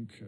Okay.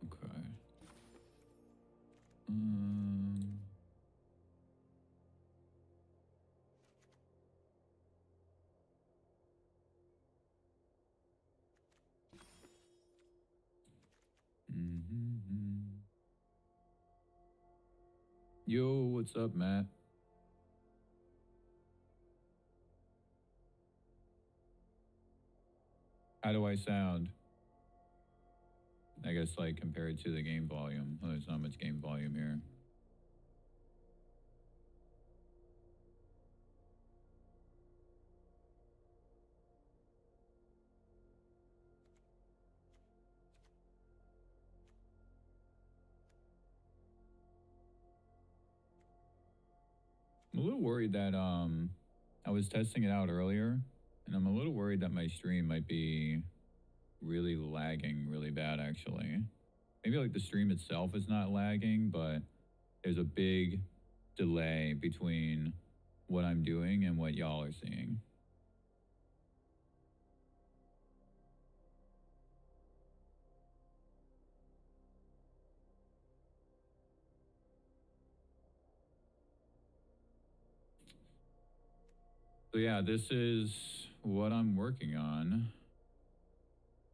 Okay. Yo, what's up, Matt? How do I sound? I guess like compared to the game volume. Well, there's not much game volume here. I'm a little worried that I was testing it out earlier, and I'm a little worried that my stream might be really lagging really bad, actually. Maybe like the stream itself is not lagging, but there's a big delay between what I'm doing and what y'all are seeing. So yeah, this is what I'm working on.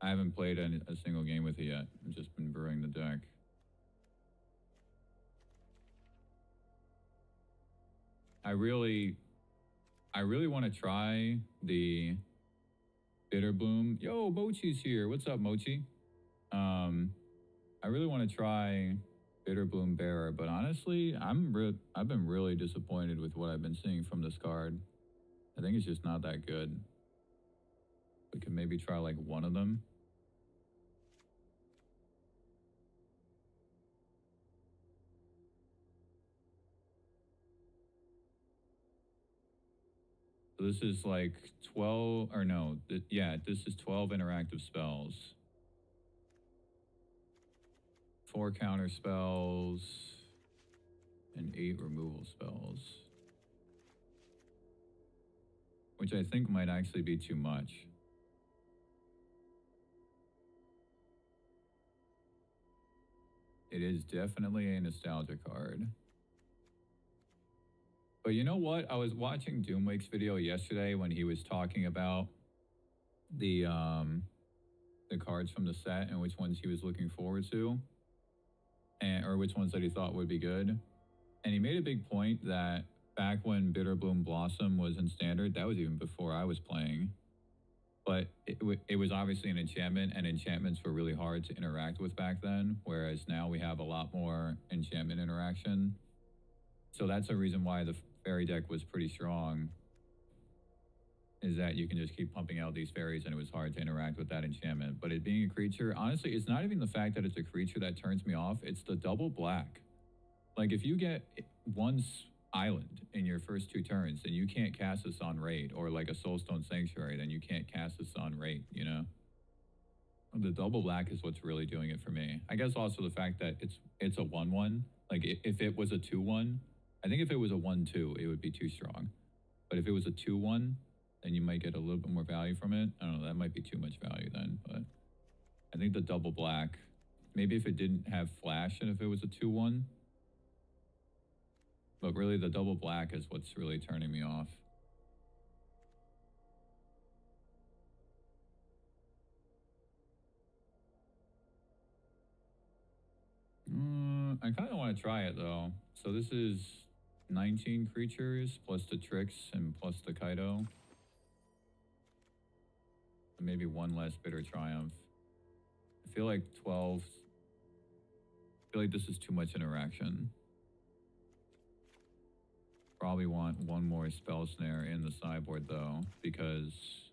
I haven't played a single game with it yet. I've just been brewing the deck. I really want to try the Bitter Bloom. Yo, Mochi's here. What's up, Mochi? I really want to try Bitter Bloom Bearer, but honestly, I've been really disappointed with what I've been seeing from this card. I think it's just not that good. We could maybe try like one of them. So this is like 12, or no, yeah, this is 12 interactive spells. 4 counter spells and 8 removal spells. Which I think might actually be too much. It is definitely a nostalgia card. But you know what? I was watching Doomwake's video yesterday when he was talking about the cards from the set and which ones he was looking forward to, or which ones that he thought would be good. And he made a big point that back when Bitter Bloom Blossom was in Standard, that was even before I was playing. But it was obviously an enchantment, and enchantments were really hard to interact with back then, whereas now we have a lot more enchantment interaction. So that's a reason why the fairy deck was pretty strong, is that you can just keep pumping out these fairies and it was hard to interact with that enchantment. But it being a creature, honestly, it's not even the fact that it's a creature that turns me off, it's the double black. Like if you get one island in your first 2 turns, then you can't cast this on raid, or like a Soulstone Sanctuary, then you can't cast this on raid, you know? The double black is what's really doing it for me. I guess also the fact that it's a 1/1. Like if it was a 2/1, I think if it was a 1/2, it would be too strong. But if it was a 2/1, then you might get a little bit more value from it. I don't know, that might be too much value then, but I think the double black, maybe if it didn't have flash and if it was a 2/1, but really the double black is what's really turning me off. I kind of want to try it though. So this is 19 creatures plus the tricks and plus the Kaido. And maybe 1 less Bitter Triumph. I feel like 12. I feel like this is too much interaction. Probably want 1 more Spell Snare in the sideboard though, because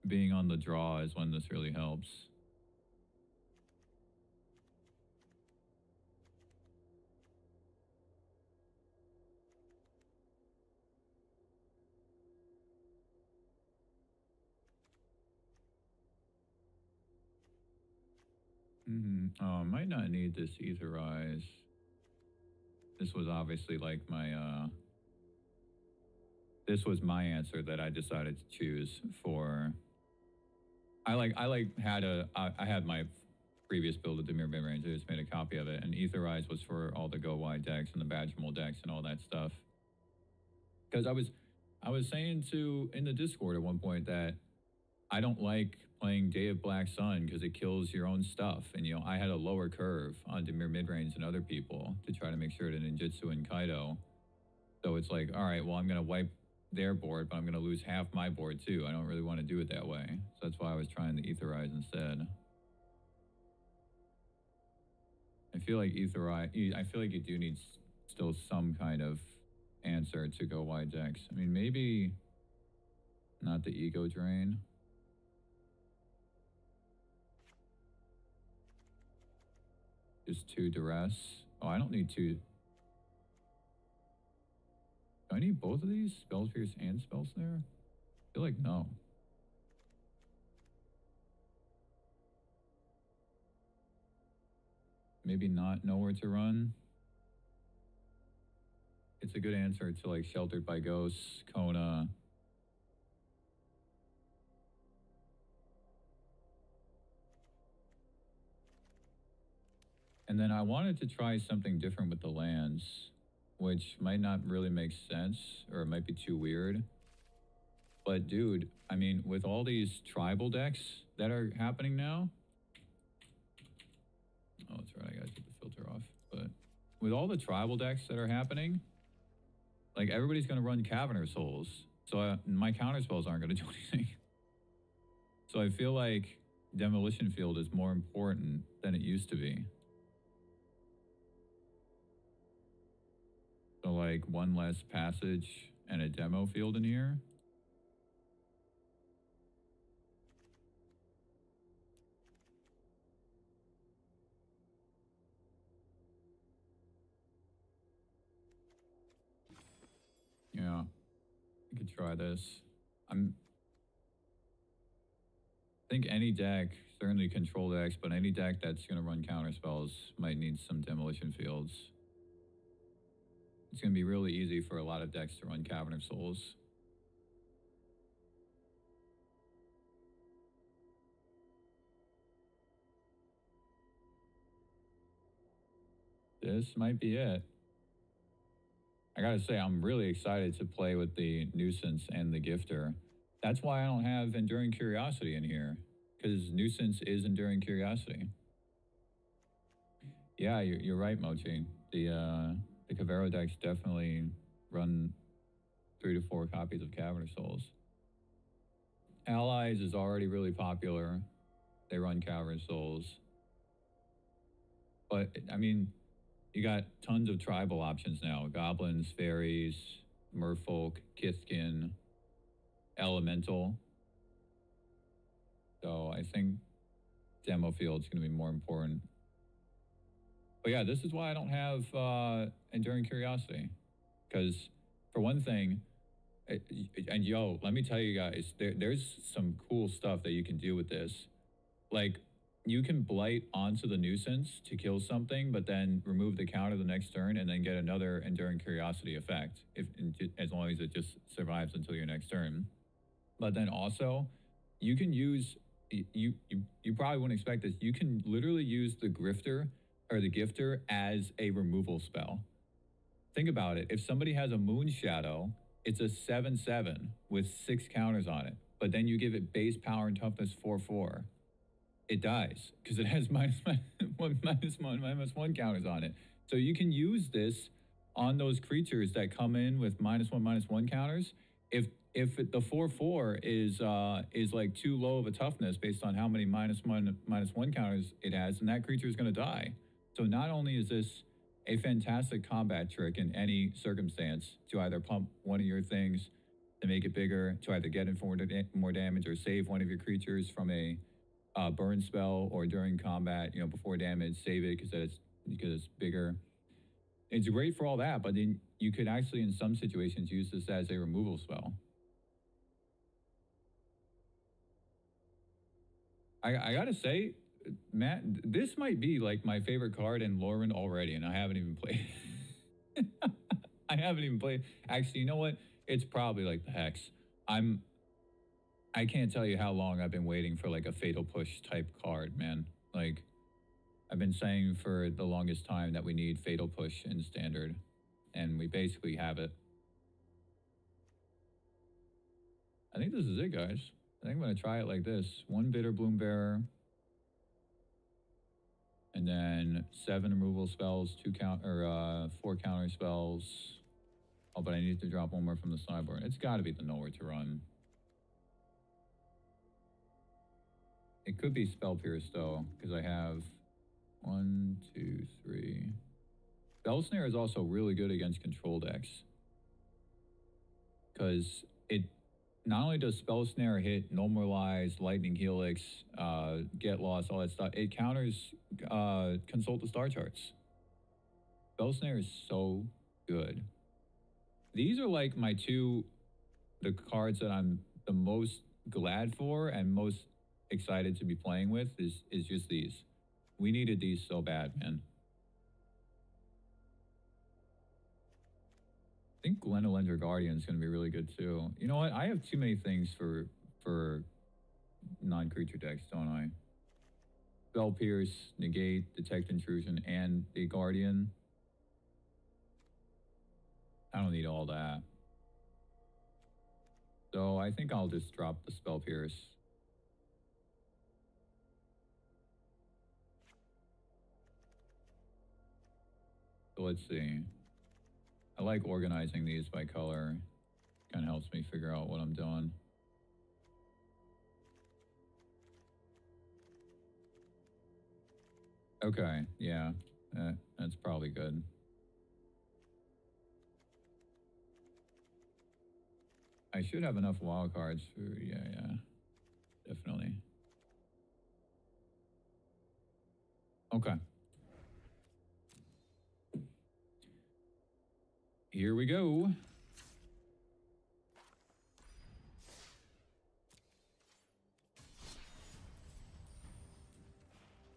being on the draw is when this really helps. Oh, I might not need this Etherize. This was obviously like my, this was my answer that I decided to choose for. I had my previous build of Dimir Midrange. I just made a copy of it, and Etherize was for all the go wide decks and the Badgermole decks and all that stuff. Because I was saying in the Discord at one point that I don't like playing Day of Black Sun because it kills your own stuff. And, you know, I had a lower curve on Dimir Midrange than other people to try to make sure to ninjutsu and Kaido. So it's like, all right, well, I'm going to wipe their board, but I'm going to lose half my board too. I don't really want to do it that way. So that's why I was trying the Etherize instead. I feel like I feel like you do need still some kind of answer to go wide decks. I mean, maybe not the Ego Drain. Just 2 Duress. Oh, I don't need 2. Do I need both of these? Spell Pierce and Spell Snare? I feel like no. Maybe not Nowhere to Run. It's a good answer to like Sheltered by Ghosts, Kona. And then I wanted to try something different with the lands, which might not really make sense, or it might be too weird. But dude, I mean, with all these tribal decks that are happening now, oh, that's right, I gotta take the filter off. But with all the tribal decks that are happening, like everybody's gonna run Caverner Souls. So my counter spells aren't gonna do anything. So I feel like Demolition Field is more important than it used to be. So like one less passage and a demo field in here. Yeah, I could try this. I think any deck, certainly control decks, but any deck that's going to run counter spells might need some demolition fields. It's going to be really easy for a lot of decks to run Cavern of Souls. This might be it. I gotta say, I'm really excited to play with the Nuisance and the Gifter. That's why I don't have Enduring Curiosity in here, because Nuisance is Enduring Curiosity. Yeah, you're right, Mochi. The Cavero decks definitely run 3 to 4 copies of Cavern of Souls. Allies is already really popular. They run Cavern of Souls. But, I mean, you got tons of tribal options now. Goblins, fairies, merfolk, Kithkin, elemental. So I think demo field's going to be more important. But yeah, this is why I don't have Enduring Curiosity. Because for one thing, and yo, let me tell you guys, there's some cool stuff that you can do with this. Like, you can blight onto the Nuisance to kill something, but then remove the counter the next turn and then get another Enduring Curiosity effect, as long as it just survives until your next turn. But then also, you can use, you probably wouldn't expect this, you can literally use the Grifter or the Gifter as a removal spell. Think about it. If somebody has a Moon Shadow, it's a 7/7 with 6 counters on it, but then you give it base power and toughness 4/4. It dies because it has -1/-1 counters on it. So you can use this on those creatures that come in with -1/-1 counters. If the 4/4 is like too low of a toughness based on how many -1/-1 counters it has, then that creature is going to die. So not only is this a fantastic combat trick in any circumstance to either pump one of your things to make it bigger, to either get in for more damage or save one of your creatures from a burn spell, or during combat, before damage, save it because it's bigger. It's great for all that, but then you could actually, in some situations, use this as a removal spell. I gotta say, Matt, this might be like my favorite card in Lorwyn already, and I haven't even played. I haven't even played. Actually, you know what? It's probably like the Hex. I can't tell you how long I've been waiting for like a Fatal Push type card, man. Like, I've been saying for the longest time that we need Fatal Push in Standard, and we basically have it. I think this is it, guys. I think I'm going to try it like this. 1 Bitter Bloom Bearer, and then 7 removal spells, 4 counter spells. Oh, but I need to drop 1 more from the sideboard. It's got to be the Nowhere to Run. It could be Spell Pierce, though, because I have 1, 2, 3. Spell Snare is also really good against control decks. Because it not only does Spell Snare hit Normalize, Lightning Helix, Get Lost, all that stuff, it counters Consult the Star Charts. Spell Snare is so good. These are like the cards that I'm the most glad for and most excited to be playing with is just these. We needed these so bad, man. I think Glenelender Guardian is going to be really good too. You know what? I have too many things for non-creature decks, don't I? Spell Pierce, Negate, Detect Intrusion, and the Guardian. I don't need all that. So I think I'll just drop the Spell Pierce. So let's see. I like organizing these by color. Kind of helps me figure out what I'm doing. Okay, yeah, that's probably good. I should have enough wild cards for, yeah, definitely. Okay. Here we go.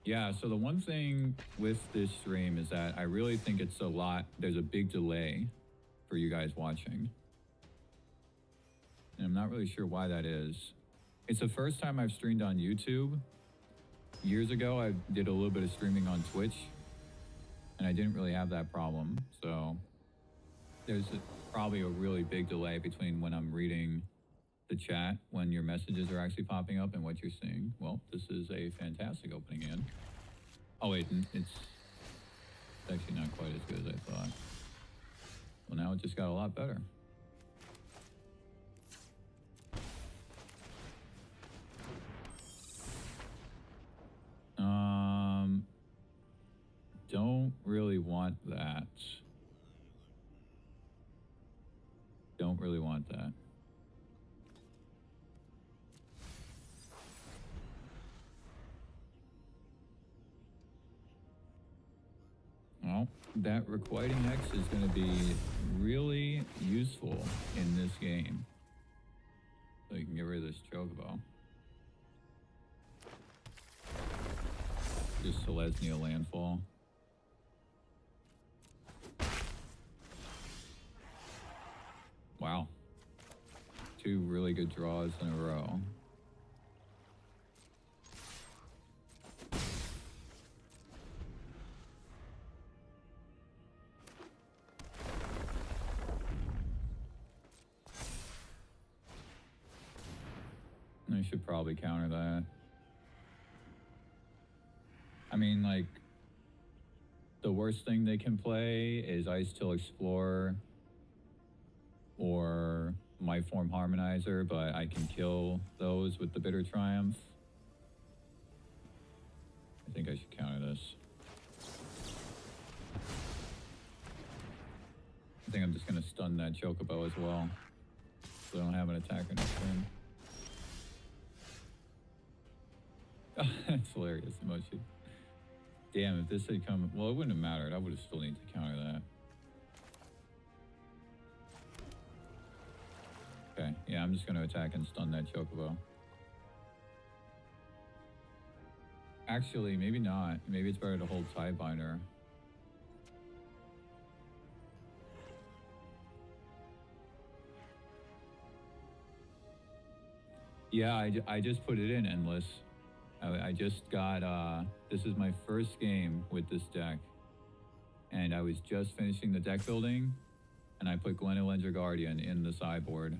Yeah, so the one thing with this stream is that I really think it's a lot, there's a big delay for you guys watching. And I'm not really sure why that is. It's the first time I've streamed on YouTube. Years ago, I did a little bit of streaming on Twitch, and I didn't really have that problem. So there's probably a really big delay between when I'm reading the chat, when your messages are actually popping up, and what you're seeing. Well, this is a fantastic opening in. Oh wait, it's actually not quite as good as I thought. Well, now it just got a lot better. Don't really want that. Don't really want that. Well, that requiting X is going to be really useful in this game. So you can get rid of this chocobo. Just Selesnya landfall. Wow. 2 really good draws in a row. I should probably counter that. I mean, like, the worst thing they can play is Ice Till Explorer or My Form Harmonizer, but I can kill those with the Bitter Triumph. I think I should counter this. I think I'm just going to stun that Chocobo as well, so I don't have an attacker next turn. That's hilarious, emoji. Damn, if this had come... Well, it wouldn't have mattered. I would have still needed to counter that. Okay, yeah, I'm just going to attack and stun that Chocobo. Actually, maybe not. Maybe it's better to hold Tidebinder. Yeah, I just put it in Endless. I just got, this is my first game with this deck. And I was just finishing the deck building, and I put Glenelendra Guardian in the sideboard.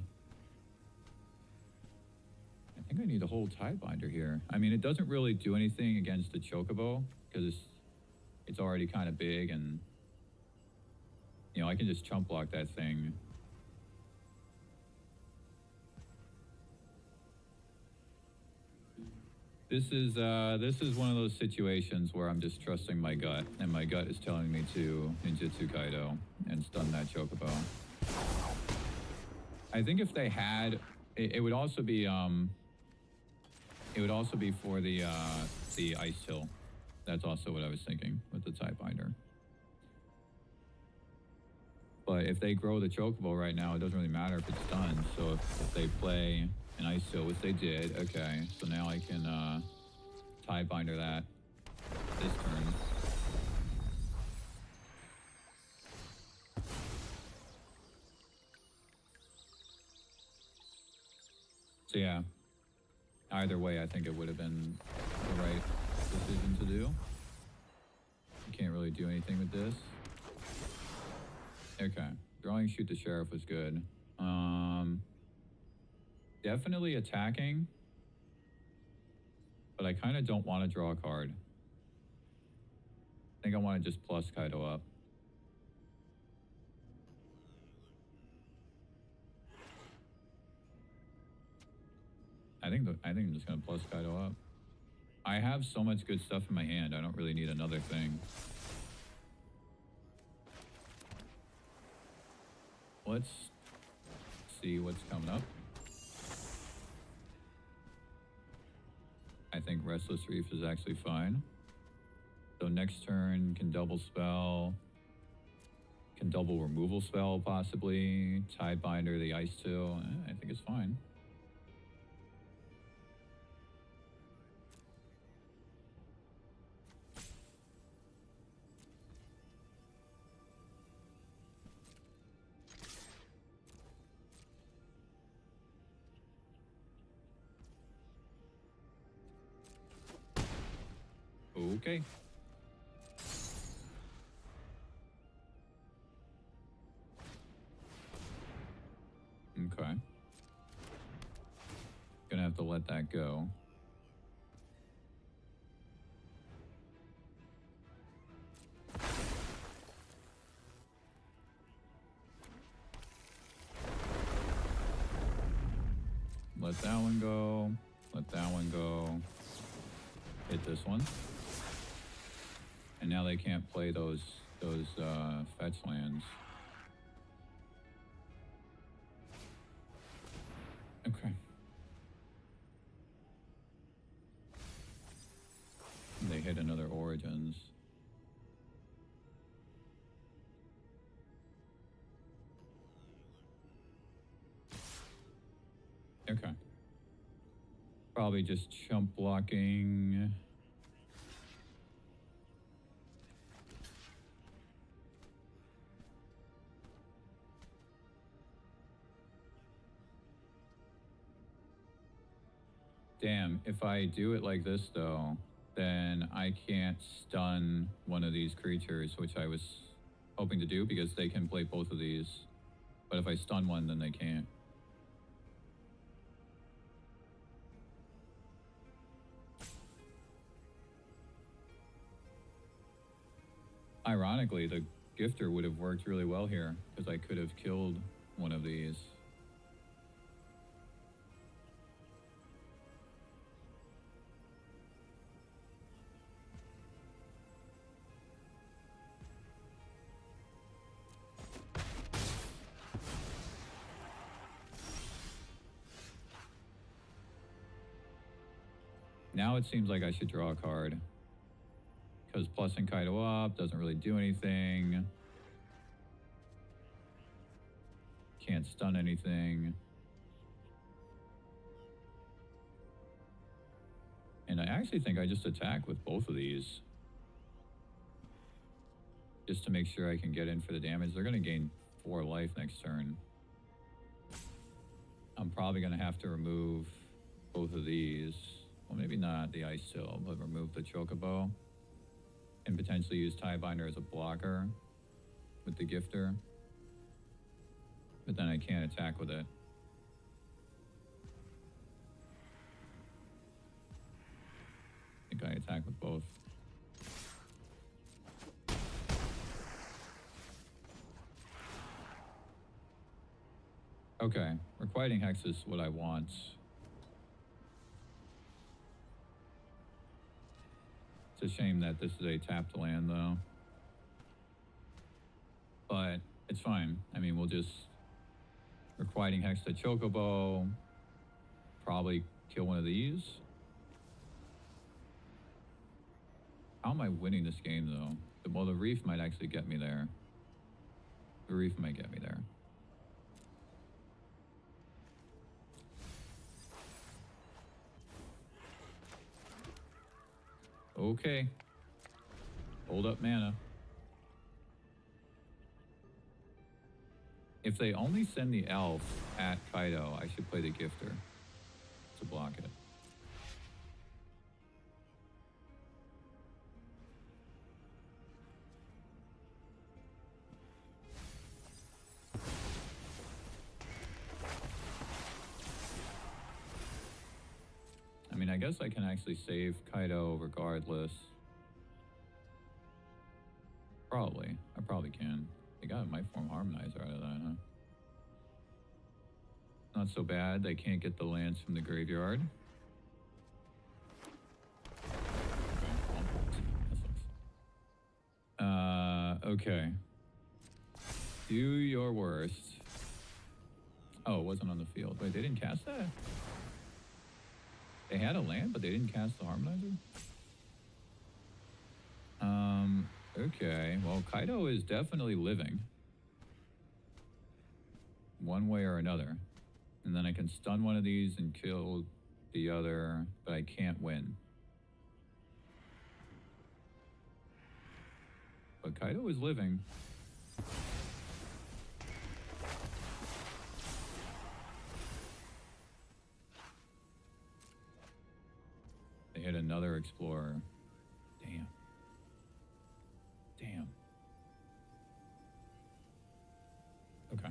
I think I need a whole Tidebinder here. I mean, it doesn't really do anything against the Chocobo, because it's already kind of big, and, you know, I can just chump block that thing. This is one of those situations where I'm just trusting my gut, and my gut is telling me to Ninjutsu Kaido and stun that Chocobo. I think if they had, it would also be for the Ice Hill. That's also what I was thinking with the Tidebinder. But if they grow the Chocobo right now, it doesn't really matter if it's stunned. So if they play an Ice Hill, which they did, okay. So now I can Tidebinder that this turn. So yeah, either way, I think it would have been the right decision to do. You can't really do anything with this. Okay, drawing Shoot the Sheriff was good. Definitely attacking, but I kind of don't want to draw a card. I think I want to just plus Kaido up. I think I'm just gonna plus Kaido up. I have so much good stuff in my hand, I don't really need another thing. Let's see what's coming up. I think Restless Reef is actually fine. So next turn can double spell, can double removal spell possibly, Tidebinder, the Ice 2. I think it's fine. Okay. Okay. Gonna have to let that go. Let that one go. Let that one go. Hit this one. And now they can't play those fetch lands. Okay. They hit another Origins. Okay. Probably just chump blocking. Damn, if I do it like this though, then I can't stun one of these creatures, which I was hoping to do because they can play both of these. But if I stun one, then they can't. Ironically, the Gifter would have worked really well here because I could have killed one of these. Now it seems like I should draw a card. Because plussing Kaido up doesn't really do anything. Can't stun anything. And I actually think I just attack with both of these. Just to make sure I can get in for the damage. They're going to gain 4 life next turn. I'm probably going to have to remove both of these. Well, maybe not the Ice Sill, but remove the Chocobo. And potentially use Tiebinder as a blocker with the Gifter. But then I can't attack with it. I think I attack with both. Okay, Requiting Hex is what I want. It's a shame that this is a tapped land, though. But it's fine. I mean, we'll just Requiting Hex the Chocobo. Probably kill one of these. How am I winning this game, though? Well, the Reef might actually get me there. The Reef might get me there. Okay. Hold up mana. If they only send the Elf at Kaido, I should play the Gifter to block it. I mean, I guess I can actually save Kaido regardless. Probably. I probably can. They got my form Harmonizer out of that, huh? Not so bad. They can't get the lands from the graveyard. Okay. Do your worst. Oh, it wasn't on the field. Wait, they didn't cast that? They had a land, but they didn't cast the Harmonizer? Okay. Well, Kaido is definitely living. One way or another. And then I can stun one of these and kill the other, but I can't win. But Kaido is living. They hit another Explorer. Damn. Damn. Okay.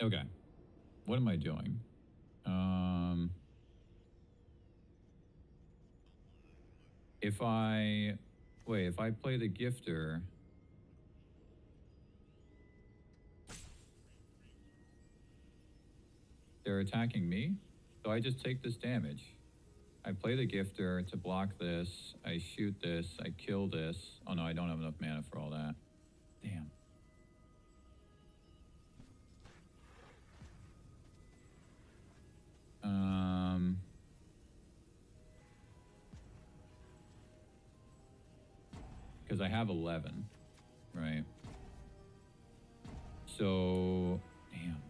Okay. What am I doing? If I play the Gifter, they're attacking me, so I just take this damage. I play the Gifter to block this, I shoot this, I kill this. Oh no, I don't have enough mana for all that. Damn. Because I have 11, right? So, damn.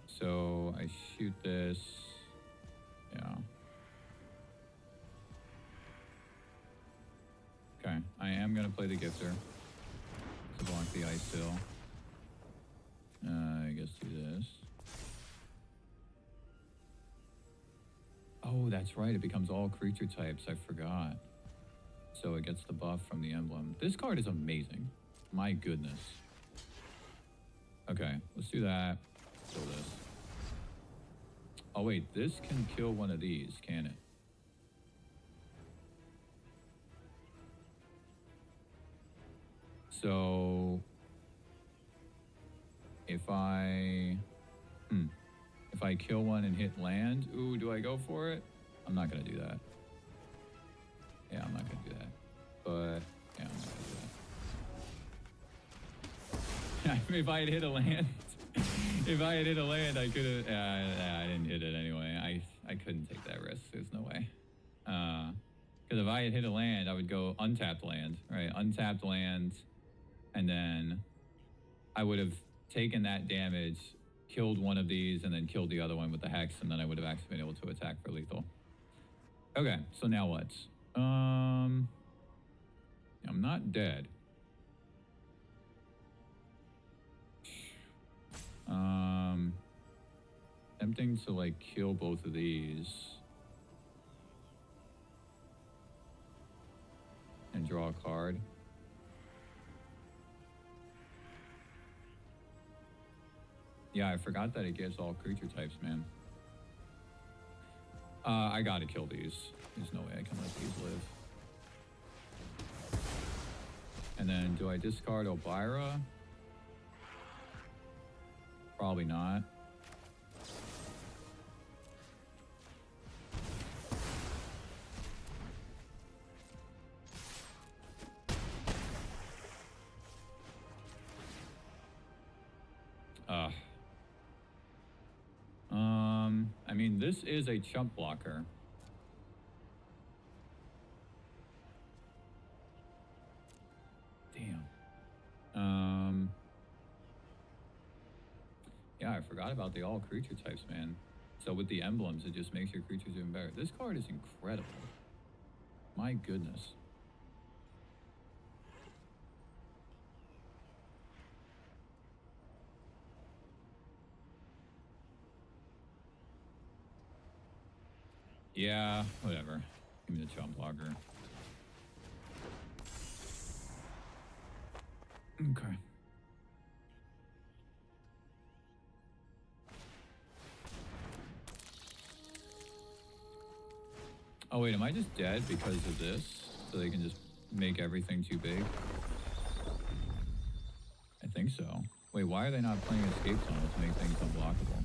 So I shoot this. Yeah. Okay, I am gonna play the Gifter to block the Ice Seal. I guess do this. Oh, that's right. It becomes all creature types. I forgot. So it gets the buff from the emblem. This card is amazing. My goodness. Okay, let's do that. Kill this. Oh, wait. This can kill one of these, can it? So if I kill one and hit land, ooh, do I go for it? I'm not gonna do that. Yeah, I'm not gonna do that. But yeah, I'm not gonna do that. If I had hit a land, I could have. I didn't hit it anyway. I couldn't take that risk. There's no way. Because if I had hit a land, I would go untapped land, right? Untapped land, and then I would have taken that damage, killed one of these, and then killed the other one with the Hex, and then I would have actually been able to attack for lethal. Okay, so now what? I'm not dead. Tempting to like kill both of these and draw a card. Yeah, I forgot that it gives all creature types, man. I gotta kill these. There's no way I can let these live. And then, do I discard Elvira? Probably not. I mean, this is a chump blocker. Damn. Yeah, I forgot about the all creature types, man. So with the emblems, it just makes your creatures even better. This card is incredible. My goodness. Yeah, whatever. Give me the chump blocker. Okay. Oh wait, am I just dead because of this? So they can just make everything too big? I think so. Wait, why are they not playing escape tunnel to make things unblockable?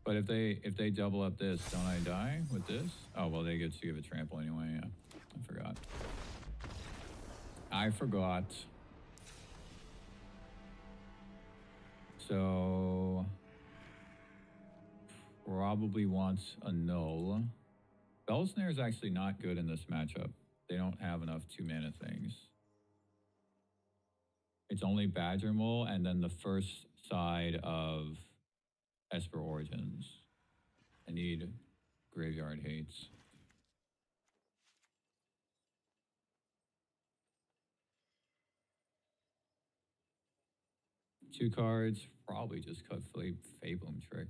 But if they double up this, don't I die with this? Oh well, they get to give a trample anyway. Yeah, I forgot. I forgot. So probably wants a null. Bellsnare is actually not good in this matchup. They don't have enough 2-mana things. It's only Badger Mole and then the first side of Esper Origins. I need Graveyard Hates. Two cards, probably just cut Fabloom Trick.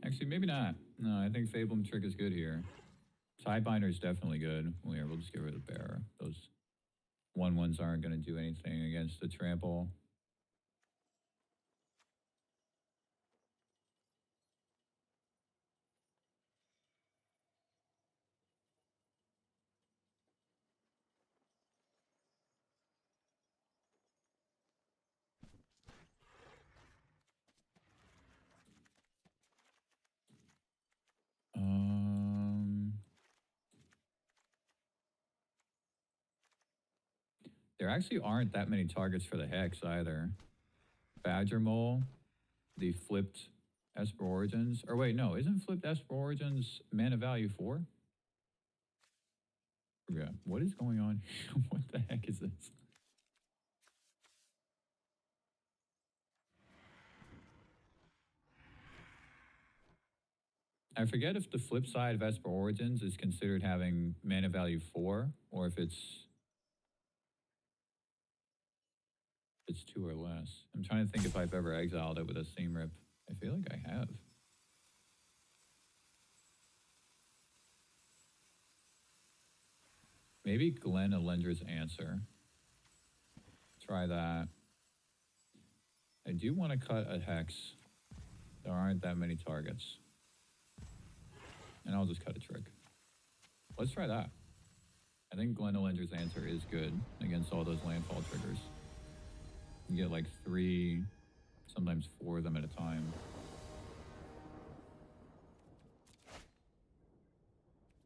Actually, maybe not. No, I think Fabloom Trick is good here. Sidebinder is definitely good. We'll just get rid of Bear. Those 1/1s aren't going to do anything against the trample. There actually aren't that many targets for the Hex either. Badger Mole, the flipped Esper Origins. Or wait, no, isn't flipped Esper Origins mana value 4? Yeah, what is going on? What the heck is this? I forget if the flip side of Esper Origins is considered having mana value 4 or if it's 2 or less. I'm trying to think if I've ever exiled it with a Steam Rip. I feel like I have. Maybe Glen Elendra's Answer. Try that. I do want to cut a Hex. There aren't that many targets. And I'll just cut a Trick. Let's try that. I think Glen Elendra's Answer is good against all those landfall triggers. You get like 3, sometimes 4 of them at a time.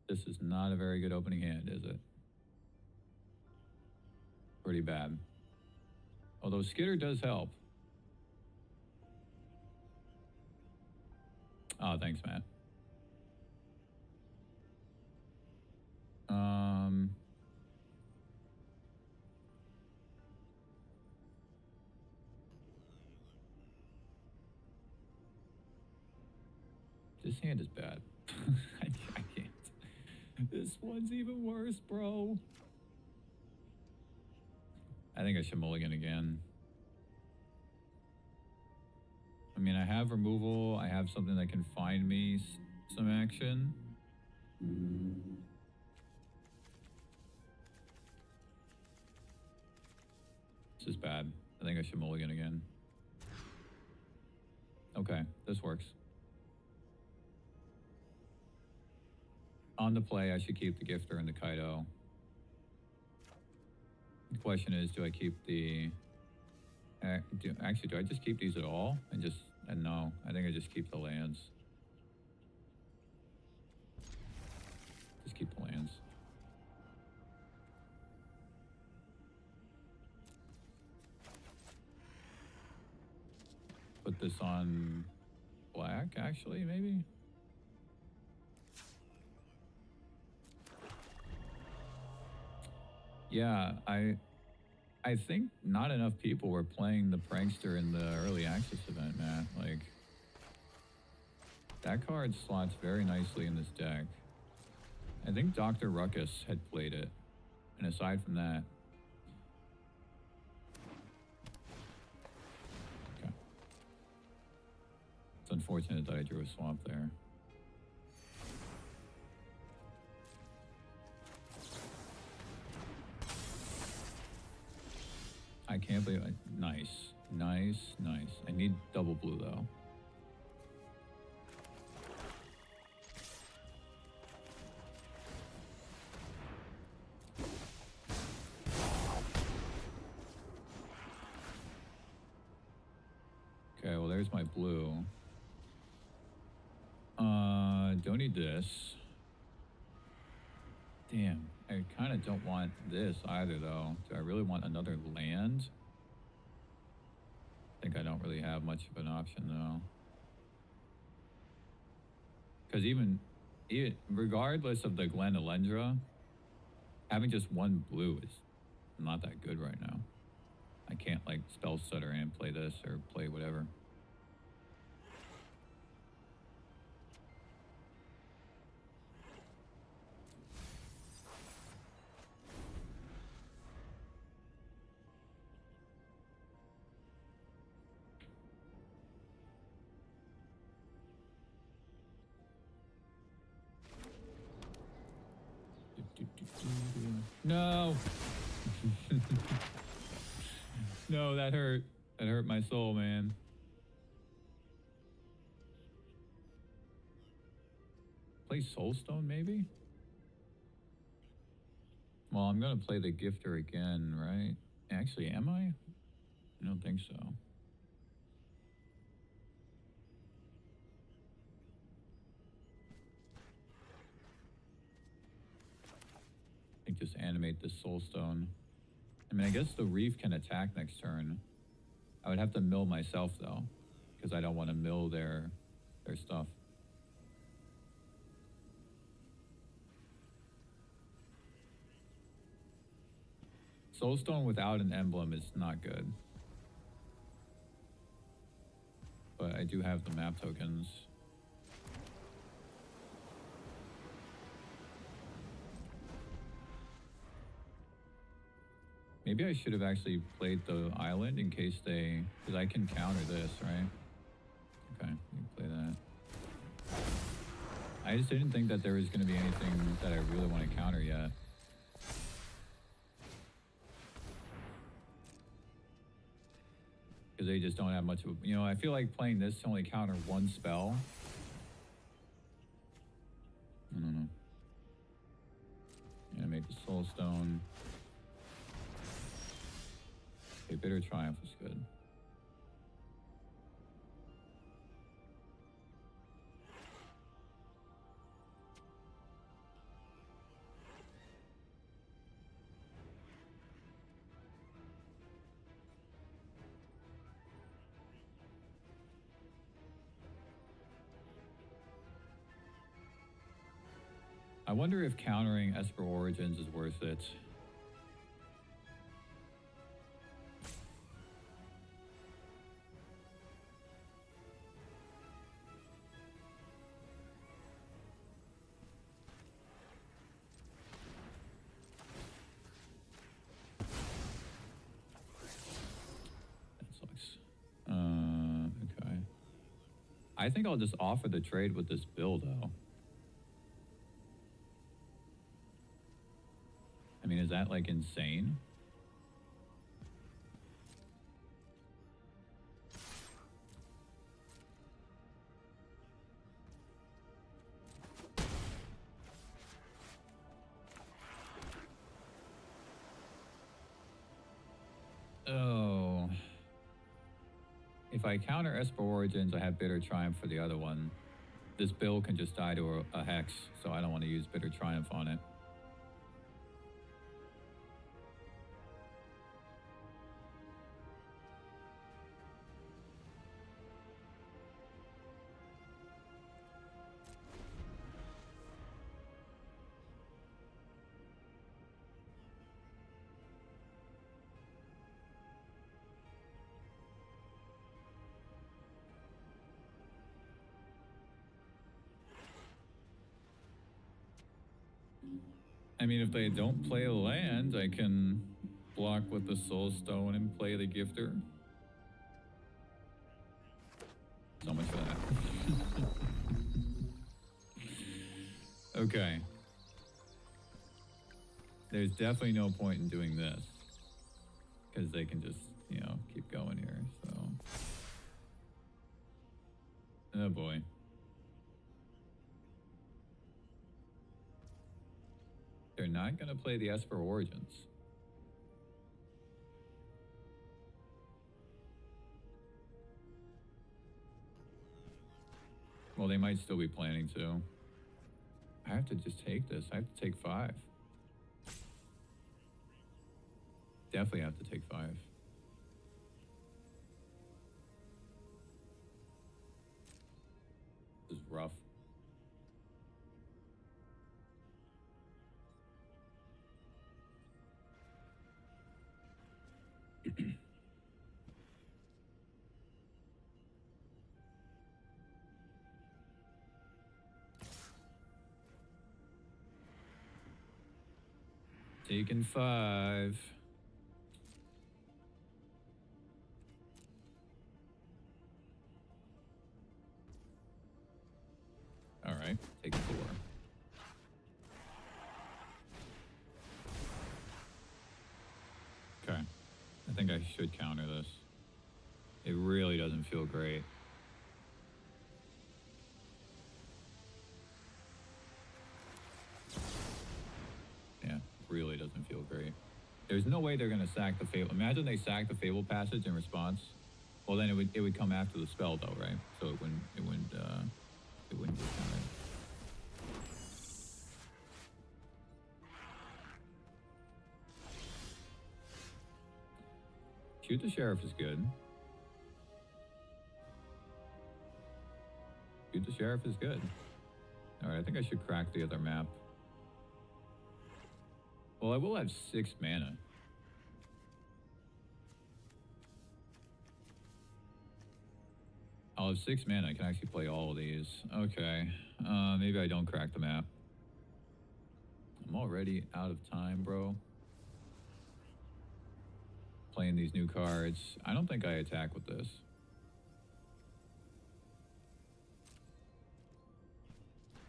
This is not a very good opening hand, is it? Pretty bad. Although Skitter does help. Oh, thanks, Matt. This hand is bad. I can't. This one's even worse, bro. I think I should mulligan again. I mean, I have removal. I have something that can find me some action. This is bad. I think I should mulligan again. Okay, this works. On the play, I should keep the Gifter and the Kaido. The question is, do I keep the... Actually, do I just keep these at all? And no, I think I just keep the lands. Just keep the lands. Put this on black, actually, maybe? Yeah, I think not enough people were playing the Prankster in the early access event, Matt. Like, that card slots very nicely in this deck. I think Dr. Ruckus had played it. And aside from that, unfortunate that I drew a swamp there. I can't believe it. Nice. Nice, nice. I need double blue though. Okay, well there's my blue. Don't need this. Damn, I kind of don't want this either though. Do I really want another land? I think I don't really have much of an option though. Because even regardless of the Glen Elendra, having just one blue is not that good right now. I can't like spell stutter and play this or play whatever. No. No, that hurt. That hurt my soul, man. Play Soulstone, maybe? Well, I'm gonna play the Gifter again, right? Actually, am I? I don't think so. I think just animate the Soulstone. I mean, I guess the Reef can attack next turn. I would have to mill myself, though, because I don't want to mill their stuff. Soulstone without an emblem is not good. But I do have the map tokens. Maybe I should have actually played the island in case they... Because I can counter this, right? Okay, we can play that. I just didn't think that there was going to be anything that I really want to counter yet. Because they just don't have much of a... You know, I feel like playing this to only counter one spell. I don't know. Animate the Soulstone. Okay, Bitter Triumph is good. I wonder if countering Esper Origins is worth it. Okay. I think I'll just offer the trade with this bill, though. I mean, is that, like, insane? Oh... If I counter Esper Origins, I have Bitter Triumph for the other one. This bill can just die to a Hex, so I don't want to use Bitter Triumph on it. I mean, if they don't play a land, I can block with the Soulstone and play the Gifter. So much for that. Okay. There's definitely no point in doing this. Because they can just, you know, keep going here, so. Oh boy. They're not going to play the Esper Origins. Well, they might still be planning to. I have to just take this. I have to take 5. Definitely have to take 5. This is rough. Taking 5. All right, taking 4. Okay, I think I should counter this. It really doesn't feel great. Yeah, really doesn't feel great. There's no way they're gonna sack the Fable. Imagine they sack the Fable Passage in response. Well, then it would come after the spell though, right? So it wouldn't get countered. Shoot the Sheriff is good. Shoot the Sheriff is good. All right, I think I should crack the other map. Well, I will have 6 mana. I'll have 6 mana. I can actually play all of these. Okay. Maybe I don't crack the map. I'm already out of time, bro. Playing these new cards. I don't think I attack with this.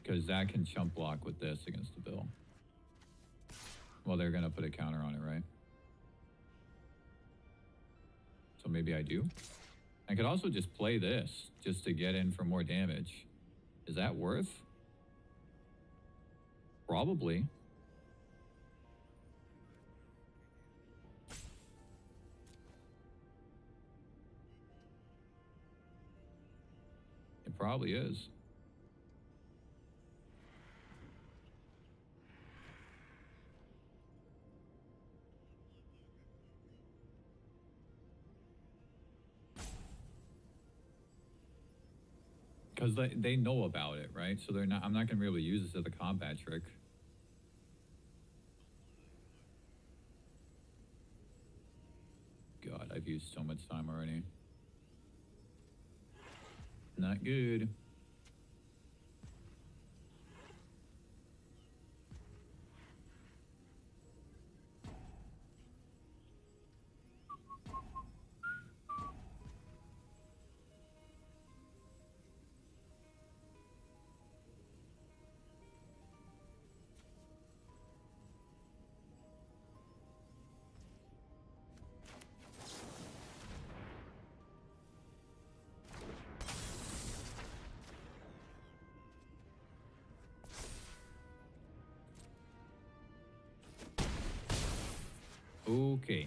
Because that can chump block with this against the bill. Well, they're going to put a counter on it, right? So maybe I do? I could also just play this just to get in for more damage. Is that worth? Probably. It probably is. Because they know about it, right? So I'm not going to be able to use this as a combat trick. God, I've used so much time already. Not good. Okay.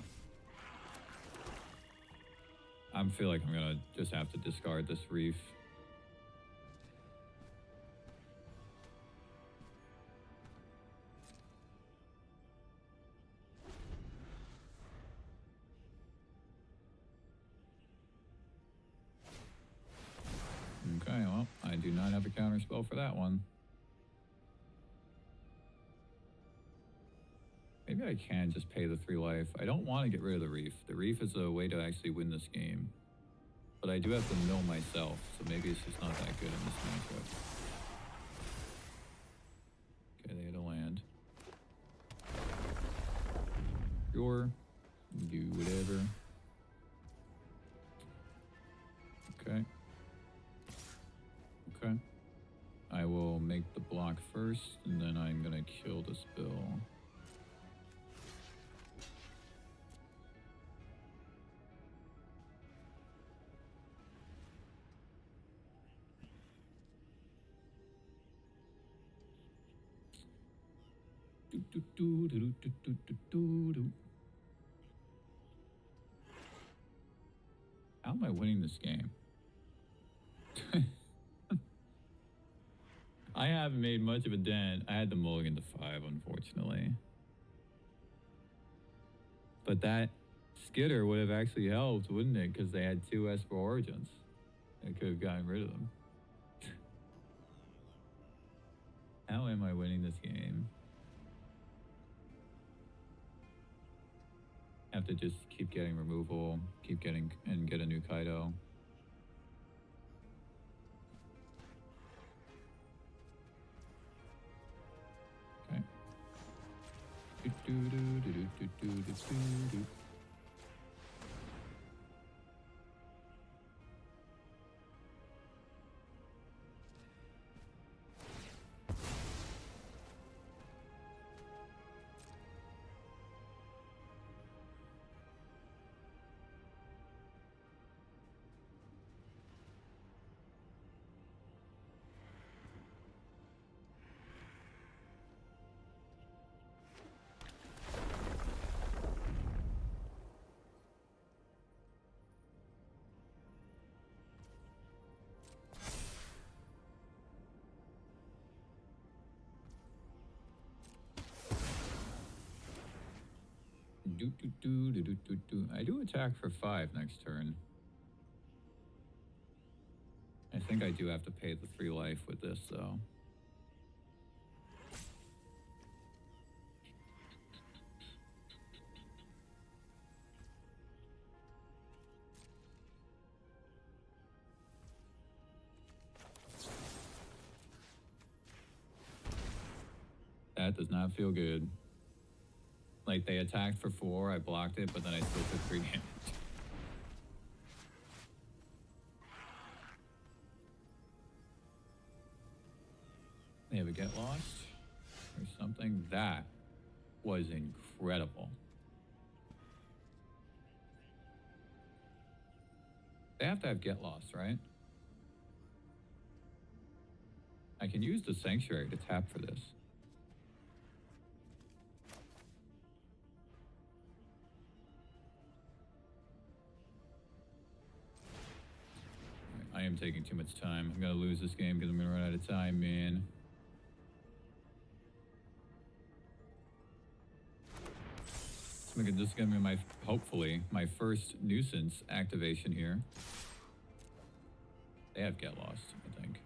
I feel like I'm gonna just have to discard this reef. Okay, well, I do not have a counter spell for that one. Maybe I can just pay the 3 life. I don't want to get rid of the reef. The reef is a way to actually win this game. But I do have to mill myself, so maybe it's just not that good in this matchup. Okay, they had a land. Sure. Do whatever. Okay. Okay. I will make the block first, and then I'm gonna kill the spill. How am I winning this game? I haven't made much of a dent. I had to mulligan to 5, unfortunately. But that skitter would have actually helped, wouldn't it? Because they had 2 Esper Origins. I could have gotten rid of them. How am I winning this game? Have to just keep getting removal, keep getting, and get a new Kaido. Okay. I do attack for 5 next turn. I think I do have to pay the 3 life with this, though. That does not feel good. Like, they attacked for 4, I blocked it, but then I still took 3 damage. They have a get lost or something. That was incredible. They have to have get lost, right? I can use the sanctuary to tap for this. I am taking too much time. I'm gonna lose this game because I'm gonna run out of time, man. This is gonna be my, hopefully, my first nuisance activation here. They have get lost, I think.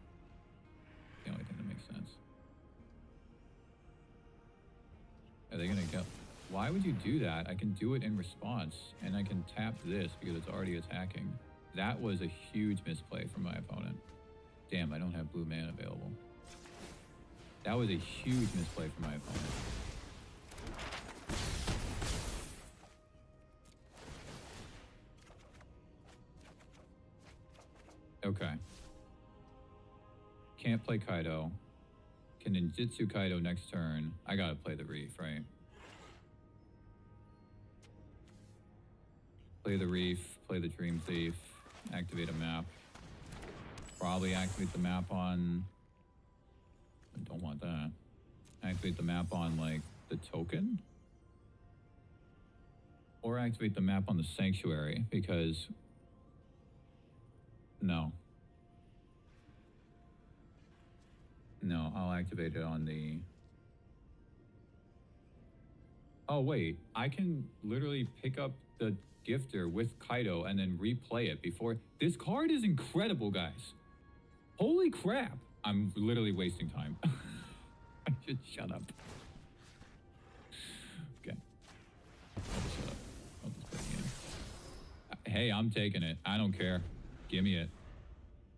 The only thing that makes sense. Are they gonna get? Why would you do that? I can do it in response, and I can tap this because it's already attacking. That was a huge misplay from my opponent. Damn, I don't have blue mana available. That was a huge misplay from my opponent. Okay. Can't play Kaido. Can ninjutsu Kaido next turn. I gotta play the Reef, right? Play the Reef, play the Dream Thief, activate a map. Probably activate the map on... I don't want that. Activate the map on, like, the token? Or activate the map on the Sanctuary, because... No. No, I'll activate it on the... Oh, wait. I can literally pick up the Gifter with Kaido and then replay it before... This card is incredible, guys. Holy crap. I'm literally wasting time. I should shut up. Okay. I'll just shut up. I'll just play the game. Hey, I'm taking it. I don't care. Give me it.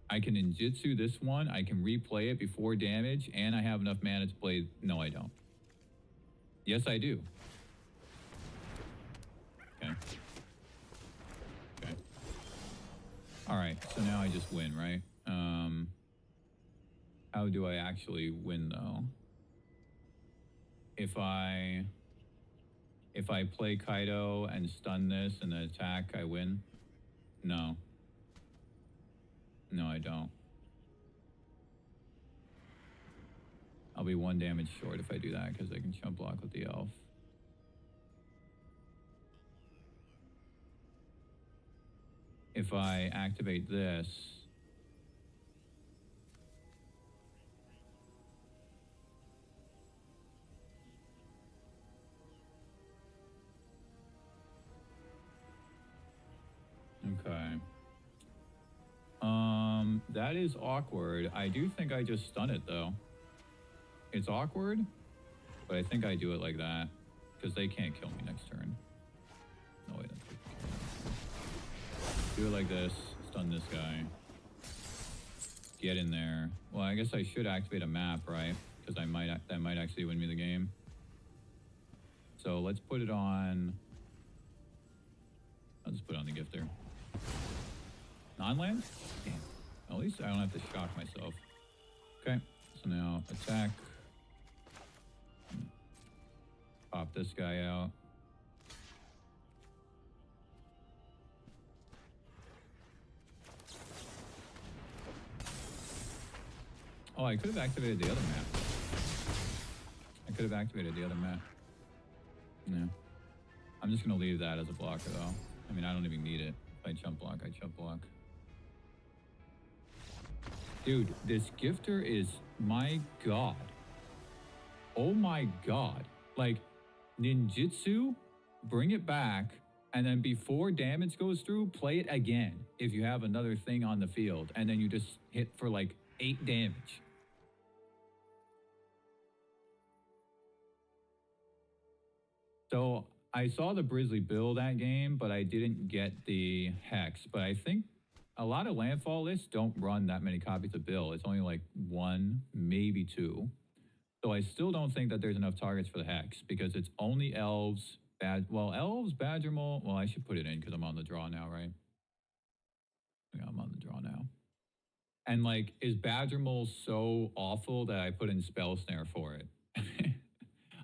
I can ninjutsu this one. I can replay it before damage, and I have enough mana to play... No, I don't. Yes, I do. Okay. Okay. All right, so now I just win, right? How do I actually win though? If I play Kaido and stun this and then attack, I win? No. No, I don't. I'll be 1 damage short if I do that because I can chump block with the elf. If I activate this, okay. That is awkward. I do think I just stun it though. It's awkward, but I think I do it like that because they can't kill me next turn. No way, do it like this, stun this guy. Get in there. Well, I guess I should activate a map, right? Because that might actually win me the game. So let's put it on. I'll just put it on the gifter. Non-land? Damn. At least I don't have to shock myself. Okay, so now attack. Pop this guy out. Oh, I could have activated the other map. I could have activated the other map. Yeah. I'm just going to leave that as a blocker, though. I mean, I don't even need it. If I chump block, I chump block. Dude, this gifter is... my god. Oh my god. Like, ninjutsu, bring it back, and then before damage goes through, play it again if you have another thing on the field, and then you just hit for like 8 damage. So I saw the Brizzly build that game, but I didn't get the Hex. But I think a lot of landfall lists don't run that many copies of Bill. It's only like 1, maybe 2. So I still don't think that there's enough targets for the Hex because it's only elves, elves, Badger Mole. Well, I should put it in because I'm on the draw now, right? Yeah, I'm on the draw now. And like, is Badger Mole so awful that I put in Spell Snare for it?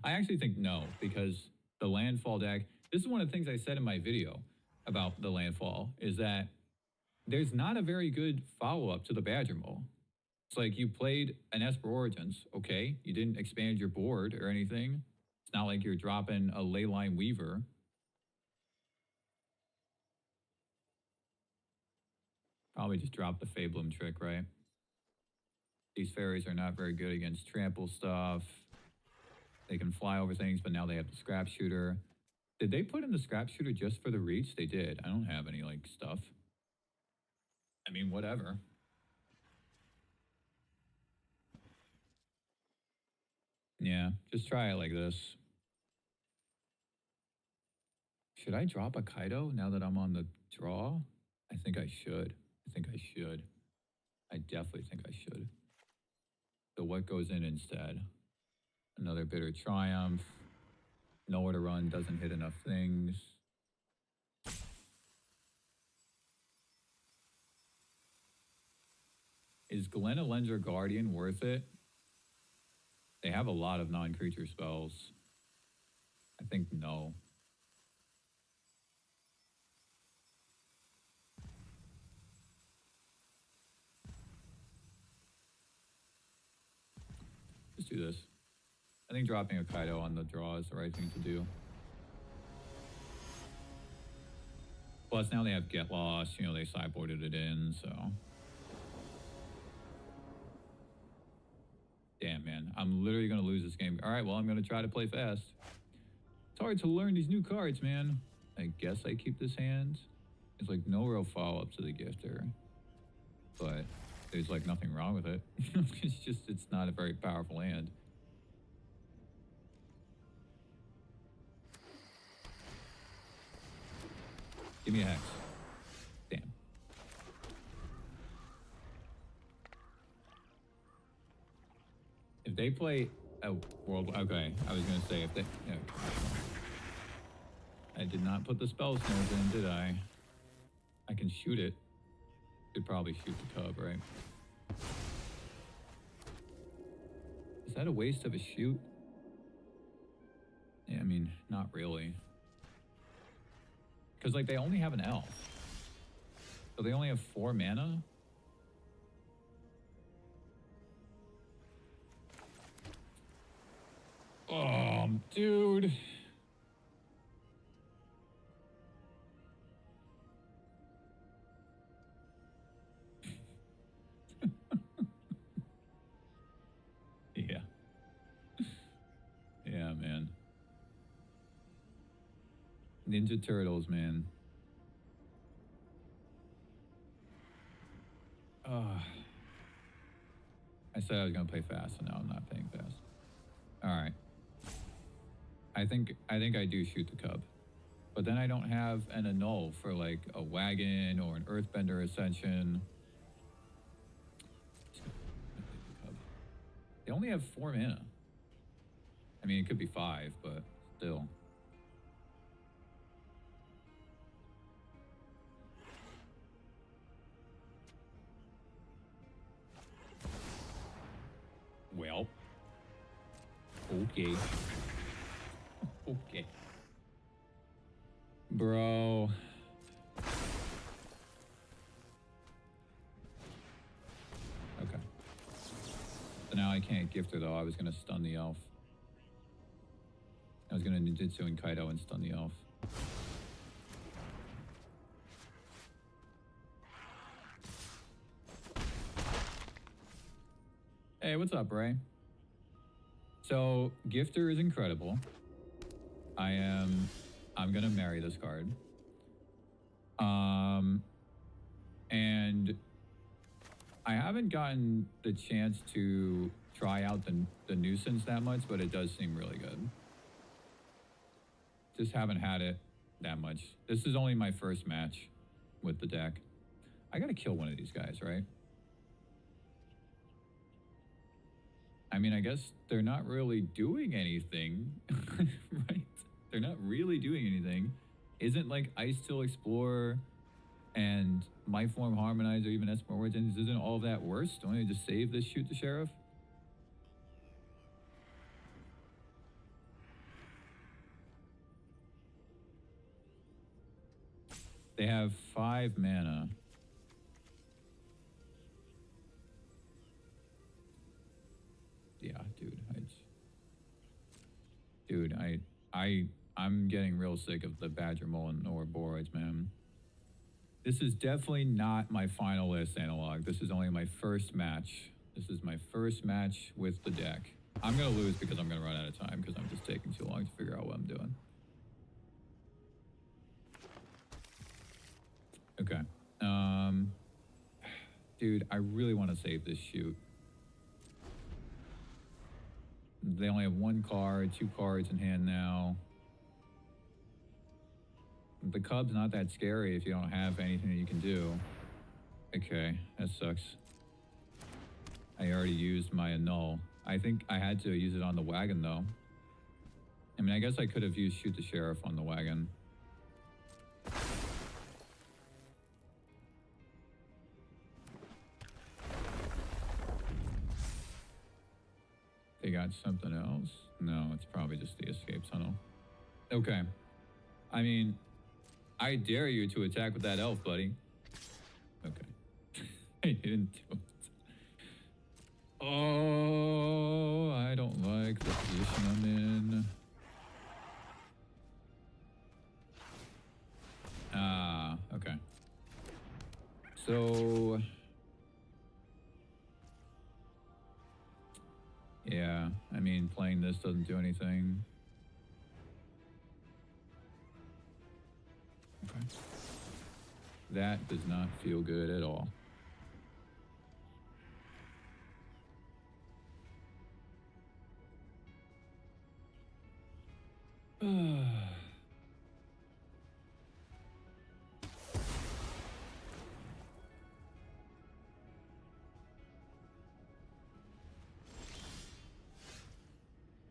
I actually think no, because the landfall deck, this is one of the things I said in my video about the landfall, is that there's not a very good follow-up to the Badger Mole. It's like you played an Esper Origins, okay? You didn't expand your board or anything. It's not like you're dropping a Leyline Weaver. Probably just drop the Fablum trick, right? These fairies are not very good against trample stuff. They can fly over things, but now they have the Scrap Shooter. Did they put in the Scrap Shooter just for the reach? They did. I don't have any, like, stuff. I mean, whatever. Yeah, just try it like this. Should I drop a Kaido now that I'm on the draw? I think I should. I definitely think I should. So what goes in instead? Another Bitter Triumph. Nowhere to run, doesn't hit enough things. Is Glen Elendra Guardian worth it? They have a lot of non-creature spells. I think no. Let's do this. I think dropping a Kaido on the draw is the right thing to do. Plus now they have Get Lost, you know, they sideboarded it in, so. Damn, man. I'm literally going to lose this game. All right, well, I'm going to try to play fast. It's hard to learn these new cards, man. I guess I keep this hand. There's like no real follow-up to the gifter. But there's like nothing wrong with it. It's not a very powerful hand. Give me a Hex. Damn. If they play a world, okay, I was gonna say if they, yeah. I did not put the spell snares in, did I? I can shoot it. Could probably shoot the cub, right? Is that a waste of a shoot? Yeah, I mean, not really. Because, like, they only have an elf. So they only have 4 mana? Oh, dude. Yeah. Yeah, man. Ninja Turtles, man. I said I was gonna play fast, so now I'm not playing fast. All right. I think I do shoot the cub, but then I don't have an annul for like a wagon or an earthbender ascension. They only have 4 mana. I mean, it could be 5, but still. Well. Okay. Okay. Bro. Okay. So now I can't gift her though. I was gonna stun the elf. I was gonna ninjutsu and Kaido and stun the elf. Hey, what's up, Ray? So, Gifter is incredible. I'm gonna marry this card. And I haven't gotten the chance to try out the nuisance that much, but it does seem really good. Just haven't had it that much. This is only my first match with the deck. I gotta kill one of these guys, right? I mean, I guess they're not really doing anything, right? They're not really doing anything. Isn't like Ice Till Explorer and My Form Harmonize or even Esper Origins, isn't all that worse? Don't I just save this shoot the sheriff? They have 5 mana. Yeah, dude, I'm getting real sick of the Badger Mullen or Boroids, man. This is definitely not my final list analog. This is only my first match. This is my first match with the deck. I'm gonna lose because I'm gonna run out of time because I'm just taking too long to figure out what I'm doing. Okay. Dude, I really want to save this shoot. They only have 1 card, 2 cards in hand now. The Cub's not that scary if you don't have anything that you can do. Okay, that sucks. I already used my annul. I think I had to use it on the wagon, though. I mean, I guess I could have used Shoot the Sheriff on the wagon. They got something else? No, it's probably just the escape tunnel. Okay. I mean, I dare you to attack with that elf, buddy. Okay. I didn't do it. Oh, I don't like the position I'm in. Ah, okay. So... yeah, I mean, playing this doesn't do anything. Okay. That does not feel good at all.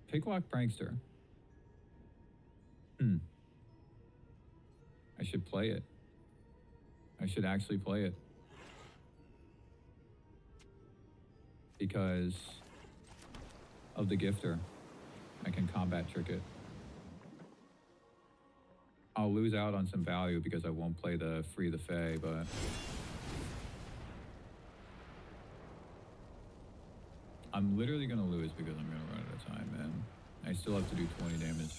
Picklock Prankster. I should play it. I should actually play it. Because of the gifter. I can combat trick it. I'll lose out on some value because I won't play the free the Fae, but I'm literally gonna lose because I'm gonna run out of time, man. I still have to do 20 damage.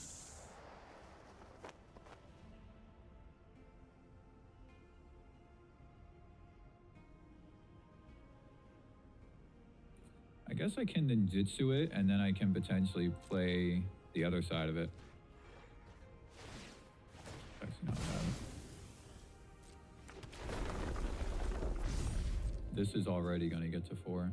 I guess I can ninjutsu it, and then I can potentially play the other side of it. That's not bad. This is already going to get to 4.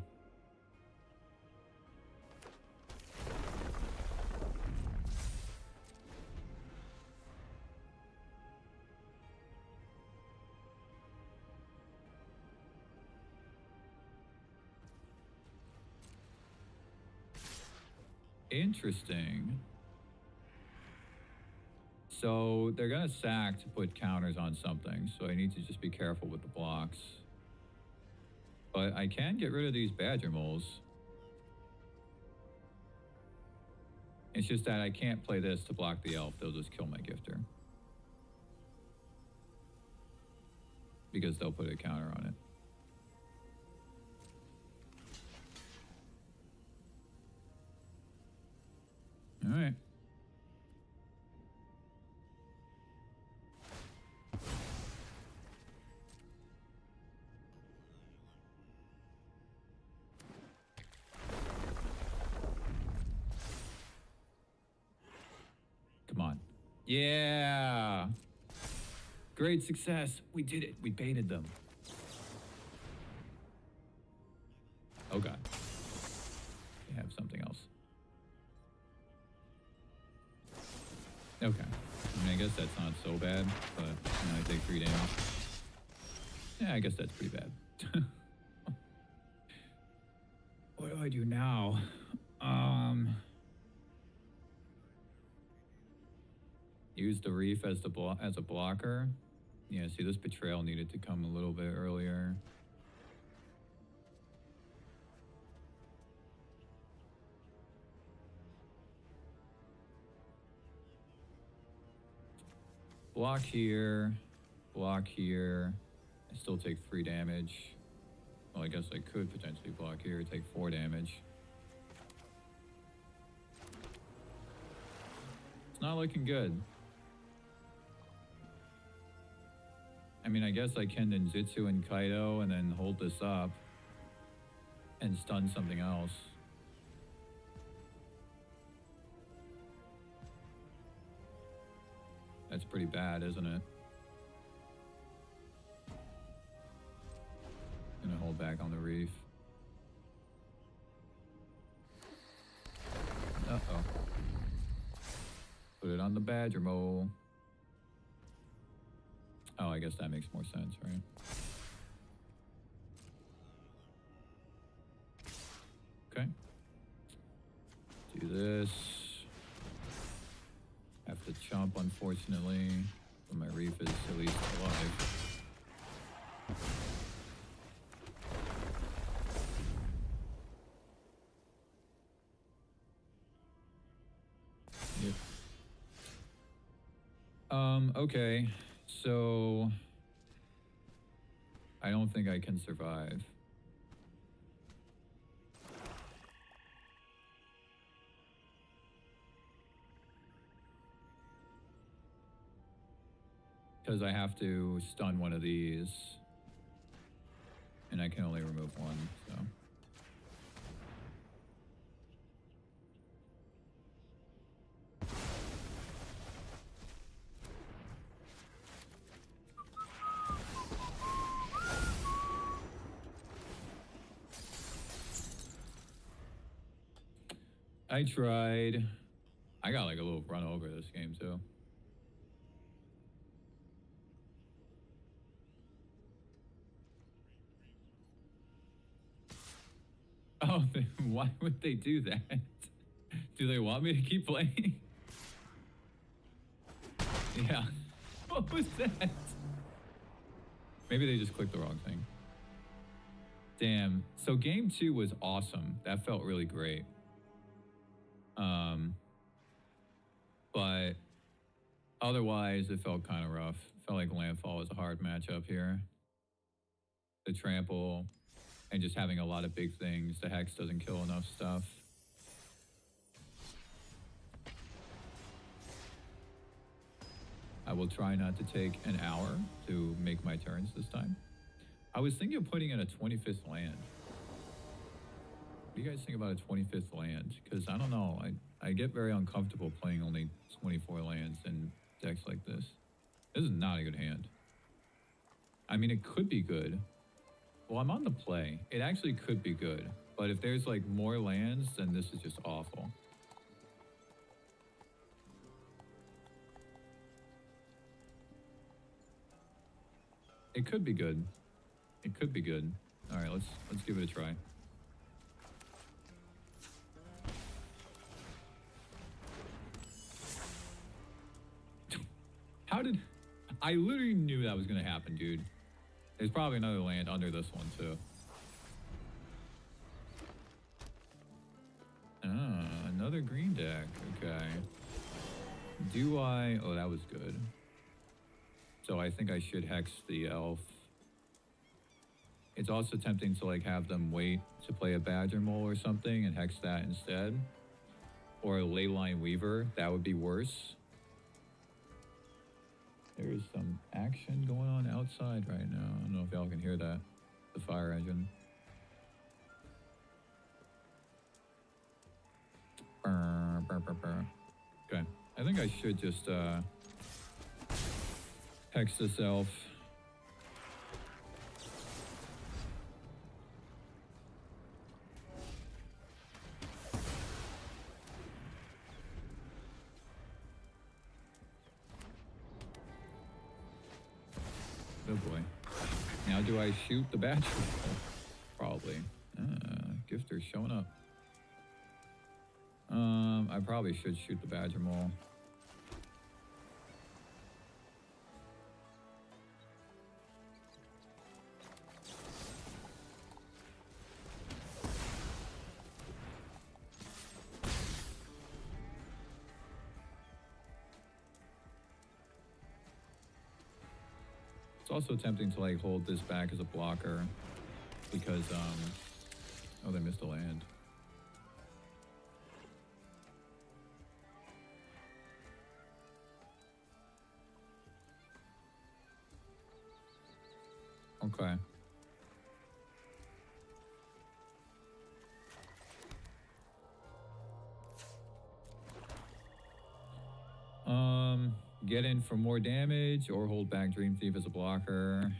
Interesting. So they're going to sack to put counters on something, so I need to just be careful with the blocks. But I can get rid of these badger moles. It's just that I can't play this to block the elf. They'll just kill my gifter. Because they'll put a counter on it. All right. Come on. Yeah. Great success. We did it. We baited them. Oh, God. They have something else. Okay. I mean, I guess that's not so bad, but you know, I take 3 damage. Yeah, I guess that's pretty bad. What do I do now? Use the reef as a blocker. Yeah, see, this betrayal needed to come a little bit earlier. Block here, block here. I still take 3 damage. Well, I guess I could potentially block here, take 4 damage. It's not looking good. I mean, I guess I can ninjutsu and Kaido and then hold this up and stun something else. That's pretty bad, isn't it? Gonna hold back on the reef. Uh-oh. Put it on the badger mole. Oh, I guess that makes more sense, right? Okay. Do this. Have to chomp, unfortunately, but my reef is at least alive. Yep. Okay. So I don't think I can survive. Because I have to stun one of these. And I can only remove one, so. I tried. I got like a little run over this game too. Oh, why would they do that? Do they want me to keep playing? Yeah. What was that? Maybe they just clicked the wrong thing. Damn. So game 2 was awesome. That felt really great. But otherwise, it felt kind of rough. Felt like Landfall was a hard matchup here. The trample and just having a lot of big things. The Hex doesn't kill enough stuff. I will try not to take an hour to make my turns this time. I was thinking of putting in a 25th land. What do you guys think about a 25th land? Because I don't know. I get very uncomfortable playing only 24 lands in decks like this. This is not a good hand. I mean, it could be good. Well, I'm on the play. It actually could be good. But if there's like more lands, then this is just awful. It could be good. It could be good. All right, let's give it a try. How did... I literally knew that was going to happen, dude. There's probably another land under this one, too. Ah, another green deck. Okay. Do I... Oh, that was good. So I think I should Hex the Elf. It's also tempting to, like, have them wait to play a Badger Mole or something and Hex that instead. Or a Leyline Weaver. That would be worse. There's some action going on outside right now. I don't know if y'all can hear that. The fire engine. Burr, burr, burr, burr. Okay. I think I should just Hex this elf. Oh boy. Now do I shoot the Badger? Probably. Gifter's showing up. I probably should shoot the Badger Mole. It's also tempting to like hold this back as a blocker because oh, they missed a land. Okay. Get in for more damage or hold back Dream Thief as a blocker.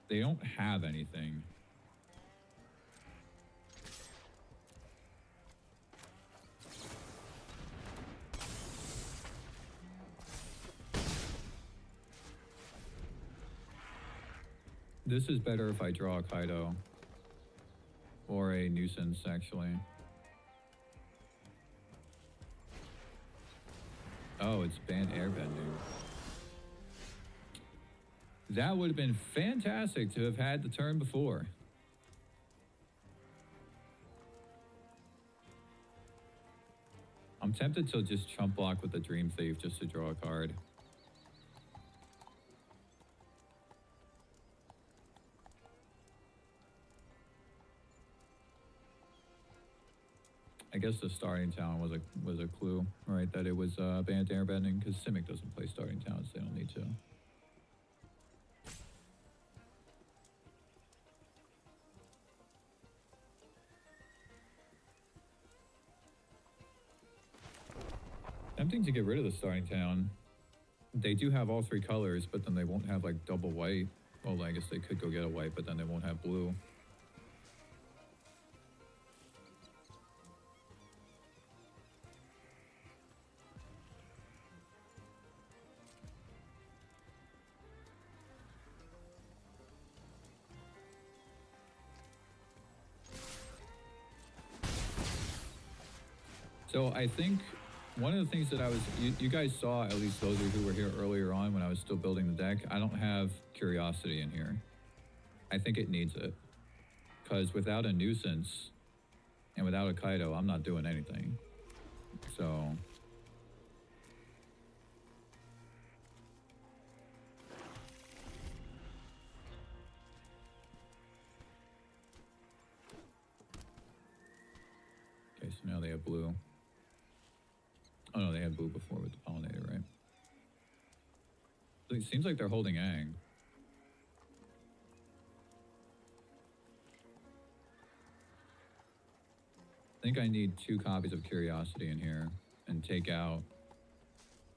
They don't have anything. This is better if I draw a Kaido. Or a Nuisance, actually. Oh, it's banned airbending. That would have been fantastic to have had the turn before. I'm tempted to just chump block with the Dream Thief just to draw a card. I guess the starting town was a clue, right? That it was banned airbending because Simic doesn't play starting towns; they don't need to. Tempting to get rid of the starting town. They do have all three colors, but then they won't have like double white. Well, I guess they could go get a white, but then they won't have blue. So I think one of the things that you guys saw, at least those of you who were here earlier on when I was still building the deck, I don't have Curiosity in here. I think it needs it. Because without a Nuisance and without a Kaido, I'm not doing anything. So... Okay, so now they have blue. Oh no, they had blue before with the Pollinator, right? So it seems like they're holding Aang. I think I need 2 copies of Curiosity in here and take out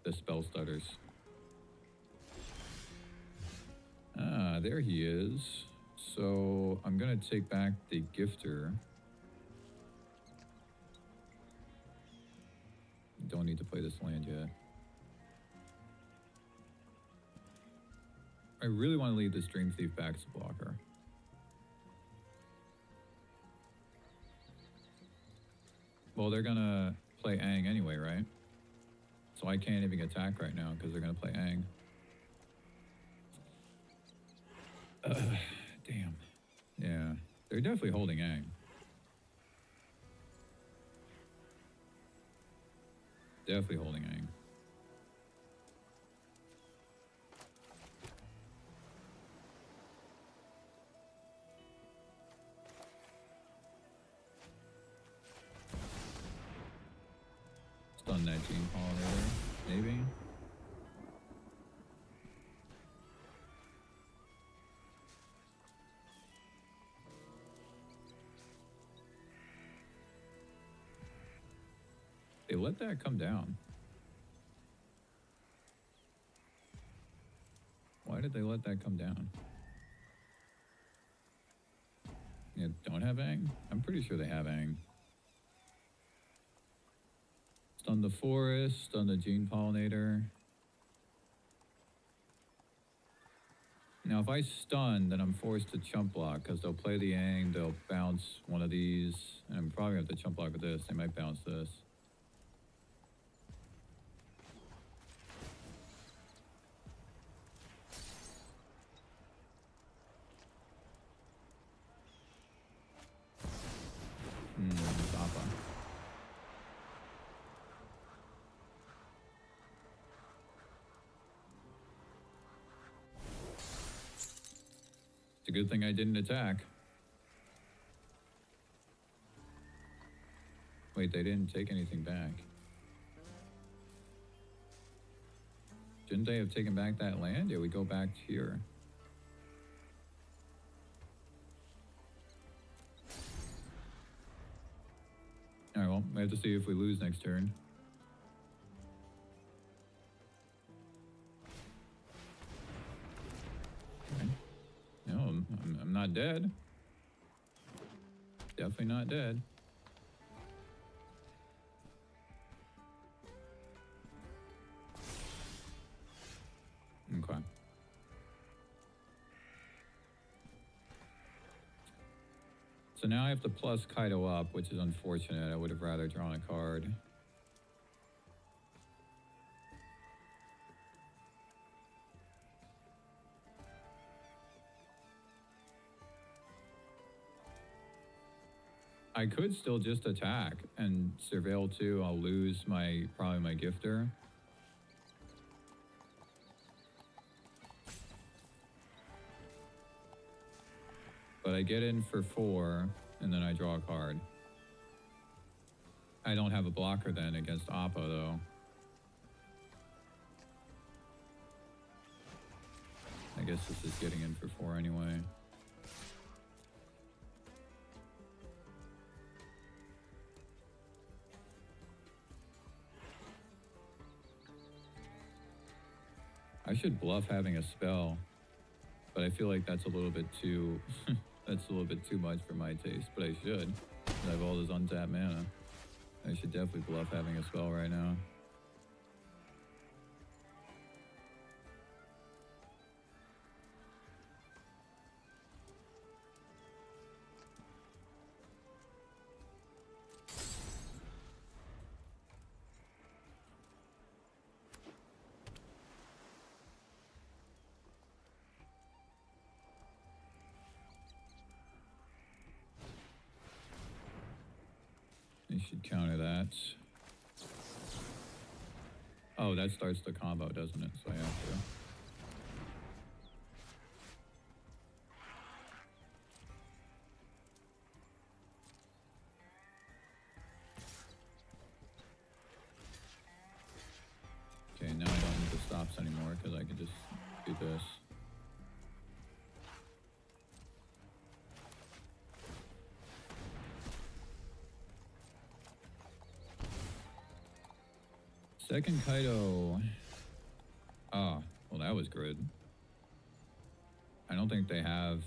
the Spell Stutters. Ah, there he is. So I'm gonna take back the Gifter. Don't need to play this land yet. I really want to leave this Dream Thief back as a blocker. Well, they're gonna play Aang anyway, right? So I can't even attack right now because they're gonna play Aang. Damn. Yeah, they're definitely holding Aang. Definitely holding Aang. Stun that Gene Pollinator, maybe. They let that come down. Why did they let that come down? Yeah, don't have Aang? I'm pretty sure they have Aang. Stun the Forest, stun the Gene Pollinator. Now if I stun, then I'm forced to chump block because they'll play the Aang, they'll bounce one of these, and I'm probably going to have to chump block with this. They might bounce this. Zappa. It's a good thing I didn't attack. Wait, they didn't take anything back. Shouldn't they have taken back that land? Yeah, we go back here. Alright, well, we have to see if we lose next turn. Okay. No, I'm not dead. Definitely not dead. Okay. So now I have to plus Kaido up, which is unfortunate. I would have rather drawn a card. I could still just attack and Surveil 2. I'll lose probably my Gifter. But I get in for 4, and then I draw a card. I don't have a blocker then against Appa, though. I guess this is getting in for 4 anyway. I should bluff having a spell, but I feel like that's a little bit too... that's a little bit too much for my taste, but I should. I have all this untapped mana. I should definitely bluff having a spell right now. I should counter that. Oh, that starts the combo, doesn't it? So I have to. Okay, now I don't need the stops anymore because I can just do this. Second Kaido. Oh, well, that was good. I don't think they have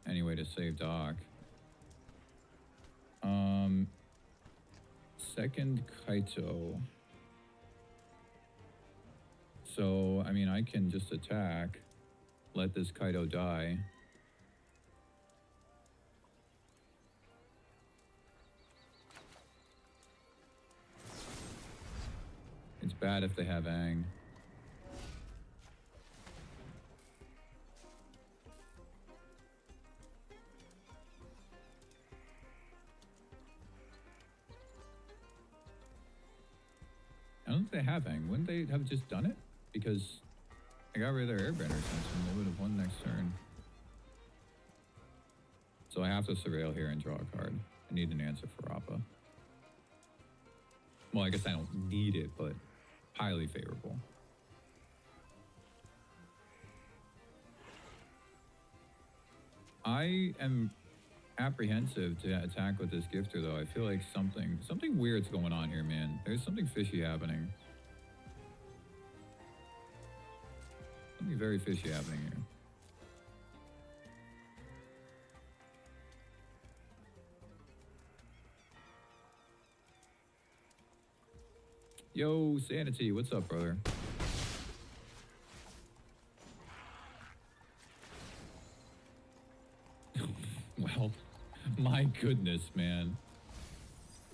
any way to save Doc. Second Kaito. So, I mean, I can just attack, let this Kaido die. It's bad if they have Aang. I don't think they have Aang. Wouldn't they have just done it? Because I got rid of their Airbender since and they would have won next turn. So I have to surveil here and draw a card. I need an answer for Appa. Well, I guess I don't need it, but highly favorable. I am apprehensive to attack with this gifter, though. I feel like something weird's going on here, man. There's something fishy happening. Something very fishy happening here. Yo, Sanity, what's up, brother? Well, my goodness, man.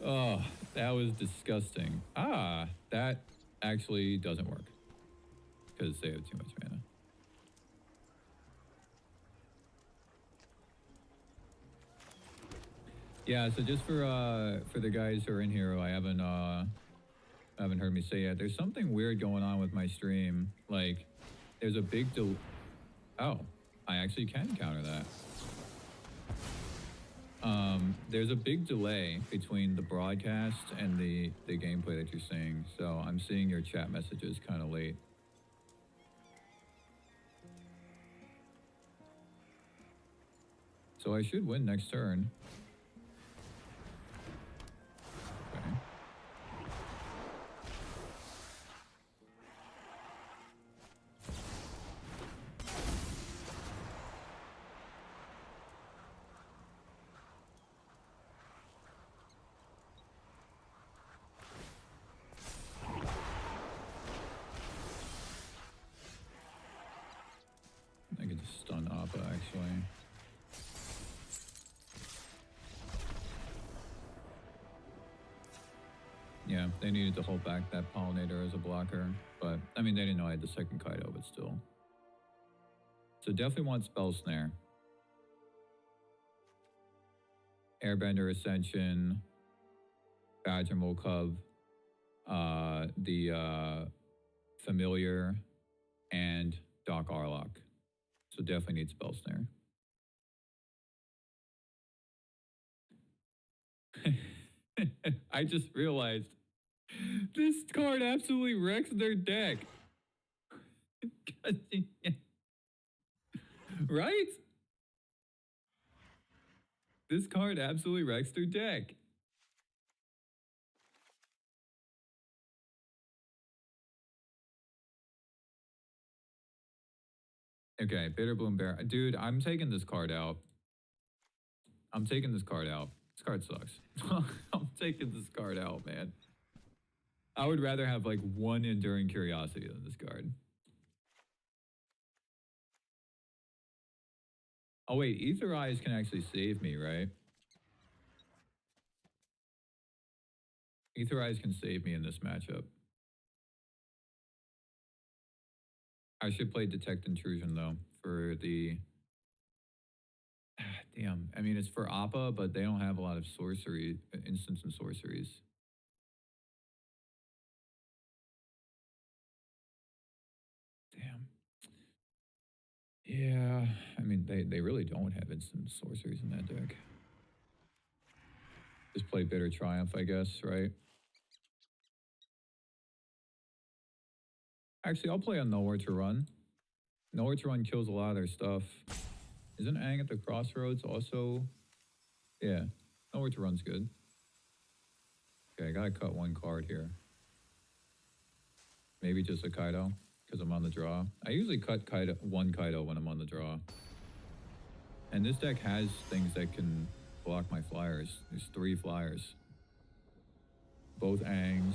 Oh, that was disgusting. Ah, that actually doesn't work. Because they have too much mana. Yeah, so just for the guys who are in here who I haven't heard me say yet, there's something weird going on with my stream. Like, there's a big oh, I actually can counter that. There's a big delay between the broadcast and the gameplay that you're seeing. So I'm seeing your chat messages kind of late. So I should win next turn. Okay. I could just stun Appa, actually. Yeah, they needed to hold back that Pollinator as a blocker. But, I mean, they didn't know I had the second Kaido, but still. So definitely want Spell Snare. Airbender Ascension. Badgermole Cub. The Familiar. And Doc Arlock. So definitely need Spell Snare. I just realized this card absolutely wrecks their deck. Right? This card absolutely wrecks their deck. Okay, Bitterbloom Bear. Dude, I'm taking this card out. I'm taking this card out. This card sucks. I'm taking this card out, man. I would rather have like one Enduring Curiosity than this card. Oh wait, Ether Eyes can actually save me, right? Ether Eyes can save me in this matchup. I should play Detect Intrusion though for the Damn. I mean, it's for Appa, but they don't have a lot of sorcery, instants and sorceries. Damn. Yeah. I mean, they really don't have instant sorceries in that deck. Just play Bitter Triumph, I guess, right? Actually, I'll play on Nowhere to Run. Nowhere to Run kills a lot of their stuff. Isn't Aang at the Crossroads also? Yeah. Nowhere to Run's good. Okay, I gotta cut one card here. Maybe just a Kaido, because I'm on the draw. I usually cut one Kaido when I'm on the draw. And this deck has things that can block my flyers. There's 3 flyers. Both Aangs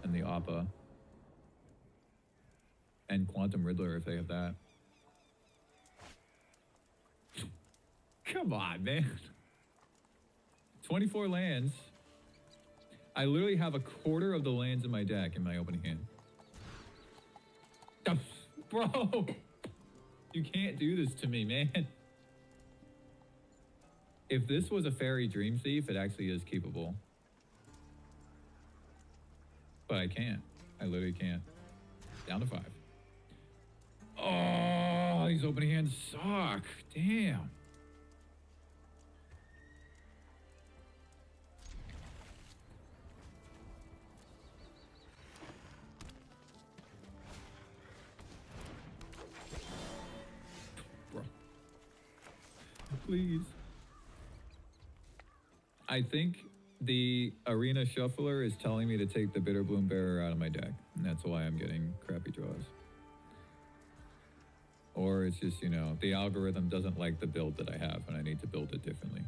and the Appa. And Quantum Riddler if they have that. Come on, man. 24 lands. I literally have a quarter of the lands in my deck in my opening hand. Bro! You can't do this to me, man. If this was a Fairy Dream Thief, it actually is keepable. But I can't. I literally can't. Down to 5. Oh, these opening hands suck. Damn. Bro. Please. I think the Arena Shuffler is telling me to take the Bitter Bloom Bearer out of my deck. And that's why I'm getting crappy draws. Or it's just, you know, the algorithm doesn't like the build that I have and I need to build it differently.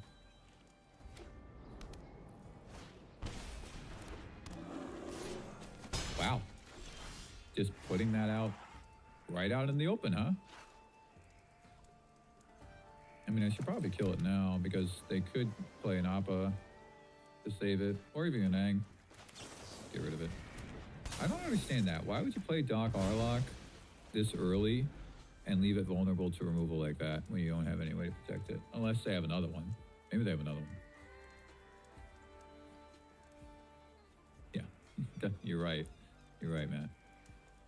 Wow. Just putting that out right out in the open, huh? I mean, I should probably kill it now because they could play an Appa to save it, or even an Aang. Get rid of it. I don't understand that. Why would you play Doc Arlok this early and leave it vulnerable to removal like that when you don't have any way to protect it? Unless they have another one. Maybe they have another one. Yeah, you're right. You're right, man.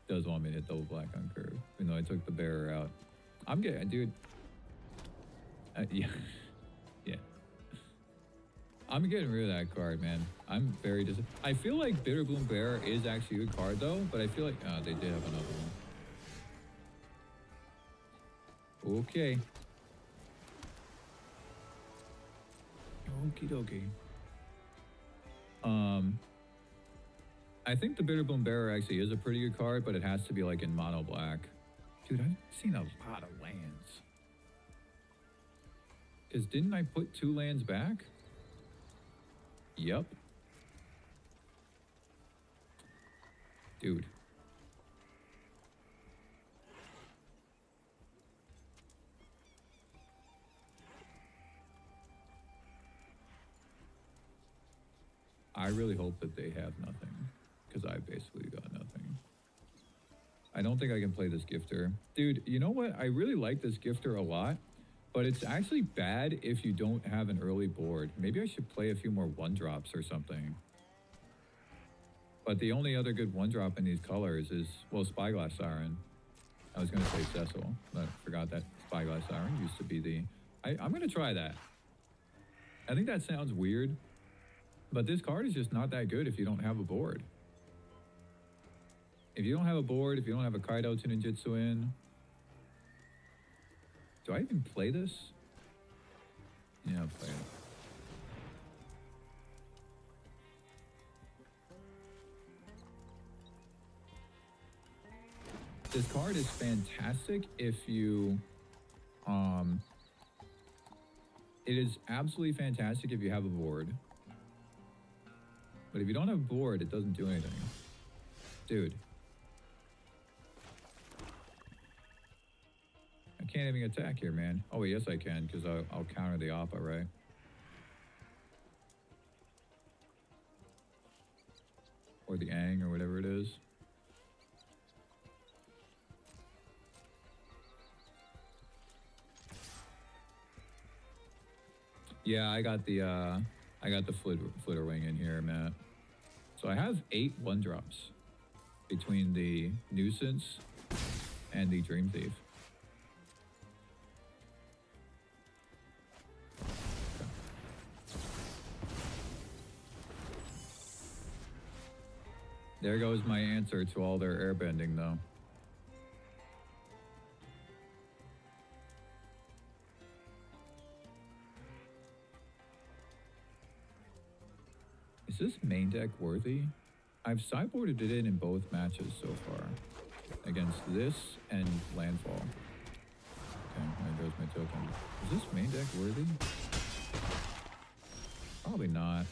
Does want me to hit double black on curve, even though I took the bearer out. I'm getting, dude. Yeah. Yeah. I'm getting rid of that card, man. I'm very disappointed. I feel like Bitter Bloom Bearer is actually a good card, though, but I feel like, they did have another one. Okay. Okie dokie. I think the Bitter Bloom Bearer actually is a pretty good card, but it has to be like in mono black. Dude, I've seen a lot of lands. Because didn't I put 2 lands back? Yep. Dude. I really hope that they have nothing, because I basically got nothing. I don't think I can play this Gifter. Dude, you know what? I really like this Gifter a lot, but it's actually bad if you don't have an early board. Maybe I should play a few more 1-drops or something. But the only other good 1-drop in these colors is, well, Spyglass Siren. I was going to say Cecil, but I forgot that Spyglass Siren used to be the... I'm going to try that. I think that sounds weird, but this card is just not that good if you don't have a board. If you don't have a board, if you don't have a Kaido to Ninjutsu in... Do I even play this? Yeah, I'll play it. This card is fantastic if you... It is absolutely fantastic if you have a board. But if you don't have a board, it doesn't do anything. Dude. I can't even attack here, man. Oh, yes, I can, because I'll counter the Appa, right? Or the Aang, or whatever it is. Yeah, I got the flitter wing in here, Matt. So I have 8 1-drops between the Nuisance and the Dream Thief. There goes my answer to all their airbending, though. Is this main deck worthy? I've sideboarded it in both matches so far. Against this and Landfall. Okay, there goes my token. Is this main deck worthy? Probably not.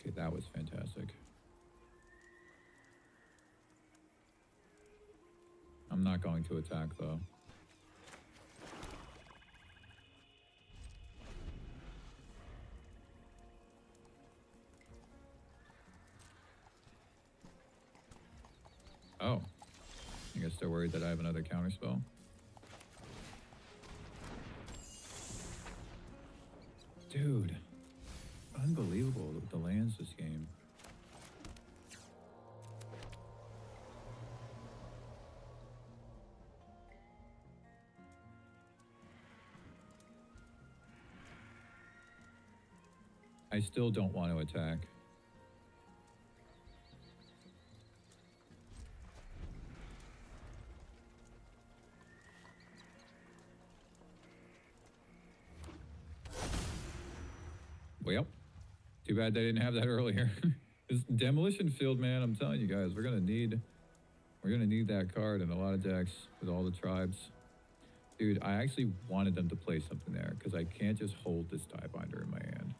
Okay, that was fantastic. I'm not going to attack, though. Oh. I guess they're worried that I have another counterspell. Dude. Unbelievable with the lands this game. I still don't want to attack. Well, too bad they didn't have that earlier. This Demolition Field, man, I'm telling you guys, we're gonna need that card in a lot of decks with all the tribes. Dude, I actually wanted them to play something there because I can't just hold this tie binder in my hand.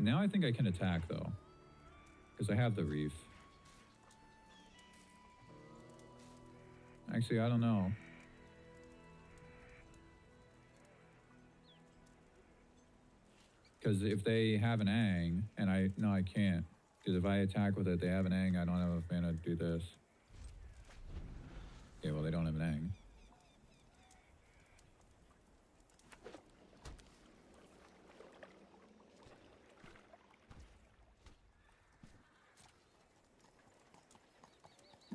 Now I think I can attack, though, because I have the Reef. Actually, I don't know. Because if they have an Ang, and no, I can't. Because if I attack with it, they have an Ang, I don't have enough mana to do this. Okay, well, they don't have an Ang.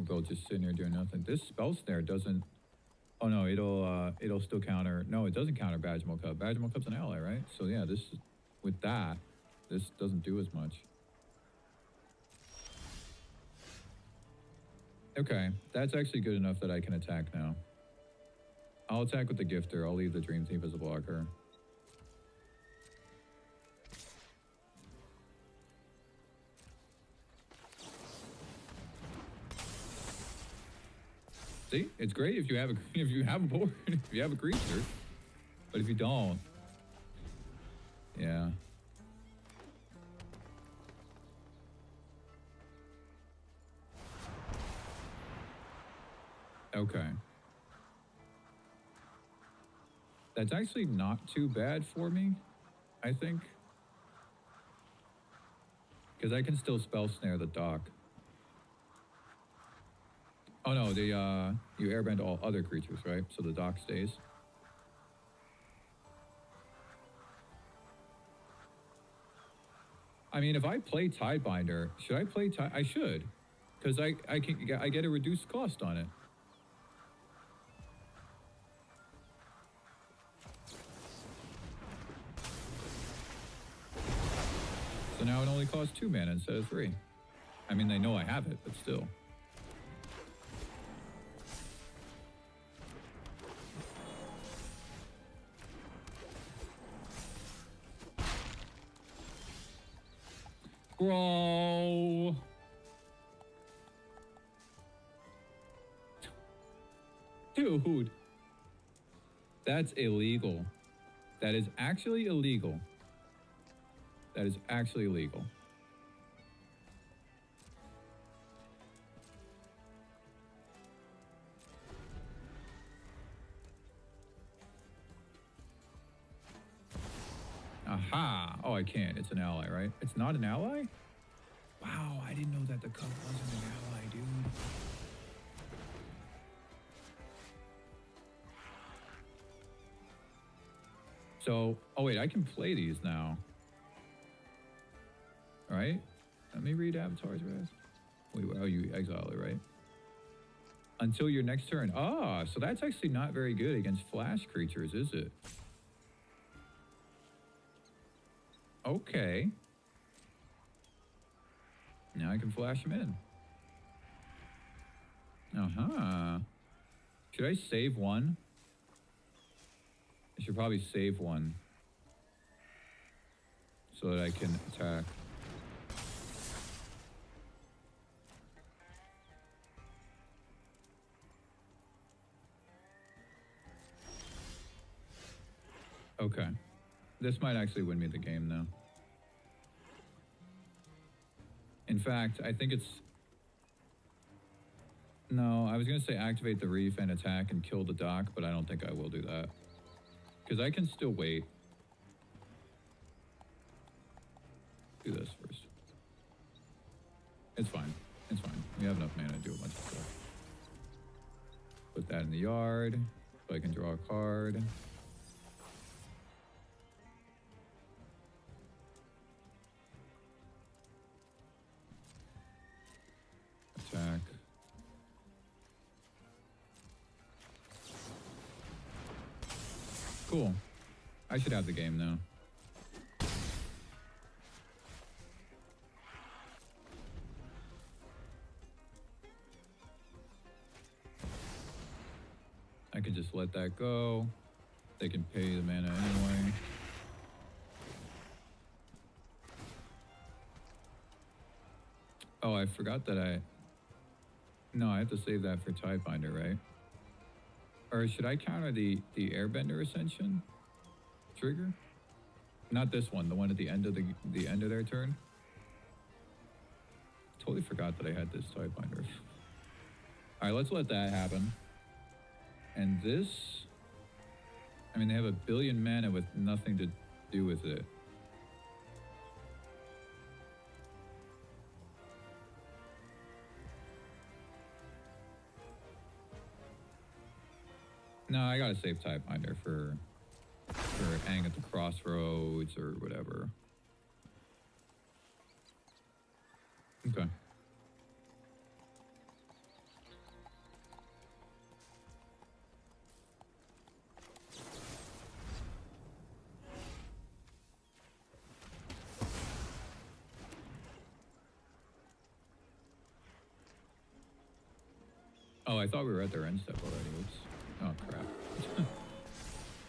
We'll just sitting here doing nothing. This spell snare doesn't. Oh no, it'll still counter. No, it doesn't counter Badgemal Cup. Badgemal Cup's an ally, right? So yeah, this with that, this doesn't do as much. Okay, that's actually good enough that I can attack now. I'll attack with the Gifter. I'll leave the Dream Thief as a blocker. See, it's great if you have a board, if you have a creature, but if you don't, yeah. Okay. That's actually not too bad for me, I think, because I can still spell snare the dock. Oh no, you airbend all other creatures, right? So the dock stays. I mean, if I play Tidebinder, should I play I should, because I get a reduced cost on it. So now it only costs 2 mana instead of 3. I mean, they know I have it, but still. Bro. Dude. That's illegal. That is actually illegal. That is actually illegal. Aha! Oh, I can't. It's an ally, right? It's not an ally? Wow, I the cup wasn't an ally, dude. So, oh wait, I can play these now. All right, let me read Avatar's Rest. Wait, oh, you exile it, right? Until your next turn. Ah, so that's actually not very good against flash creatures, is it? Okay. Now I can flash him in. Uh-huh. Should I save one? I should probably save one so that I can attack. Okay. This might actually win me the game, though. In fact, I think it's... No, I was going to say activate the reef and attack and kill the dock, but I don't think I will do that. Because I can still wait. Do this first. It's fine. It's fine. We have enough mana to do a bunch of stuff. Put that in the yard so I can draw a card. Attack. Cool. I should have the game now. I can just let that go. They can pay the mana anyway. Oh, I forgot that I... No, I have to save that for Tidebinder, right? Or should I counter the Airbender Ascension trigger? Not this one, the one at the end of the end of their turn. Totally forgot that I had this Tidebinder. All right, let's let that happen. And this, I mean, they have a billion mana with nothing to do with it. No, I gotta save Tidebinder for Aang at the Crossroads or whatever. Okay. Oh, I thought we were at their end step already. Oops. Oh, crap.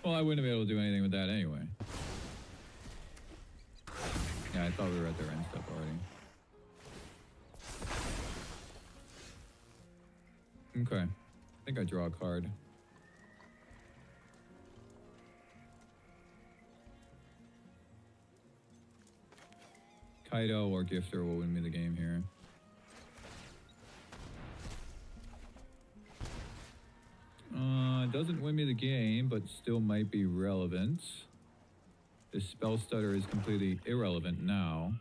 Well, I wouldn't be able to do anything with that anyway. Yeah, I thought we were at their end step already. Okay. I think I draw a card. Kaido or Gifter will win me the game here. Doesn't win me the game, but still might be relevant. This spell stutter is completely irrelevant now.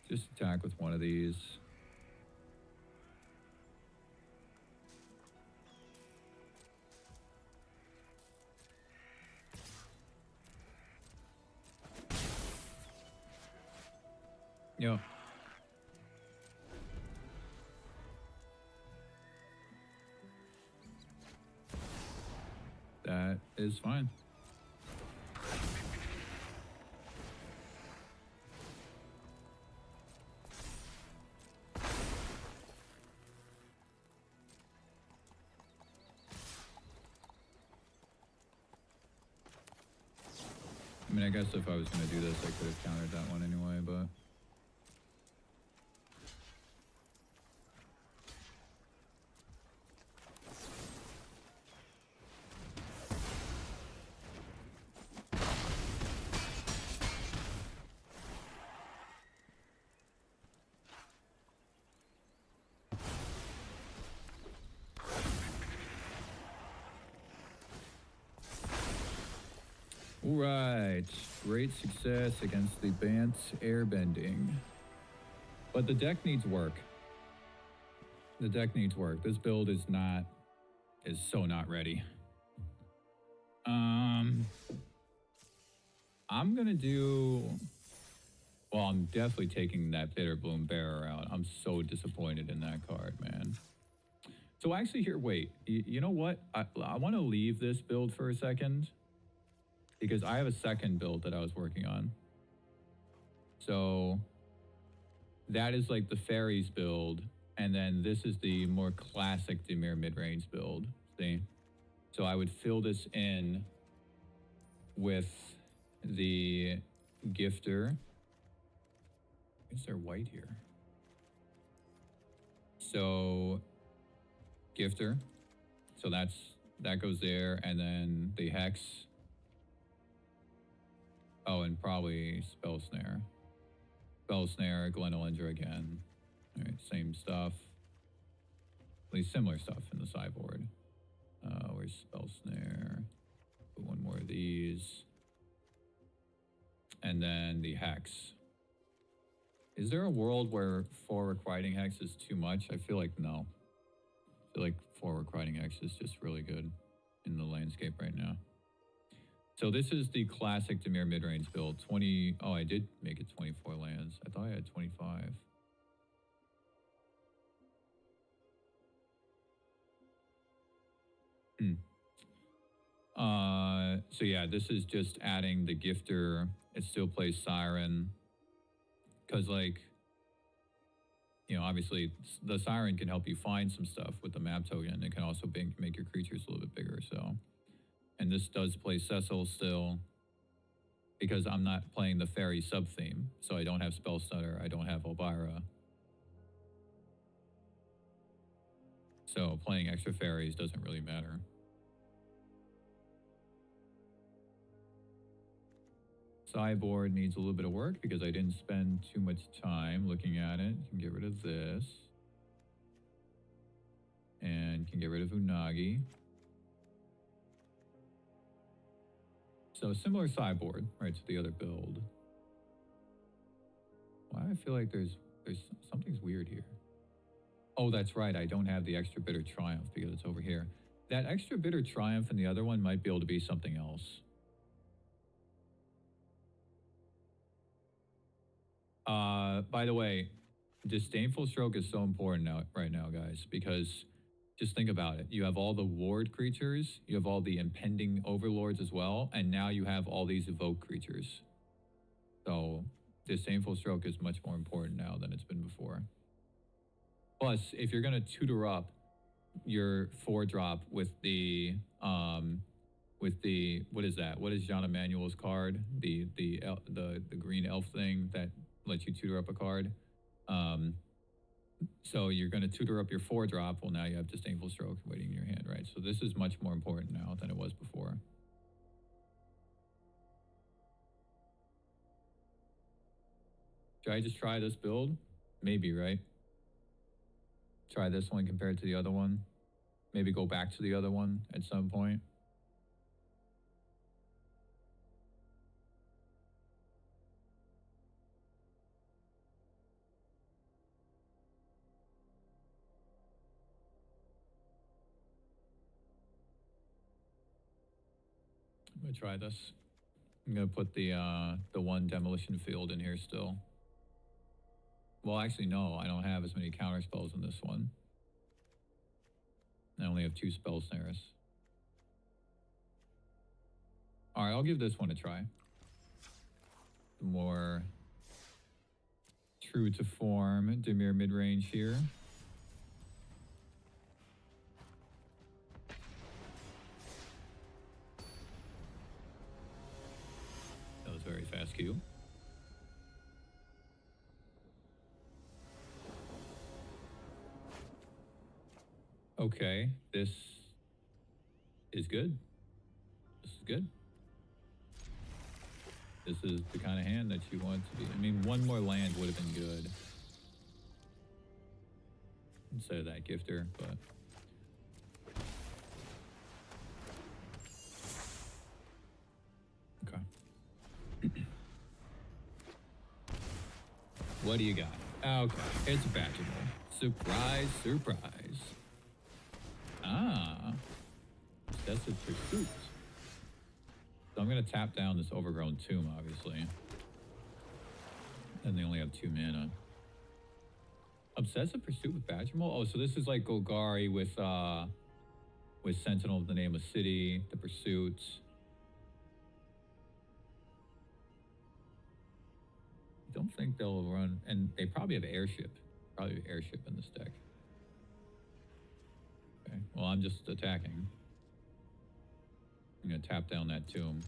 Just attack with one of these. Yeah. That is fine. I mean, I guess if I was going to do this, I could have countered that one anyway, but... Right. Great success against the Bant airbending. But the deck needs work. The deck needs work. This build is so not ready. I'm gonna do... Well, I'm definitely taking that Bitter Bloom Bearer out. I'm so disappointed in that card, man. So actually here, wait. You know what? I want to leave this build for a second. Because I have a second build that I was working on. So that is like the fairies build. And then this is the more classic Dimir Midrange build. See? So I would fill this in with the Gifter. Is there white here? So Gifter. So that goes there. And then the Hex. Oh, and probably Spell Snare. Spell Snare, Glenolendra again. All right, same stuff. At least similar stuff in the sideboard. Where's Spell Snare? Put one more of these. And then the Hex. Is there a world where 4 Requiting Hex is too much? I feel like no. I feel like 4 Requiting Hex is just really good in the landscape right now. So this is the classic Dimir Midrange build. 20... Oh, I did make it 24 lands. I thought I had 25. So yeah, this is just adding the Gifter. It still plays Siren. Because, like, you know, obviously the Siren can help you find some stuff with the map token. It can also make your creatures a little bit bigger, so... And this does play Cecil still, because I'm not playing the fairy sub-theme, so I don't have Spell Stutter, I don't have Elvira. So playing extra fairies doesn't really matter. Sideboard needs a little bit of work because I didn't spend too much time looking at it. You can get rid of this. And can get rid of Unagi. So similar sideboard, right, to the other build. Why I feel like there's something's weird here. Oh, that's right. I don't have the extra bitter triumph because it's over here. That extra bitter triumph in the other one might be able to be something else. By the way, Disdainful Stroke is so important right now, guys, because just think about it. You have all the ward creatures, you have all the impending overlords as well, and now you have all these evoke creatures. So Disdainful Stroke is much more important now than it's been before. Plus, if you're going to tutor up your 4-drop with the what is that? What is John Emanuel's card? The green elf thing that lets you tutor up a card. So you're going to tutor up your 4-drop. Well, now you have Disdainful Stroke waiting in your hand, right? So this is much more important now than it was before. Should I just try this build? Maybe, right? Try this one compared to the other one. Maybe go back to the other one at some point. I'm gonna try this. I'm gonna put the one demolition field in here still. Well, actually, no, I don't have as many counter spells in this one. I only have 2 spell snares. All right, I'll give this one a try. More true to form Dimir Midrange here. That was very fast Q. Okay, this is good. This is good. This is the kind of hand that you want to be. I mean, one more land would have been good instead of that Gifter, but... Okay. What do you got? Okay, it's Badgerable. Surprise, surprise. Ah, Obsessive Pursuit. So I'm going to tap down this Overgrown Tomb, obviously. And they only have 2 mana. Obsessive Pursuit with Badgerable? Oh, so this is like Golgari with Sentinel of the Nameless City, the Pursuit. I don't think they'll run, and they probably have Airship. Probably have Airship in this deck. Okay, well, I'm just attacking. I'm going to tap down that Tomb.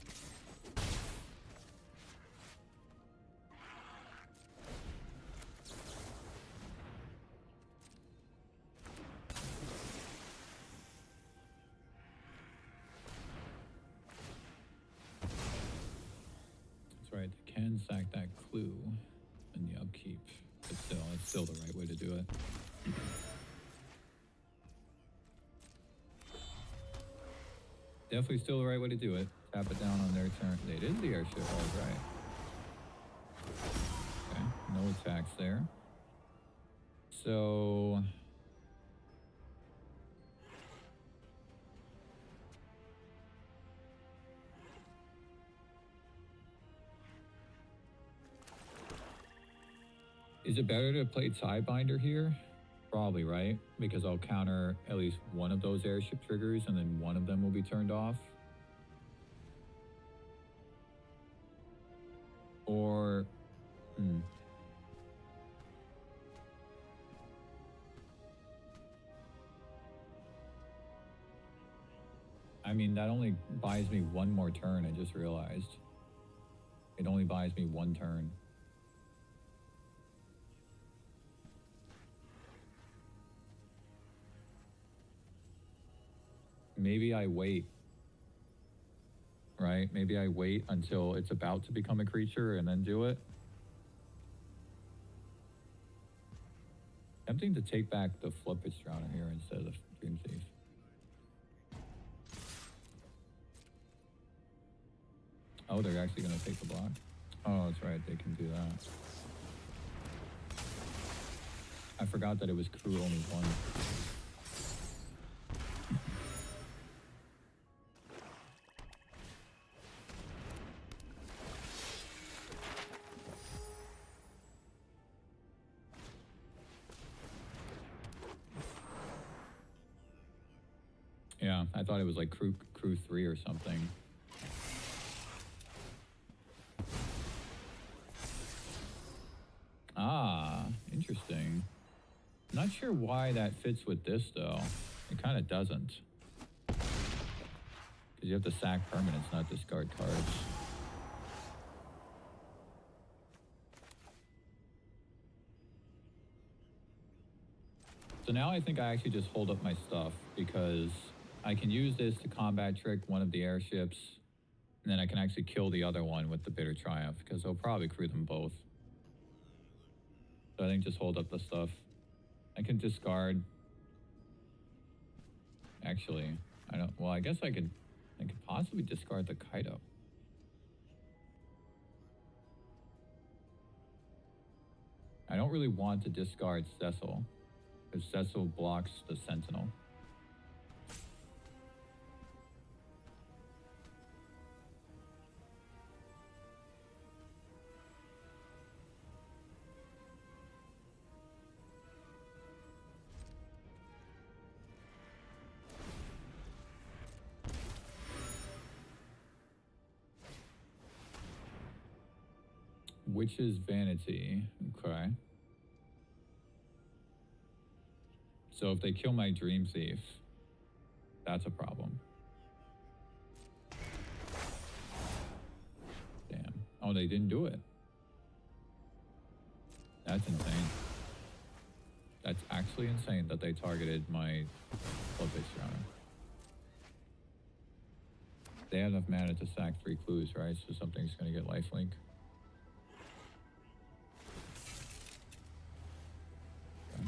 That's right, they can sack that Clue in the upkeep. But still, it's still the right way to do it. Definitely still the right way to do it. Tap it down on their turn. They did the Airship, all right. Okay, no attacks there. So... is it better to play Tidebinder here? Probably, right? Because I'll counter at least one of those Airship triggers and then one of them will be turned off. Or... I mean, that only buys me one more turn, I just realized. It only buys me one turn. Maybe I wait, right? Maybe I wait until it's about to become a creature and then do it. Tempting to take back the Flippage Drowner here instead of the Dream Thief. Oh, they're actually going to take the block? Oh, that's right, they can do that. I forgot that it was crew only one. Yeah, I thought it was like crew 3 or something. Ah, interesting. Not sure why that fits with this though. It kind of doesn't. Because you have to sack permanents, not discard cards. So now I think I actually just hold up my stuff because I can use this to combat trick one of the airships, and then I can actually kill the other one with the Bitter Triumph because they'll probably crew them both. So I think just hold up the stuff. I can discard. Actually, I don't. Well, I guess I could possibly discard the Kaido. I don't really want to discard Cecil because Cecil blocks the Sentinel. Witch's Vanity. Okay. So if they kill my Dream Thief, that's a problem. Damn. Oh, they didn't do it. That's insane. That's actually insane that they targeted my Flippage Drowner. They have enough mana to sack 3 clues, right? So something's going to get lifelink. Okay.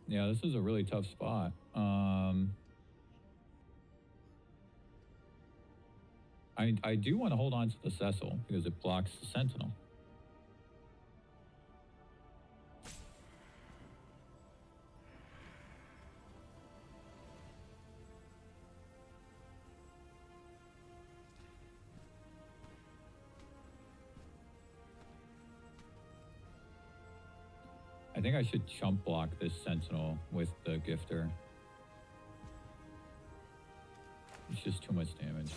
Yeah, this is a really tough spot. I do want to hold on to the Cecil because it blocks the Sentinel. I think I should chump block this Sentinel with the Gifter. It's just too much damage.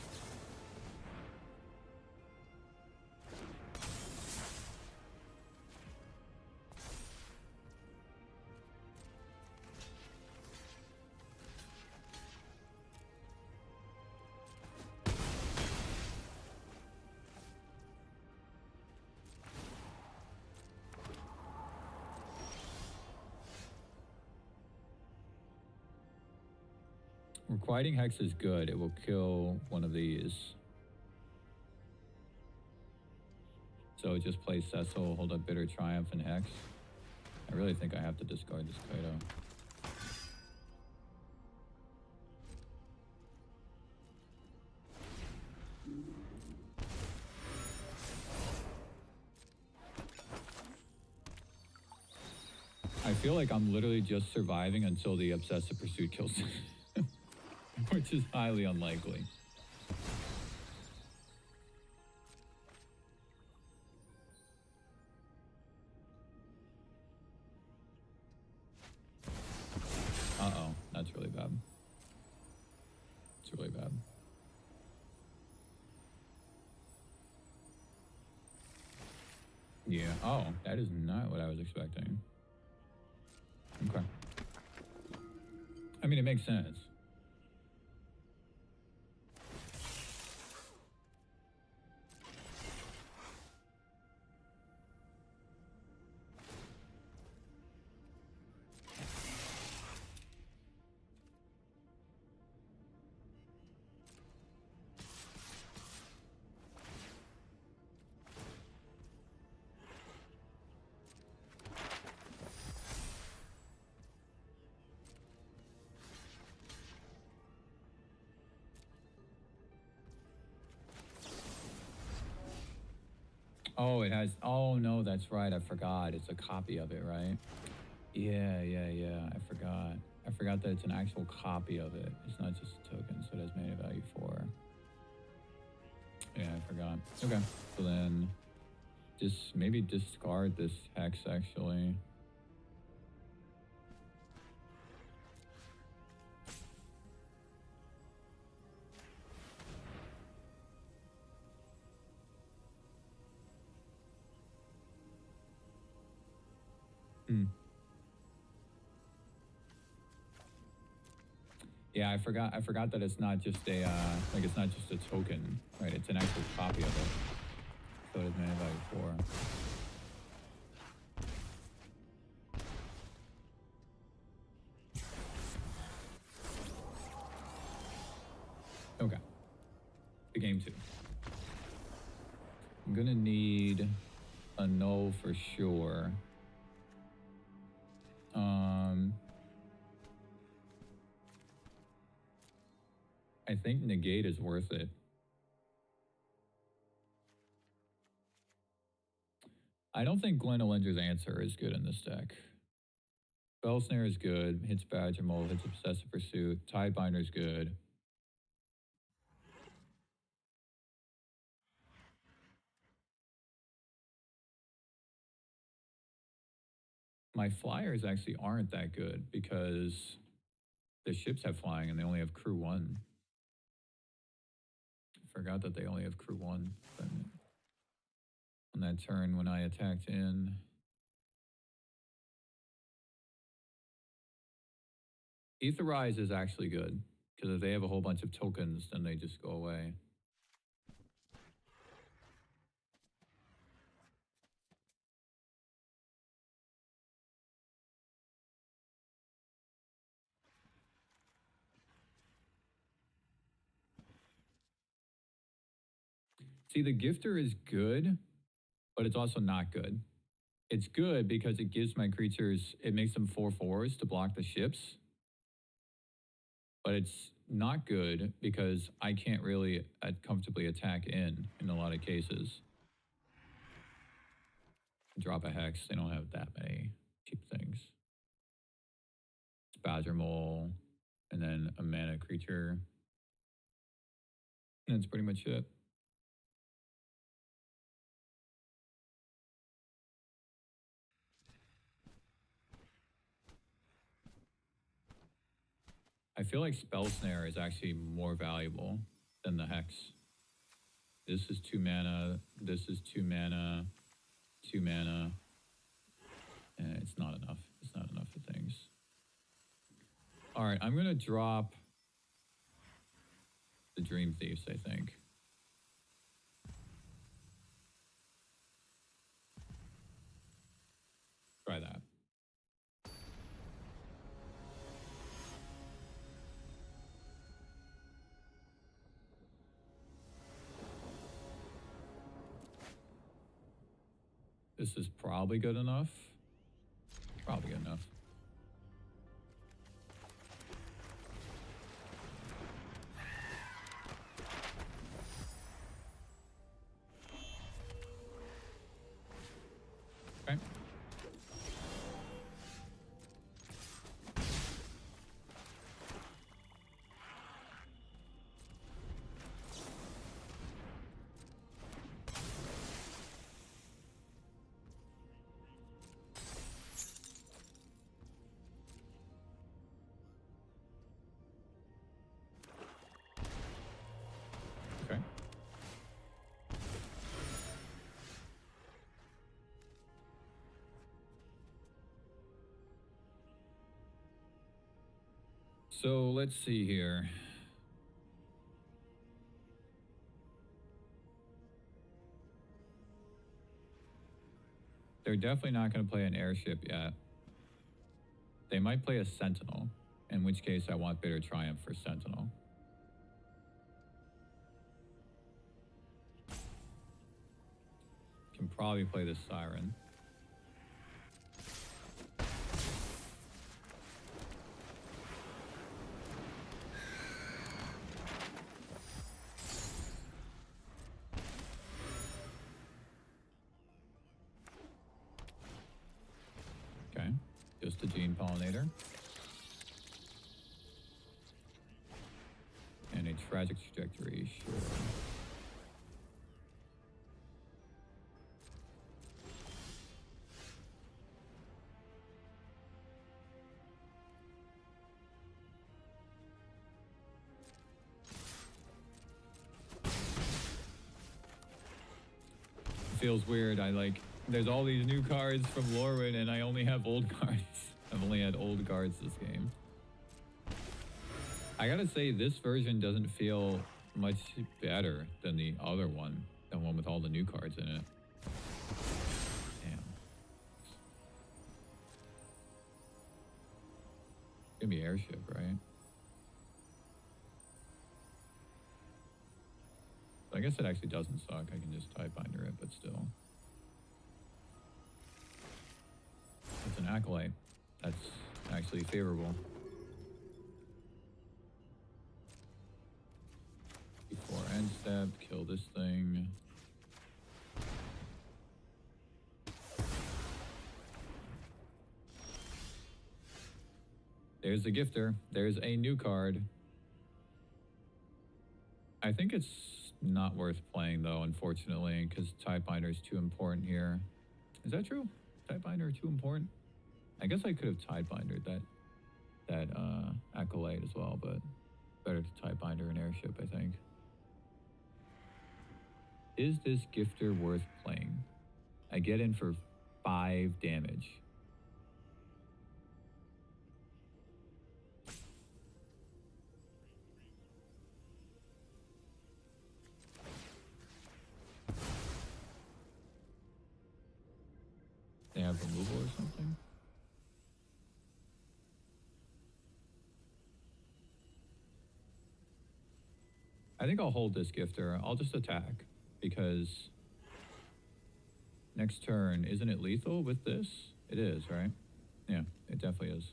Requiting Hex is good. It will kill one of these. So just play Cecil, hold up Bitter Triumph, and Hex. I really think I have to discard this Kaido. I feel like I'm literally just surviving until the Obsessive Pursuit kills him. Which is highly unlikely. Uh-oh, that's really bad. It's really bad. Yeah, oh, that is not what I was expecting. Okay. I mean, it makes sense. Oh, it has. Oh, no, that's right. I forgot. It's a copy of it, right? Yeah. I forgot. I forgot that it's an actual copy of it. It's not just a token, so it has mana value 4. Yeah, I forgot. Okay. So then just maybe discard this Hex, actually. Yeah, I forgot that it's not just a like it's not just a token, right? It's an actual copy of it. So it has mana value 4. Okay. The game 2. I'm gonna need a null for sure. I think negate is worth it. I don't think Glendolender's Answer is good in this deck. Spell Snare is good, hits Badger Mold, hits Obsessive Pursuit, Tidebinder is good. My flyers actually aren't that good because the ships have flying and they only have crew 1. I forgot that they only have crew 1. But on that turn when I attacked in. Aetherize is actually good because if they have a whole bunch of tokens, then they just go away. See, the Gifter is good, but it's also not good. It's good because it gives my creatures, it makes them 4/4s to block the ships. But it's not good because I can't really comfortably attack in a lot of cases. Drop a Hex, they don't have that many cheap things. It's Badger Mole, and then a mana creature. And that's pretty much it. I feel like Spell Snare is actually more valuable than the Hex. This is 2 mana, this is 2 mana, 2 mana. And it's not enough. It's not enough for things. All right, I'm going to drop the Dream Thieves, I think. Try that. This is probably good enough. Probably good enough. Okay. Okay. So let's see here. They're definitely not going to play an airship yet. They might play a Sentinel, in which case I want Bitter Triumph for Sentinel. Can probably play the Siren. Okay, just a Gene Pollinator. And a Tragic Trajectory, sure. Feels weird. There's all these new cards from Lorwyn and I only have old cards. I've only had old cards this game. I gotta say, this version doesn't feel much better than the other one, the one with all the new cards in it. Damn. It's gonna be airship, right? I guess it actually doesn't suck. I can just Tidebinder it, but still. It's an Acolyte. That's actually favorable. Before end step, kill this thing. There's the Gifter. There's a new card. I think it's not worth playing though, unfortunately, because Tidebinder is too important here. Is that true? Tidebinder too important? I guess I could have Tidebinder that Acolyte as well, but better to Tidebinder an airship, I think. Is this Gifter worth playing? I get in for 5 damage. They have removal or something? I think I'll hold this Gifter. I'll just attack because Next turn, isn't it lethal with this? It is, right? Yeah, it definitely is.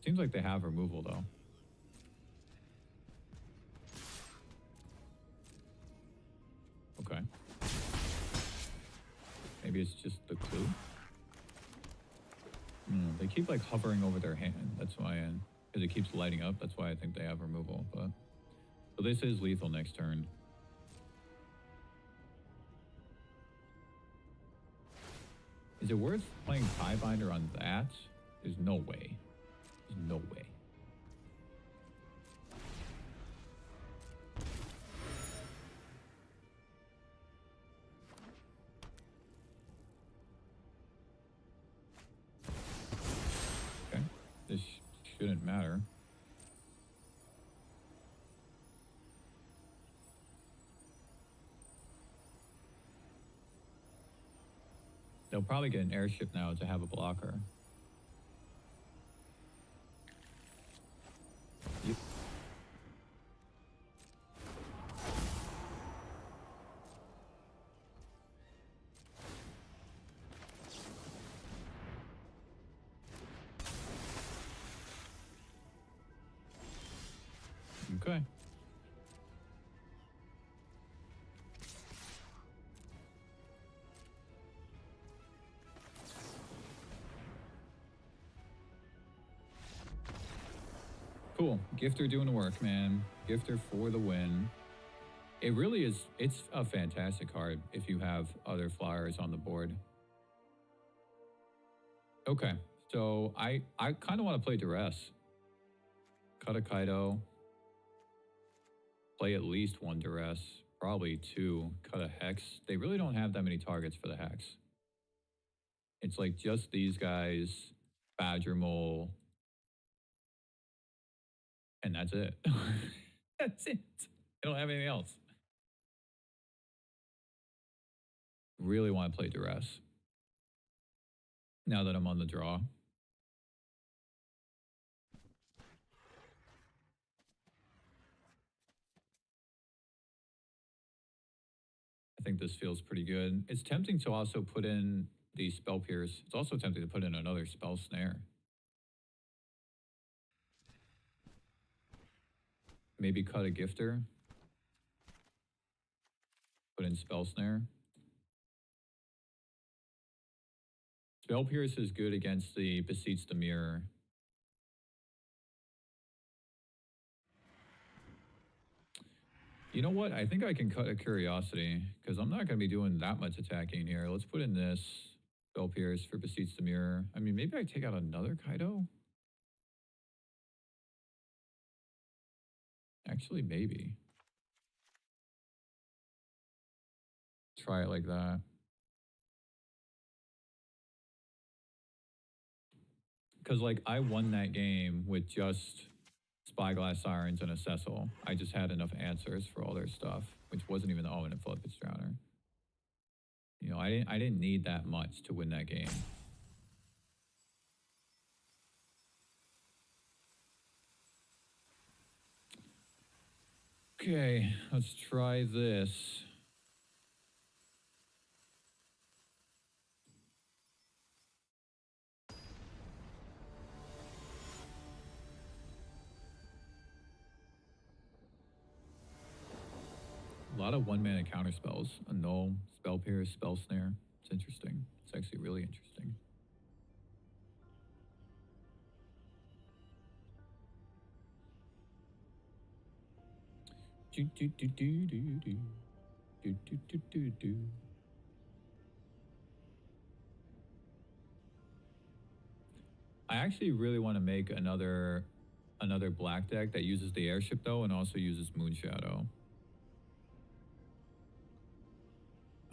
Seems like they have removal, though. Okay. Maybe it's just the clue. They keep like hovering over their hand. That's why, because it keeps lighting up. That's why I think they have removal. But so this is lethal next turn. Is it worth playing Tiebinder on that? There's no way. There's no way. Okay. This shouldn't matter. They'll probably get an airship now to have a blocker. Yep. Okay. Cool. Gifter doing the work, man. Gifter for the win. It really is. It's a fantastic card if you have other flyers on the board. Okay. So I kind of want to play Duress. Cut a Kaido. Play at least one Duress. Probably two. Cut a Hex. They really don't have that many targets for the Hex. It's like just these guys, Badger Mole, and that's it. That's it. I don't have anything else. Really want to play Duress now that I'm on the draw. I think this feels pretty good. It's tempting to also put in the Spell Pierce. It's also tempting to put in another Spell Snare. Maybe cut a Gifter. Put in Spell Snare. Spell Pierce is good against the Beseech the Mirror. You know what? I think I can cut a Curiosity because I'm not going to be doing that much attacking here. Let's put in this Spell Pierce for Beseech the Mirror. I mean, maybe I take out another Kaido? Actually, maybe. Try it like that. Because, like, I won that game with just Spyglass Sirens and a Cecil. I just had enough answers for all their stuff, which wasn't even the Owen and Floodpits Drowner. You know, I didn't need that much to win that game. Okay, let's try this. A lot of one-mana counter spells. Annul, Spell Pierce, Spell Snare. It's interesting. It's actually really interesting. Do, do, do, do, do, do. Do, do, do, do, do. I actually really want to make another black deck that uses the airship though and also uses Moonshadow.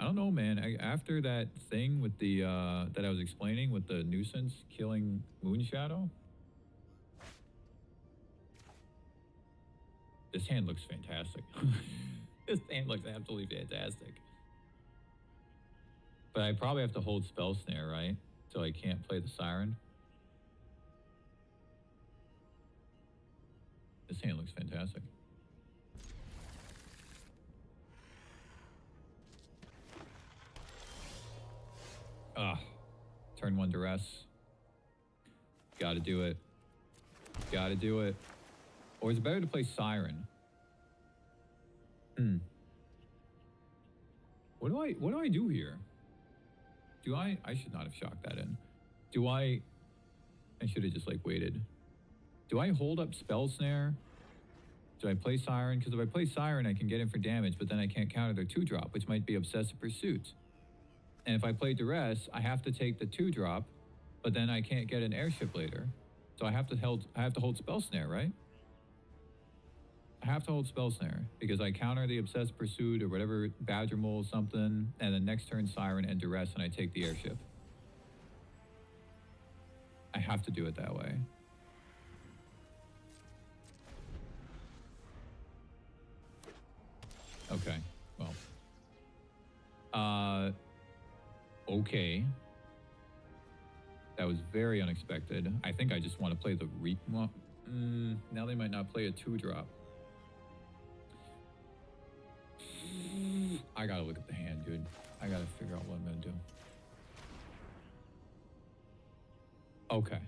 I don't know, man. After that thing with the that I was explaining with the nuisance killing Moonshadow, this hand looks fantastic. This hand looks absolutely fantastic. But I probably have to hold Spell Snare, right? So I can't play the Siren. This hand looks fantastic. Ugh. Turn 1 duress. Gotta do it. Gotta do it. Or is it better to play Siren? What do I do here? I should not have shocked that in. I should have just like waited. Do I hold up Spell Snare? Do I play Siren? Because if I play Siren, I can get in for damage, but then I can't counter their 2-drop, which might be Obsessive Pursuit. And if I play Duress, I have to take the 2-drop, but then I can't get an airship later. So I have to hold Spell Snare, right? I have to hold Spell Snare because I counter the Obsessive Pursuit or whatever, Badger Mole something, and then next turn Siren and Duress, and I take the airship. I have to do it that way. Okay, well. Okay. That was very unexpected. I think I just want to play the well, now they might not play a 2-drop. I gotta look at the hand, dude. I gotta figure out what I'm gonna do. Okay.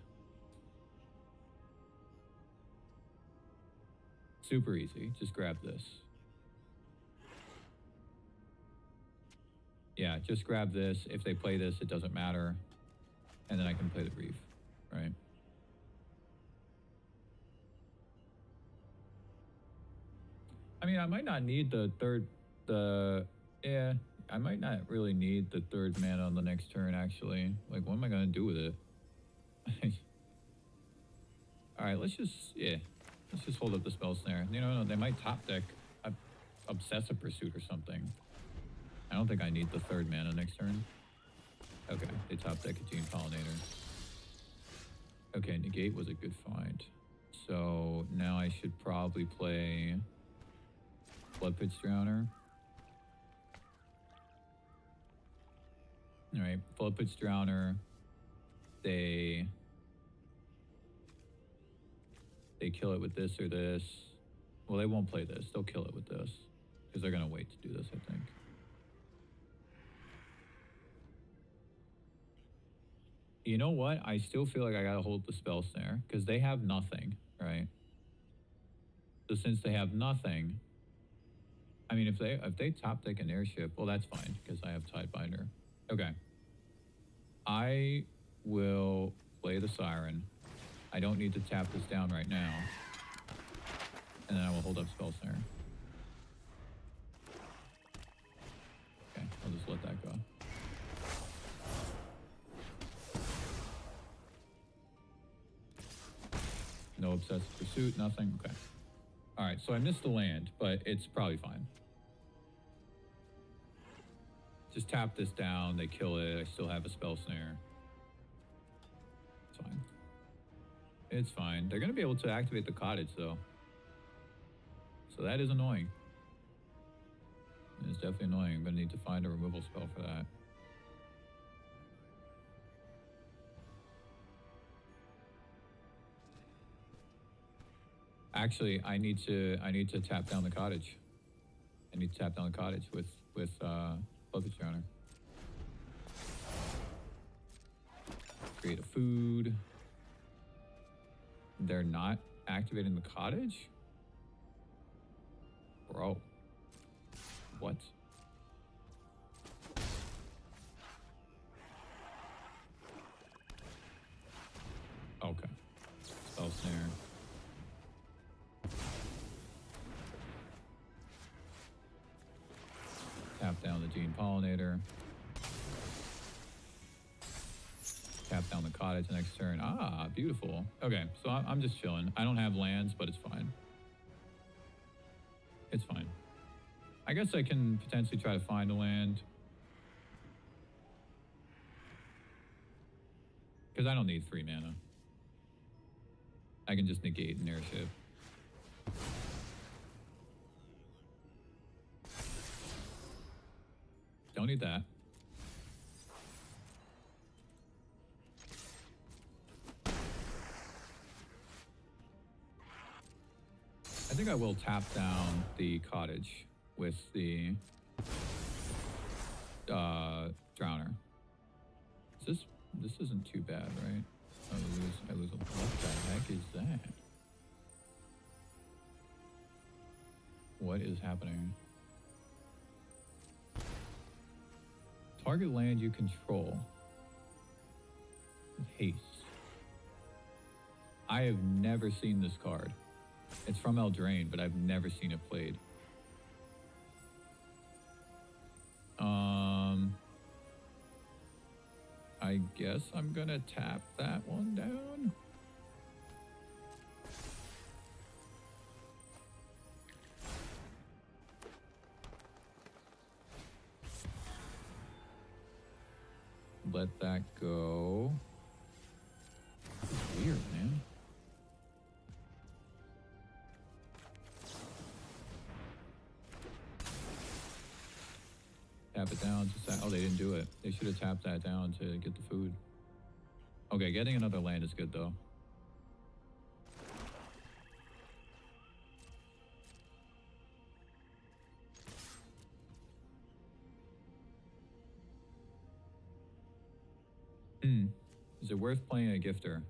Super easy. Just grab this. Yeah, just grab this. If they play this, it doesn't matter. And then I can play the Reef, right? I mean, I might not need the third... Yeah, I might not really need the 3rd mana on the next turn, actually. Like, what am I going to do with it? Alright, let's just hold up the Spell Snare. You know, they might top deck Obsessive Pursuit or something. I don't think I need the 3rd mana next turn. Okay, they top deck a Gene Pollinator. Okay, Negate was a good find. So now I should probably play Bloodpitch Drowner. Alright, Bloodpitch Drowner. They kill it with this or this. Well, they won't play this. They'll kill it with this. Because they're going to wait to do this, I think. You know what? I still feel like I gotta hold the Spell Snare because they have nothing, right? So since they have nothing, I mean, if they top deck an airship, well, that's fine because I have Tidebinder. Okay. I will play the Siren. I don't need to tap this down right now, and then I will hold up Spell Snare. Okay, I'll just let that go. No Obsessive Pursuit, nothing. Okay. All right, so I missed the land, but it's probably fine. Just tap this down, they kill it, I still have a Spell Snare. It's fine. It's fine. They're going to be able to activate the cottage, though. So that is annoying. It's definitely annoying. I'm going to need to find a removal spell for that. Actually, I need to tap down the cottage. I need to tap down the cottage with Bloodpitch Drowner. Create a food. They're not activating the cottage? Bro. What? Okay. Spell Snare. Tap down the Gene Pollinator. Tap down the cottage next turn. Ah, beautiful. Okay, so I'm just chilling. I don't have lands, but it's fine. It's fine. I guess I can potentially try to find a land. Because I don't need 3 mana. I can just negate an airship. Don't need that. I think I will tap down the cottage with the Drowner. This isn't too bad, right? I lose. What the heck is that? What is happening? Target land you control with haste. I have never seen this card. It's from Eldraine, but I've never seen it played. I guess I'm gonna tap that one down. Let that go. It's weird, man. Tap it down to oh, they didn't do it. They should have tapped that down to get the food. Okay, getting another land is good though. Is it worth playing a gifter?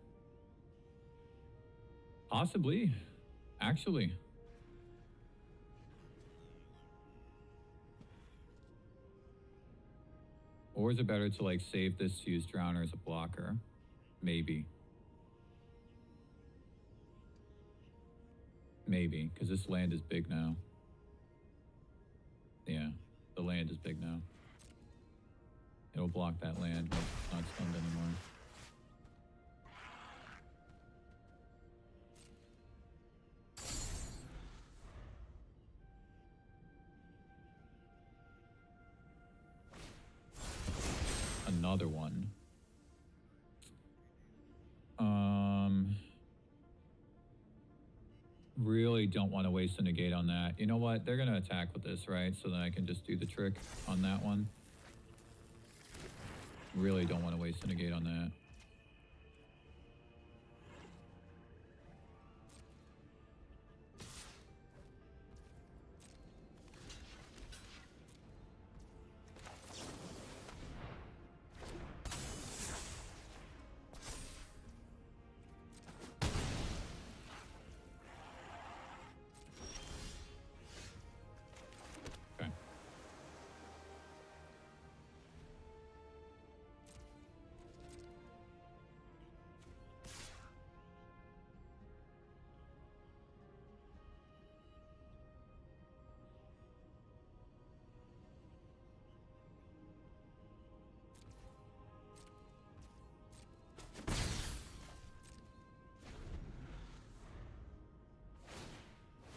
Possibly, actually. Or is it better to like save this to use Drowner as a blocker? Maybe. Maybe, because this land is big now. Yeah, the land is big now. It'll block that land once it's not stunned anymore. Another one. Really don't want to waste a negate on that. You know what? They're going to attack with this, right? So then I can just do the trick on that one. Really don't want to waste a negate on that.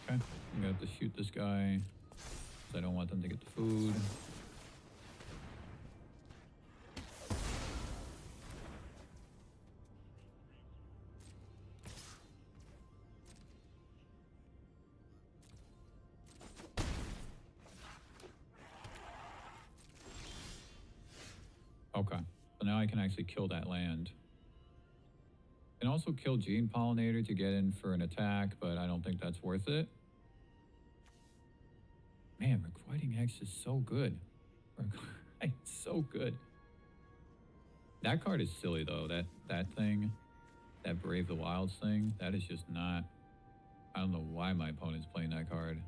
Okay, I'm gonna have to shoot this guy because I don't want them to get the food. Okay, so now I can actually kill that land. Can also kill Gene Pollinator to get in for an attack, but I don't think that's worth it. Man, Requiting X is so good. It's so good. That card is silly though. That thing, that Brave the Wilds thing, that is just not. I don't know why my opponent's playing that card.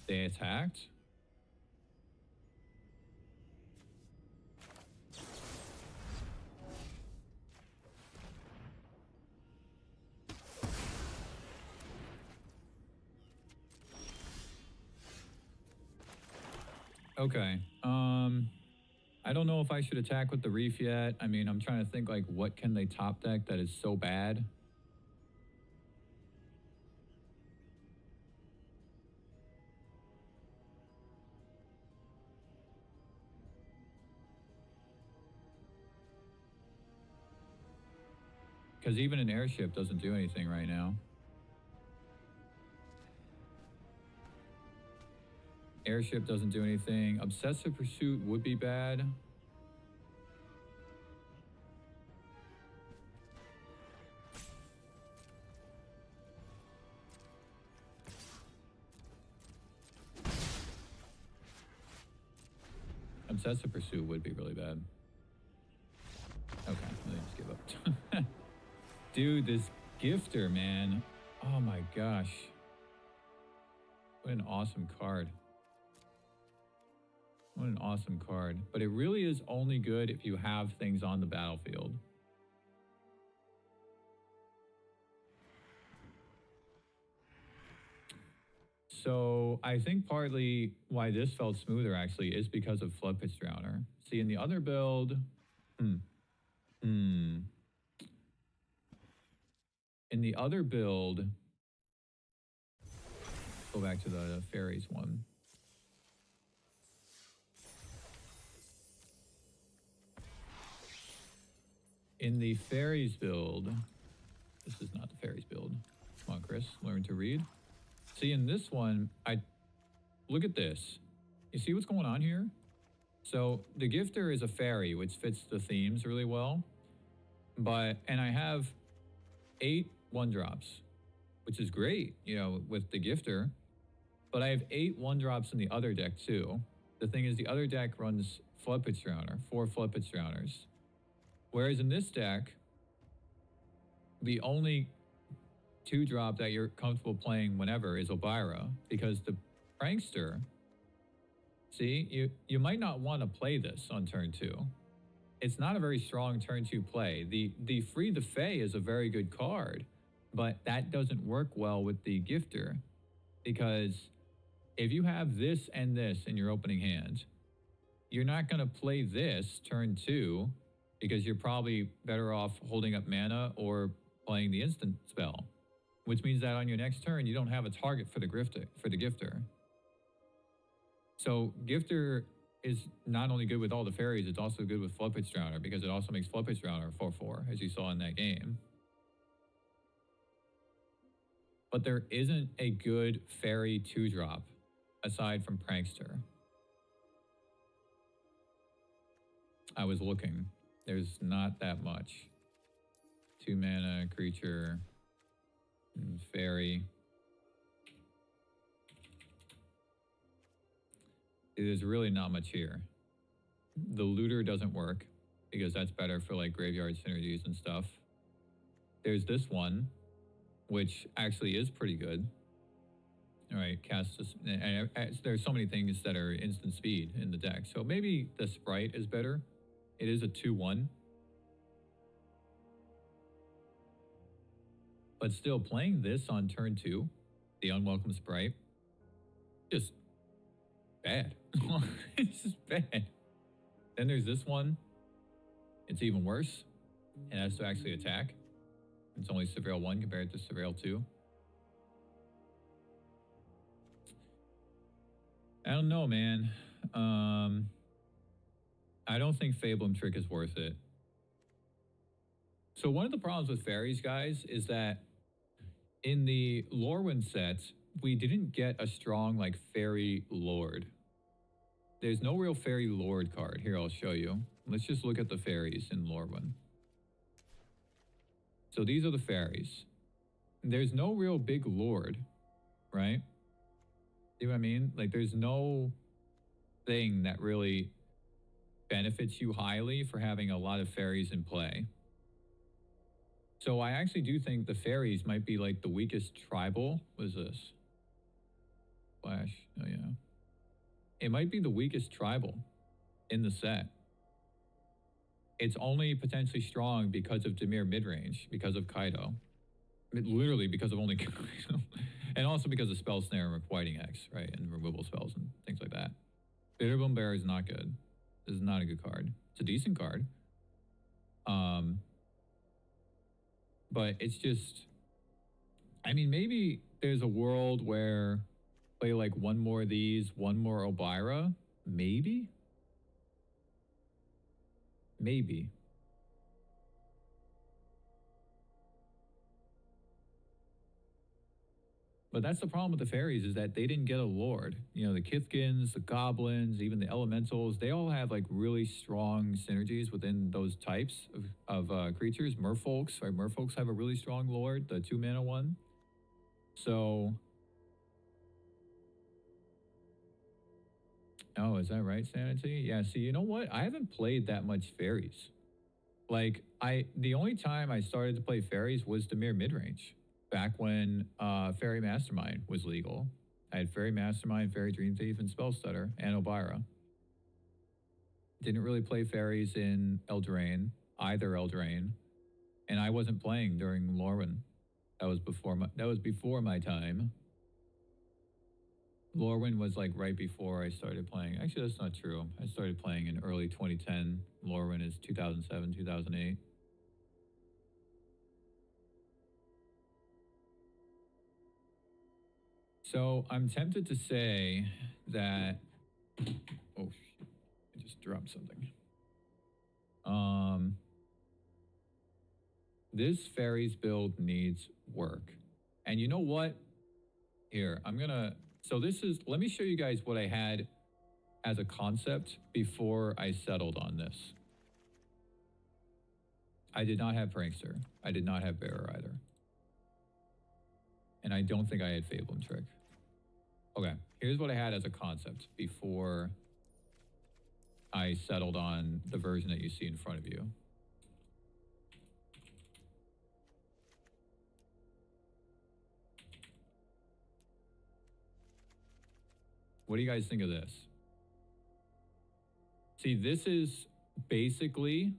They attacked? Okay. I don't know if I should attack with the Reef yet. I mean, I'm trying to think like what can they top deck that is so bad? Because even an airship doesn't do anything right now. Airship doesn't do anything. Obsessive Pursuit would be bad. Obsessive Pursuit would be really bad. Okay, let me just give up. Dude, this Gifter, man. Oh my gosh. What an awesome card. What an awesome card. But it really is only good if you have things on the battlefield. So I think partly why this felt smoother actually is because of Flood Pitch Drowner. See, in the other build, in the other build, go back to the fairies one. In the fairies build, this is not the fairies build. Come on, Chris, learn to read. See, in this one, look at this. You see what's going on here? So the Gifter is a fairy, which fits the themes really well. And I have 8 1-drops, which is great, you know, with the Gifter. But I have 8 1-drops in the other deck too. The thing is, the other deck runs Flood Pitch Drowner, 4 Flood Pitch Drowners. Whereas in this deck, the only 2-drop that you're comfortable playing whenever is Elvira, because the Prankster, see, you might not want to play this on turn 2. It's not a very strong turn 2 play. The Free the Fae is a very good card, but that doesn't work well with the Gifter, because if you have this and this in your opening hand, you're not going to play this turn 2 because you're probably better off holding up mana or playing the instant spell, which means that on your next turn, you don't have a target for the Gifter. So Gifter is not only good with all the fairies, it's also good with Flood Pitch Drowner, because it also makes Flood Pitch Drowner 4/4, as you saw in that game. But there isn't a good fairy 2-drop aside from Prankster. I was looking. There's not that much. 2 mana creature, fairy. There's really not much here. The Looter doesn't work because that's better for like graveyard synergies and stuff. There's this one, which actually is pretty good. All right, cast this. There's so many things that are instant speed in the deck. So maybe the Sprite is better. It is a 2/1. But still, playing this on turn 2, the Unwelcome Sprite, just bad. It's just bad. Then there's this one. It's even worse. It has to actually attack. It's only Surveil 1 compared to Surveil 2. I don't know, man. I don't think Fableum Trick is worth it. So one of the problems with fairies, guys, is that in the Lorwyn set, we didn't get a strong, like, fairy lord. There's no real fairy lord card. Here, I'll show you. Let's just look at the fairies in Lorwyn. So these are the fairies. There's no real big lord, right? See what I mean? Like, there's no thing that really benefits you highly for having a lot of fairies in play. So I actually do think the fairies might be like the weakest tribal. What is this? Flash. Oh, yeah. It might be the weakest tribal in the set. It's only potentially strong because of Dimir Midrange, because of Kaido. Literally because of only Kaido. And also because of Spell Snare and Requiting X, right? And removal spells and things like that. Bitterbone Bear is not good. This is not a good card. It's a decent card. But it's just, I mean, maybe there's a world where play like one more of these, one more Elvira. Maybe? Maybe. But that's the problem with the fairies is that they didn't get a lord. You know, the Kithkins, the goblins, even the elementals, they all have like really strong synergies within those types of creatures. Merfolks, right? Merfolks have a really strong lord, the 2-mana one. So, oh, is that right, Sanity? Yeah, see, you know what? I haven't played that much fairies. Like, the only time I started to play fairies was Dimir Midrange, back when Fairy Mastermind was legal. I had Fairy Mastermind, Fairy Dream Thief, and Spellstutter, and Elvira. Didn't really play fairies in Eldraine, either Eldraine, and I wasn't playing during Lorwyn. That was before my time. Lorwyn was like right before I started playing. Actually, that's not true. I started playing in early 2010. Lorwyn is 2007, 2008. So I'm tempted to say that, oh shit, I just dropped something. This fairies build needs work. And you know what? Here, let me show you guys what I had as a concept before I settled on this. I did not have Prankster. I did not have Bearer either. And I don't think I had Fableum Trick. Okay, here's what I had as a concept before I settled on the version that you see in front of you. What do you guys think of this? See, this is basically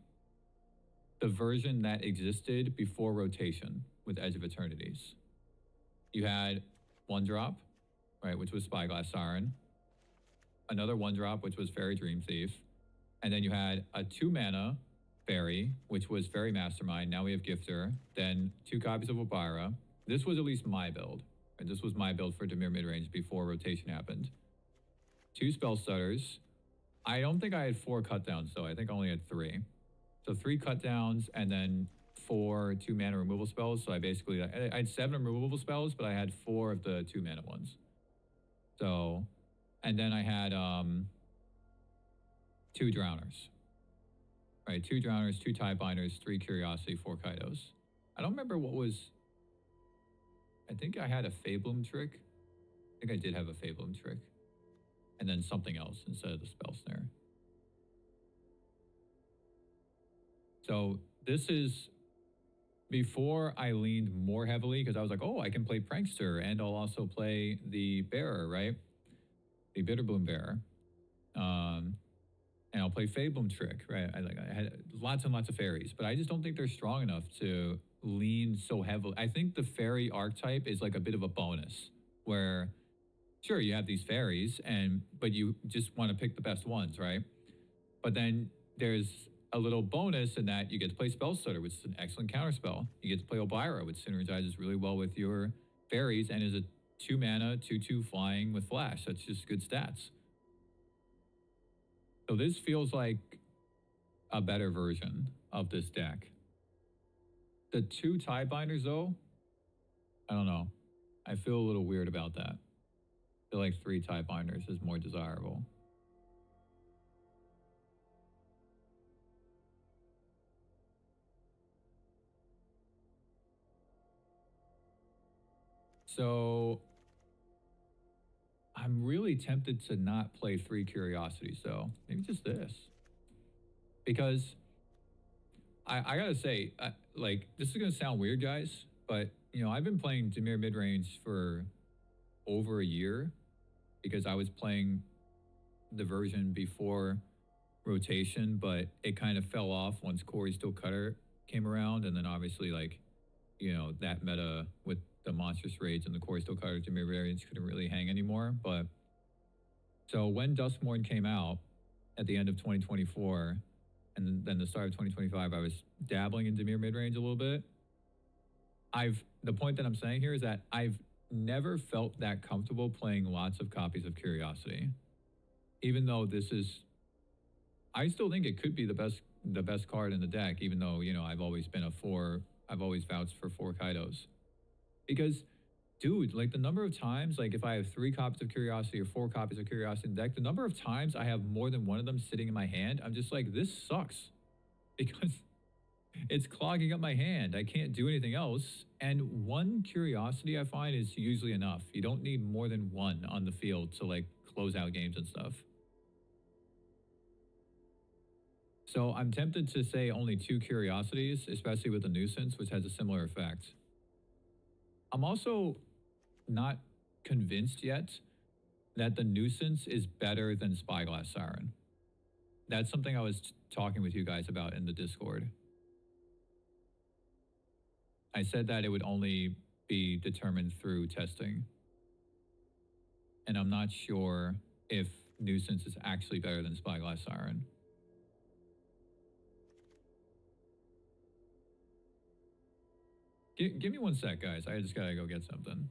the version that existed before rotation with Edge of Eternities. You had 1-drop, right, which was Spyglass Siren. Another 1-drop, which was Fairy Dream Thief. And then you had a 2-mana fairy, which was Fairy Mastermind. Now we have Gifter. Then 2 copies of Elvira. This was at least my build. Right? This was my build for Dimir Midrange before rotation happened. 2 Spellstutters. I don't think I had 4 cutdowns, though. I think I only had 3. So 3 cutdowns and then 4 2-mana removal spells. So I had 7 removable spells, but I had 4 of the 2-mana ones. So, and then I had 2 Drowners. Right, 2 Drowners, 2 Tidebinders, 3 Curiosity, 4 Kaidos. I don't remember what was... I think I had a Fableum Trick. I think I did have a Fableum Trick. And then something else instead of the Spell Snare. So this is before I leaned more heavily, because I was like, oh, I can play Prankster, and I'll also play the Bearer, right? The Bitterbloom Bearer. And I'll play Fableum Trick, right? I had lots and lots of fairies, but I just don't think they're strong enough to lean so heavily. I think the fairy archetype is like a bit of a bonus, where sure, you have these fairies, but you just want to pick the best ones, right? But then there's a little bonus in that you get to play Spellstutter, which is an excellent counterspell. You get to play Elvira, which synergizes really well with your fairies and is a 2-mana, 2/2 flying with flash. That's just good stats. So this feels like a better version of this deck. The 2 Tidebinders, though, I don't know. I feel a little weird about that. I feel like 3 Tidebinders is more desirable. So I'm really tempted to not play 3 Curiosities, though. Maybe just this. Because I gotta say, like, this is gonna sound weird, guys, but, you know, I've been playing Dimir Midrange for over a year because I was playing the version before rotation, but it kind of fell off once Corey Still Cutter came around, and then obviously, like, you know, that meta with the Monstrous Rage and the Corey Still Cutter Dimir Midrange couldn't really hang anymore. But so when Duskmourn came out at the end of 2024, and then the start of 2025, I was dabbling in Dimir Midrange a little bit. The point that I'm saying here is that I've never felt that comfortable playing lots of copies of Curiosity. Even though I still think it could be the best card in the deck, even though, you know, I've always vouched for 4 Kaidos. Because dude, like the number of times, like if I have 3 copies of Curiosity or 4 copies of Curiosity in the deck, the number of times I have more than one of them sitting in my hand, I'm just like, this sucks. Because it's clogging up my hand. I can't do anything else. And 1 Curiosity, I find, is usually enough. You don't need more than 1 on the field to like close out games and stuff. So I'm tempted to say only 2 Curiosities, especially with the Nuisance, which has a similar effect. I'm also not convinced yet that the Nuisance is better than Spyglass Siren. That's something I was talking with you guys about in the Discord. I said that it would only be determined through testing. And I'm not sure if Nuisance is actually better than Spyglass Siren. Give me 1 sec, guys. I just gotta go get something.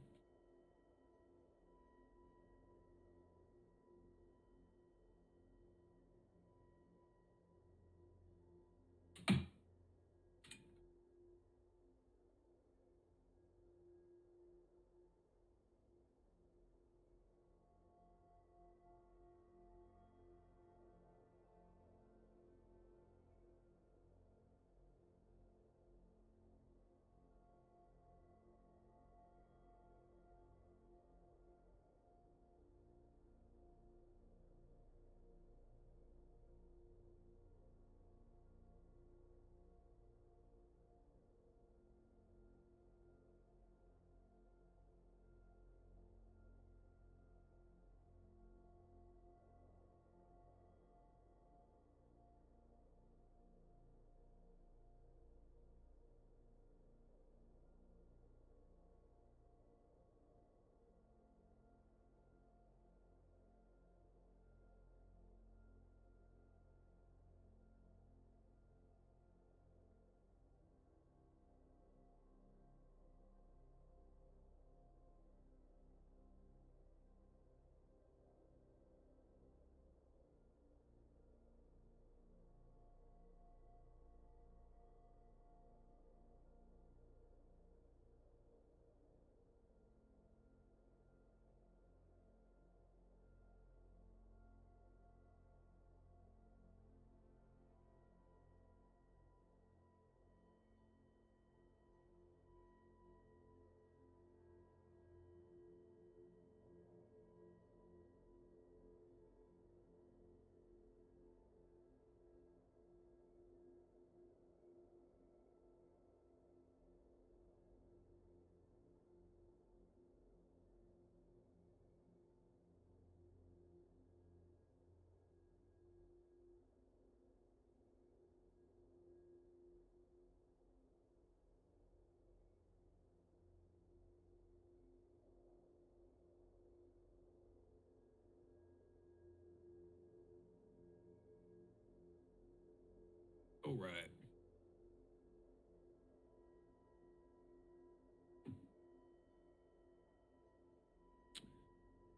All right.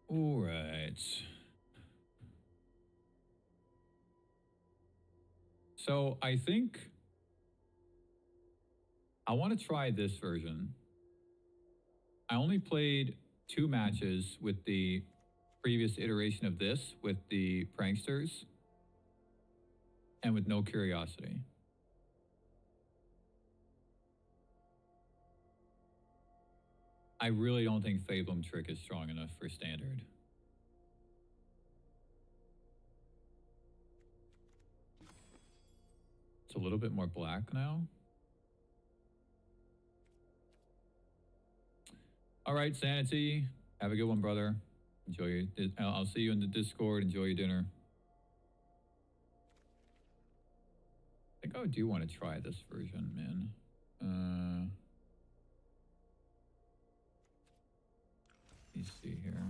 All right. So I think I want to try this version. I only played 2 matches with the previous iteration of this, with the Pranksters, and with no Curiosity. I really don't think Fablum Trick is strong enough for Standard. It's a little bit more black now. All right, Sanity. Have a good one, brother. Enjoy your... I'll see you in the Discord. Enjoy your dinner. I think I do want to try this version, man. Let me see here.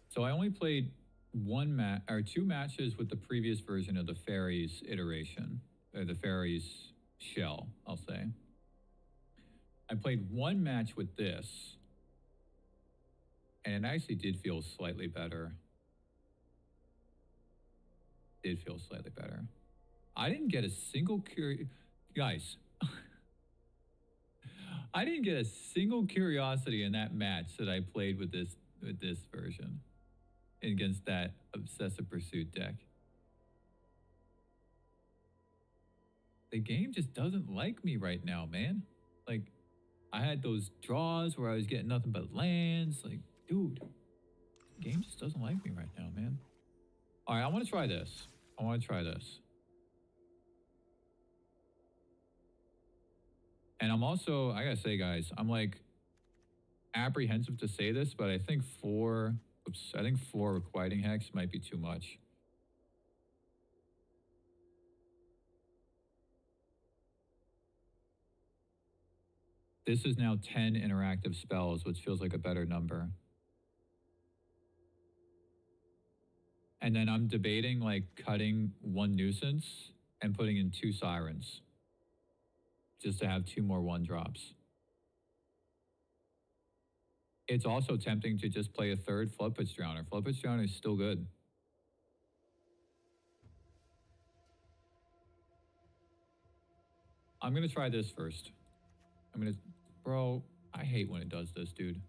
So I only played 2 matches with the previous version of the Fairies iteration, or the Fairies shell, I'll say. I played 1 match with this, and it actually did feel slightly better. Did feel slightly better. I didn't get a single guys. I didn't get a single curiosity in that match that I played with this version against that Obsessive Pursuit deck. The game just doesn't like me right now, man. Like, I had those draws where I was getting nothing but lands. Like, dude, the game just doesn't like me right now, man. All right, I want to try this. And I'm also, I gotta say, guys, I'm like apprehensive to say this, but I think four Requiting Hex might be too much. This is now 10 interactive spells, which feels like a better number. And then I'm debating like cutting one Nuisance and putting in 2 Sirens. Just to have 2 more 1-drops. It's also tempting to just play a 3rd Floodpitch Drowner. Floodpitch Drowner is still good. I'm gonna try this first. Bro, I hate when it does this, dude.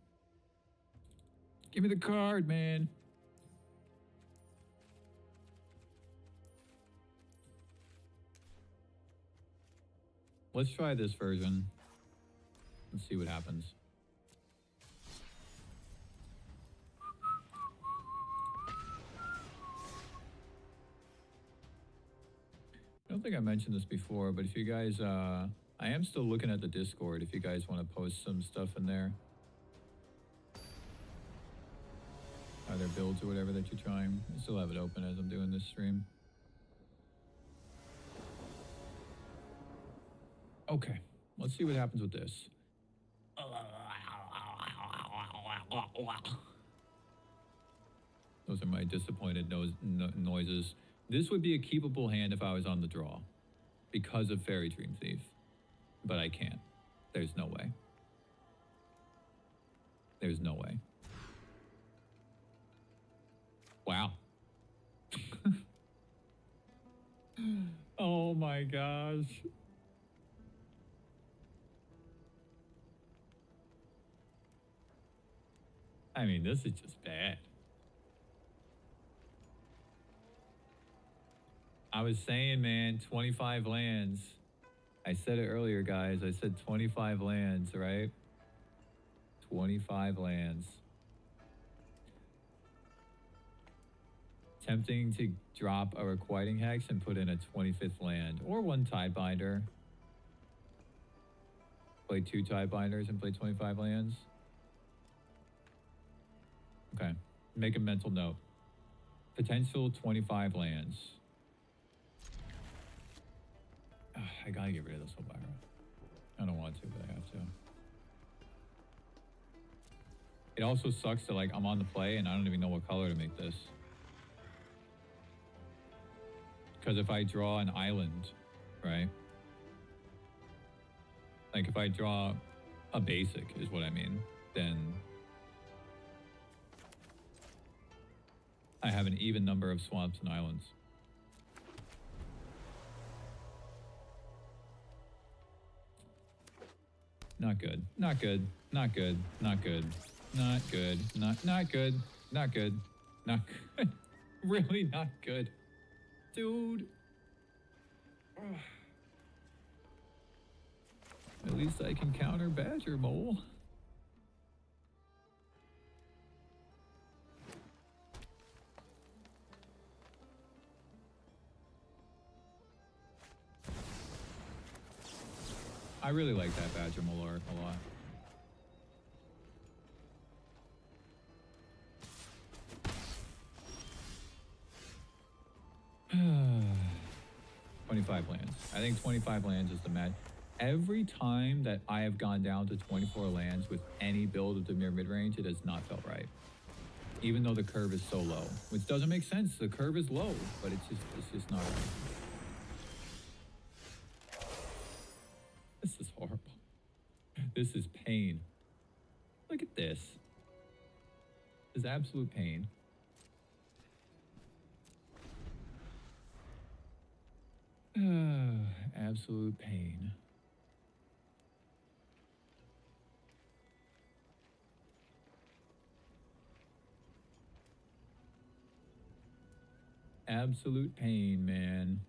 Give me the card, man. Let's try this version. Let's see what happens. I don't think I mentioned this before, but if you guys, I am still looking at the Discord if you guys want to post some stuff in there. Either builds or whatever that you're trying. I still have it open as I'm doing this stream. Okay, let's see what happens with this. Those are my disappointed noises. This would be a keepable hand if I was on the draw because of Fairy Dream Thief, but I can't. There's no way. There's no way. Wow. Oh my gosh. I mean, this is just bad. I was saying, man, 25 lands. I said it earlier, guys. I said 25 lands, right? 25 lands. Tempting to drop a Requiting Hex and put in a 25th land. Or 1 Tidebinder. Play 2 Tidebinders and play 25 lands. Okay. Make a mental note. Potential 25 lands. I gotta get rid of this Elvira. I don't want to, but I have to. It also sucks that, like, I'm on the play and I don't even know what color to make this. Because if I draw an island, right? Like, if I draw a basic, is what I mean, then I have an even number of swamps and islands. Not good. Not good. Not good. Not good. Not good. Not good. Not good. Not good. Really not good. Dude. Ugh. At least I can counter Badger Mole. I really like that Badger Mole arc a lot. $25 lands. I think 25 lands is the match. Every time that I have gone down to 24 lands with any build of Dimir Midrange, it has not felt right. Even though the curve is so low, which doesn't make sense. The curve is low, but it's just not right. This is horrible. This is pain. Look at this. This is absolute pain. Absolute pain. Absolute pain, man.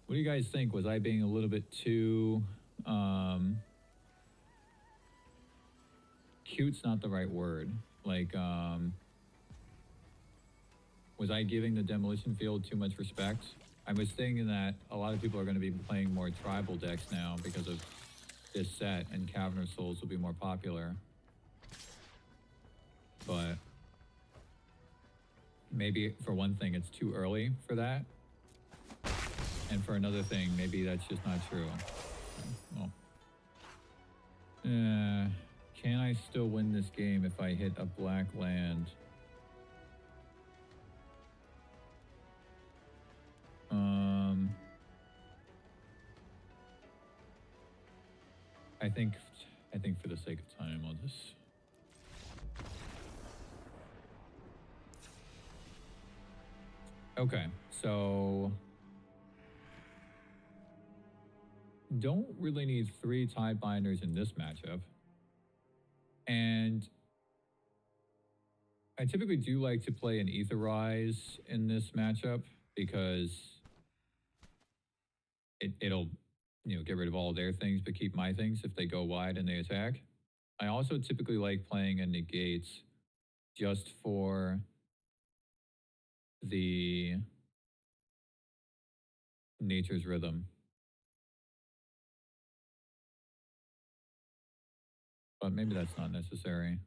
What do you guys think? Was I being a little bit too cute's not the right word. Like, was I giving the demolition field too much respect? I was thinking that a lot of people are going to be playing more tribal decks now because of this set, and Cavern of Souls will be more popular. But maybe for one thing, it's too early for that. And for another thing, maybe that's just not true. Well, can I still win this game if I hit a black land? I think for the sake of time, I'll just... Okay, so... Don't really need 3 Tidebinders in this matchup. And I typically do like to play an Aetherize in this matchup because it'll, you know, get rid of all their things but keep my things if they go wide and they attack. I also typically like playing a Negate just for the Nature's Rhythm. But maybe that's not necessary.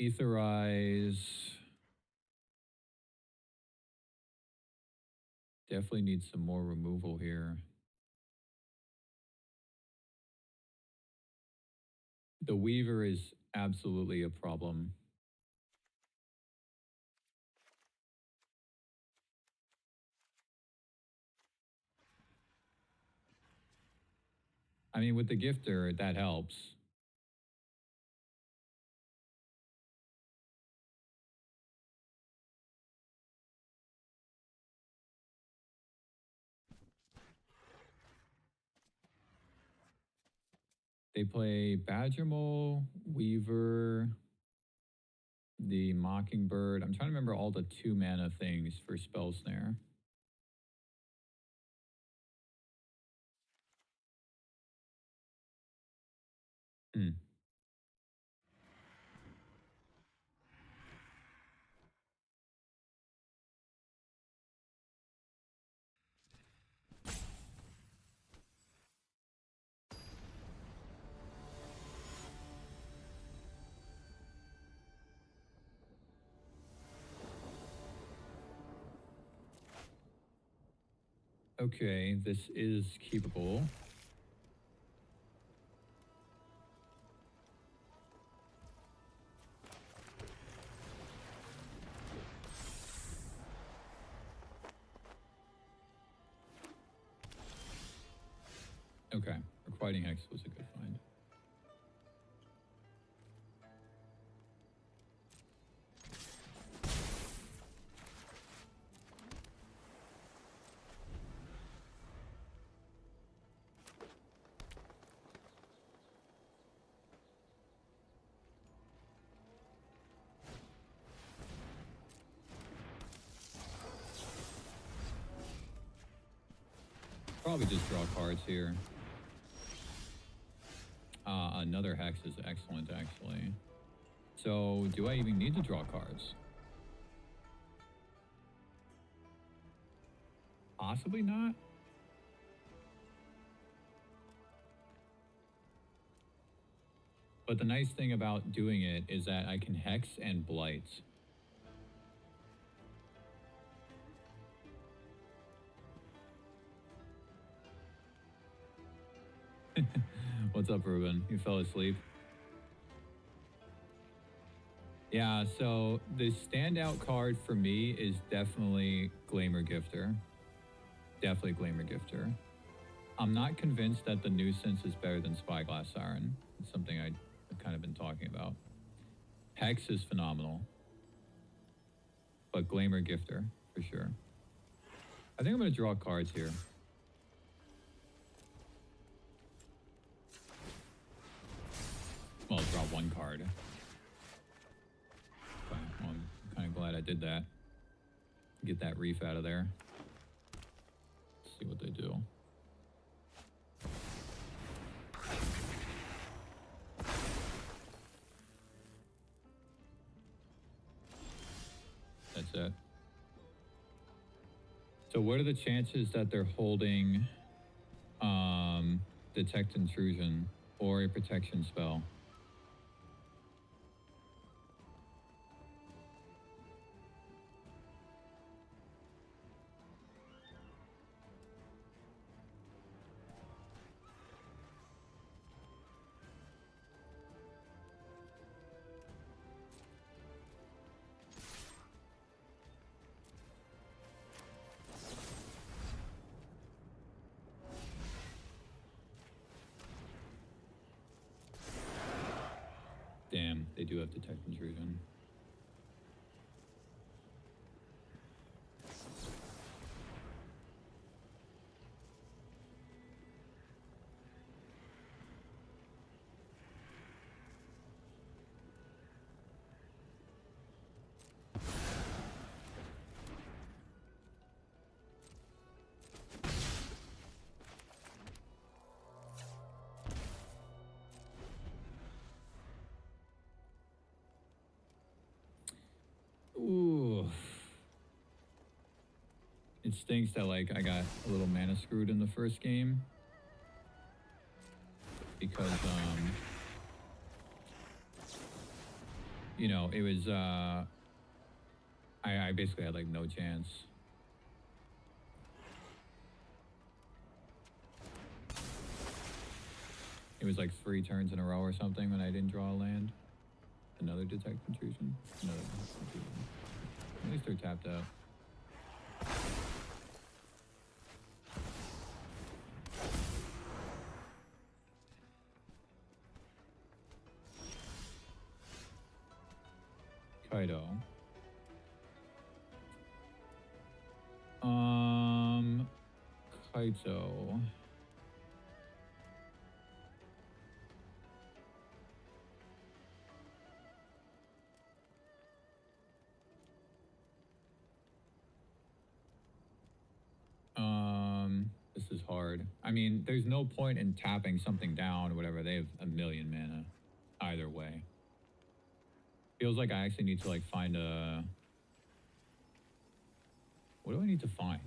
Aetherize. Definitely needs some more removal here. The Weaver is absolutely a problem. I mean, with the Gifter, that helps. They play Badgermole, Weaver, the Mockingbird. I'm trying to remember all the 2 mana things for Spell Snare. Okay, this is keepable. Okay, Requiting Hex was a good find. Probably just draw cards here. Another Hex is excellent, actually. So, do I even need to draw cards? Possibly not. But the nice thing about doing it is that I can Hex and Blight. What's up, Ruben? You fell asleep? Yeah, so the standout card for me is definitely Glamour Gifter. Definitely Glamour Gifter. I'm not convinced that the Nuisance is better than Spyglass Siren. It's something I've kind of been talking about. Hex is phenomenal. But Glamour Gifter, for sure. I think I'm going to draw cards here. Well, I'll draw one card. Okay, well, I'm kind of glad I did that. Get that reef out of there. Let's see what they do. That's it. So what are the chances that they're holding Detect Intrusion or a protection spell? Damn, they do have Detect Intrusion. Ooh. It stinks that, like, I got a little mana screwed in the first game. Because, you know, it was, I basically had, like, no chance. It was, like, 3 turns in a row or something when I didn't draw a land. Another Detect Intrusion. Another Detect Intrusion. At least they're tapped out. Kaido. Kaito. This is hard. I mean, there's no point in tapping something down or whatever. They have a million mana either way. Feels like I actually need to, like, find a... What do I need to find?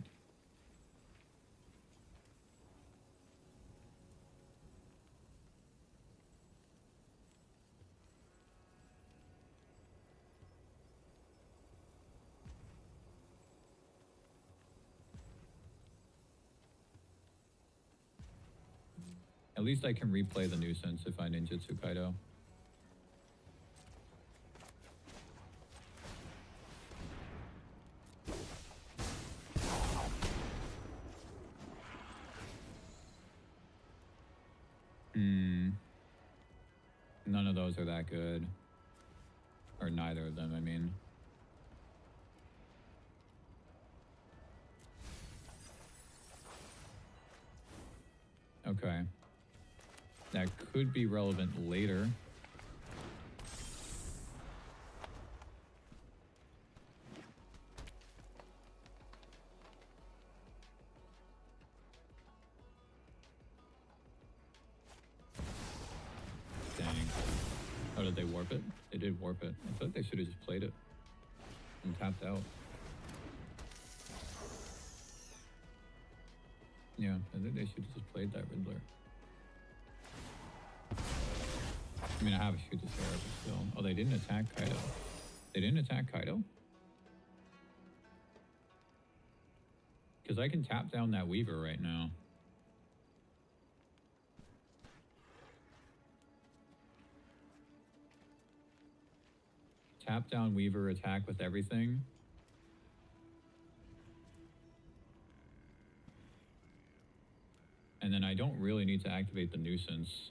At least I can replay the Nuisance if I ninjutsu Kaido. None of those are that good. Or neither of them, I mean. Okay. That could be relevant later. Dang. Oh, did they warp it? They did warp it. I thought they should have just played it and tapped out. Yeah, I think they should have just played that Riddler. I mean, I have a shoot this arrow, but still. Oh, they didn't attack Kaido. They didn't attack Kaido? Because I can tap down that Weaver right now. Tap down Weaver, attack with everything. And then I don't really need to activate the nuisance.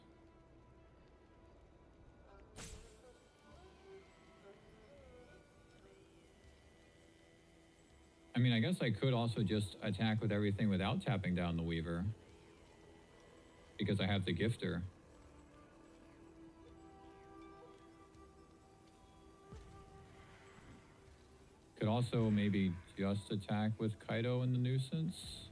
I mean, I guess I could also just attack with everything without tapping down the Weaver. Because I have the Gifter. Could also maybe just attack with Kaido and the nuisance.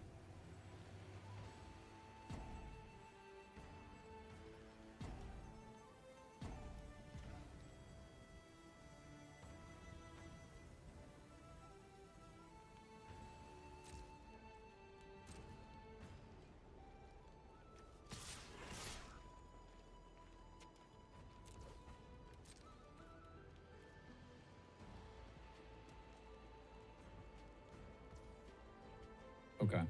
Okay.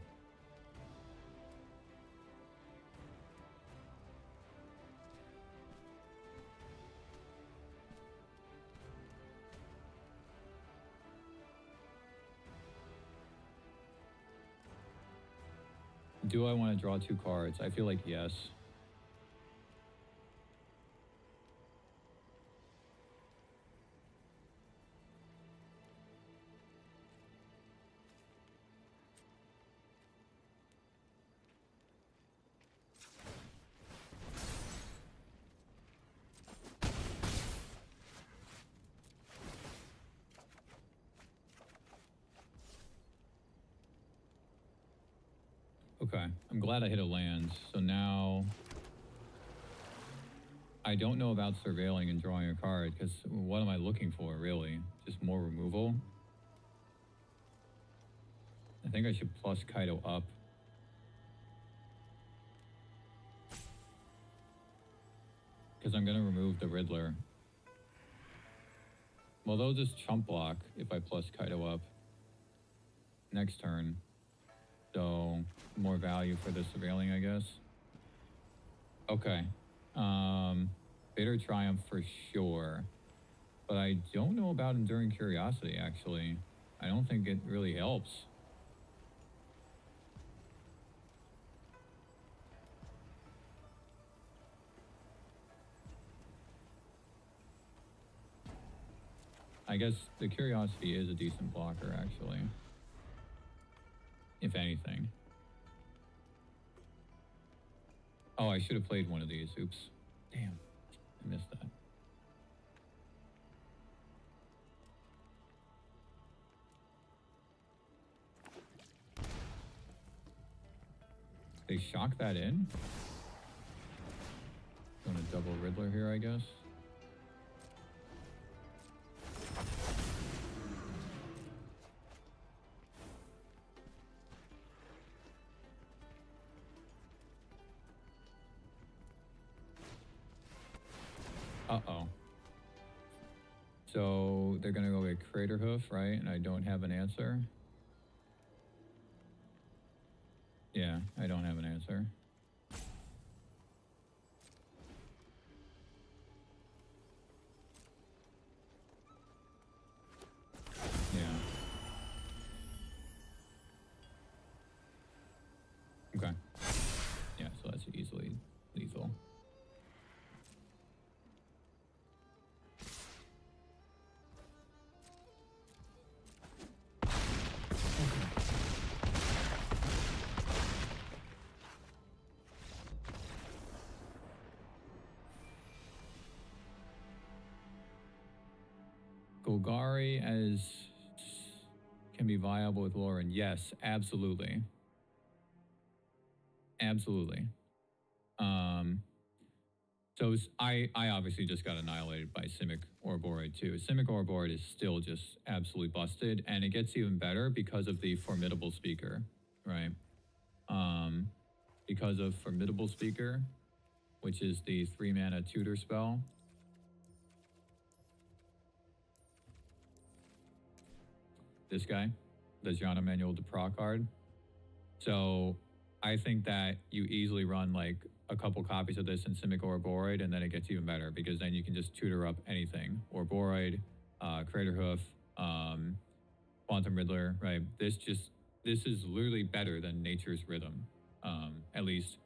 Do I want to draw 2 cards? I feel like yes. Okay, I'm glad I hit a land. So now I don't know about surveilling and drawing a card because what am I looking for really? Just more removal? I think I should plus Kaido up. Because I'm going to remove the Riddler. Well, they'll just chump block if I plus Kaido up next turn. So, more value for the surveilling, I guess. Okay. Bitter Triumph for sure. But I don't know about Enduring Curiosity, actually. I don't think it really helps. I guess the Curiosity is a decent blocker, actually. If anything. Oh, I should have played one of these. Oops. Damn. I missed that. They shock that in? Going to double Riddler here, I guess. Uh-oh. So they're going to go get Crater Hoof, right? And I don't have an answer. Yeah, I don't have an answer. Yeah. Okay. Yeah, so that's easily lethal. Golgari as can be viable with Lorwyn. Yes, absolutely. Absolutely. So I obviously just got annihilated by Simic Ouroboros too. Simic Ouroboros is still just absolutely busted, and it gets even better because of the Formidable Speaker, right? Because of Formidable Speaker, which is the 3-mana tutor spell. This guy, the John Emmanuel Duprat card. So I think that you easily run like a couple copies of this in Simic Ouroboros, and then it gets even better because then you can just tutor up anything. Ouroboros, Crater Hoof, Quantum Riddler, right? This is literally better than Nature's Rhythm, at least.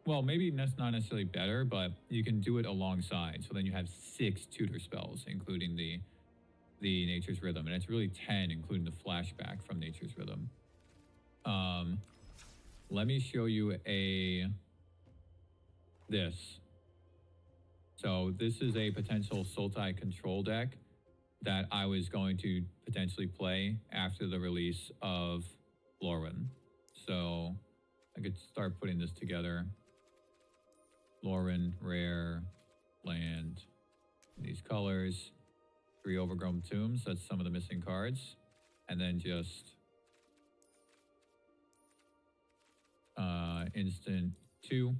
Well, maybe that's not necessarily better, but you can do it alongside. So then you have 6 tutor spells, including the Nature's Rhythm, and it's really 10, including the flashback from Nature's Rhythm. Let me show you this. So this is a potential Sultai control deck that I was going to potentially play after the release of Lorwyn. So I could start putting this together. Lorwyn, rare, land, these colors, 3 overgrown tombs, that's some of the missing cards. And then just instant 2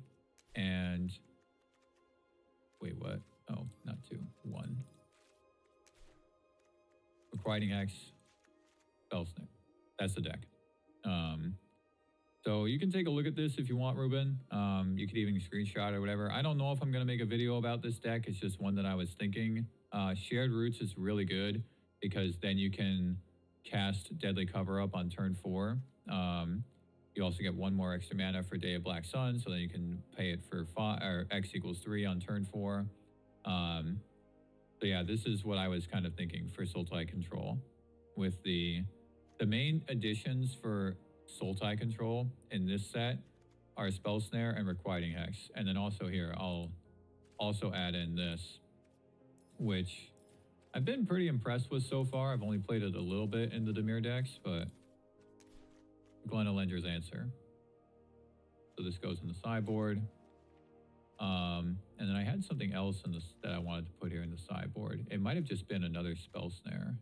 and wait, what? Oh, not 2, 1. Requiting X, Spellsnick. That's the deck. So you can take a look at this if you want, Ruben. You could even screenshot or whatever. I don't know if I'm going to make a video about this deck. It's just one that I was thinking. Shared Roots is really good because then you can cast Deadly Cover-Up on turn 4. You also get 1 more extra mana for Day of Black Sun, so then you can pay it for 5, or X equals 3 on turn 4. So yeah, this is what I was kind of thinking for Sultai Control. With the main additions for Sultai Control in this set are Spell Snare and Requiting Hex. And then also here, I'll also add in this, which I've been pretty impressed with so far. I've only played it a little bit in the Dimir decks, but Glenalendra's Answer. So this goes in the sideboard. And then I had something else in this that I wanted to put here in the sideboard. It might have just been another Spell Snare.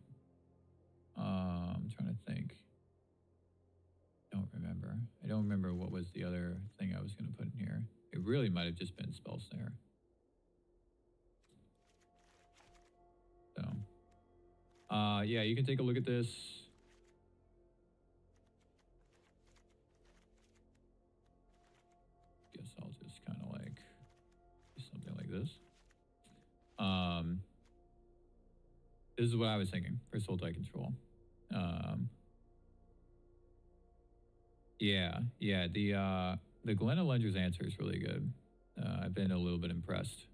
I'm trying to think. Don't remember. I don't remember what was the other thing I was going to put in here. It really might have just been Spell Snare. So, yeah, you can take a look at this. Guess I'll just kind of like do something like this. This is what I was thinking for Sultai Control. Yeah, the Glenalendra's Answer is really good. I've been a little bit impressed.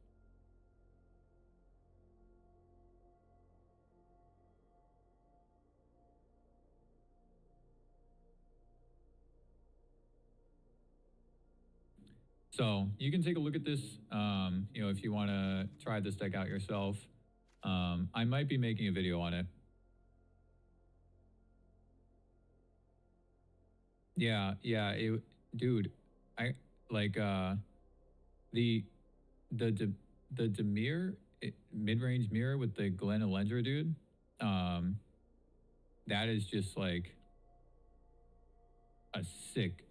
So you can take a look at this, you know, if you want to try this deck out yourself. I might be making a video on it. Yeah, dude, I like the Dimir mid-range mirror with the Glenalendra dude. That is just like a sick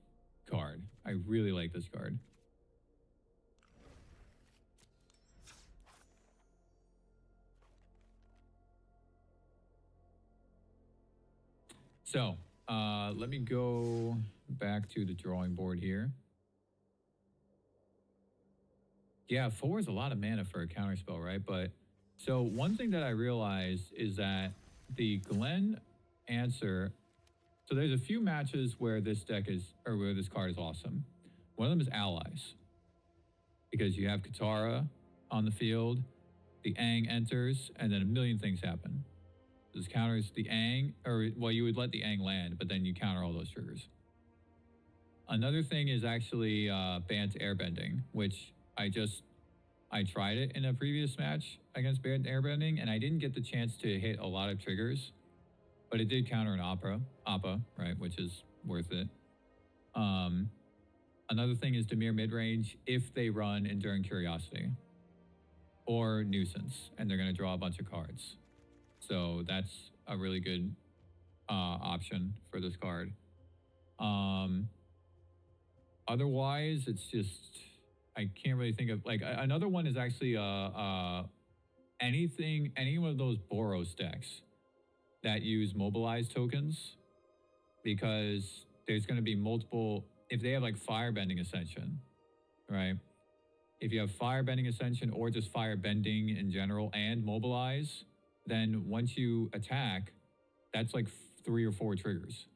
card. I really like this card. So, let me go back to the drawing board here. Yeah, 4 is a lot of mana for a counterspell, right? But, so one thing that I realized is that the Glen Answer, so there's a few matches where this deck is, or where this card is awesome. One of them is Allies. Because you have Katara on the field, the Aang enters, and then a million things happen. This counters the Aang, or, well, you would let the Aang land, but then you counter all those triggers. Another thing is actually Bant Airbending, which I tried it in a previous match against Bant Airbending, and I didn't get the chance to hit a lot of triggers, but it did counter an Appa, right, which is worth it. Another thing is Dimir Midrange if they run Enduring Curiosity or Nuisance, and they're going to draw a bunch of cards. So that's a really good option for this card. Otherwise, it's just, I can't really think of, like, another one is actually any one of those Boros decks that use mobilized tokens, because there's going to be multiple, if they have like Firebending Ascension, right? If you have Firebending Ascension or just Firebending in general and mobilize, then once you attack, that's like 3 or 4 triggers.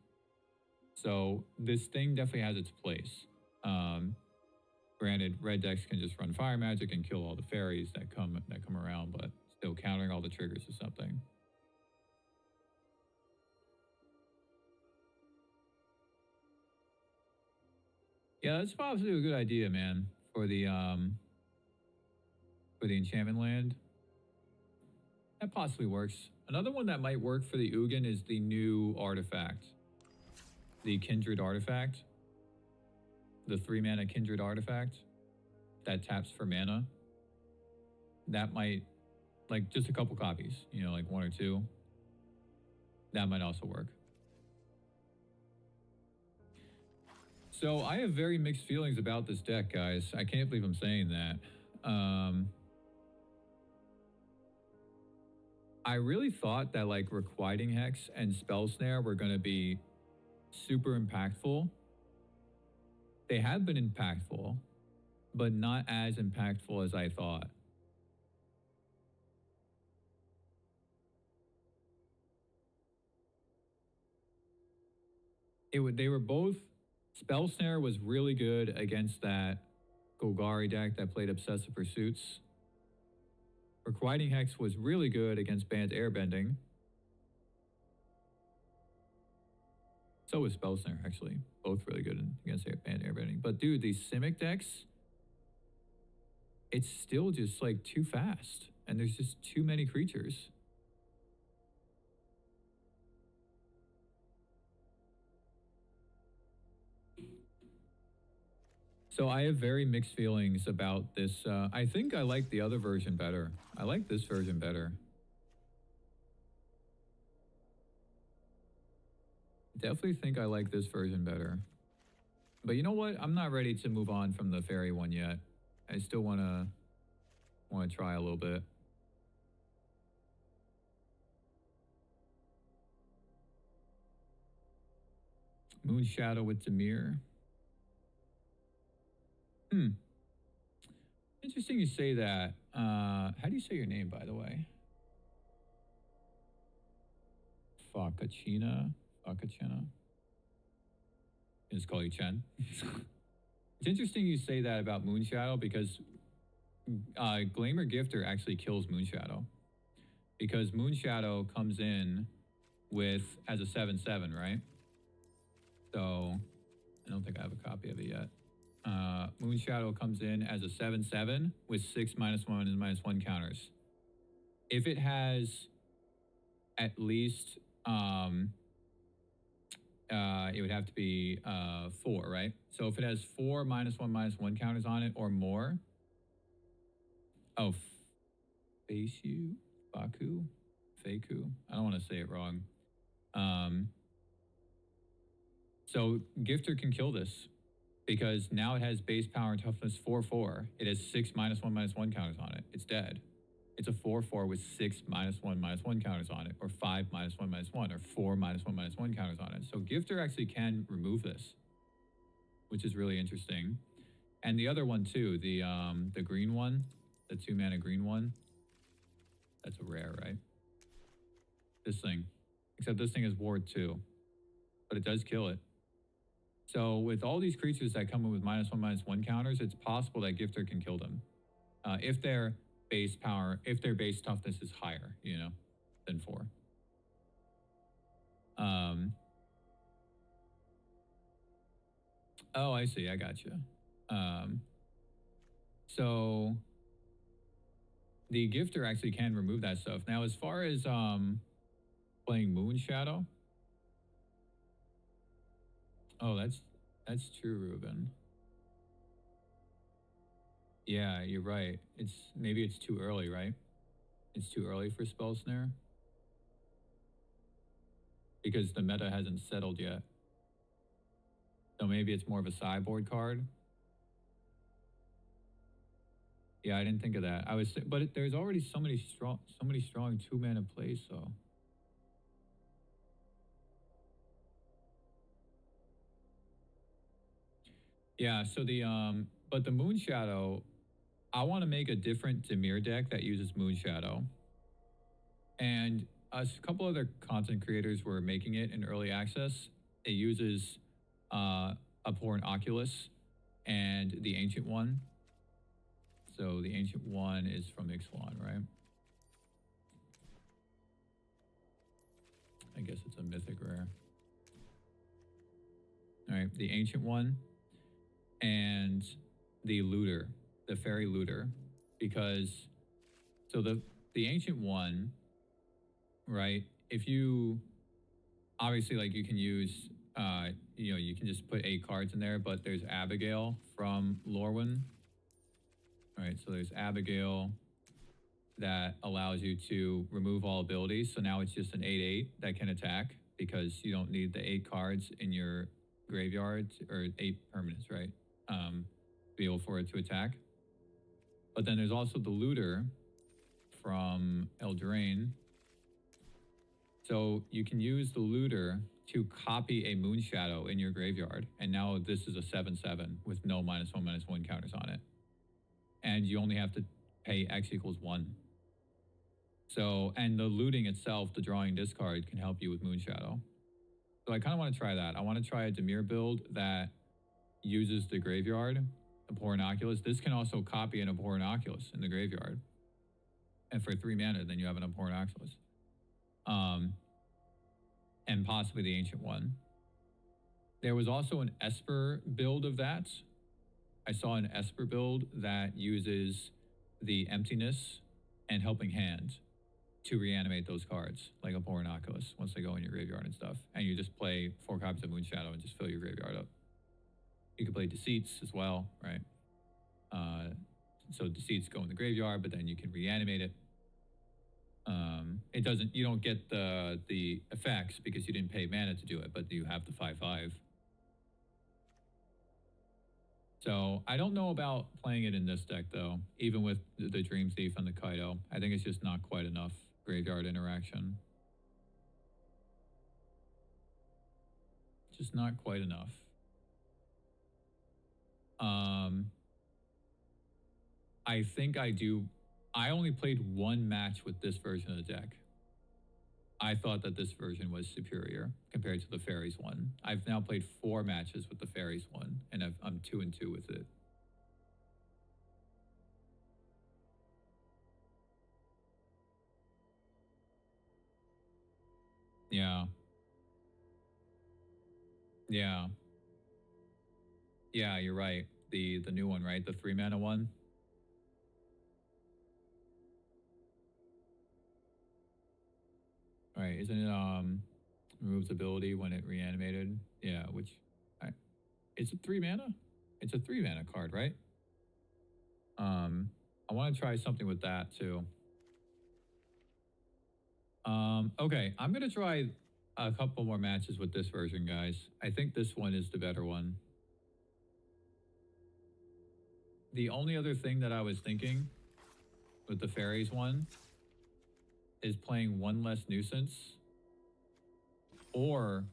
So this thing definitely has its place. Granted, red decks can just run fire magic and kill all the fairies that come around, but still countering all the triggers is something. Yeah, that's possibly a good idea, man, for the enchantment land. That possibly works. Another one that might work for the Ugin is the new artifact. The Kindred artifact. The 3-mana Kindred artifact that taps for mana. That might, like, just a couple copies, you know, like 1 or 2. That might also work. So I have very mixed feelings about this deck, guys. I can't believe I'm saying that. I really thought that, like, Requiting Hex and Spell Snare were going to be super impactful. They have been impactful, but not as impactful as I thought. They were both. Spell Snare was really good against that Golgari deck that played Obsessive Pursuits. Requiting Hex was really good against Banned Airbending. So was Spell Snare, actually. Both really good against Banned Airbending. But dude, these Simic decks, it's still just like too fast. And there's just too many creatures. So I have very mixed feelings about this. I think I like the other version better. I like this version better. Definitely think I like this version better. But you know what? I'm not ready to move on from the fairy one yet. I still want to try a little bit. Moon Shadow with Dimir. Interesting you say that. How do you say your name, by the way? Fakachina? Fakachina? I just call you Chen. It's interesting you say that about Moon Shadow because Glamour Gifter actually kills Moon Shadow. Because Moon Shadow comes in as a 7/7, right? So I don't think I have a copy of it yet. Moon Shadow comes in as a 7/7 with 6 -1 and -1 counters. If it has at least it would have to be 4, right? So if it has 4 -1 counters on it or more. Oh, Faku? Faku? I don't want to say it wrong. So Gifter can kill this because now it has base power and toughness 4/4. It has 6 -1 counters on it. It's dead. It's a 4/4 with 6 -1 counters on it, or 5 -1 or 4 -1 counters on it. So Gifter actually can remove this, which is really interesting. And the other one too, the green one, the 2-mana green one. That's a rare, right? This thing. Except this thing is ward 2. But it does kill it. So with all these creatures that come in with -1/-1 counters, it's possible that Gifter can kill them. If their base toughness is higher, you know, than 4. Oh, I see. I got you. So the Gifter actually can remove that stuff. Now, as far as playing Moon Shadow. Oh, that's true, Ruben. Yeah, you're right. Maybe it's too early, right? It's too early for Spell Snare. Because the meta hasn't settled yet. So maybe it's more of a sideboard card. Yeah, I didn't think of that. But there's already so many strong 2-mana plays, so. Yeah, so but the Moon Shadow, I want to make a different Dimir deck that uses Moon Shadow. And a couple other content creators were making it in early access. It uses Abhorrent Oculus, and the Ancient One. So the Ancient One is from Ixalan, right? I guess it's a mythic rare. All right, the Ancient One and the Looter, the Fairy Looter, because so the Ancient One, right? If you obviously like you can use you know, you can just put 8 cards in there, but there's Abigail from Lorwyn. All right, so there's Abigail that allows you to remove all abilities. So now it's just an 8/8 that can attack because you don't need the 8 cards in your graveyard or 8 permanents, right? To be able for it to attack. But then there's also the Looter from Eldraine. So you can use the Looter to copy a Moonshadow in your graveyard. And now this is a 7/7 with no -1/-1 counters on it. And you only have to pay X = 1. So, and the looting itself, the drawing discard, can help you with Moonshadow. So I kind of want to try that. I want to try a Dimir build that uses the graveyard, Abhorrent Oculus. This can also copy an Abhorrent Oculus in the graveyard. And for 3 mana, then you have an Abhorrent Oculus. And possibly the Ancient One. There was also an Esper build of that. I saw an Esper build that uses the Emptiness and Helping Hand to reanimate those cards, like Abhorrent Oculus, once they go in your graveyard and stuff. And you just play 4 copies of Moonshadow and just fill your graveyard up. You can play Deceits as well, right? So Deceits go in the graveyard, but then you can reanimate it. It doesn't, you don't get the effects because you didn't pay mana to do it, but you have the 5/5. So I don't know about playing it in this deck though, even with the Dream Thief and the Kaido. I think it's just not quite enough graveyard interaction. Just not quite enough. I think I only played 1 match with this version of the deck. I thought that this version was superior compared to the Fairies one. I've now played 4 matches with the Fairies one, and I'm 2-2 with it. Yeah. Yeah. Yeah, you're right. The new one, right? The 3 mana one. All right, isn't it removes ability when it reanimated? Yeah, which it's a 3 mana. It's a 3 mana card, right? I want to try something with that too. Okay, I'm gonna try a couple more matches with this version, guys. I think this one is the better one. The only other thing that I was thinking with the Fairies one is playing 1 less Nuisance or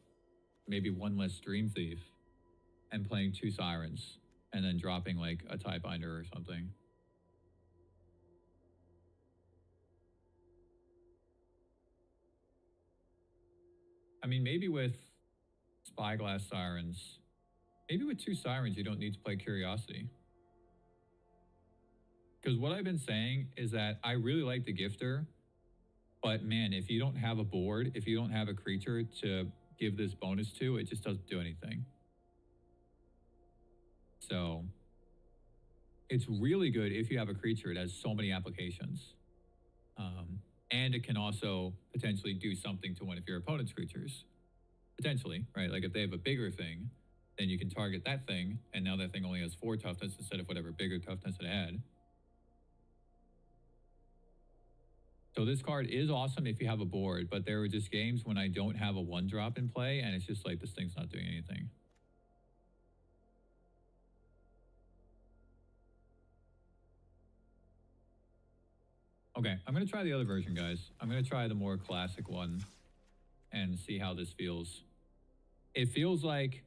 maybe 1 less Dream Thief and playing 2 Sirens and then dropping like a Tiebinder or something. I mean, maybe with Spyglass Sirens, maybe with 2 Sirens, you don't need to play Curiosity. Because what I've been saying is that I really like the Gifter, but man, if you don't have a board, if you don't have a creature to give this bonus to, it just doesn't do anything. So it's really good if you have a creature. It has so many applications. And it can also potentially do something to one of your opponent's creatures. Potentially, right? Like if they have a bigger thing, then you can target that thing, and now that thing only has 4 toughness instead of whatever bigger toughness it had. So this card is awesome if you have a board, but there were just games when I don't have a 1-drop in play, and it's just like, this thing's not doing anything. Okay, I'm going to try the other version, guys. I'm going to try the more classic one and see how this feels. It feels like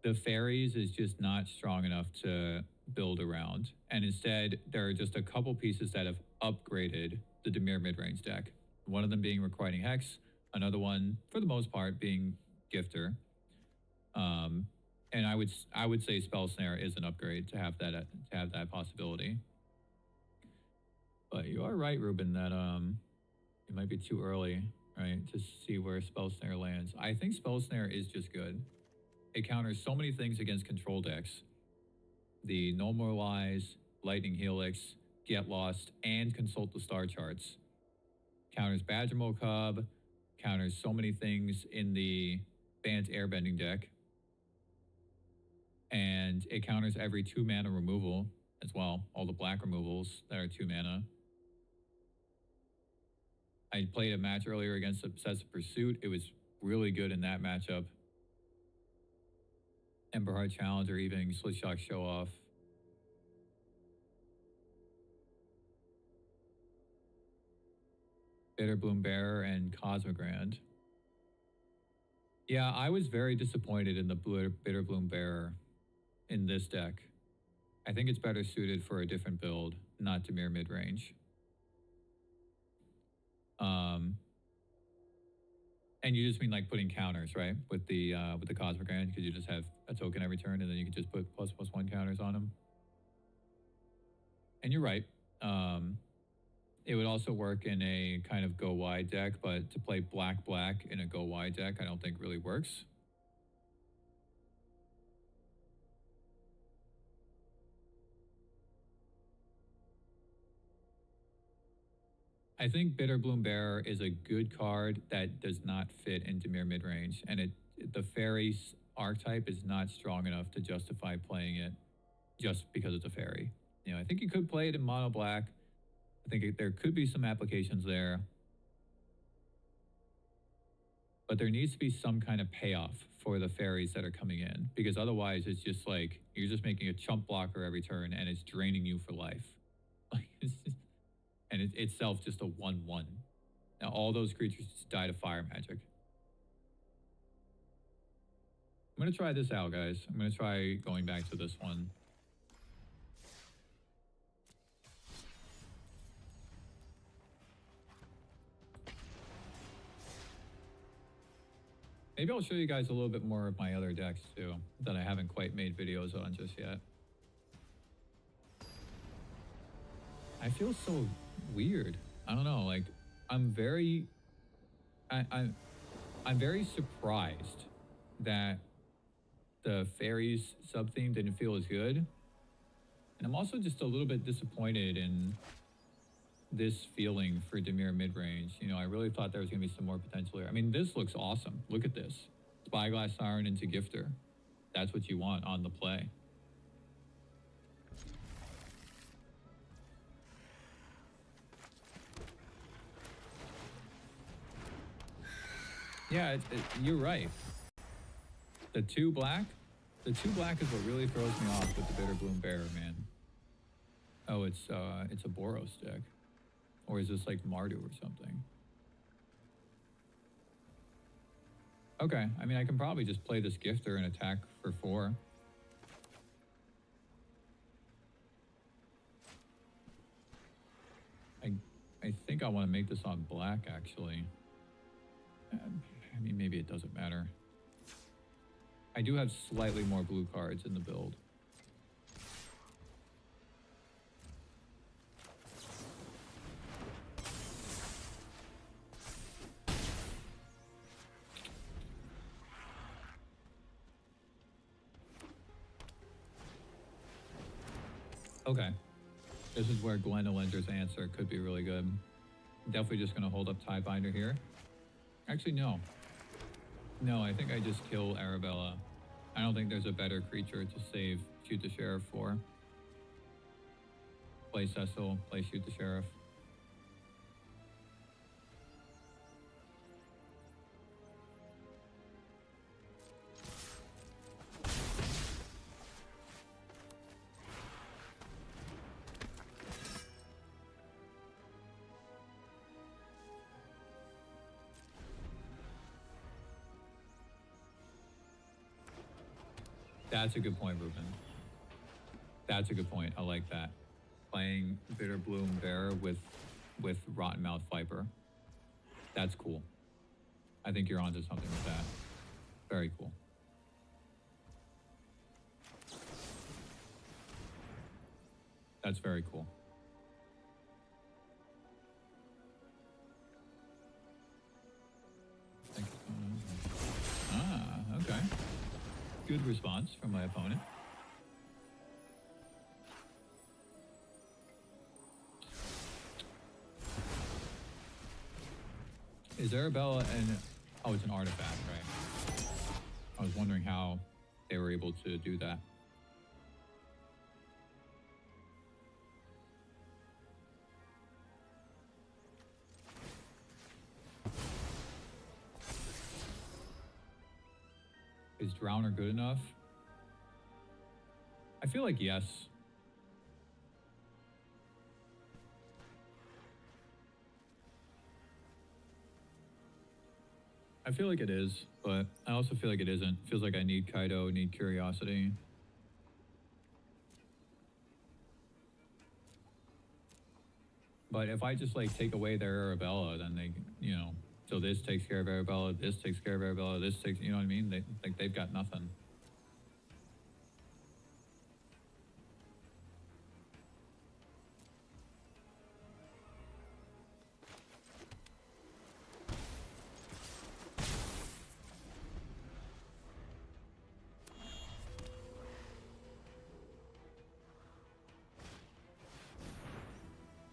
the Fairies is just not strong enough to build around. And instead, there are just a couple pieces that have upgraded the Dimir Midrange deck. One of them being Requiting Hex, another one, for the most part, being Gifter. And I would say Spell Snare is an upgrade to have that possibility. But you are right, Ruben, that it might be too early, right, to see where Spell Snare lands. I think Spell Snare is just good. It counters so many things against control decks. The Normalize, Lightning Helix, Get Lost, and Consult the Star Charts. Counters Badgermole Cub, counters so many things in the Bant Airbending deck. And it counters every 2 mana removal as well. All the black removals that are 2 mana. I played a match earlier against Obsessive Pursuit. It was really good in that matchup. Ember Heart Challenger, even Split Shock Show Off. Bitterbloom Bearer and Cosmogrand. Yeah, I was very disappointed in the Bitterbloom Bearer in this deck. I think it's better suited for a different build, not Dimir Midrange. And you just mean like putting counters, right? With the Cosmogrand, because you just have a token every turn, and then you can just put ++1 counters on them. And you're right. It would also work in a kind of go wide deck, but to play black in a go wide deck, I don't think really works. I think Bitterbloom Bearer is a good card that does not fit into Dimir Midrange, and the fairy archetype is not strong enough to justify playing it just because it's a fairy. You know, I think you could play it in mono black. I think there could be some applications there, but there needs to be some kind of payoff for the fairies that are coming in, because otherwise it's just like you're just making a chump blocker every turn and it's draining you for life. Like it's just, and it's itself just a 1/1. Now all those creatures just die to fire magic. I'm gonna try this out, guys. I'm gonna try going back to this one. Maybe I'll show you guys a little bit more of my other decks too, that I haven't quite made videos on just yet. I feel so weird. I don't know, like I'm very surprised that the fairies sub-theme didn't feel as good. And I'm also just a little bit disappointed in this feeling for Dimir Midrange. You know, I really thought there was going to be some more potential here. I mean, this looks awesome. Look at this. Spyglass Siren into Gifter. That's what you want on the play. Yeah, you're right. The 2 black is what really throws me off with the Bitterbloom Bearer, man. Oh, it's a Boros deck. Or is this like Mardu or something? Okay, I mean, I can probably just play this Gifter and attack for 4. I think I want to make this on black, actually. I mean, maybe it doesn't matter. I do have slightly more blue cards in the build. Okay. This is where Glendolender's answer could be really good. Definitely just going to hold up Tiebinder here. Actually, no. No, I think I just kill Arabella. I don't think there's a better creature to save Shoot the Sheriff for. Play Cecil, play Shoot the Sheriff. That's a good point, Ruben. That's a good point. I like that. Playing Bitterbloom Bearer with Rottenmouth Viper. That's cool. I think you're onto something with that. Very cool. That's very cool. Ah, okay. Good response from my opponent. Is Arabella and... Oh, it's an artifact, right? I was wondering how they were able to do that. Is Drowner good enough? I feel like yes. I feel like it is, but I also feel like it isn't. Feels like I need Kaido, need Curiosity. But if I just like take away their Arabella, then they, you know, so this takes care of Arabella, this takes care of Arabella, this takes, you know what I mean? They, like, they've got nothing.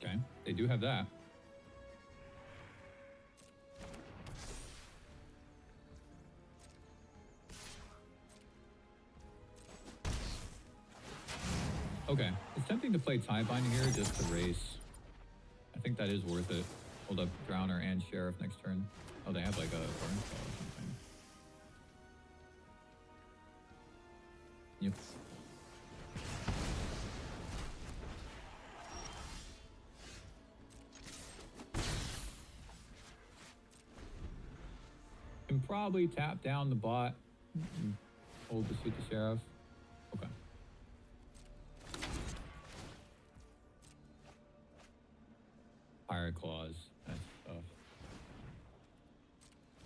Okay, they do have that. Okay, it's tempting to play Tiebind here just to race. I think that is worth it. Hold up Drowner and Sheriff next turn. Oh, they have like a burn spell or something. Yep. Can probably tap down the bot. Hold the suit the Sheriff. Okay. Higher Claws. That's tough.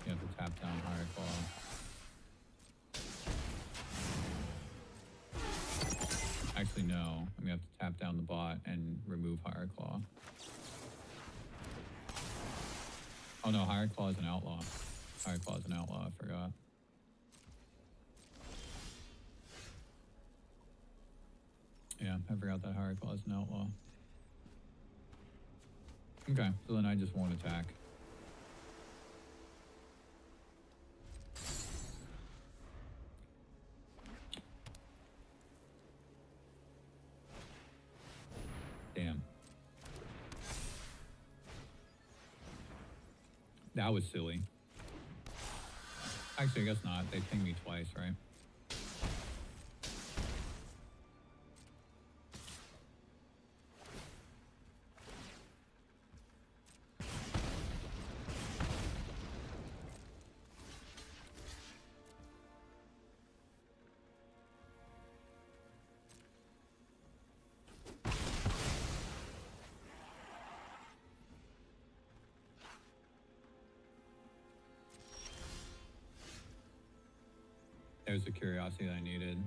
You have to tap down Higher Claw. Actually, no. I'm gonna have to tap down the bot and remove Higher Claw. Oh no, Higher Claw is an outlaw. Higher Claw is an outlaw, I forgot. Yeah, I forgot that Higher Claw is an outlaw. Okay, so then I just won't attack. Damn. That was silly. Actually, I guess not. They pinged me twice, right? There's the Curiosity that I needed.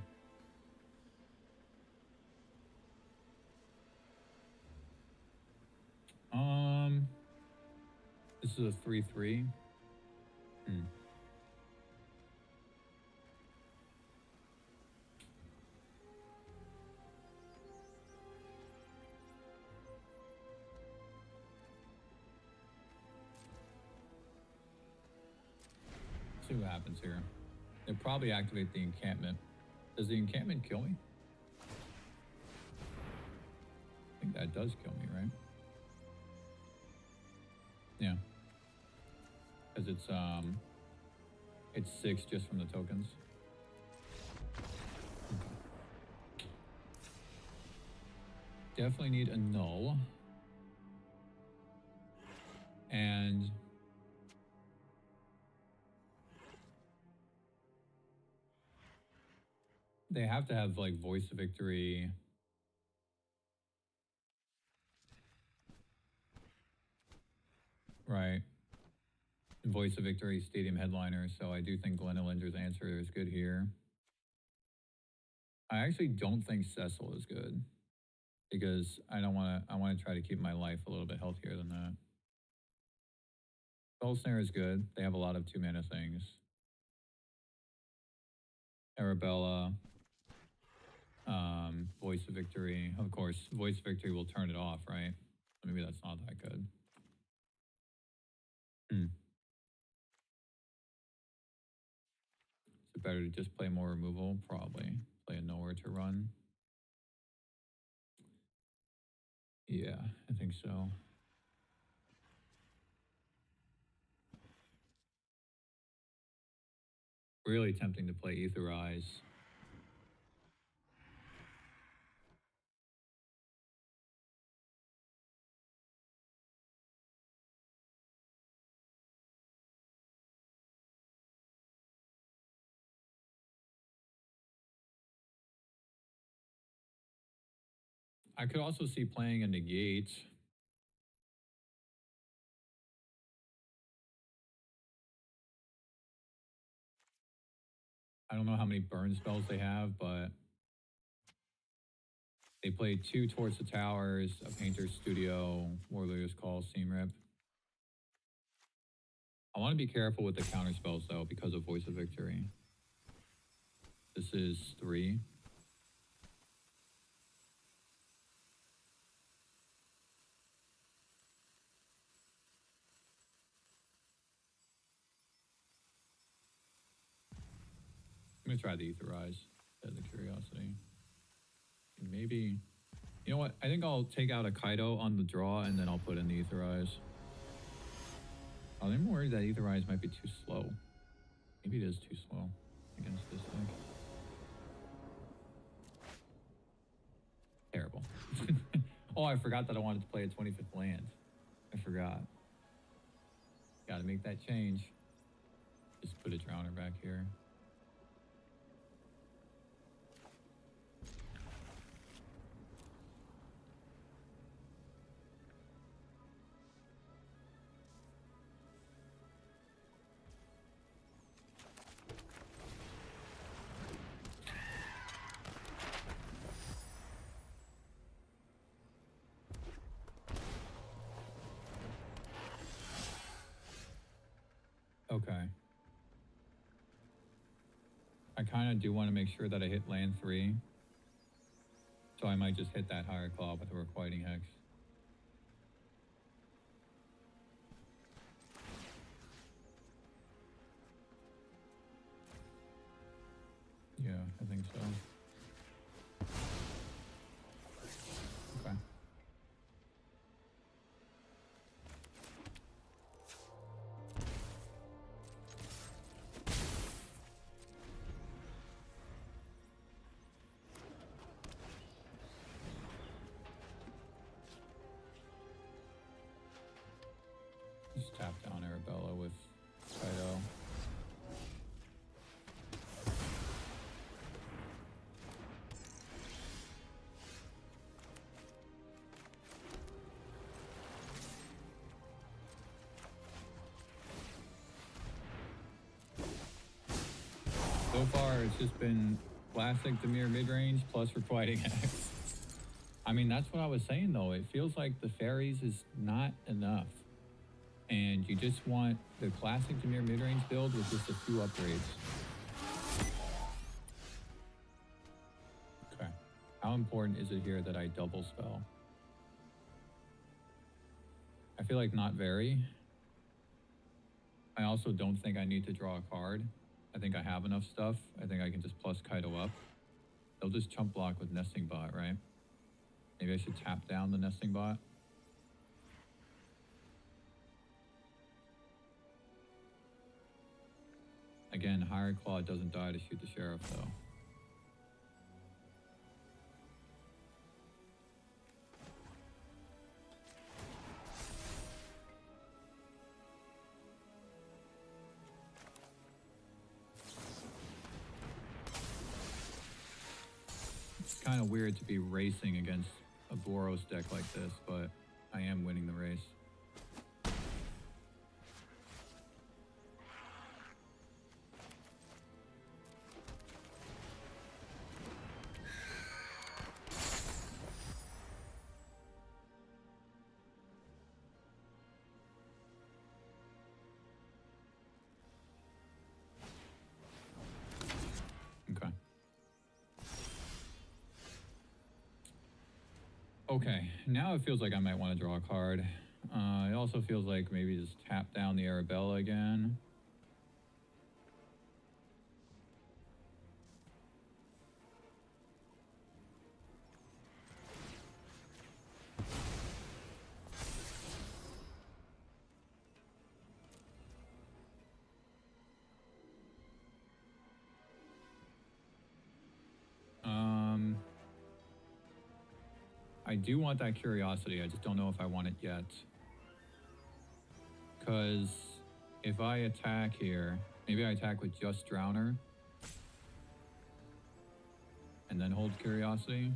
This is a 3/3. See what happens here. They'll probably activate the encampment. Does the encampment kill me? I think that does kill me, right? Yeah. Because it's 6 just from the tokens. Okay. Definitely need a null. And they have to have like Voice of Victory. Right. Voice of Victory, Stadium Headliner. So I do think Glennalinger's Answer is good here. I actually don't think Cecil is good. because I don't want to. I want to try to keep my life a little bit healthier than that. Soul Snare is good. They have a lot of 2-mana things. Arabella, Voice of Victory. Of course, Voice of Victory will turn it off, right? Maybe that's not that good. Is it better to just play more removal? Probably. Play a Nowhere to Run. Yeah, I think so. Really tempting to play Aetherize. I could also see playing a Negate. I don't know how many burn spells they have, but they played 2 Towards the Towers, a Painter's Studio, Warrior's Call, Seam Rip. I want to be careful with the counter spells though because of Voice of Victory. This is 3. I'm going to try the Aetherize as a curiosity. And maybe, you know what? I think I'll take out a Kaido on the draw and then I'll put in the Aetherize. I'm worried that Aetherize might be too slow. Maybe it is too slow against this deck. Terrible. Oh, I forgot that I wanted to play a 25th land. I forgot. Gotta make that change. Just put a Drowner back here. Okay. I kind of do want to make sure that I hit land 3. So I might just hit that Higher Claw with a Requiting Hex. Yeah, I think so. Okay. Just tap down Arabella with Kaido. So far, it's just been classic Dimir Midrange plus Requiting Hex. I mean, that's what I was saying, though. It feels like the fairies is not enough. And you just want the classic Dimir Midrange build with just a few upgrades. Okay. How important is it here that I double spell? I feel like not very. I also don't think I need to draw a card. I think I have enough stuff. I think I can just plus Kaido up. They'll just chump block with Nesting Bot, right? Maybe I should tap down the Nesting Bot. Again, Higher Claw doesn't die to shoot the Sheriff, though. It's kind of weird to be racing against a Boros deck like this, but I am winning the race. Okay, now it feels like I might want to draw a card. It also feels like maybe just tap down the Arabella again. I do want that curiosity. I just don't know if I want it yet. Because if I attack here, maybe I attack with just Drowner and then hold curiosity.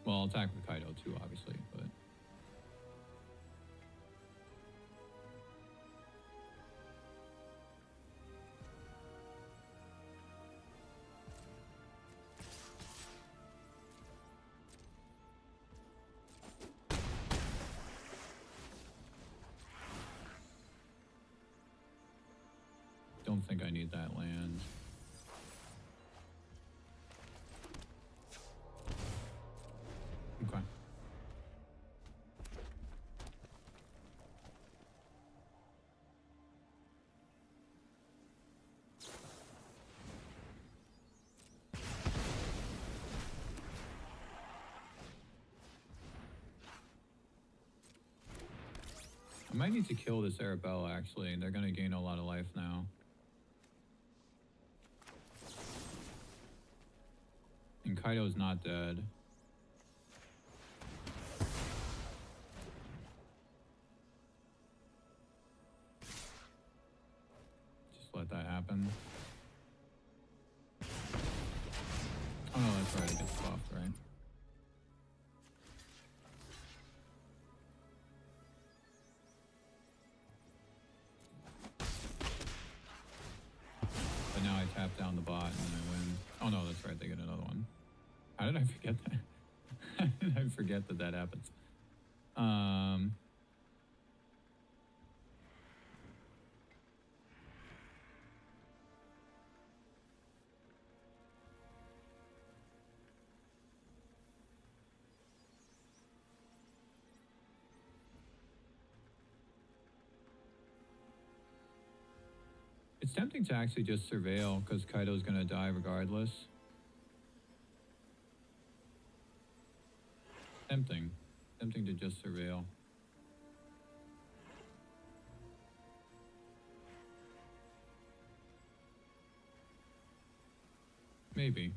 Well, I'll attack with Kaido too, obviously, but... Don't think I need that land. Okay. I might need to kill this Arabella, actually. They're going to gain a lot of life now. And Kaido's not dead. Just let that happen. Oh no, that's right, it gets buffed, right? But now I tap down the bot and then I win. Oh no, that's right, they get another one. How did I forget that? How did I forget that that happens? It's tempting to actually just surveil because Kaido's gonna die regardless. Tempting to just surveil. Maybe.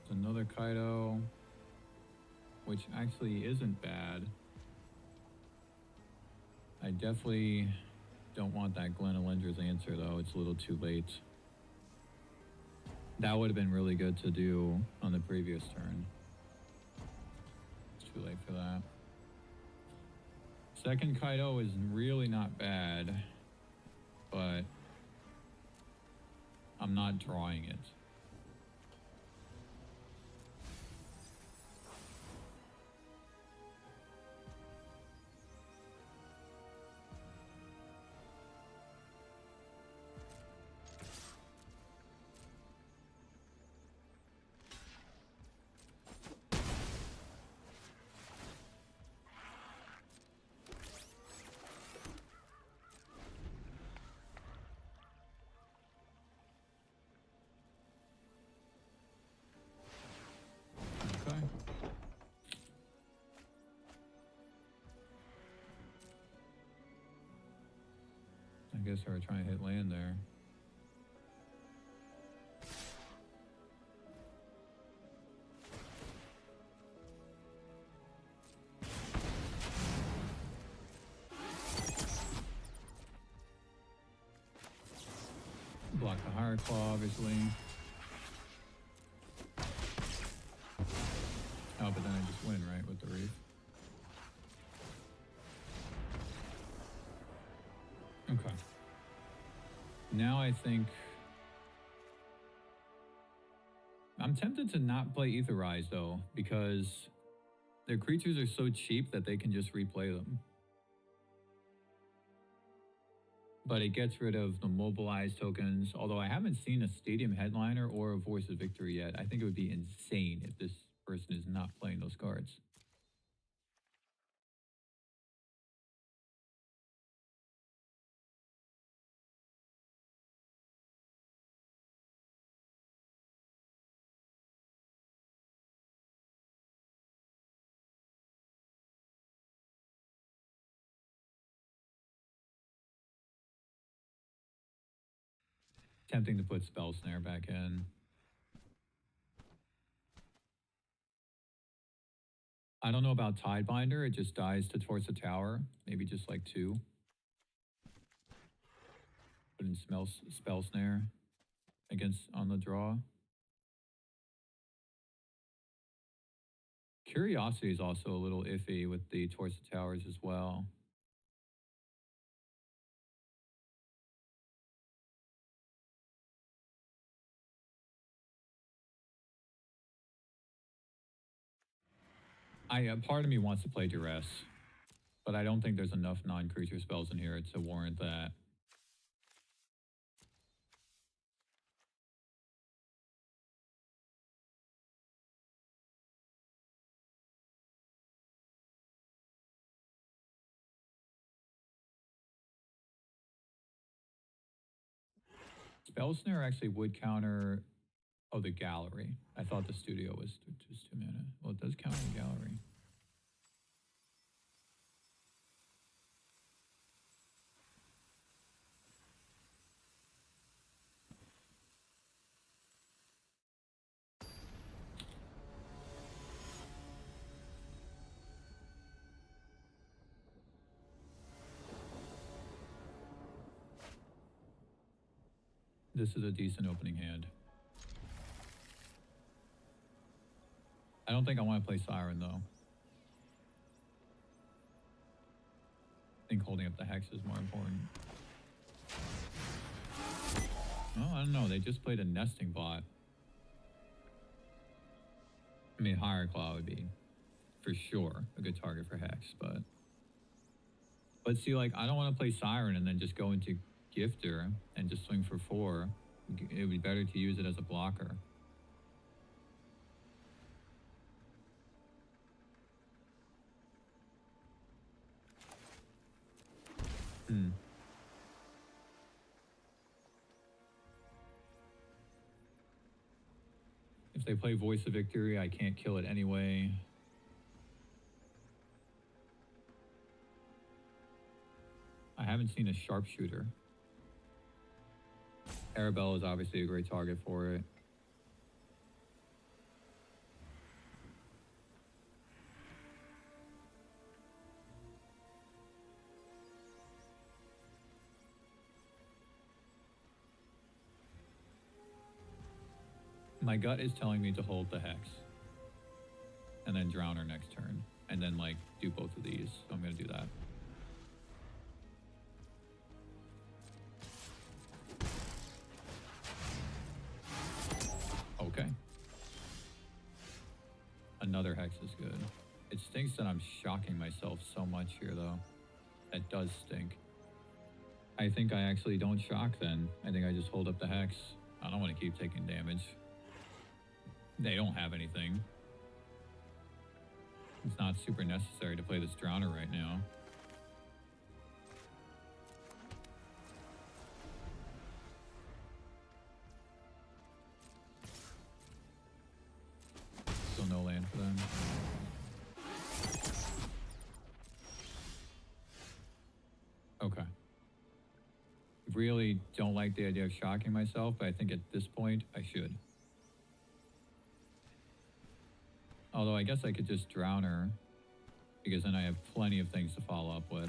There's another Kaido, which actually isn't bad. I definitely don't want that Glen Elendra's answer though. It's a little too late. That would have been really good to do on the previous turn. It's too late for that. Second Kaido is really not bad, but I'm not drawing it. I guess I were trying to hit land there. Block the Higher Claw, obviously. Oh, but then I just win, right, with the Reef. Okay. Now I think... I'm tempted to not play Aetherize, though, because their creatures are so cheap that they can just replay them. but it gets rid of the mobilized tokens. Although I haven't seen a stadium headliner or a voice of victory yet. I think it would be insane if this person is not playing those cards. Tempting to put Spell Snare back in. I don't know about Tidebinder. It just dies towards the tower. Maybe just like 2. Put in Spell Snare against on the draw. Curiosity is also a little iffy with the towards the towers as well. Part of me wants to play Duress, but I don't think there's enough non-creature spells in here to warrant that. Spell Snare actually would counter... Oh, the gallery. I thought the studio was just 2 mana. Well, it does counter the gallery. This is a decent opening hand. I don't think I want to play Siren, though. I think holding up the Hex is more important. Oh, I don't know. They just played a Nesting Bot. I mean, Higher Claw would be, for sure, a good target for Hex, but... But see, like, I don't want to play Siren and then just go into Gifter and just swing for 4. It would be better to use it as a blocker. If they play Voice of Victory, I can't kill it anyway. I haven't seen a Sharpshooter. Arabelle is obviously a great target for it. My gut is telling me to hold the Hex. And then drown her next turn. And then, like, do both of these. So I'm going to do that. Okay. Another Hex is good. It stinks that I'm shocking myself so much here, though. That does stink. I think I actually don't shock then. I think I just hold up the Hex. I don't want to keep taking damage. They don't have anything. It's not super necessary to play this Drowner right now. Still no land for them. Okay. Really don't like the idea of shocking myself, but I think at this point I should. Although I guess I could just drown her, because then I have plenty of things to follow up with.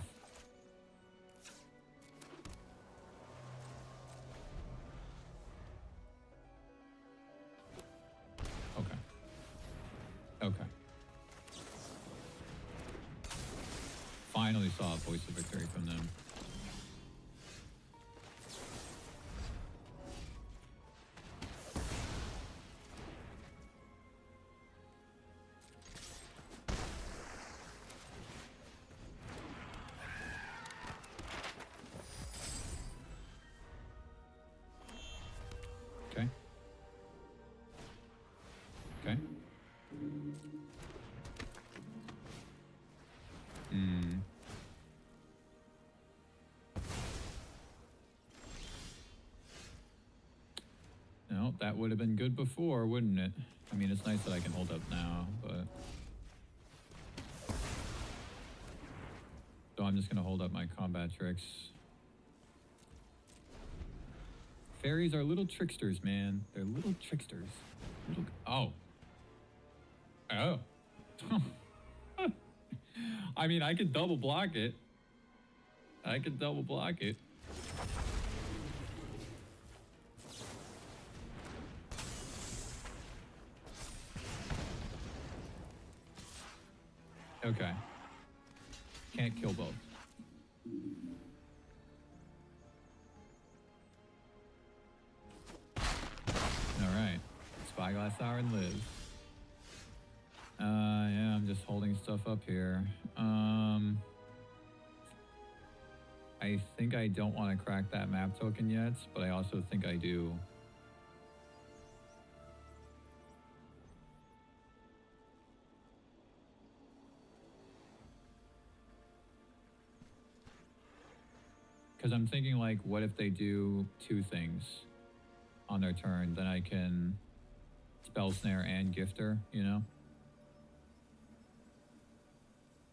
Okay. Okay. Finally saw a Voice of Victory from them. Okay. Okay. Hmm. No, that would have been good before, wouldn't it? I mean, it's nice that I can hold up now, but... So I'm just going to hold up my combat tricks. Fairies are little tricksters, man. They're little tricksters. Little... Oh. Oh. I mean, I could double block it. I could double block it. Okay. Can't kill both. Alright. Spyglass Siren lives. Yeah, I'm just holding stuff up here. I think I don't want to crack that map token yet, but I also think I do. Because I'm thinking, like, what if they do two things on their turn? Then I can Spell Snare and Gifter, you know?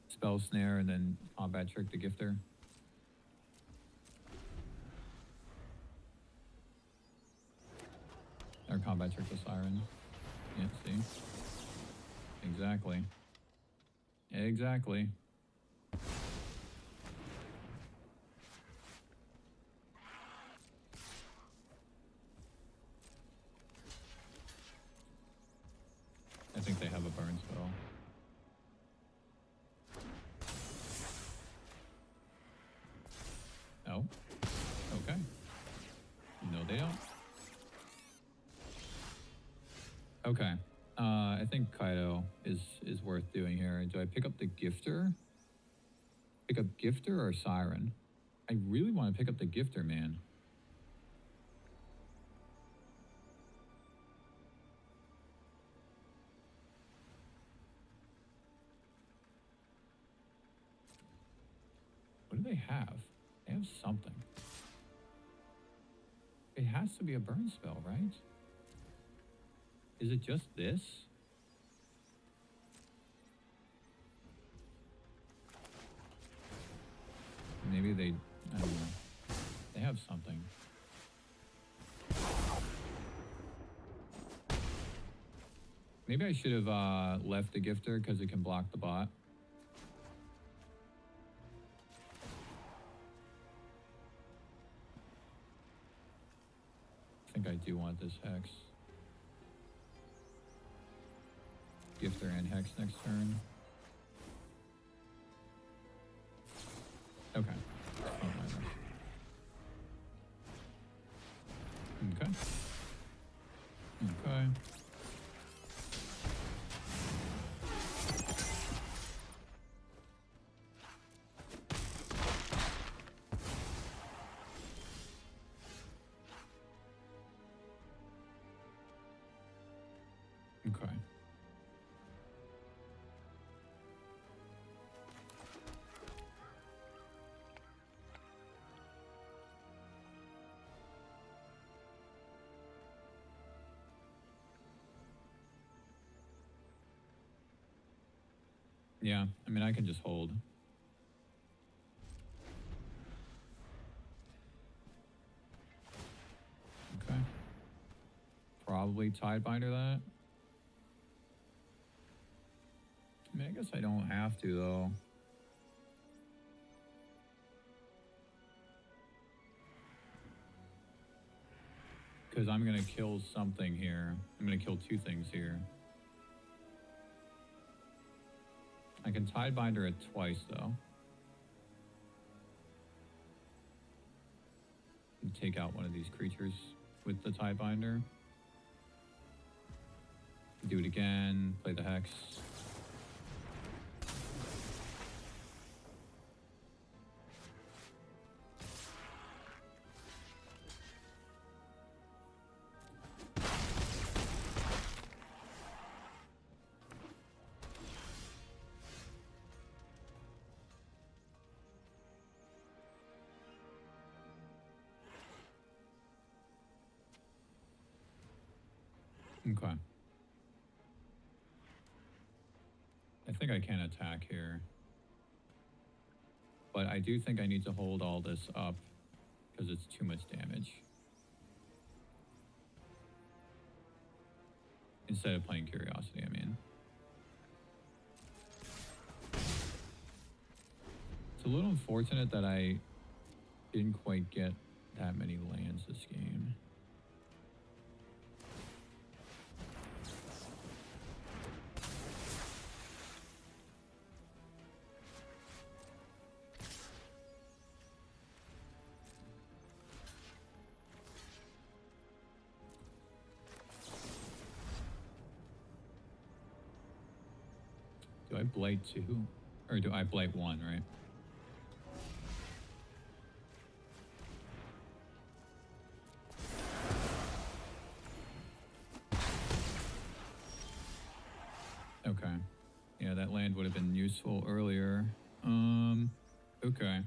Spell Snare and then Combat Trick the Gifter. Or Combat Trick the Siren. Yeah, see? Exactly. Exactly. I think they have a burn spell. Oh. Okay. No, they don't. Okay. I think Kaido is worth doing here. Do I pick up the Gifter? Pick up Gifter or Siren? I really want to pick up the Gifter, man. What do they have? They have something. It has to be a burn spell, right? Is it just this? Maybe they... I don't know. They have something. Maybe I should have left the Gifter because it can block the bot. I think I do want this Hex. Gifter and Hex next turn. Okay. Okay. Okay. Okay. Yeah, I mean, I can just hold. Okay. Probably Tidebinder that. I mean, I guess I don't have to, though. Because I'm going to kill something here. I'm going to kill two things here. I can Tidebinder it twice, though. And take out one of these creatures with the Tidebinder. Do it again. Play the Hex. Okay. I think I can attack here. But I do think I need to hold all this up because it's too much damage. Instead of playing Curiosity, I mean. It's a little unfortunate that I didn't quite get that many lands this game. Do I blight 2? Or do I blight 1, right? Okay. Yeah, that land would have been useful earlier. Okay.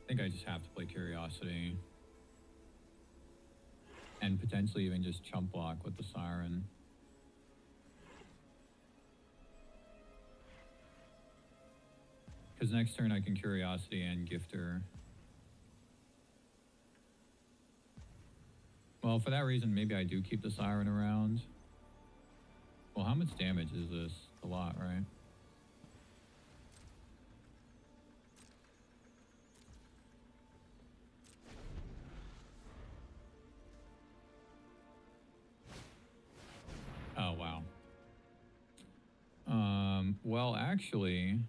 I think I just have to play Curiosity. And potentially even just chump block with the Siren. Because next turn I can Curiosity and Gifter. Well, for that reason, maybe I do keep the Siren around. Well, how much damage is this? A lot, right? Oh, wow. Well, actually,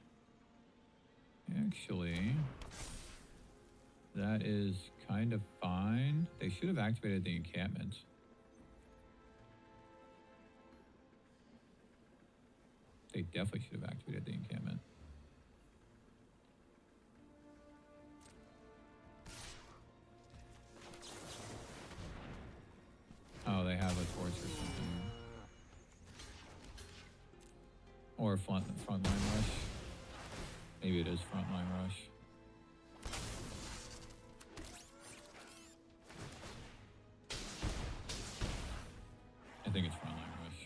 that is kind of fine. They should have activated the encampment. They definitely should have activated the encampment. Oh, they have a torch or something. Or frontline rush. Maybe it is frontline rush. I think it's frontline rush.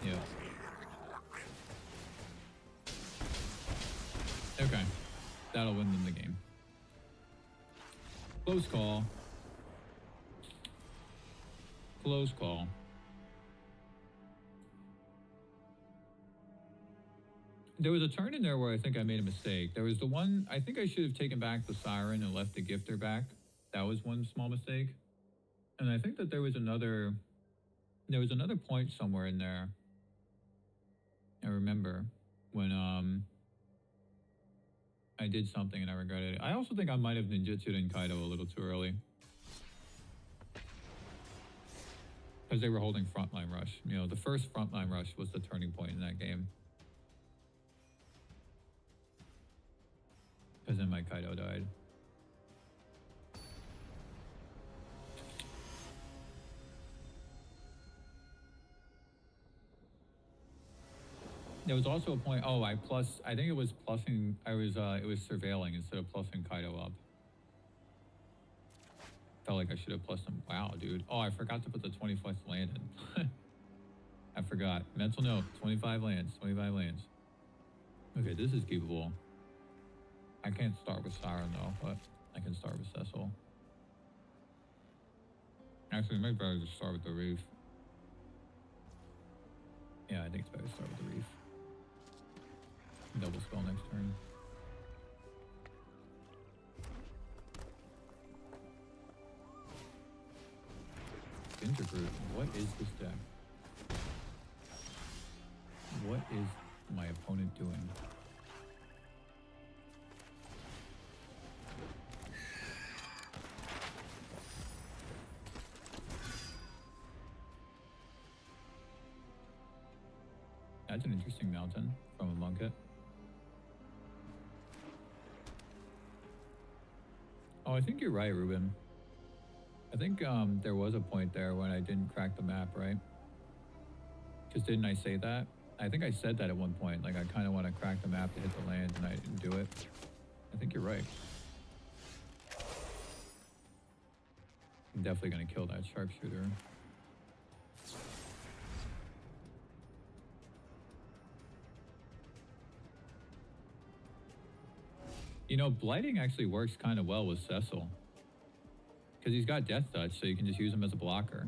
Yeah. Okay. That'll win them the game. Close call. Close call. There was a turn in there where I think I made a mistake. There was the one, I think I should have taken back the Siren and left the Gifter back. That was one small mistake. And I think that there was another point somewhere in there. I remember when I did something and I regretted it. I also think I might have ninjutsu'd in Kaido a little too early. Because they were holding frontline rush. You know, the first frontline rush was the turning point in that game. Because then my Kaido died. There was also a point, I think it was plussing, it was surveilling instead of plussing Kaido up. Felt like I should have plussed him. Wow, dude. Oh, I forgot to put the 25th land in. I forgot. Mental note, 25 lands. Okay, this is keepable. I can't start with Siren though, but I can start with Cecil. Actually, maybe better just start with the Reef. Yeah, I think it's better to start with the Reef. Double spell next turn. Gingerbrute, what is this deck? What is my opponent doing? That's an interesting mountain from a Monket. Oh, I think you're right, Ruben. I think there was a point there when I didn't crack the map, right? Because didn't I say that? I think I said that at one point. Like, I kind of want to crack the map to hit the land, and I didn't do it. I think you're right. I'm definitely going to kill that sharpshooter. You know, blighting actually works kind of well with Cecil. Because he's got Death Touch, so you can just use him as a blocker.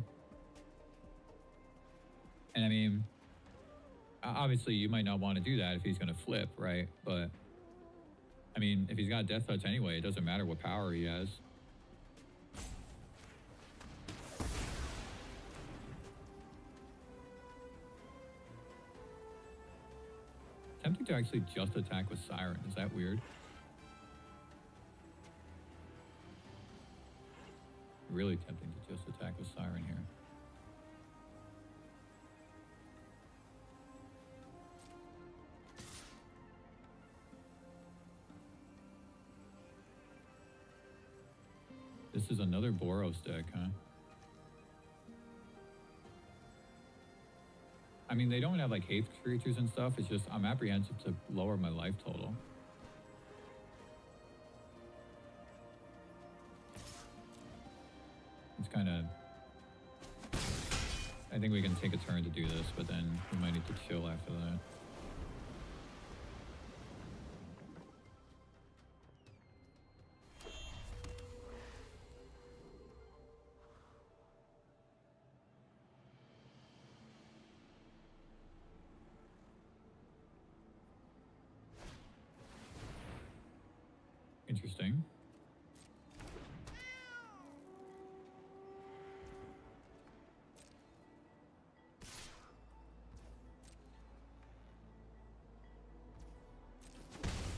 And I mean, obviously you might not want to do that if he's going to flip, right? But, I mean, if he's got Death Touch anyway, it doesn't matter what power he has. Tempting to actually just attack with Siren. Is that weird? Really tempting to just attack with Siren here. This is another Boros deck, huh? I mean, they don't have like haste creatures and stuff. It's just I'm apprehensive to lower my life total. It's kind of... I think we can take a turn to do this, but then we might need to chill after that. Interesting.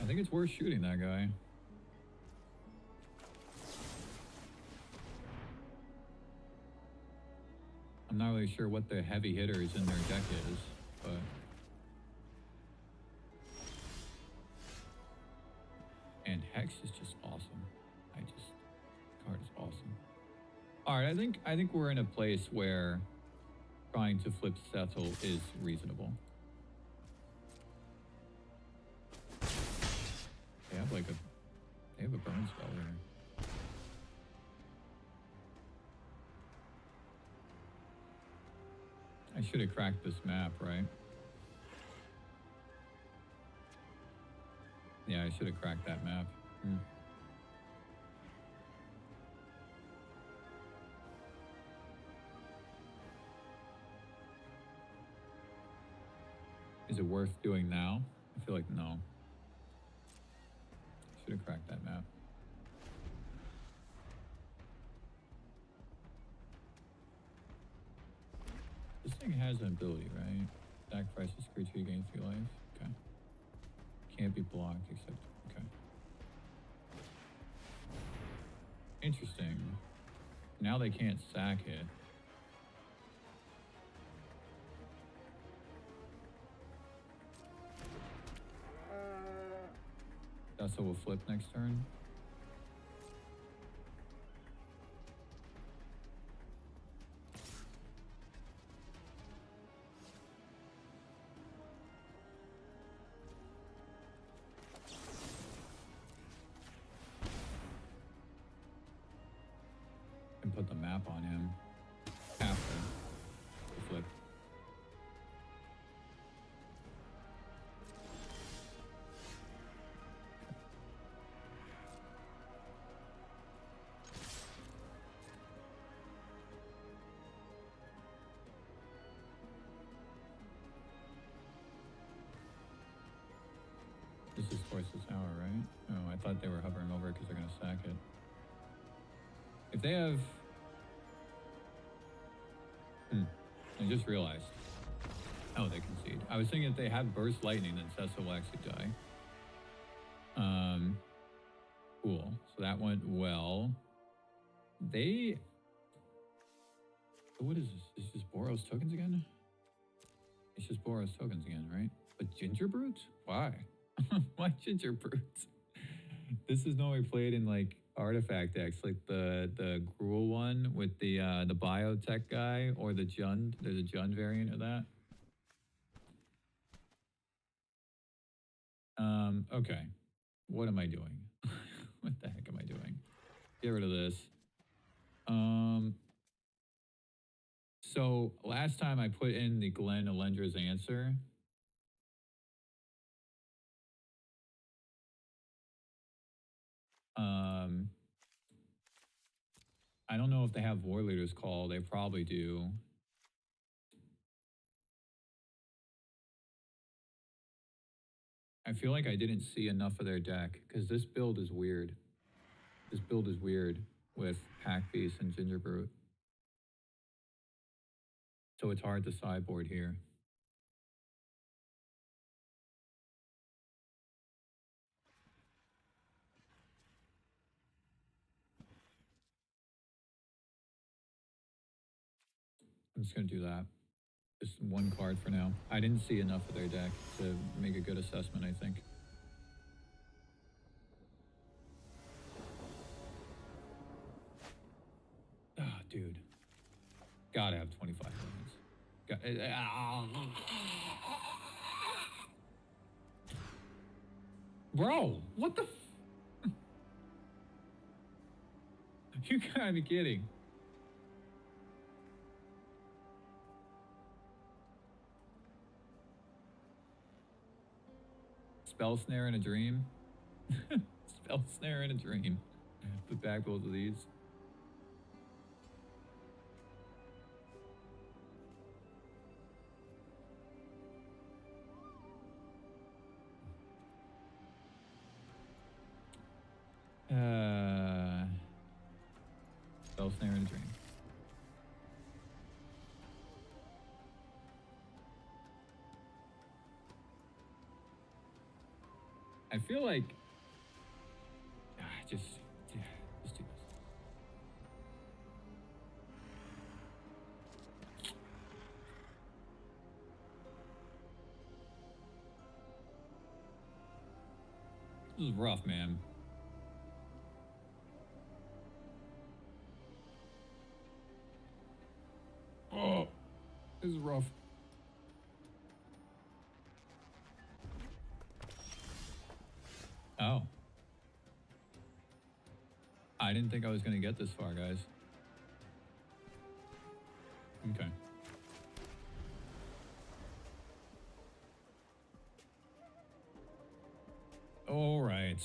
I think it's worth shooting that guy. I'm not really sure what the heavy hitters in their deck is, but... And Hex is just awesome. Card is awesome. Alright, I think we're in a place where trying to flip Cecil is reasonable. They have like they have a burn spell here. I should have cracked this map, right? Yeah, I should have cracked that map. Is it worth doing now? I feel like no. Should have cracked that map. This thing has an ability, right? Sacrifice this creature, you gain 3 life. Okay. Can't be blocked except... Okay. Interesting. Now they can't sack it. That's how we'll flip next turn. And put the map on him after the flip. This is twice this hour, right? Oh, I thought they were hovering over because they're going to sack it. If they have... I just realized. Oh, they concede. I was thinking if they have burst lightning, then Cessa will actually die. Cool. So that went well. They... What is this? Is this Boros tokens again? It's just Boros tokens again, right? But Ginger Brutes? Why? Why Ginger Brutes? This is normally played in like artifact decks, like the Gruul one with the biotech guy, or the Jund. There's a Jund variant of that. Okay. What am I doing? What the heck am I doing? Get rid of this. So last time I put in the Glenn Alendra's answer. I don't know if they have War Leader's Call. They probably do. I feel like I didn't see enough of their deck because this build is weird. This build is weird with Pack Beast and Ginger Brute. So it's hard to sideboard here. I'm just going to do that. Just one card for now. I didn't see enough of their deck to make a good assessment, I think. Ah, dude. Gotta have 25 minutes. Bro, what the You gotta be kidding. Spell Snare in a Dream. Spell Snare in a Dream. Put back both of these. Spell Snare in a Dream. I feel like just do this. This is rough, man. Oh, this is rough. Oh. I didn't think I was going to get this far, guys. Okay. All right.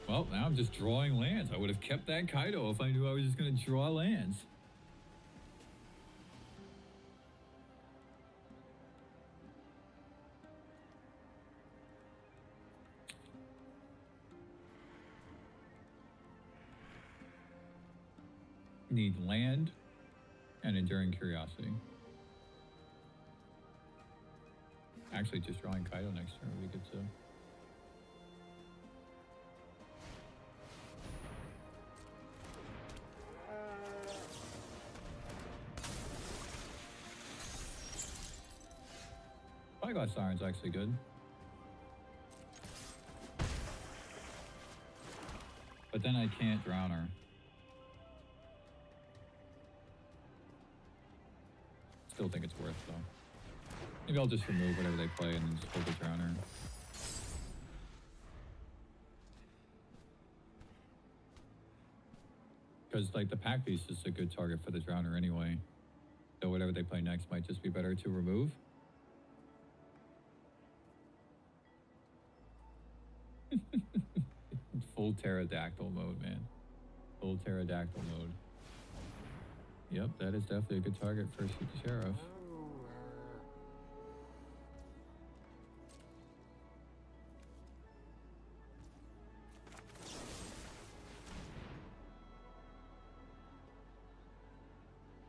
Well, now I'm just drawing lands. I would have kept that Kaido if I knew I was just going to draw lands. Need land and Enduring Curiosity. Actually, just drawing Kaido next turn would be good too. Spyglass Siren's actually good. But then I can't drown her. Still think it's worth though. Maybe I'll just remove whatever they play and then just hold the drown her. Because like the Pack Beast is a good target for the Drowner anyway. So whatever they play next might just be better to remove. Full pterodactyl mode, man. Full pterodactyl mode. Yep. Yep, that is definitely a good target for Shoot the Sheriff.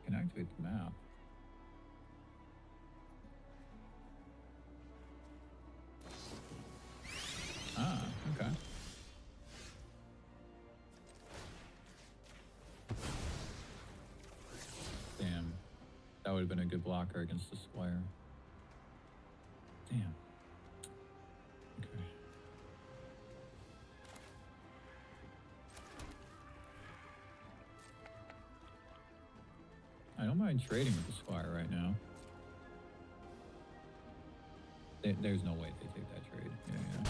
Can activate the map. Ah, okay. Damn. That would have been a good blocker against the Squire. Damn. Okay. I don't mind trading with the Squire right now. There's no way they take that trade. Yeah.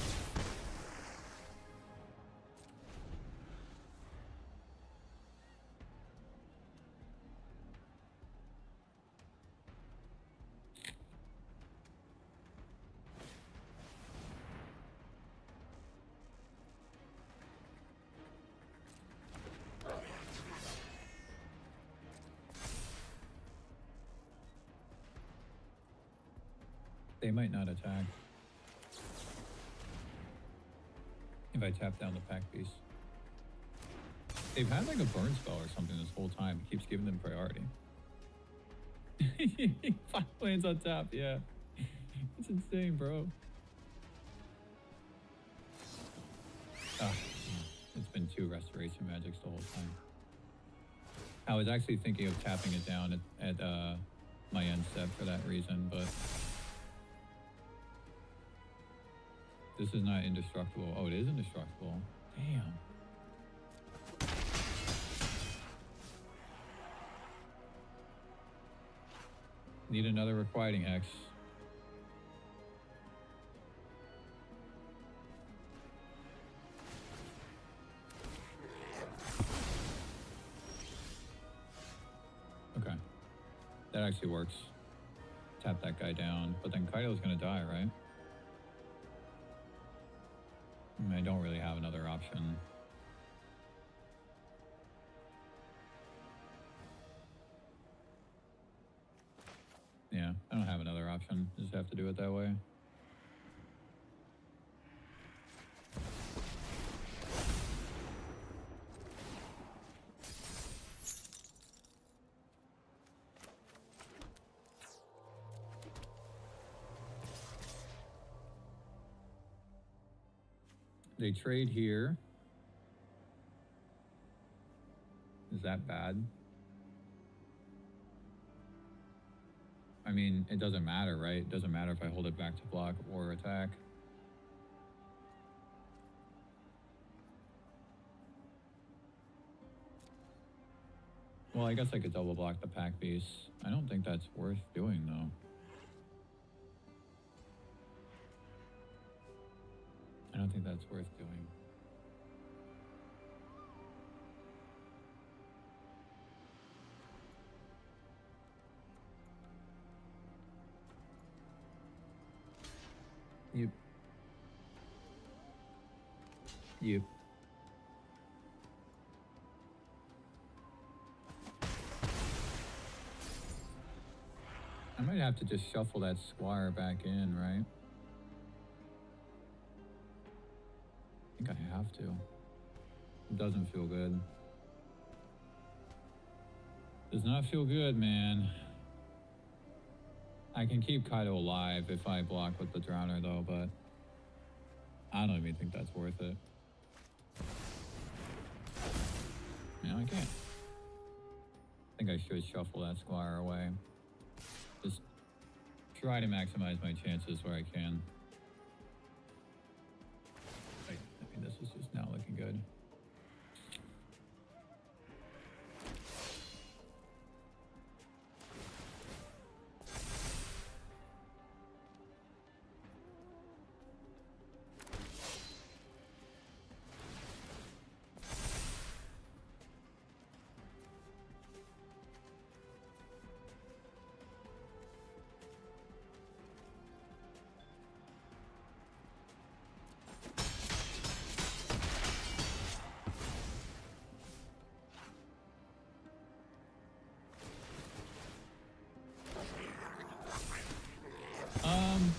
They might not attack. If I tap down the pack piece. They've had like a burn spell or something this whole time. It keeps giving them priority. 5 lands on top, yeah. It's insane, bro. It's been 2 restoration magics the whole time. I was actually thinking of tapping it down at my end step for that reason, but this is not indestructible. Oh, it is indestructible. Damn. Need another requiting X. Okay. That actually works. Tap that guy down. But then Kaido's gonna die, right? I don't really have another option. Yeah, I don't have another option. Just have to do it that way. They trade here. Is that bad? I mean, it doesn't matter, right? It doesn't matter if I hold it back to block or attack. Well, I guess I could double block the pack piece. I don't think that's worth doing, though. I don't think that's worth doing. Yep. Yep. I might have to just shuffle that Squire back in, right? I think I have to. It doesn't feel good. Does not feel good, man. I can keep Kaido alive if I block with the Drowner, though, but I don't even think that's worth it. No, I can't. I think I should shuffle that Squire away. Just try to maximize my chances where I can. I mean, this is just not looking good.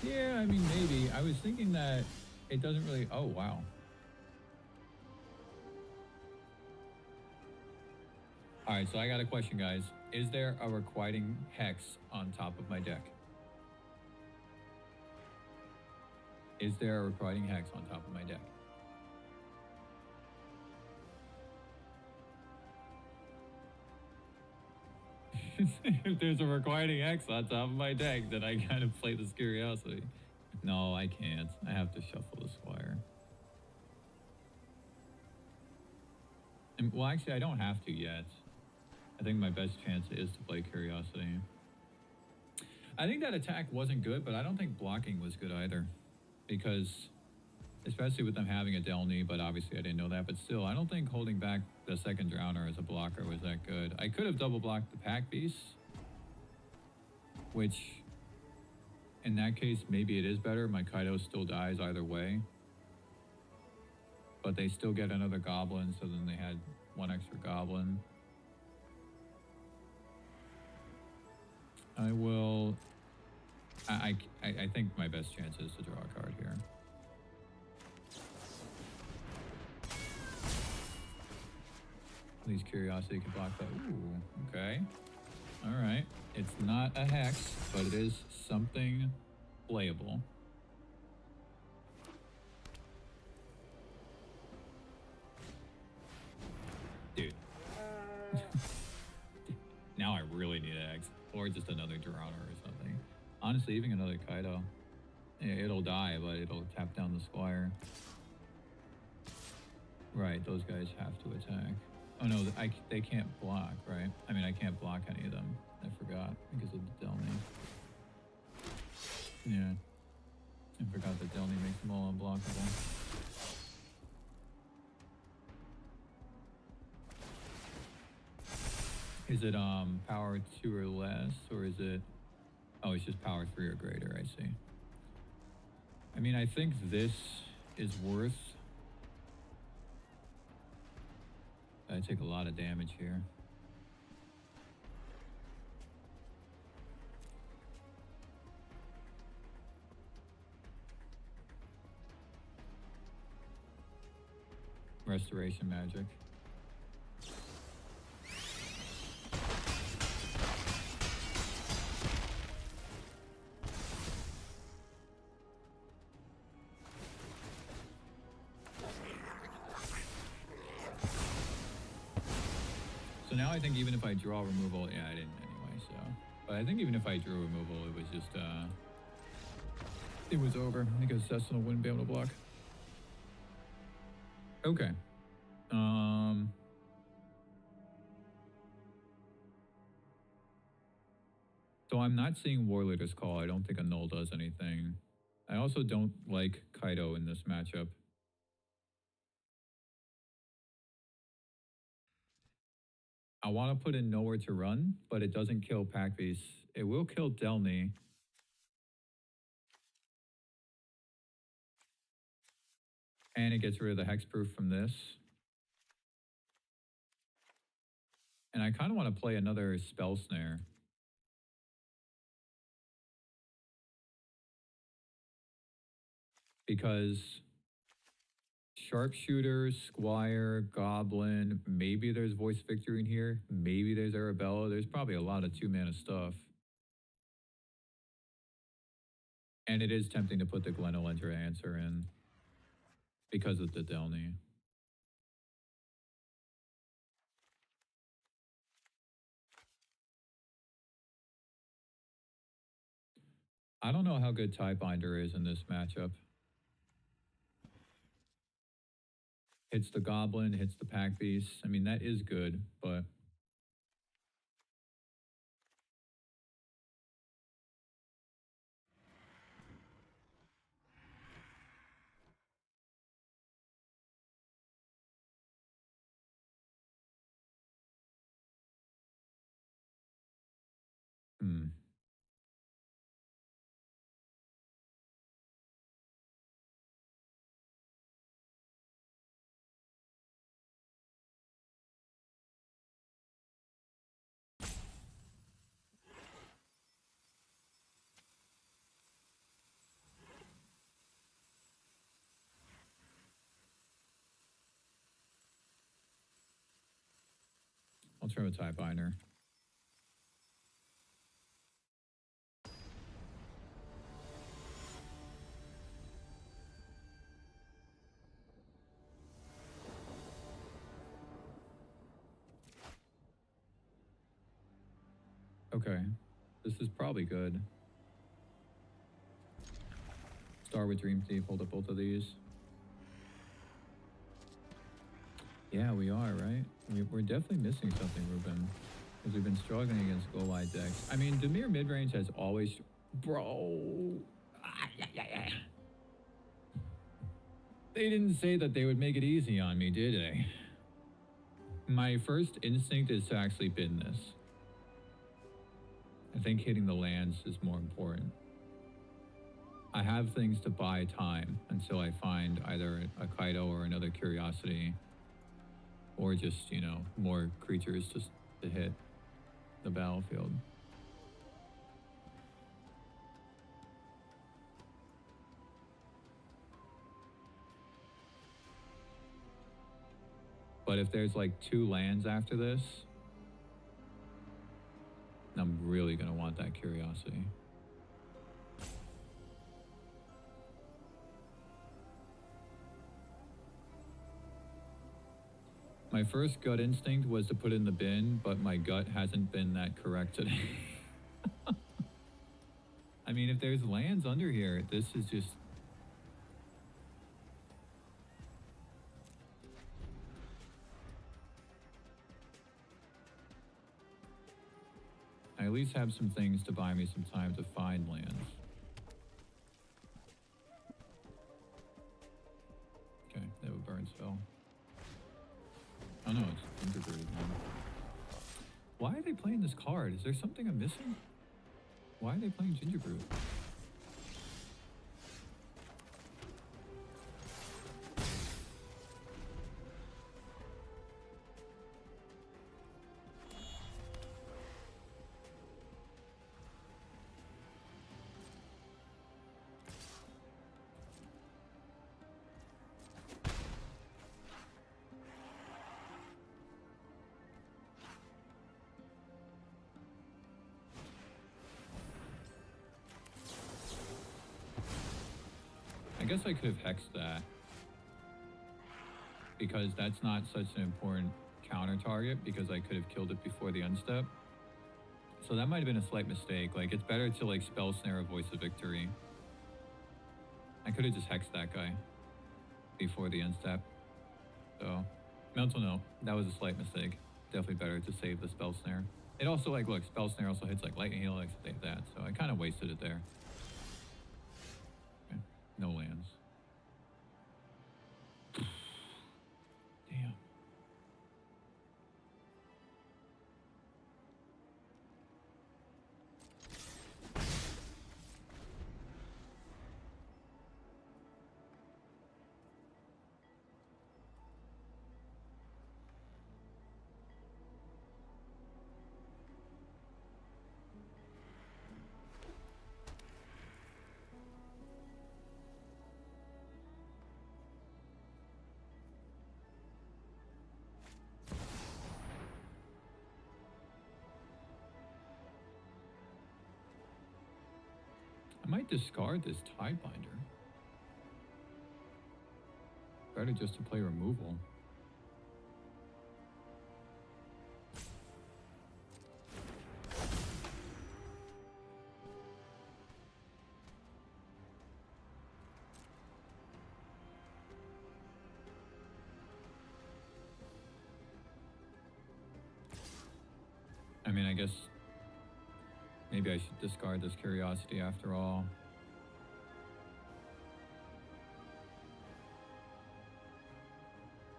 Yeah, I mean, maybe. I was thinking that it doesn't really... Oh, wow. All right, so I got a question, guys. Is there a requiting hex on top of my deck? Is there a requiting hex on top of my deck? If there's a requiting hex on top of my deck, then I gotta play this curiosity. No, I can't. I have to shuffle the squire. And, well, actually, I don't have to yet. I think my best chance is to play curiosity. I think that attack wasn't good, but I don't think blocking was good either. Because, especially with them having a Delny, but obviously I didn't know that. But still, I don't think holding back the second Drowner as a blocker was that good. I could have double blocked the Pack Beast, which, in that case, maybe it is better. My Kaido still dies either way. But they still get another Goblin, so then they had one extra Goblin. I will... I think my best chance is to draw a card here. At least Curiosity can block that. Ooh, okay. Alright. It's not a hex, but it is something playable. Dude. Now I really need an X. Or just another Drowner or something. Honestly, even another Kaido. It'll die, but it'll tap down the Squire. Right, those guys have to attack. Oh no, they can't block, right? I mean, I can't block any of them. I forgot because of the Delny. Yeah. I forgot that Delny makes them all unblockable. Is it power 2 or less, or is it... Oh, it's just power 3 or greater, I see. I mean, I think this is worth... I take a lot of damage here. Restoration magic. So now I think even if I draw removal, yeah, I didn't anyway, so. But I think even if I drew removal, it was just, it was over because Cessna wouldn't be able to block. Okay. So I'm not seeing Warleader's Call. I don't think a null does anything. I also don't like Kaido in this matchup. I want to put in Nowhere to Run, but it doesn't kill Pack Beast. It will kill Delny. And it gets rid of the Hexproof from this. And I kind of want to play another Spell Snare. Because Sharpshooter, Squire, Goblin, maybe there's Voice Victory in here. Maybe there's Arabella. There's probably a lot of 2-mana stuff. And it is tempting to put the Glenolenter answer in because of the Delny. I don't know how good Tiebinder is in this matchup. Hits the Goblin, hits the Pack Beast. I mean, that is good, but... I'll try with Tie Binder. Okay, this is probably good. Start with Dream Thief, hold up both of these. Yeah, we are, right? We're definitely missing something, Ruben. Because we've been struggling against go-wide decks. I mean, Dimir Midrange has always... Bro... They didn't say that they would make it easy on me, did they? My first instinct is to actually bin this. I think hitting the lands is more important. I have things to buy time until I find either a Kaido or another Curiosity, or just, you know, more creatures just to hit the battlefield. But if there's like 2 lands after this, I'm really gonna want that Curiosity. My first gut instinct was to put it in the bin, but my gut hasn't been that correct today. I mean, if there's lands under here, this is just... I at least have some things to buy me some time to find lands. Okay, they have a burn spell. Oh no, it's Gingerbread again. Why are they playing this card? Is there something I'm missing? Why are they playing Gingerbread? I guess I could have hexed that, because that's not such an important counter target, because I could have killed it before the unstep. So that might have been a slight mistake. Like, it's better to like Spell Snare or Voice of Victory. I could have just hexed that guy before the unstep. So, mental note, that was a slight mistake. Definitely better to save the Spell Snare. It also, like, look, Spell Snare also hits like Lightning Heal, like that. So I kind of wasted it there. Okay. No lands. Damn. I might discard this Tide Binder. Better just to play removal. I mean, I guess maybe I should discard this Curiosity after all.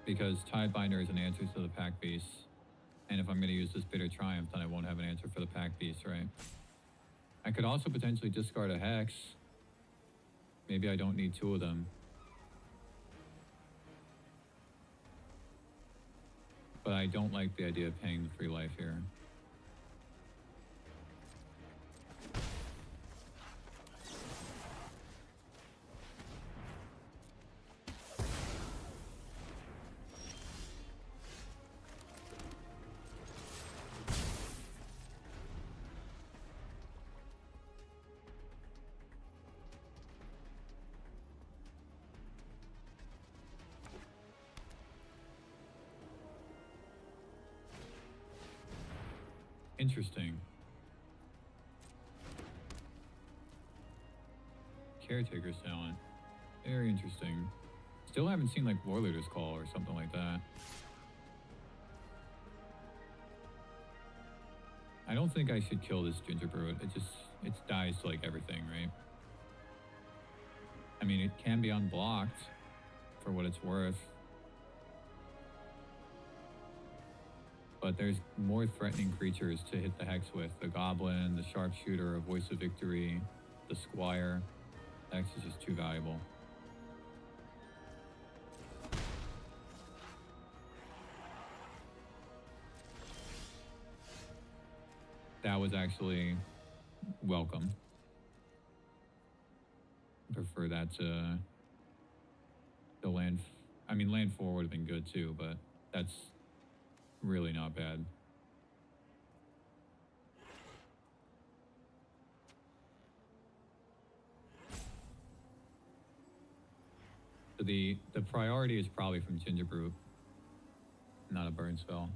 Because Tide Binder is an answer to the Pack Beast. And if I'm going to use this Bitter Triumph, then I won't have an answer for the Pack Beast, right? I could also potentially discard a Hex. Maybe I don't need 2 of them. But I don't like the idea of paying the 3 life here. Interesting. Caretaker's talent. Very interesting. Still haven't seen like Warleader's Call or something like that. I don't think I should kill this Gingerbread. It dies to like everything, right? I mean, it can be unblocked for what it's worth. But there's more threatening creatures to hit the Hex with. The Goblin, the Sharpshooter, a Voice of Victory, the Squire. The Hex is just too valuable. That was actually welcome. Prefer that to land. I mean, land 4 would have been good too, but that's really not bad. So the priority is probably from Gingerbread, not a burn spell.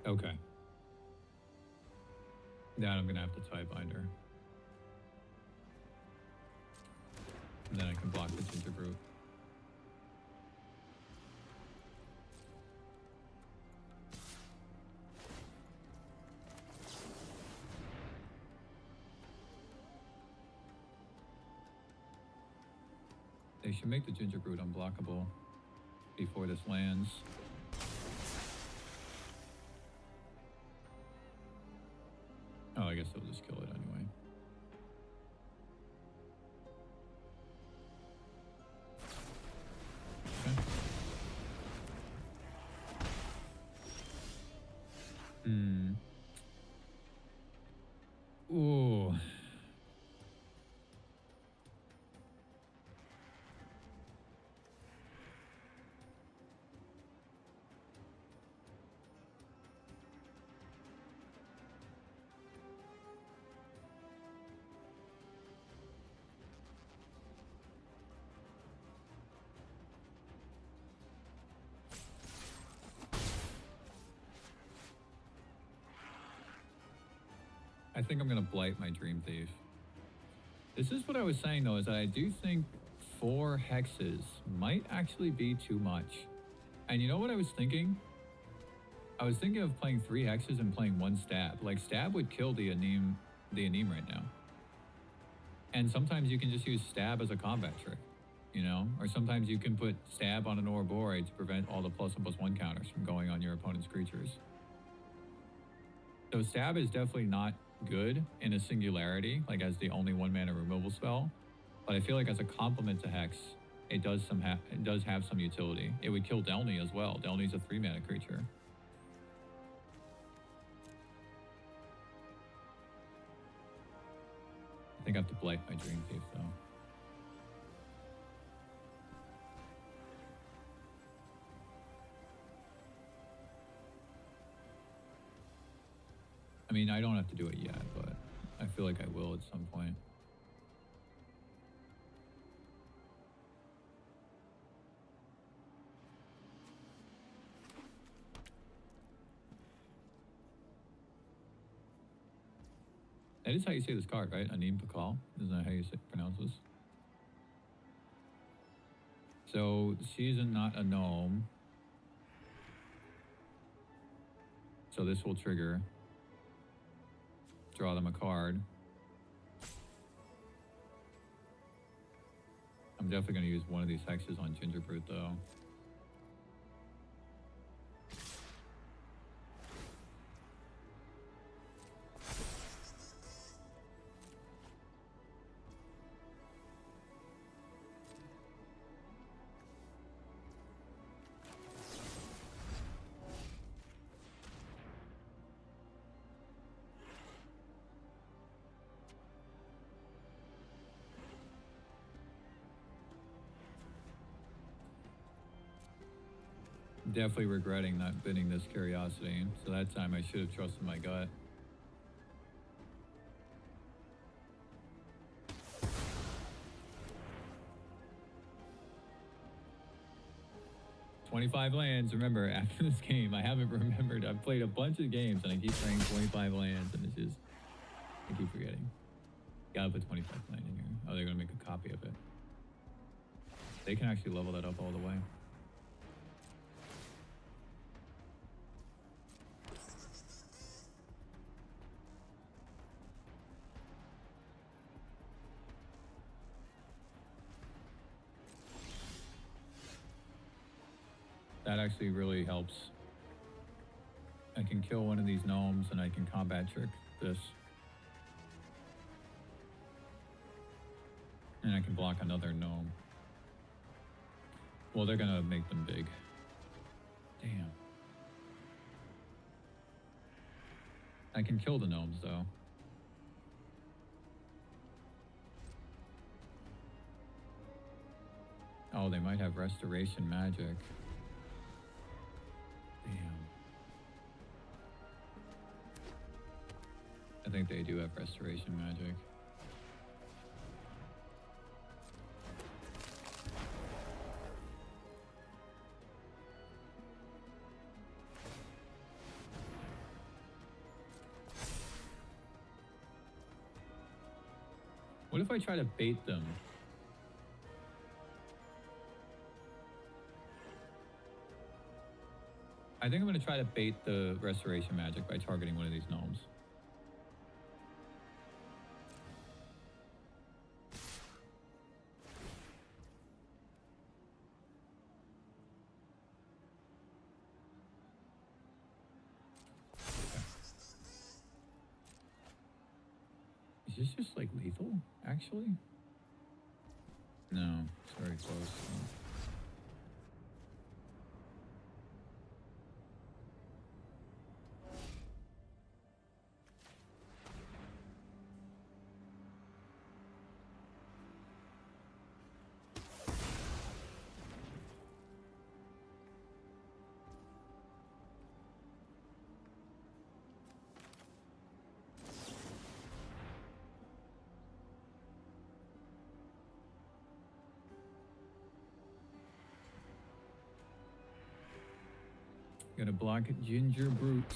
Okay. That I'm gonna have to Tie Binder. And then I can block the Gingerbread. They should make the Gingerbread unblockable before this lands. Oh, I guess they'll just kill it anyway. Okay. Ooh. I think I'm gonna blight my Dream Thief. This is what I was saying though, is that I do think 4 hexes might actually be too much. And you know what I was thinking? I was thinking of playing 3 hexes and playing 1 stab. Like stab would kill the Aneem right now. And sometimes you can just use stab as a combat trick, you know? Or sometimes you can put stab on an Ouroboros to prevent all the +1/+1 counters from going on your opponent's creatures. So stab is definitely not good in a singularity, like as the only 1-mana removal spell. But I feel like as a complement to Hex, it does have some utility. It would kill Delny as well. Delny's a 3-mana creature. I think I have to blight my Dream Thief though. I mean, I don't have to do it yet, but I feel like I will at some point. That is how you say this card, right? Aneem Pakal? Isn't that how you pronounce this? So she's not a gnome. So this will trigger. Draw them a card. I'm definitely going to use one of these hexes on Gingerbread though. Definitely regretting not bidding this curiosity. So that time I should have trusted my gut. $25 lands. Remember, after this game, I haven't remembered. I've played a bunch of games and I keep saying 25 lands, and it's just, I keep forgetting. Gotta put 25 land in here. Oh, they're gonna make a copy of it. They can actually level that up all the way. That actually really helps. I can kill one of these gnomes and I can combat trick this. And I can block another gnome. Well, they're gonna make them big. Damn. I can kill the gnomes though. Oh, they might have restoration magic. Damn. I think they do have restoration magic. What if I try to bait them? I think I'm going to try to bait the restoration magic by targeting one of these gnomes. Is this just like lethal, actually? No, it's very close. Gotta block ginger brutes.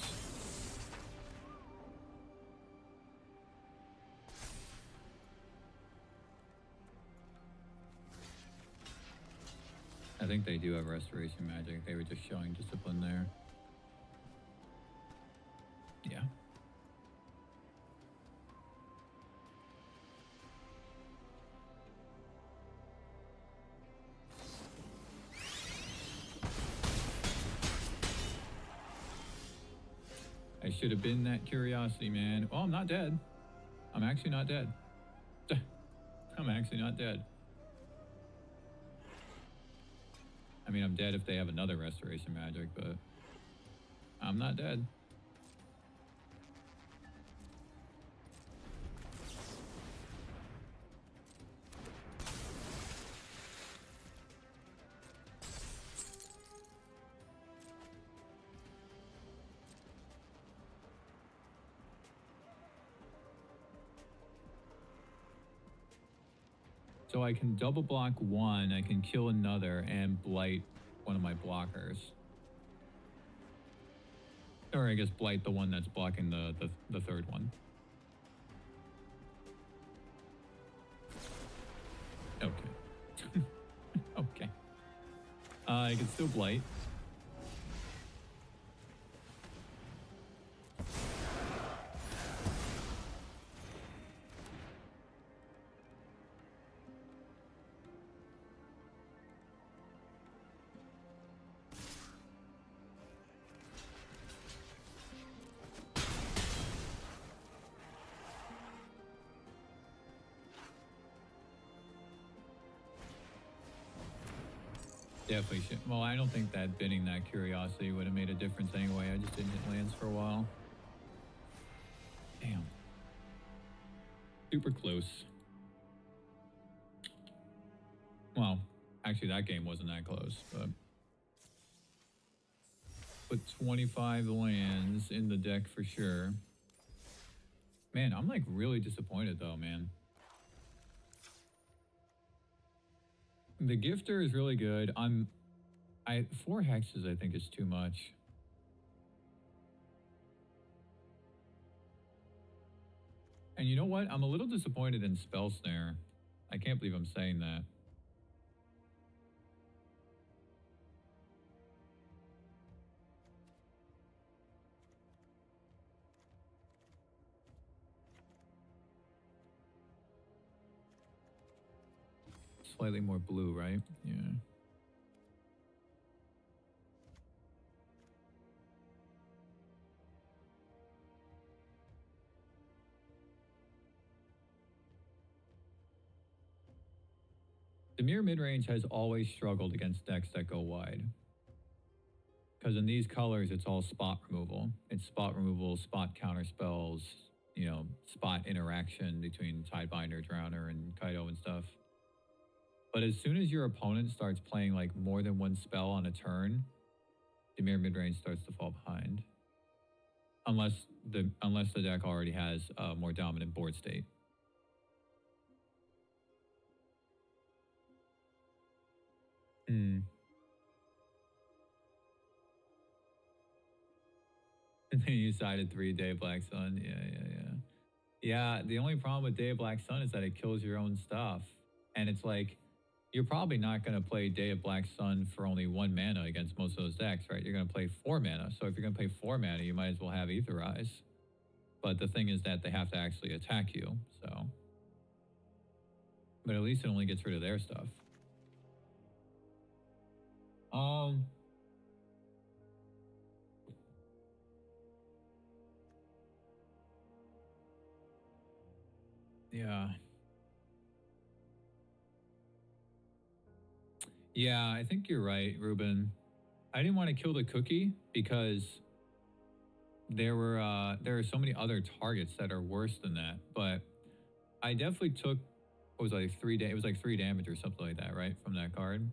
I think they do have restoration magic. They were just showing discipline there. Yeah. I should have been that curiosity, man. Oh, I'm not dead. I'm actually not dead. I'm actually not dead. I mean, I'm dead if they have another restoration magic, but I'm not dead. So I can double block one, I can kill another, and blight one of my blockers. Or I guess blight the one that's blocking the third one. Okay. Okay. I can still blight. Definitely should. Well, I don't think that bidding that curiosity would have made a difference anyway. I just didn't hit lands for a while. Damn. Super close. Well, actually, that game wasn't that close, but put 25 lands in the deck for sure. Man, I'm like really disappointed though, man. The Gifter is really good. 4 hexes I think is too much. And you know what? I'm a little disappointed in Spell Snare. I can't believe I'm saying that. Slightly more blue, right? Yeah. Dimir Midrange has always struggled against decks that go wide. Because in these colors, it's all spot removal. It's spot removal, spot counter spells, you know, spot interaction between Tidebinder, Drowner, and Kaido and stuff. But as soon as your opponent starts playing like more than one spell on a turn, Dimir Midrange starts to fall behind. Unless the deck already has a more dominant board state. Hmm. You sided 3 Day of Black Sun. Yeah. Yeah, the only problem with Day of Black Sun is that it kills your own stuff. And it's like, you're probably not going to play Day of Black Sun for only 1 mana against most of those decks, right? You're going to play 4 mana. So if you're going to play 4 mana, you might as well have Aetherize. But the thing is that they have to actually attack you, so. But at least it only gets rid of their stuff. Yeah. Yeah, I think you're right, Ruben. I didn't want to kill the cookie because there are so many other targets that are worse than that. But I definitely took what was it, like 3 it was like 3 damage or something like that, right? From that card.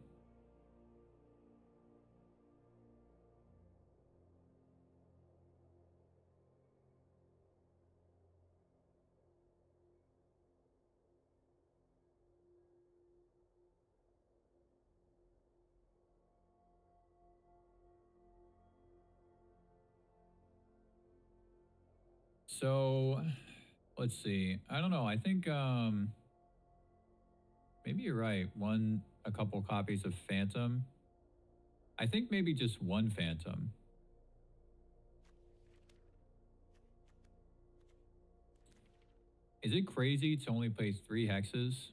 So let's see. I don't know. I think maybe you're right. A couple copies of Phantom. I think maybe just 1 Phantom. Is it crazy to only play 3 hexes?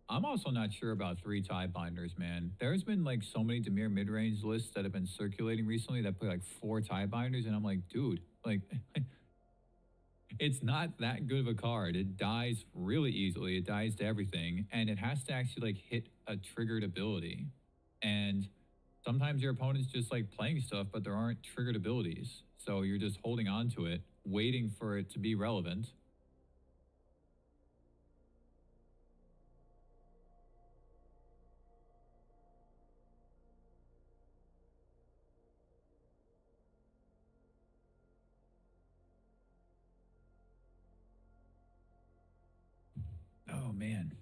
I'm also not sure about 3 Tiebinders, man. There's been like so many Dimir mid-range lists that have been circulating recently that play like 4 Tiebinders, and I'm like, dude, like, it's not that good of a card. It dies really easily. It dies to everything, and it has to actually like hit a triggered ability. And sometimes your opponent's just like playing stuff, but there aren't triggered abilities. So you're just holding on to it, waiting for it to be relevant. Oh man.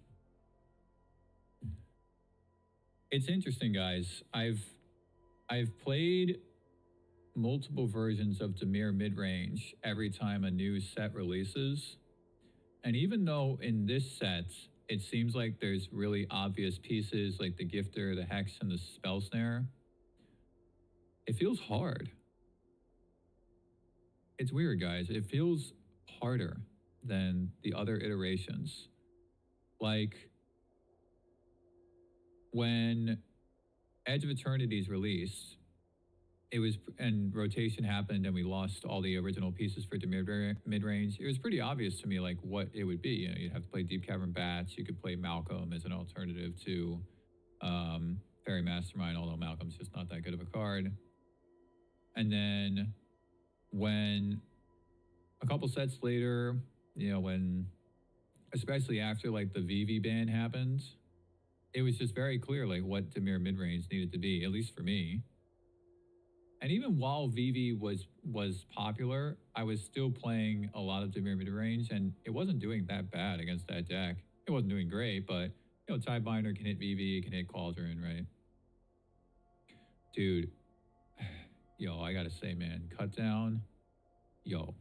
It's interesting, guys. I've played multiple versions of Dimir Midrange every time a new set releases. And even though in this set, it seems like there's really obvious pieces like the Gifter, the Hex, and the Spell Snare, it feels hard. It's weird, guys. It feels harder than the other iterations. Like when Edge of Eternity is released, it was, and rotation happened and we lost all the original pieces for mid-range. It was pretty obvious to me like what it would be. You know, you'd have to play Deep Cavern Bats. You could play Malcolm as an alternative to Fairy Mastermind, although Malcolm's just not that good of a card. And then when a couple sets later, you know, when especially after like the VV ban happened, it was just very clear like what Dimir Midrange needed to be, at least for me. And even while VV was popular, I was still playing a lot of Dimir Midrange, and it wasn't doing that bad against that deck. It wasn't doing great, but you know, Tidebinder can hit VV, it can hit Cauldron, right? Dude, yo, I gotta say, man, cut down, yo.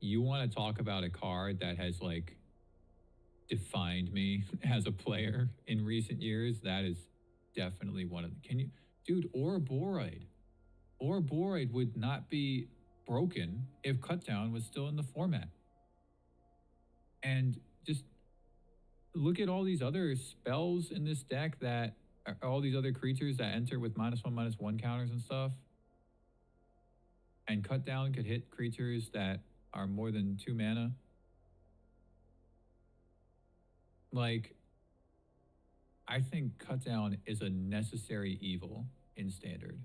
You want to talk about a card that has like defined me as a player in recent years? That is definitely one of the. Can you, dude? Ouroboros would not be broken if Cutdown was still in the format. And just look at all these other spells in this deck that all these other creatures that enter with -1/-1 counters and stuff. And Cutdown could hit creatures that are more than 2 mana. Like, I think Cutdown is a necessary evil in Standard.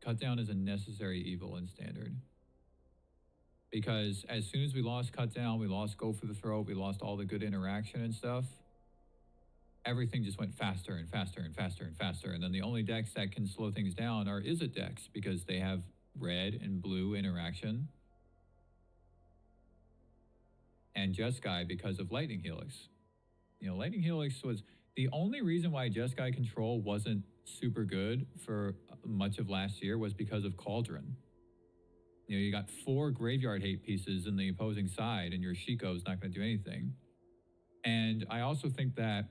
Cutdown is a necessary evil in Standard. Because as soon as we lost Cutdown, we lost Go for the Throat, we lost all the good interaction and stuff, everything just went faster and faster and faster and faster. And then the only decks that can slow things down are Izzet decks because they have red and blue interaction. And Jeskai because of Lightning Helix. You know, Lightning Helix was the only reason why Jeskai control wasn't super good for much of last year was because of Cauldron. You know, you got 4 graveyard hate pieces in the opposing side, and your Shiko's not going to do anything. And I also think that,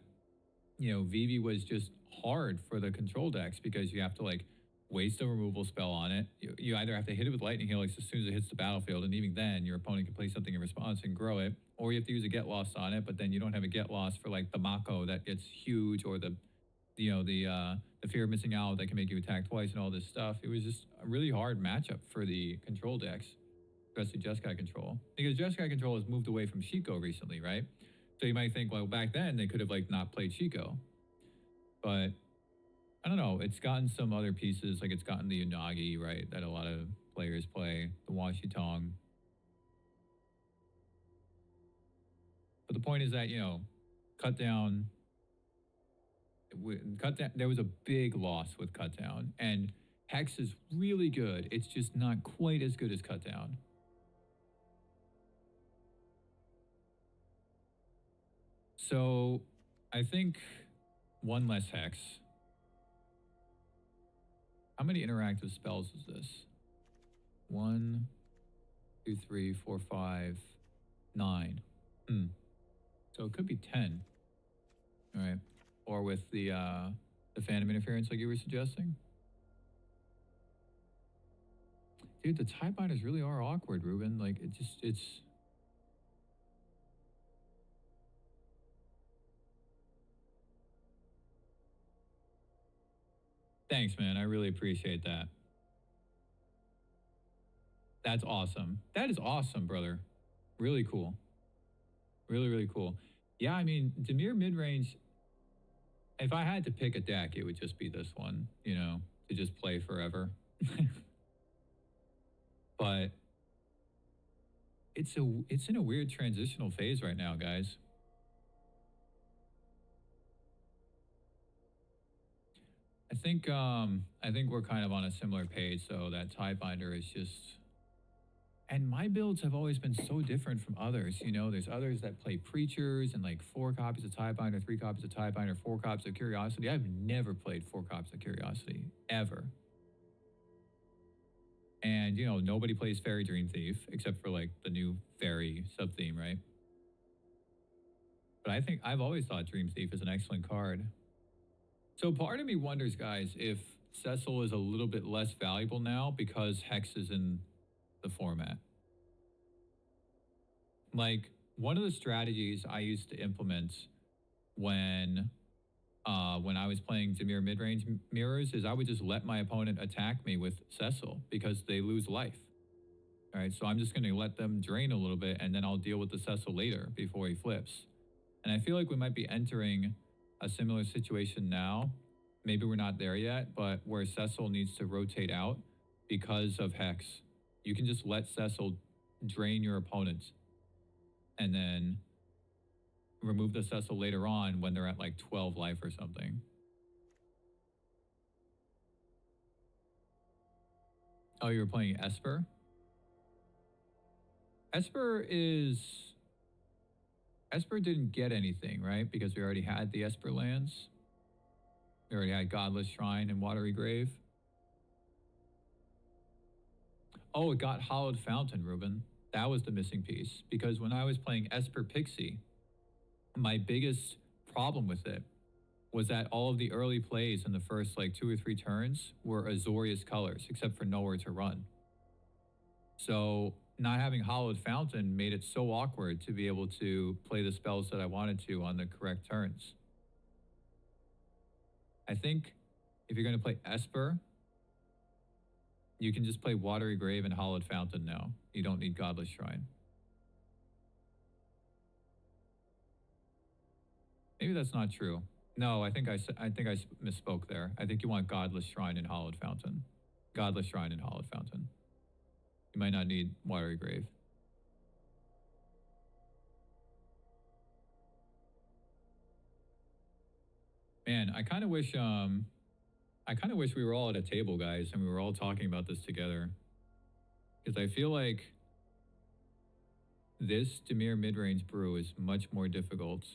you know, VV was just hard for the control decks because you have to like waste a removal spell on it. You either have to hit it with Lightning Helix as soon as it hits the battlefield, and even then, your opponent can play something in response and grow it, or you have to use a Get Lost on it, but then you don't have a Get Lost for like the Mako that gets huge, or the, you know, the fear of missing out that can make you attack twice and all this stuff. It was just a really hard matchup for the control decks, especially Jeskai control, because Jeskai control has moved away from Shiko recently, right? So you might think, well, back then they could have like not played Shiko, but I don't know. It's gotten some other pieces, like it's gotten the Unagi, right, that a lot of players play, the Washitong. But the point is that, you know, Cutdown, there was a big loss with Cutdown, and Hex is really good. It's just not quite as good as Cutdown. So I think one less Hex. How many interactive spells is this? 1, 2, 3, 4, 5, 9. So it could be 10. All right. Or with the Phantom Interference like you were suggesting. Dude, the Tidebinders really are awkward, Ruben. Like, it's... Thanks, man. I really appreciate that. That's awesome. That is awesome, brother. Really cool. Really, really cool. Yeah, I mean, Dimir Midrange, if I had to pick a deck, it would just be this one, you know, to just play forever. But it's in a weird transitional phase right now, guys. I think we're kind of on a similar page, so that Tidebinder is just... And my builds have always been so different from others, you know? There's others that play Preachers and like 4 copies of Tidebinder, 3 copies of Tidebinder, 4 copies of Curiosity. I've never played 4 copies of Curiosity, ever. And, you know, nobody plays Fairy Dream Thief, except for like the new Fairy sub-theme, right? But I think I've always thought Dream Thief is an excellent card. So part of me wonders, guys, if Cecil is a little bit less valuable now because Hex is in the format. Like, one of the strategies I used to implement when I was playing Dimir Midrange Mirrors is I would just let my opponent attack me with Cecil because they lose life. All right, so I'm just going to let them drain a little bit, and then I'll deal with the Cecil later before he flips. And I feel like we might be entering a similar situation now. Maybe we're not there yet, but where Cecil needs to rotate out because of Hex. You can just let Cecil drain your opponent, and then remove the Cecil later on when they're at like 12 life or something. Oh, you were playing Esper? Esper didn't get anything, right? Because we already had the Esper lands. We already had Godless Shrine and Watery Grave. Oh, it got Hollowed Fountain, Ruben. That was the missing piece. Because when I was playing Esper Pixie, my biggest problem with it was that all of the early plays in the first like 2 or 3 turns were Azorius colors, except for nowhere to run. So not having Hollowed Fountain made it so awkward to be able to play the spells that I wanted to on the correct turns. I think if you're going to play Esper, you can just play Watery Grave and Hollowed Fountain now. You don't need Godless Shrine. Maybe that's not true. No, I think I misspoke there. I think you want Godless Shrine and Hollowed Fountain. Godless Shrine and Hollowed Fountain. You might not need Watery Grave. Man, I kind of wish we were all at a table, guys, and we were all talking about this together. Because I feel like this Dimir Midrange brew is much more difficult.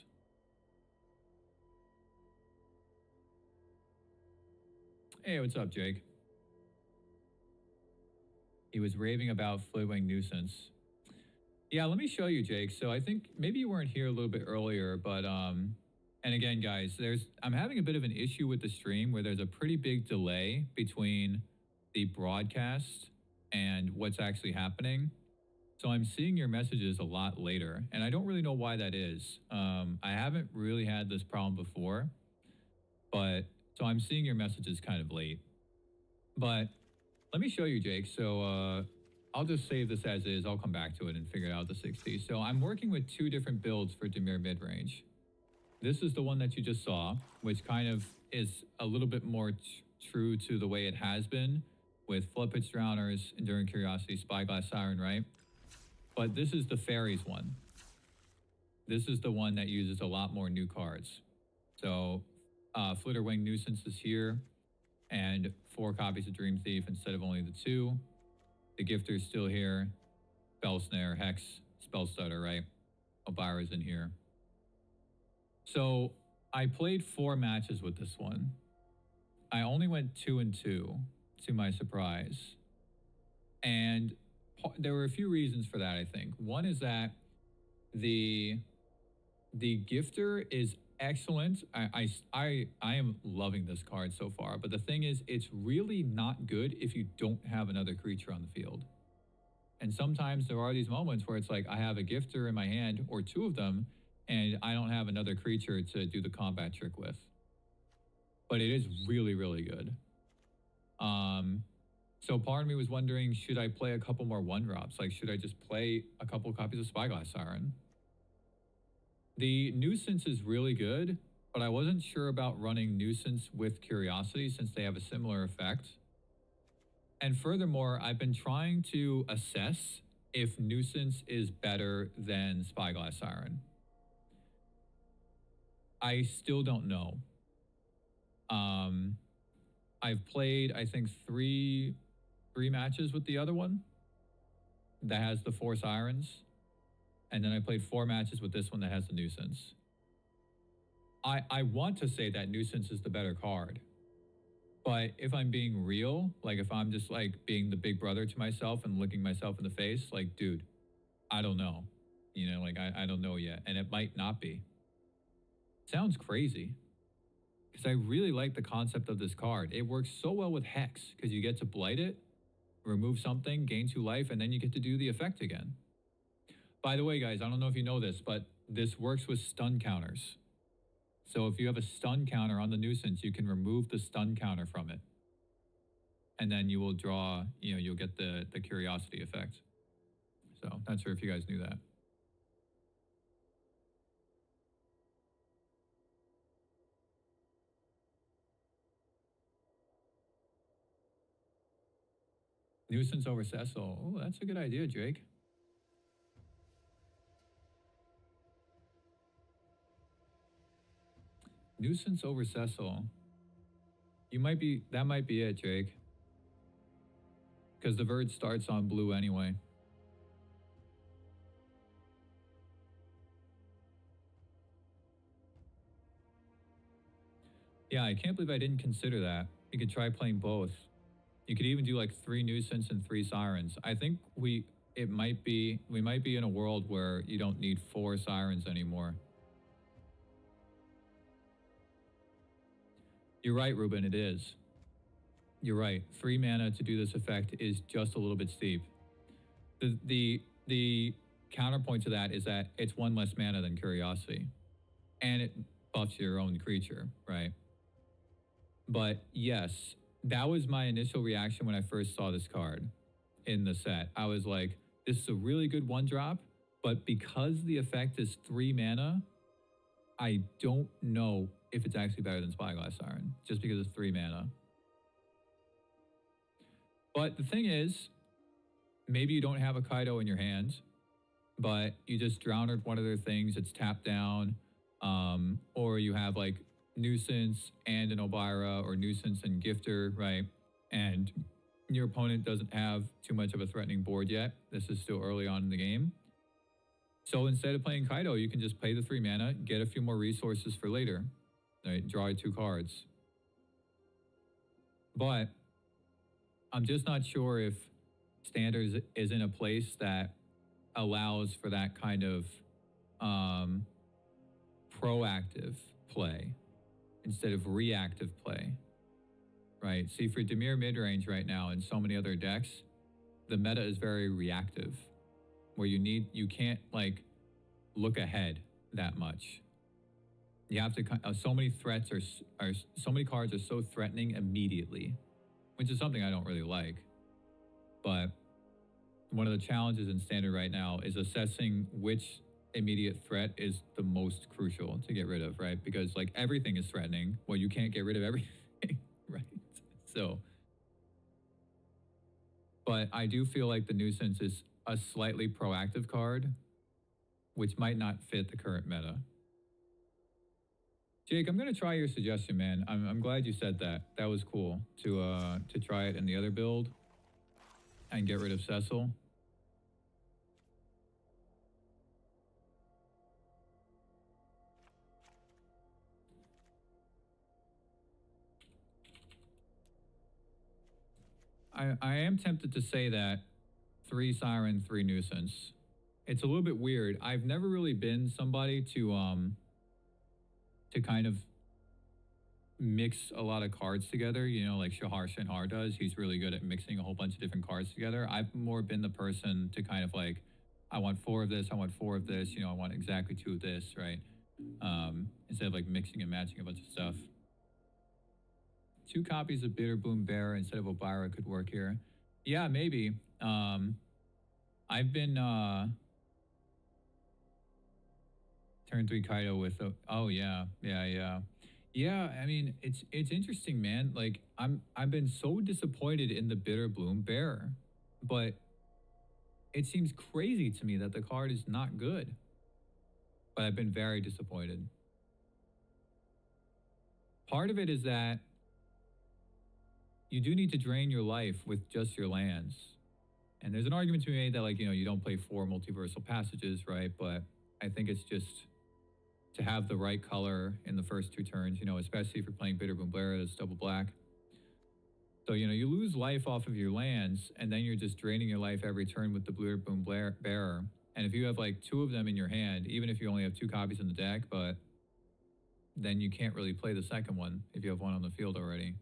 Hey, what's up, Jake? He was raving about Flitwing Nuisance. Yeah, let me show you, Jake. So I think maybe you weren't here a little bit earlier, but and again, guys, I'm having a bit of an issue with the stream where there's a pretty big delay between the broadcast and what's actually happening. So I'm seeing your messages a lot later, and I don't really know why that is. I haven't really had this problem before, but so I'm seeing your messages kind of late. But let me show you, Jake. So I'll just save this as is. I'll come back to it and figure out the 60. So I'm working with 2 different builds for Dimir Midrange. This is the one that you just saw, which kind of is a little bit more true to the way it has been with Floodpitch Drowners, Enduring Curiosity, Spyglass Siren, right? But this is the Fairies one. This is the one that uses a lot more new cards. So Flitterwing Nuisance is here, and 4 copies of Dream Thief instead of only the 2. The Gifter's still here. Spell Snare, Hex, Spell Stutter, right? Obira's in here. So I played 4 matches with this one. I only went 2-2, to my surprise. And there were a few reasons for that, I think. One is that the Gifter is excellent. I am loving this card so far, but the thing is, it's really not good if you don't have another creature on the field. And sometimes there are these moments where it's like I have a Gifter in my hand, or 2 of them, and I don't have another creature to do the combat trick with. But it is really, really good. So part of me was wondering, should I play a couple more 1-drops? Like, should I just play a couple copies of Spyglass Siren? The Nuisance is really good, but I wasn't sure about running Nuisance with Curiosity since they have a similar effect. And furthermore, I've been trying to assess if Nuisance is better than Spyglass Siren. I still don't know. I've played, I think, three matches with the other one that has the 4 Sirens. And then I played 4 matches with this one that has the Nuisance. I want to say that Nuisance is the better card. But if I'm being real, like if I'm just like being the big brother to myself and looking myself in the face, like, dude, I don't know. You know, like I don't know yet. And it might not be. Sounds crazy. Because I really like the concept of this card. It works so well with Hex, because you get to blight it, remove something, gain 2 life, and then you get to do the effect again. By the way, guys, I don't know if you know this, but this works with stun counters. So if you have a stun counter on the Nuisance, you can remove the stun counter from it. And then you will draw, you know, you'll get the Curiosity effect. So not sure if you guys knew that. Nuisance over Cecil. Oh, that's a good idea, Jake. Nuisance over Cecil. That might be it, Jake. Because the Verd starts on blue anyway. Yeah, I can't believe I didn't consider that. You could try playing both. You could even do like 3 Nuisance and 3 Sirens. I think we might be in a world where you don't need 4 Sirens anymore. You're right, Ruben, it is. You're right. 3 mana to do this effect is just a little bit steep. The counterpoint to that is that it's 1 less mana than Curiosity. And it buffs your own creature, right? But yes, that was my initial reaction when I first saw this card in the set. I was like, this is a really good 1-drop, but because the effect is 3 mana, I don't know if it's actually better than Spyglass Siren, just because it's 3 mana. But the thing is, maybe you don't have a Kaido in your hand, but you just drowned one of their things, it's tapped down, or you have like Nuisance and an Obira, or Nuisance and Gifter, right? And your opponent doesn't have too much of a threatening board yet. This is still early on in the game. So instead of playing Kaido, you can just pay the 3 mana, get a few more resources for later, right? Draw 2 cards. But I'm just not sure if Standards is in a place that allows for that kind of proactive play instead of reactive play, right? See, for Dimir Midrange right now and so many other decks, the meta is very reactive, where you can't like look ahead that much. You have to, so many threats so many cards are so threatening immediately, which is something I don't really like. But one of the challenges in Standard right now is assessing which immediate threat is the most crucial to get rid of, right? Because like everything is threatening. Well, you can't get rid of everything, right? So, but I do feel like the Nuisance is a slightly proactive card, which might not fit the current meta. Jake, I'm going to try your suggestion, man. I'm glad you said that. That was cool to try it in the other build and get rid of Cecil. I am tempted to say that 3 Siren, 3 Nuisance. It's a little bit weird. I've never really been somebody to kind of mix a lot of cards together, you know, like Shahar Shinhar does. He's really good at mixing a whole bunch of different cards together. I've more been the person to kind of like, I want 4 of this, I want 4 of this, you know, I want exactly 2 of this, right? Instead of like mixing and matching a bunch of stuff. 2 copies of Bitterbloom Bear instead of Obira could work here. Yeah, maybe. I've been turn 3 Kaido with oh yeah. Yeah, I mean it's interesting, man. Like I've been so disappointed in the Bitterbloom Bear, but it seems crazy to me that the card is not good. But I've been very disappointed. Part of it is that you do need to drain your life with just your lands. And there's an argument to be made that, like, you know, you don't play 4 multiversal passages, right? But I think it's just to have the right color in the first 2 turns, you know, especially if you're playing Bitterbloom Bear that's double black. So, you know, you lose life off of your lands, and then you're just draining your life every turn with the Bitterbloom Bearer. And if you have, like, 2 of them in your hand, even if you only have 2 copies in the deck, but then you can't really play the second one if you have 1 on the field already.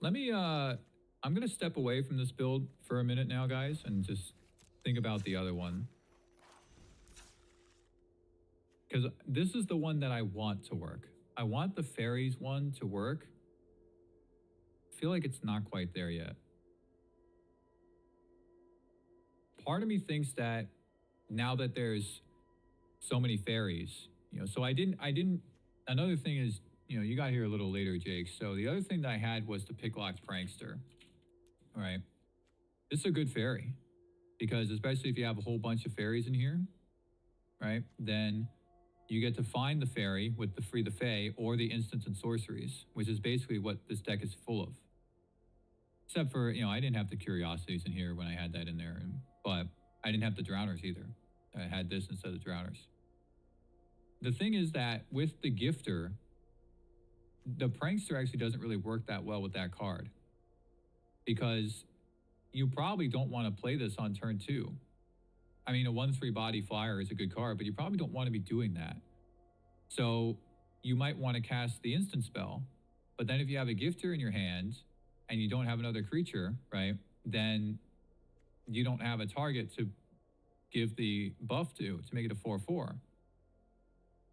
Let me, I'm going to step away from this build for a minute now, guys, and just think about the other one. Because this is the one that I want to work. I want the fairies one to work. I feel like it's not quite there yet. Part of me thinks that now that there's so many fairies, you know, so I didn't, another thing is, you know, you got here a little later, Jake. So the other thing that I had was the Picklocked Prankster. All right. This is a good fairy because especially if you have a whole bunch of fairies in here, right, then you get to find the fairy with the Free the Fae or the instants and sorceries, which is basically what this deck is full of. Except for, you know, I didn't have the curiosities in here when I had that in there, but I didn't have the drowners either. I had this instead of drowners. The thing is that with the gifter, the prankster actually doesn't really work that well with that card, because you probably don't want to play this on turn 2. I mean, a 1/3 body flyer is a good card, but you probably don't want to be doing that. So you might want to cast the instant spell, but then if you have a gifter in your hand and you don't have another creature, right, then you don't have a target to give the buff to make it a 4/4.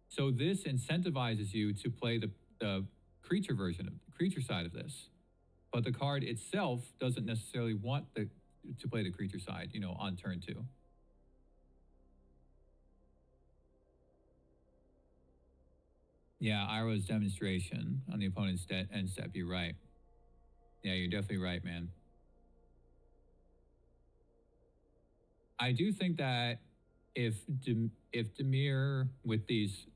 So this incentivizes you to play the creature version of the creature side of this, but the card itself doesn't necessarily want to play the creature side, you know, on turn 2. Yeah, Iroh's demonstration on the opponent's end step. You're right. Yeah, you're definitely right, man. I do think that if Dimir with these,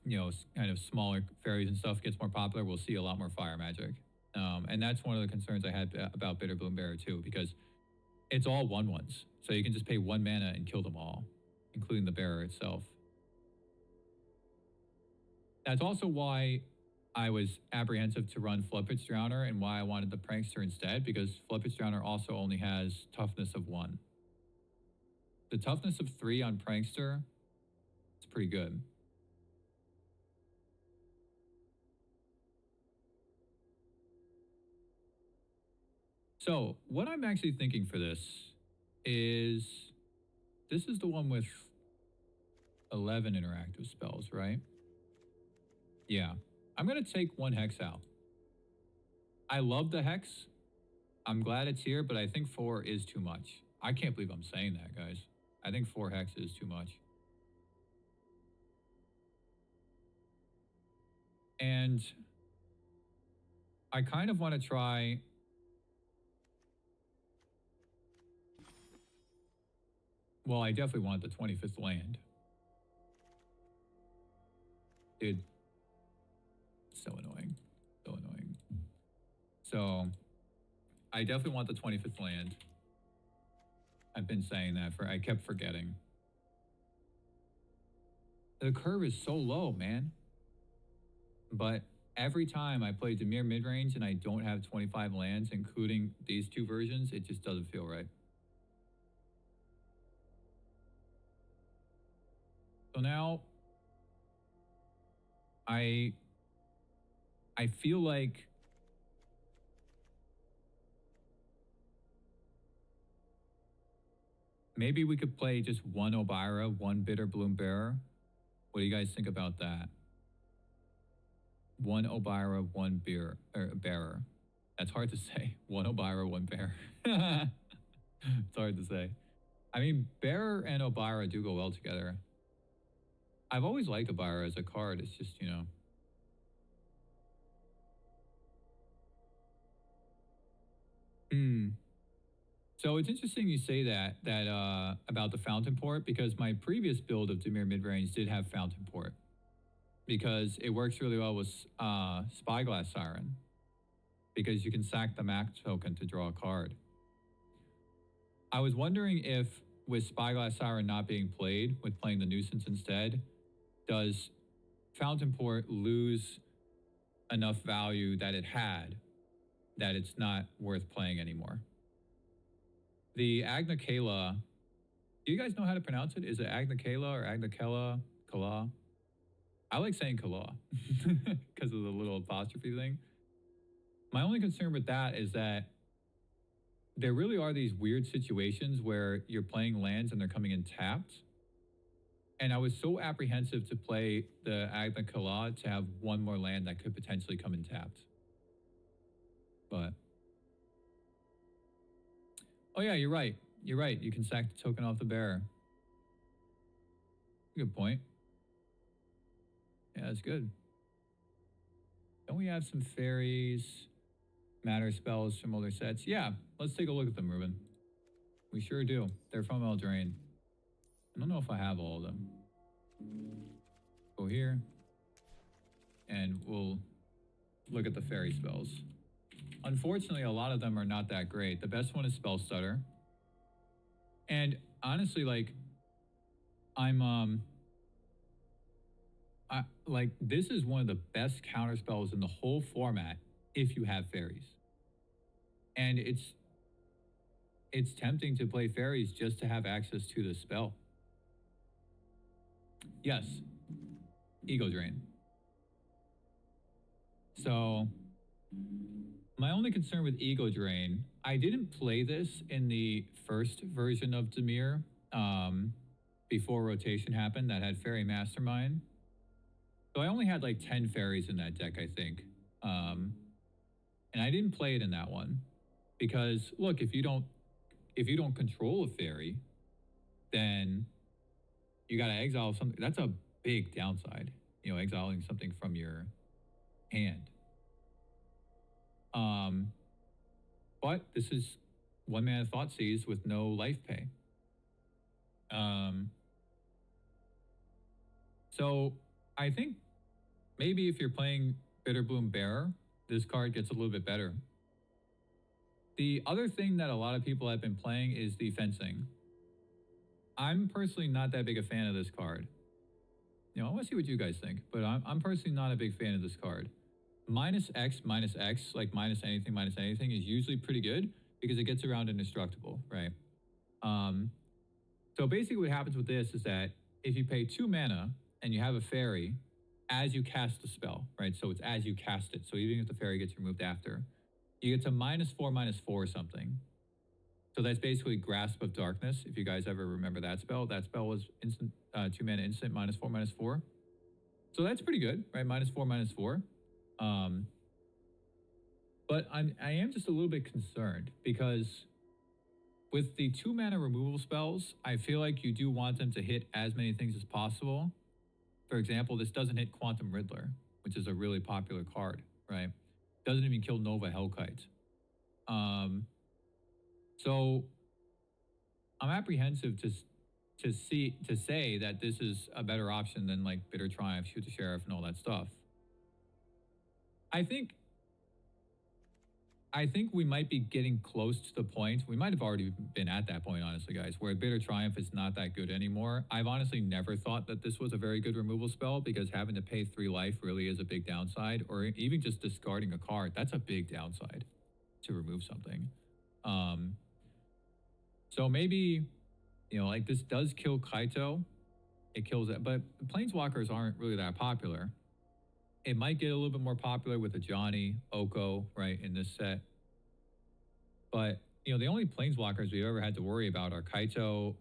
you know, kind of smaller fairies and stuff gets more popular, we'll see a lot more fire magic. And that's one of the concerns I had about Bitterbloom Bearer too, because it's all 1/1s. So you can just pay 1 mana and kill them all, including the bearer itself. That's also why I was apprehensive to run Floodpitch Drowner and why I wanted the Prankster instead, because Floodpitch Drowner also only has toughness of 1. The toughness of 3 on Prankster is pretty good. So what I'm actually thinking for this is the one with 11 interactive spells, right? Yeah. I'm going to take 1 hex out. I love the hex. I'm glad it's here, but I think 4 is too much. I can't believe I'm saying that, guys. I think 4 hex is too much. And I kind of want to try... Well, I definitely want the 25th land. Dude. So annoying. So annoying. So, I definitely want the 25th land. I've been saying that I kept forgetting. The curve is so low, man. But every time I play Dimir Midrange and I don't have 25 lands, including these 2 versions, it just doesn't feel right. So now, I feel like maybe we could play just 1 Obira, 1 Bitterbloom Bearer. What do you guys think about that? 1 Obira, 1 Bearer. That's hard to say. 1 Obira, 1 Bearer. It's hard to say. I mean, Bearer and Obira do go well together. I've always liked Obira as a card. It's just, you know. So it's interesting you say that about the Fountain Port, because my previous build of Dimir Midrange did have Fountain Port, because it works really well with Spyglass Siren, because you can sack the Mac token to draw a card. I was wondering if with Spyglass Siren not being played, with playing the Nuisance instead, does Fountain Port lose enough value that it had that it's not worth playing anymore? The Agna Kala, do you guys know how to pronounce it? Is it Agna Kala or Agna Kala? Kala? I like saying Kala because of the little apostrophe thing. My only concern with that is that there really are these weird situations where you're playing lands and they're coming in tapped. And I was so apprehensive to play the Agna Kala to have 1 more land that could potentially come in tapped. But... Oh yeah, you're right. You're right. You can sack the token off the bearer. Good point. Yeah, that's good. Don't we have some fairies, matter spells from older sets? Yeah, let's take a look at them, Ruben. We sure do. They're from Eldraine. I don't know if I have all of them. Go here. And we'll look at the fairy spells. Unfortunately, a lot of them are not that great. The best one is Spell Stutter. And honestly, like, this is one of the best counter spells in the whole format if you have fairies. And it's tempting to play fairies just to have access to the spell. Yes, Ego Drain. So my only concern with Ego Drain, I didn't play this in the first version of Dimir before rotation happened that had Fairy Mastermind. So I only had like 10 fairies in that deck, I think. And I didn't play it in that one because look, if you don't control a fairy, then you got to exile something. That's a big downside, you know, exiling something from your hand. But this is 1 mana Thoughtseize with no life pay. So I think maybe if you're playing Bitterbloom Bearer, this card gets a little bit better. The other thing that a lot of people have been playing is the fencing. I'm personally not that big a fan of this card. You know, I want to see what you guys think, but I'm personally not a big fan of this card. -X, like minus anything is usually pretty good because it gets around indestructible, right? So basically what happens with this is that if you pay 2 mana and you have a fairy as you cast the spell, right? So it's as you cast it. So even if the fairy gets removed after, you get to -4/-4 or something. So that's basically Grasp of Darkness. If you guys ever remember that spell was instant, 2 mana instant, -4/-4. So that's pretty good, right? -4/-4. But I am just a little bit concerned because with the 2 mana removal spells, I feel like you do want them to hit as many things as possible. For example, this doesn't hit Quantum Riddler, which is a really popular card, right? Doesn't even kill Nova Hellkite. So I'm apprehensive to say that this is a better option than like Bitter Triumph, Shoot the Sheriff, and all that stuff. I think we might be getting close to the point. We might have already been at that point, honestly, guys, where Bitter Triumph is not that good anymore. I've honestly never thought that this was a very good removal spell because having to pay 3 life really is a big downside, or even just discarding a card, that's a big downside to remove something. So maybe, you know, like this does kill Kaito. It kills it, but Planeswalkers aren't really that popular. It might get a little bit more popular with a Johnny, Oko, right, in this set. But, you know, the only Planeswalkers we've ever had to worry about are Kaito,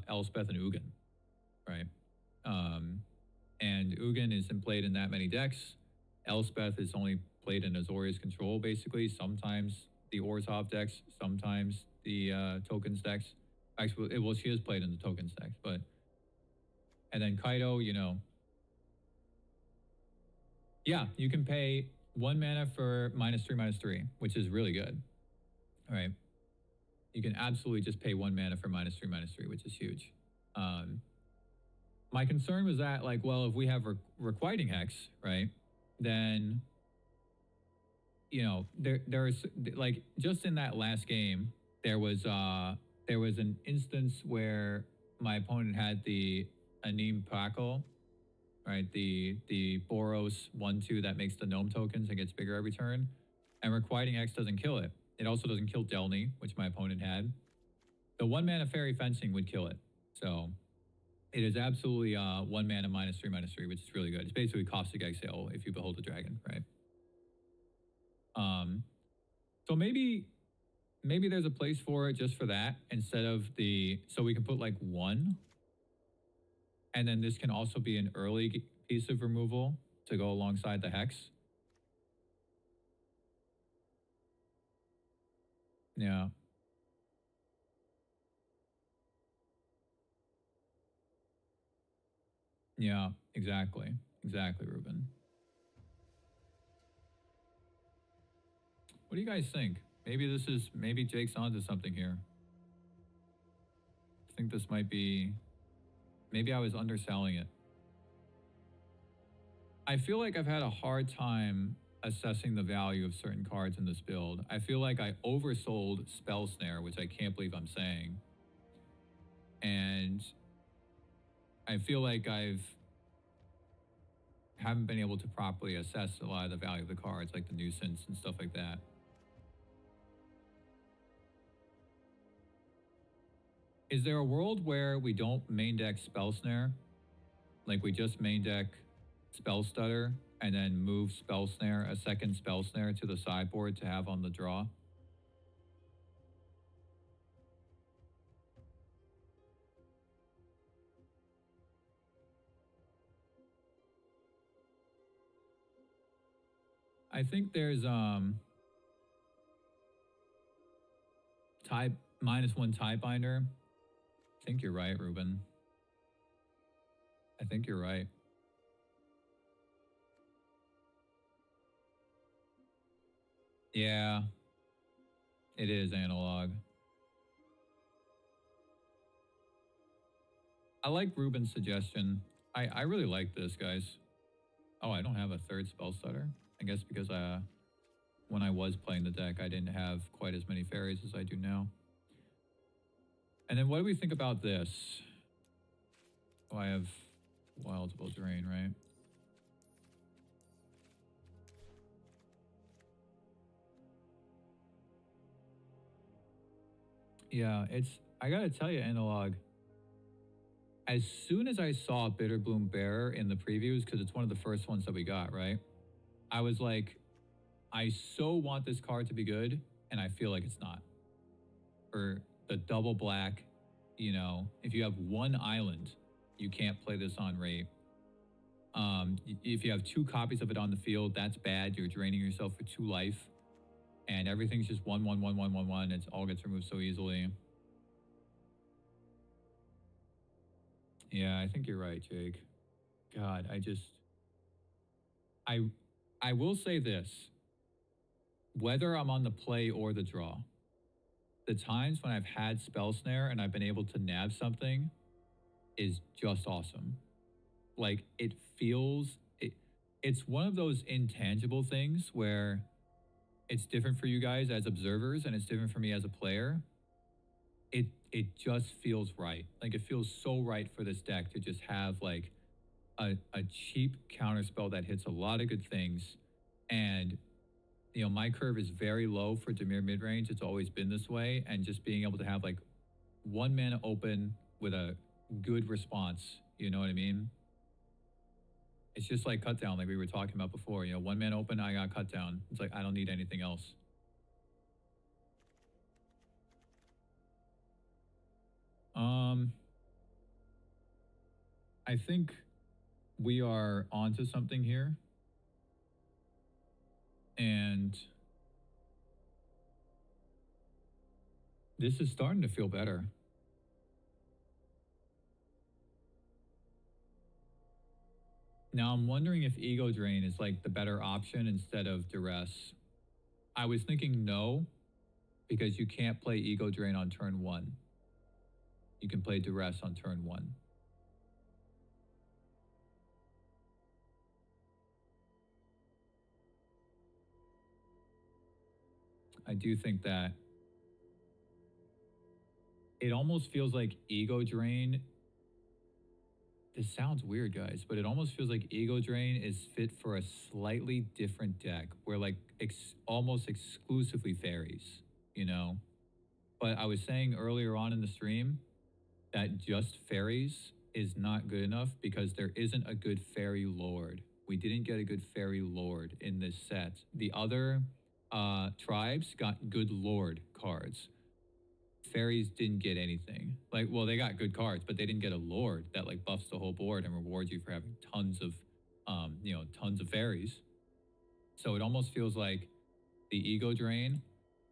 Elspeth, and Ugin, right? And Ugin isn't played in that many decks. Elspeth is only played in Azorius Control, basically. Sometimes the Orzhov decks, sometimes the Tokens decks. Actually, well, she is played in the Tokens decks, but... And then Kaito, you know... Yeah, you can pay 1 mana for -3/-3, which is really good. All right. You can absolutely just pay 1 mana for -3/-3, which is huge. My concern was that, like, well, if we have Requiting Hex, right, then, you know, there's like just in that last game, there was an instance where my opponent had the Anim Packle, right, the Boros 1/2 that makes the gnome tokens and gets bigger every turn, and Requiting Hex doesn't kill it. It also doesn't kill Delny, which my opponent had. The 1 mana Fairy Fencing would kill it. So it is absolutely 1 mana -3/-3, which is really good. It's basically Caustic Exhale if you Behold the Dragon, right? So maybe there's a place for it just for that instead of so we can put like 1. And then this can also be an early piece of removal to go alongside the Hex. Yeah. Yeah, exactly. Exactly, Ruben. What do you guys think? Maybe Jake's onto something here. I think this might be, maybe I was underselling it. I feel like I've had a hard time assessing the value of certain cards in this build. I feel like I oversold Spell Snare, which I can't believe I'm saying. And I feel like haven't been able to properly assess a lot of the value of the cards, like the Nuisance and stuff like that. Is there a world where we don't main deck Spell Snare? Like we just main deck Spell Stutter and then move Spell Snare, a second Spell Snare to the sideboard to have on the draw? I think there's tie -1 tie binder. I think you're right, Ruben. I think you're right. Yeah, it is analog. I like Ruben's suggestion. I really like this, guys. Oh, I don't have a third Spell Stutter. I guess because when I was playing the deck, I didn't have quite as many fairies as I do now. And then what do we think about this? Oh, I have Wild Drain, right? Yeah, I gotta tell you, Analog, as soon as I saw Bitterbloom Bearer in the previews, because it's one of the first ones that we got, right? I was like, I so want this card to be good, and I feel like it's not. For the double black, you know, if you have one island, you can't play this on rate. If you have 2 copies of it on the field, that's bad. You're draining yourself for 2 life. And everything's just 1/1/1/1/1/1. It all gets removed so easily. Yeah, I think you're right, Jake. God, I will say this. Whether I'm on the play or the draw, the times when I've had Spell Snare and I've been able to nab something is just awesome. Like, it's one of those intangible things where it's different for you guys as observers and it's different for me as a player. It just feels right. Like, it feels so right for this deck to just have like a cheap counterspell that hits a lot of good things. And you know, my curve is very low for Dimir Midrange. It's always been this way. And just being able to have like 1 mana open with a good response, you know what I mean? It's just like cut down, like we were talking about before. You know, 1 mana open, I got cut down. It's like I don't need anything else. I think we are onto something here. And this is starting to feel better. Now I'm wondering if Ego Drain is like the better option instead of Duress. I was thinking no, because you can't play Ego Drain on turn 1. You can play Duress on turn 1. I do think that it almost feels like Ego Drain. This sounds weird, guys, but it almost feels like Ego Drain is fit for a slightly different deck where like almost exclusively fairies, you know? But I was saying earlier on in the stream that just fairies is not good enough because there isn't a good fairy lord. We didn't get a good fairy lord in this set. The other tribes got good lord cards. Fairies didn't get anything. Like, well, they got good cards, but they didn't get a lord that like buffs the whole board and rewards you for having tons of, tons of fairies. So it almost feels like the Ego Drain,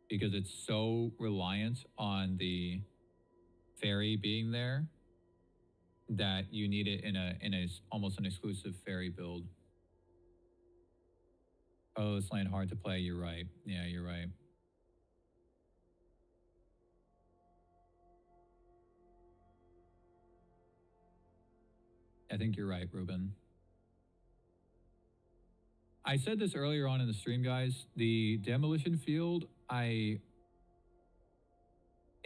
because it's so reliant on the fairy being there, that you need it in a almost an exclusive fairy build. Oh, this land hard to play. You're right. Yeah, you're right. I think you're right, Ruben. I said this earlier on in the stream, guys. The demolition field, it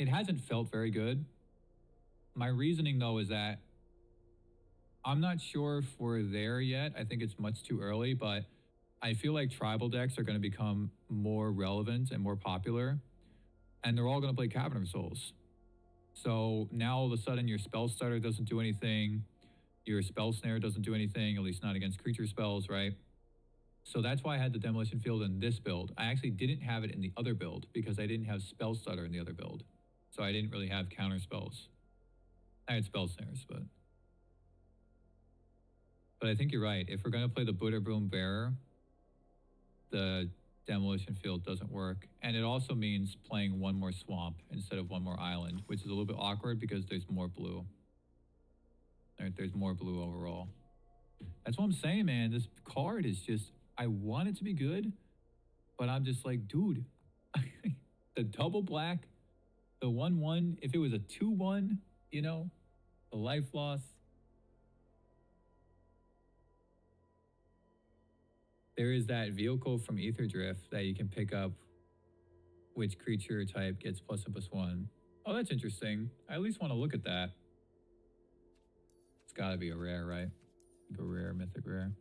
hasn't felt very good. My reasoning, though, is that I'm not sure if we're there yet. I think it's much too early, but I feel like tribal decks are going to become more relevant and more popular, and they're all going to play Cavern of Souls. So now all of a sudden your spell stutter doesn't do anything, your spell snare doesn't do anything, at least not against creature spells, right? So that's why I had the demolition field in this build. I actually didn't have it in the other build because I didn't have spell stutter in the other build. So I didn't really have counter spells. I had spell snares, but I think you're right. If we're going to play the Buddha Boom Bearer, the demolition field doesn't work. And it also means playing one more swamp instead of one more island, which is a little bit awkward because there's more blue. Right, there's more blue overall. That's what I'm saying, man. This card is just, I want it to be good, but I'm just like, dude, the double black, the 1/1, if it was a 2/1, you know, the life loss. There is that vehicle from Ether Drift that you can pick up which creature type gets +1/+1. Oh, that's interesting. I at least want to look at that. It's got to be a rare, right? Like a rare, mythic rare.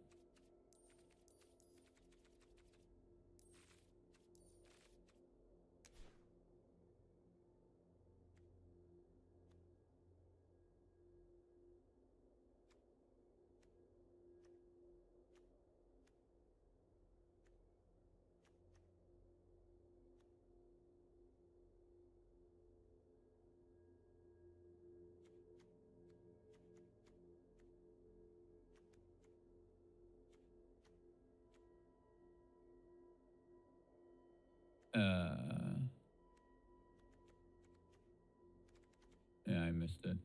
Yeah, I missed it.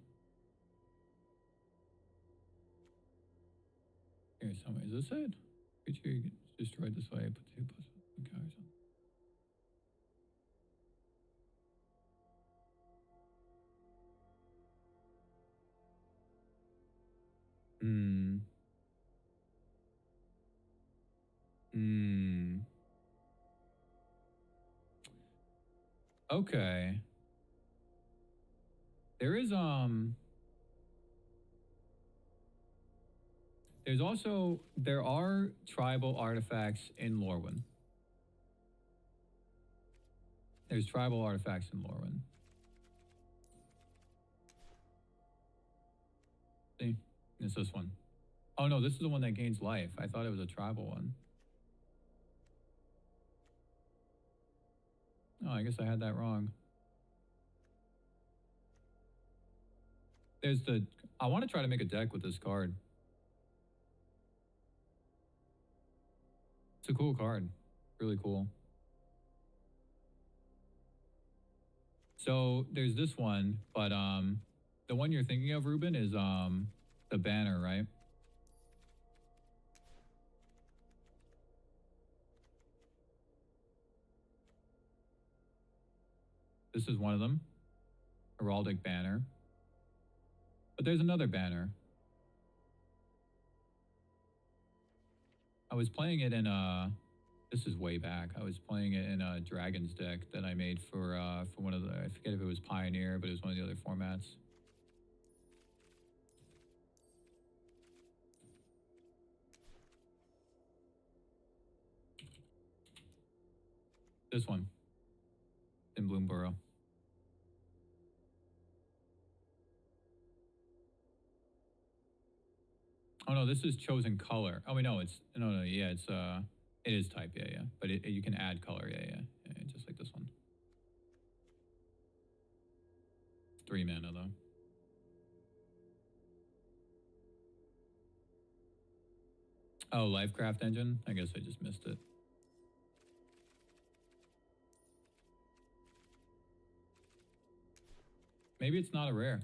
Here's something. Is this it? Creature gets destroyed this way. Put 2 +1 counters on. Okay. There is, there's also, there are tribal artifacts in Lorwyn. There's tribal artifacts in Lorwyn. See? It's this one. Oh no, this is the one that gains life. I thought it was a tribal one. Oh, I guess I had that wrong. There's the, I want to try to make a deck with this card. It's a cool card. Really cool. So there's this one, but the one you're thinking of, Ruben, is the banner, right? This is one of them. Heraldic banner. But there's another banner. I was playing it in this is way back. I was playing it in a Dragons deck that I made for one of the, I forget if it was Pioneer, but it was one of the other formats. This one. In Bloomborough. Oh no, this is chosen color. Oh wait, no, it's no, yeah, it's it is type, yeah. But you can add color, yeah, just like this one. 3 mana though. Oh, Lifecraft engine? I guess I just missed it. Maybe it's not a rare.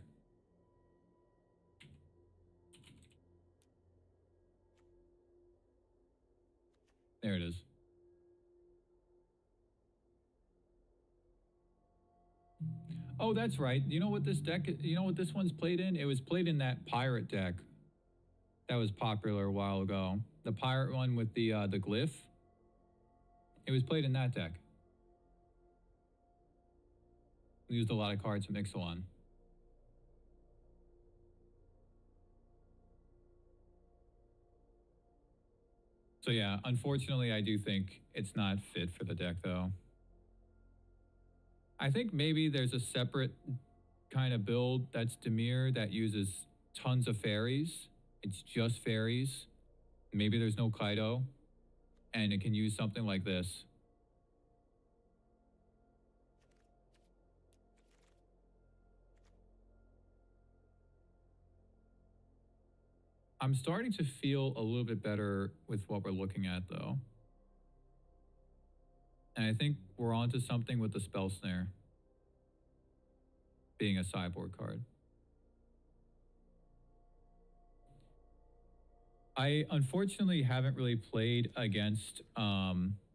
There it is. Oh, that's right. You know what this deck, you know what this one's played in? It was played in that pirate deck that was popular a while ago. The pirate one with the glyph. It was played in that deck. We used a lot of cards from Ixalan. So yeah, unfortunately, I do think it's not fit for the deck, though. I think maybe there's a separate kind of build that's Dimir that uses tons of fairies. It's just fairies. Maybe there's no Kaido, and it can use something like this. I'm starting to feel a little bit better with what we're looking at, though. And I think we're onto something with the Spell Snare being a sideboard card. I unfortunately haven't really played against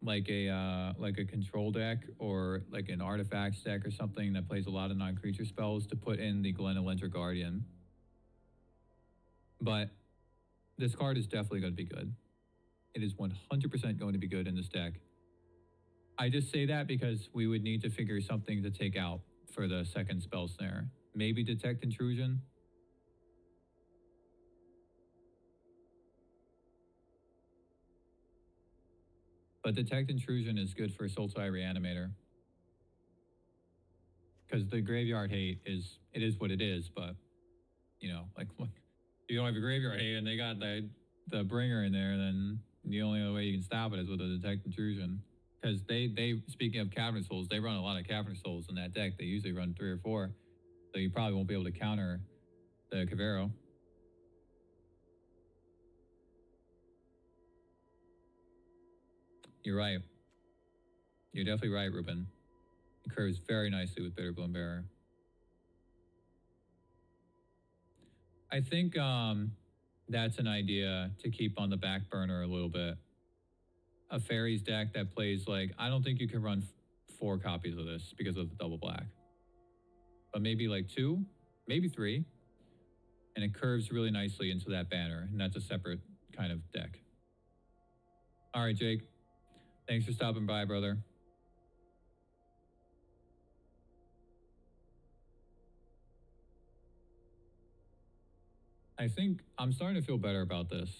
like a control deck or like an artifacts deck or something that plays a lot of non-creature spells to put in the Glenelendra Guardian. But this card is definitely going to be good. It is 100% going to be good in this deck. I just say that because we would need to figure something to take out for the second Spell Snare. Maybe Detect Intrusion. But Detect Intrusion is good for Sultai Reanimator. Because the Graveyard Hate is, it is what it is, but, you know, like, look, you don't have a Graveyard Hate and they got the Bringer in there, then the only other way you can stop it is with a Detect Intrusion. Because they speaking of Cavern Souls, they run a lot of Cavern Souls in that deck. They usually run 3 or 4. So you probably won't be able to counter the Cavero. You're right. You're definitely right, Ruben. It curves very nicely with Bitter Bloom Bearer. I think that's an idea to keep on the back burner a little bit. A fairies deck that plays like, I don't think you can run 4 copies of this because of the double black. But maybe like 2, maybe 3. And it curves really nicely into that banner. And that's a separate kind of deck. All right, Jake. Thanks for stopping by, brother. I think I'm starting to feel better about this.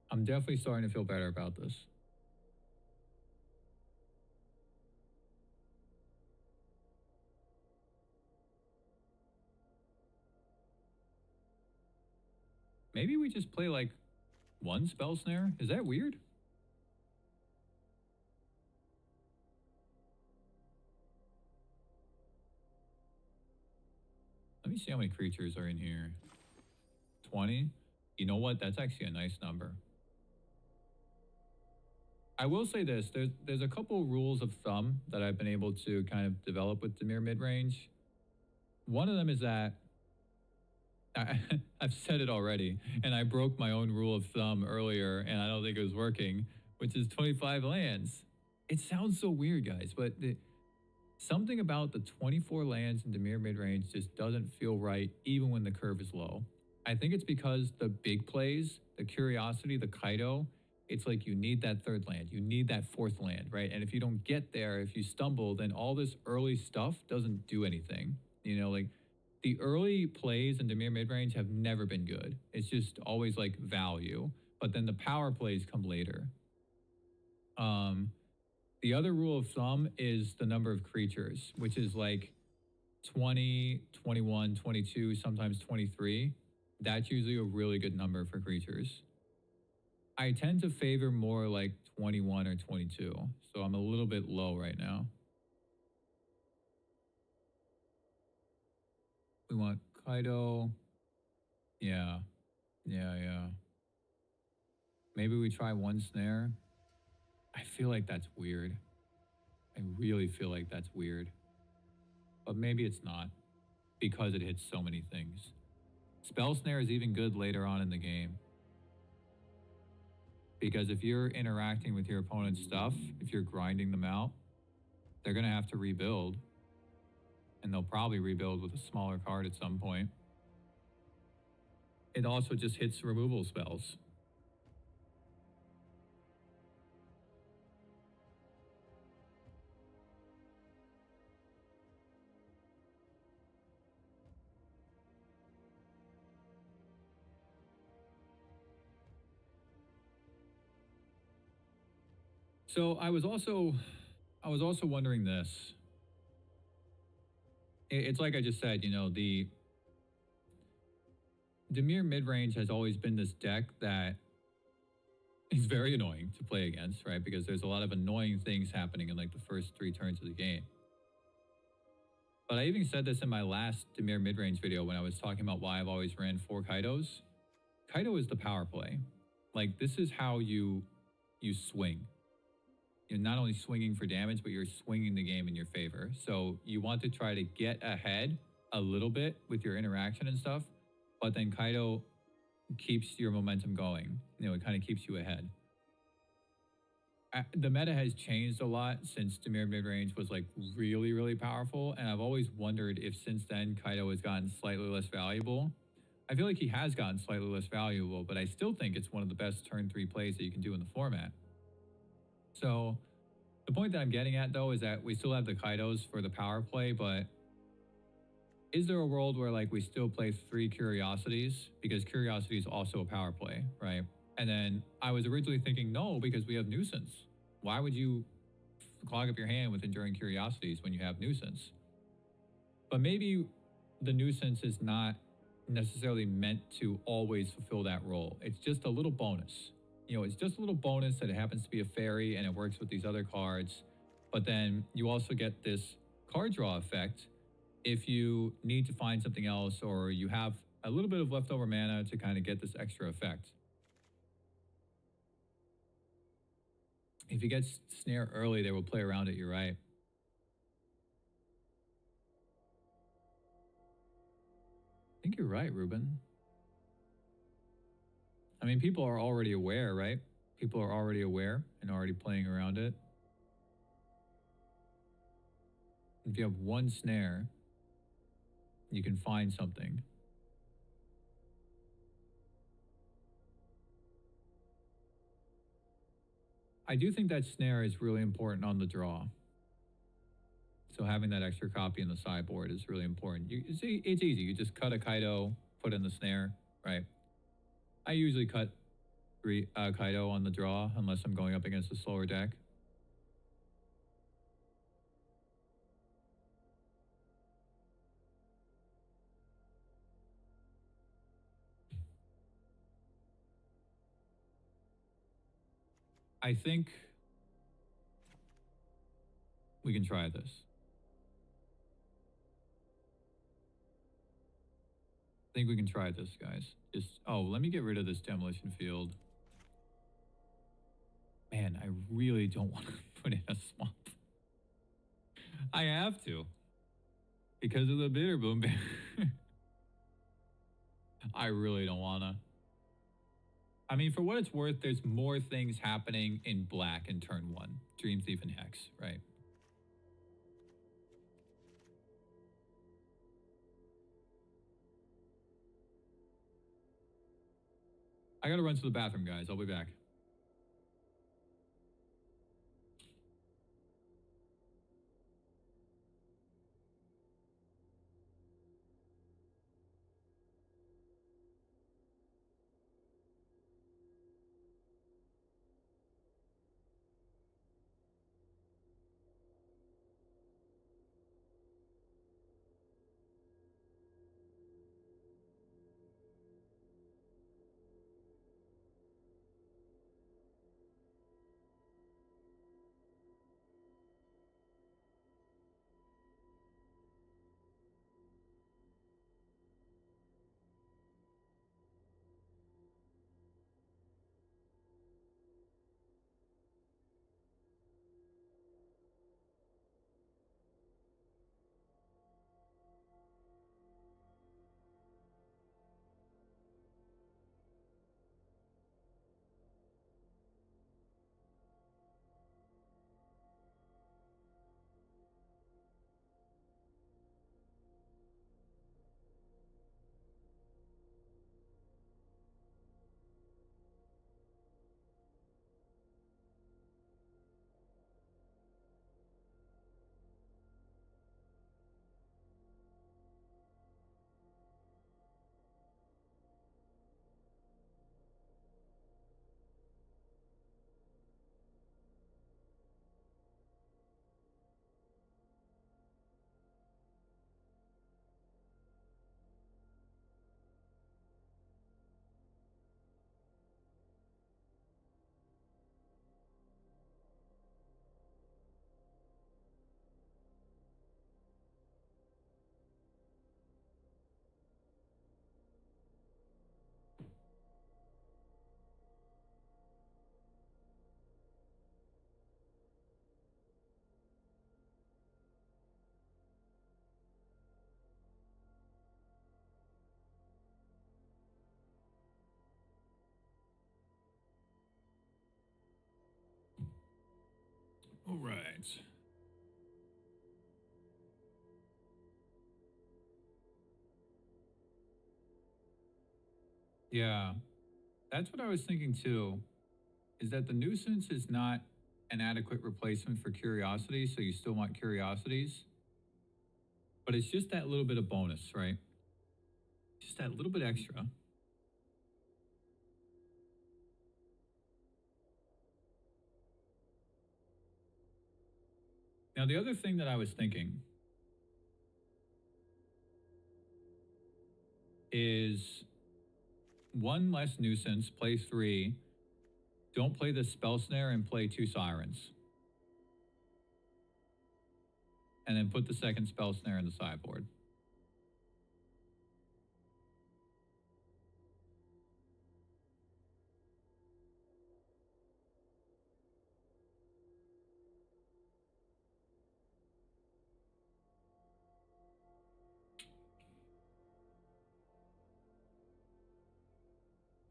I'm definitely starting to feel better about this. Maybe we just play like 1 Spell Snare? Is that weird? Let me see how many creatures are in here. 20? You know what? That's actually a nice number. I will say this. There's a couple rules of thumb that I've been able to kind of develop with Dimir Midrange. One of them is that I've said it already, and I broke my own rule of thumb earlier, and I don't think it was working, which is 25 lands. It sounds so weird, guys, but something about the 24 lands in Dimir Midrange just doesn't feel right, even when the curve is low. I think it's because the big plays, the Curiosity, the Kaido, it's like you need that 3rd land, you need that 4th land, right? And if you don't get there, if you stumble, then all this early stuff doesn't do anything. You know, like the early plays in Dimir Midrange have never been good. It's just always like value, but then the power plays come later. The other rule of thumb is the number of creatures, which is like 20, 21, 22, sometimes 23. That's usually a really good number for creatures. I tend to favor more like 21 or 22, so I'm a little bit low right now. We want Kaido. Yeah. Maybe we try 1 snare. I feel like that's weird. I really feel like that's weird. But maybe it's not, because it hits so many things. Spell Snare is even good later on in the game. Because if you're interacting with your opponent's stuff, if you're grinding them out, they're going to have to rebuild. And they'll probably rebuild with a smaller card at some point. It also just hits removal spells. So I was also wondering this. It's like I just said, you know, the Dimir Midrange has always been this deck that is very annoying to play against, right? Because there's a lot of annoying things happening in like the first 3 turns of the game. But I even said this in my last Dimir Midrange video when I was talking about why I've always ran 4 Kaidos. Kaido is the power play. Like, this is how you swing. You're not only swinging for damage, but you're swinging the game in your favor. So you want to try to get ahead a little bit with your interaction and stuff, but then Kaido keeps your momentum going. You know, it kind of keeps you ahead. The meta has changed a lot since Dimir Midrange was like really, really powerful. And I've always wondered if since then Kaido has gotten slightly less valuable. I feel like he has gotten slightly less valuable, but I still think it's one of the best turn 3 plays that you can do in the format. So the point that I'm getting at, though, is that we still have the Kaidos for the power play, but is there a world where like we still play 3 Curiosities? Because Curiosity is also a power play, right? And then I was originally thinking, no, because we have Nuisance. Why would you clog up your hand with Enduring Curiosities when you have Nuisance? But maybe the Nuisance is not necessarily meant to always fulfill that role. It's just a little bonus. You know, it's just a little bonus that it happens to be a fairy and it works with these other cards. But then you also get this card draw effect if you need to find something else or you have a little bit of leftover mana to kind of get this extra effect. If you get Snare early, they will play around it, you're right. I think you're right, Ruben. I mean, people are already aware, right? People are already aware and already playing around it. If you have 1 snare, you can find something. I do think that snare is really important on the draw. So having that extra copy in the sideboard is really important. It's easy. You just cut a Kaido, put in the snare, right? I usually cut 3 Kaido on the draw unless I'm going up against a slower deck. I think we can try this. I think we can try this, guys. Let me get rid of this demolition field. Man, I really don't want to put in a swamp. I have to. Because of the bitter boom. I really don't want to. I mean, for what it's worth, there's more things happening in black in turn 1. Dream Thief and Hex, right? I gotta run to the bathroom, guys. I'll be back. All right. Yeah, that's what I was thinking too, is that the nuisance is not an adequate replacement for curiosity, so you still want curiosities, but it's just that little bit of bonus, right? Just that little bit extra. Now, the other thing that I was thinking is one less nuisance, play 3, don't play the spell snare and play 2 sirens. And then put the second spell snare in the sideboard.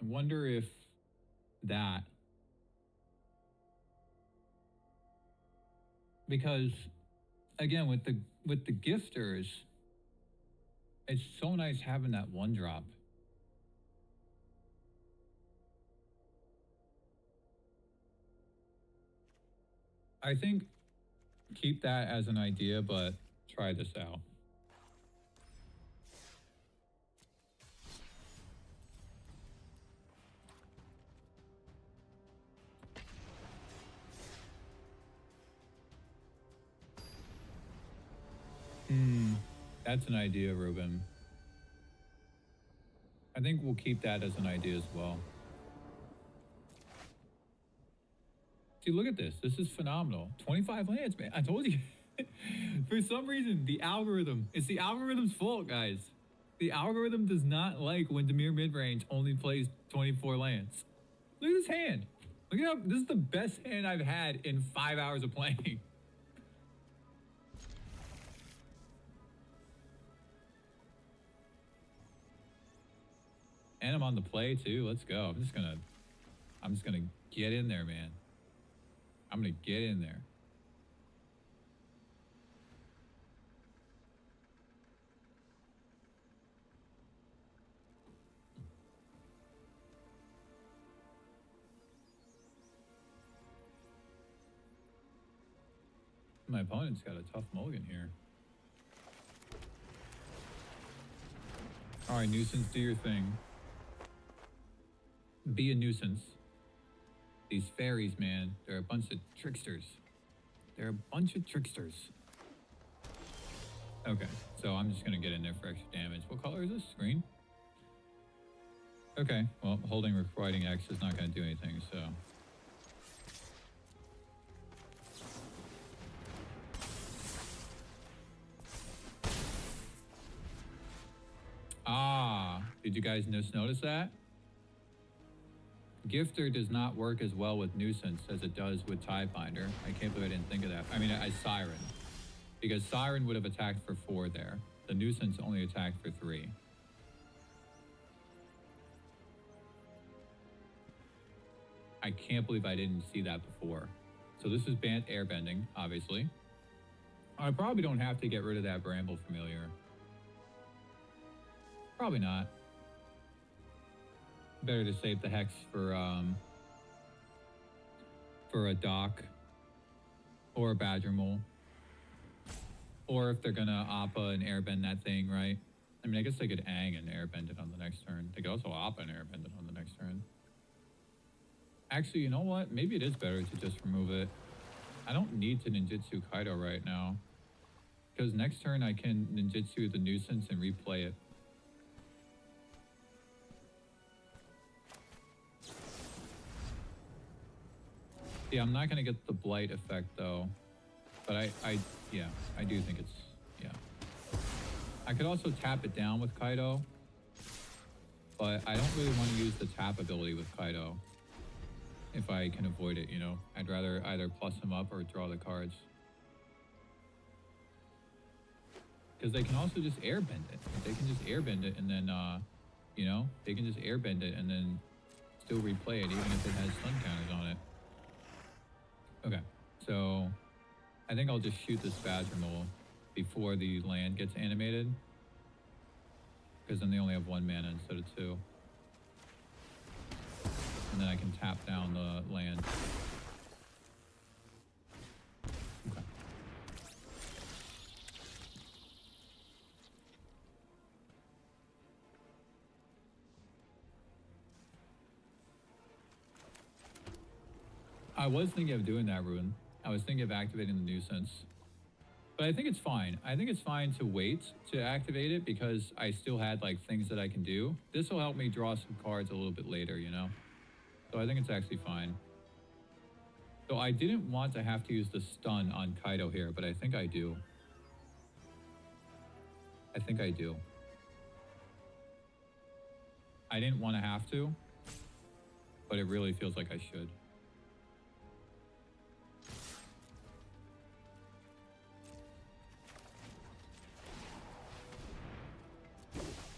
I wonder if that, because again with the gifters, it's so nice having that 1-drop. I think keep that as an idea, but try this out. That's an idea, Ruben. I think we'll keep that as an idea as well. See, look at this. This is phenomenal. 25 lands, man. I told you. For some reason, the algorithm, it's the algorithm's fault, guys. The algorithm does not like when Dimir Midrange only plays 24 lands. Look at this hand. Look at how, this is the best hand I've had in 5 hours of playing. And I'm on the play too. Let's go. I'm just gonna get in there, man. I'm gonna get in there. My opponent's got a tough mulligan here. All right, nuisance, do your thing. Be a nuisance. These fairies, man, they're a bunch of tricksters. They're a bunch of tricksters. Okay, so I'm just gonna get in there for extra damage. What color is this? Green? Okay, well, holding requiting X is not gonna do anything, so. Ah, did you guys just notice that? Gifter does not work as well with Nuisance as it does with Tidefinder. I can't believe I didn't think of that. I mean, as Siren. Because Siren would have attacked for 4 there. The Nuisance only attacked for 3. I can't believe I didn't see that before. So this is airbending, obviously. I probably don't have to get rid of that Bramble Familiar. Probably not. Better to save the Hex for a Dock or a Badger Mole. Or if they're gonna Appa and airbend that thing, right? I mean, I guess they could Ang and airbend it on the next turn. They could also Appa and airbend it on the next turn. Actually, you know what? Maybe it is better to just remove it. I don't need to ninjutsu Kaido right now. Because next turn I can ninjutsu the Nuisance and replay it. Yeah, I'm not going to get the Blight effect though. But yeah, I do think it's, yeah. I could also tap it down with Kaido. But I don't really want to use the tap ability with Kaido. If I can avoid it, you know. I'd rather either plus him up or draw the cards. Because they can also just airbend it. They can just airbend it and then, you know, they can just airbend it and then still replay it even if it has stun counters on it. Okay, so I think I'll just shoot this Badgermole before the land gets animated. Because then they only have 1 mana instead of 2. And then I can tap down the land. Okay. I was thinking of doing that, Ruin. I was thinking of activating the nuisance. But I think it's fine. I think it's fine to wait to activate it because I still had like things that I can do. This will help me draw some cards a little bit later, you know? So I think it's actually fine. So I didn't want to have to use the stun on Kaido here, but I think I do. I think I do. I didn't want to have to, but it really feels like I should.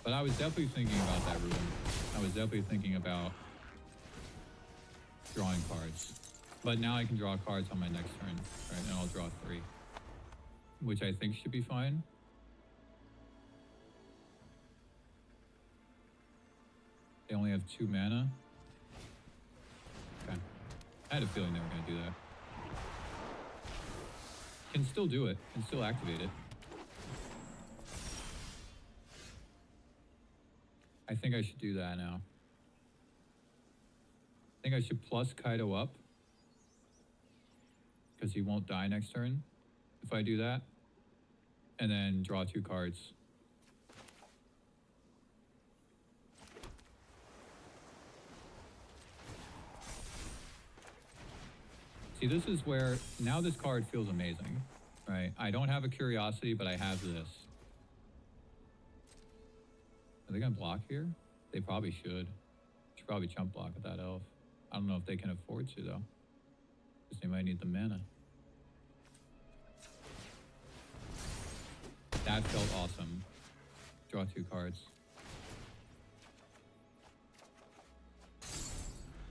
But I was definitely thinking about that, Ruben. I was definitely thinking about drawing cards. But now I can draw cards on my next turn, right? And I'll draw 3. Which I think should be fine. They only have 2 mana. Okay. I had a feeling they were going to do that. Can still do it. Can still activate it. I think I should do that now. I think I should plus Kaido up. Because he won't die next turn if I do that. And then draw 2 cards. See, this is where, now this card feels amazing, right? I don't have a Curiosity, but I have this. Are they going to block here? They probably should. Should probably chump block with that elf. I don't know if they can afford to, though. Because they might need the mana. That felt awesome. Draw 2 cards.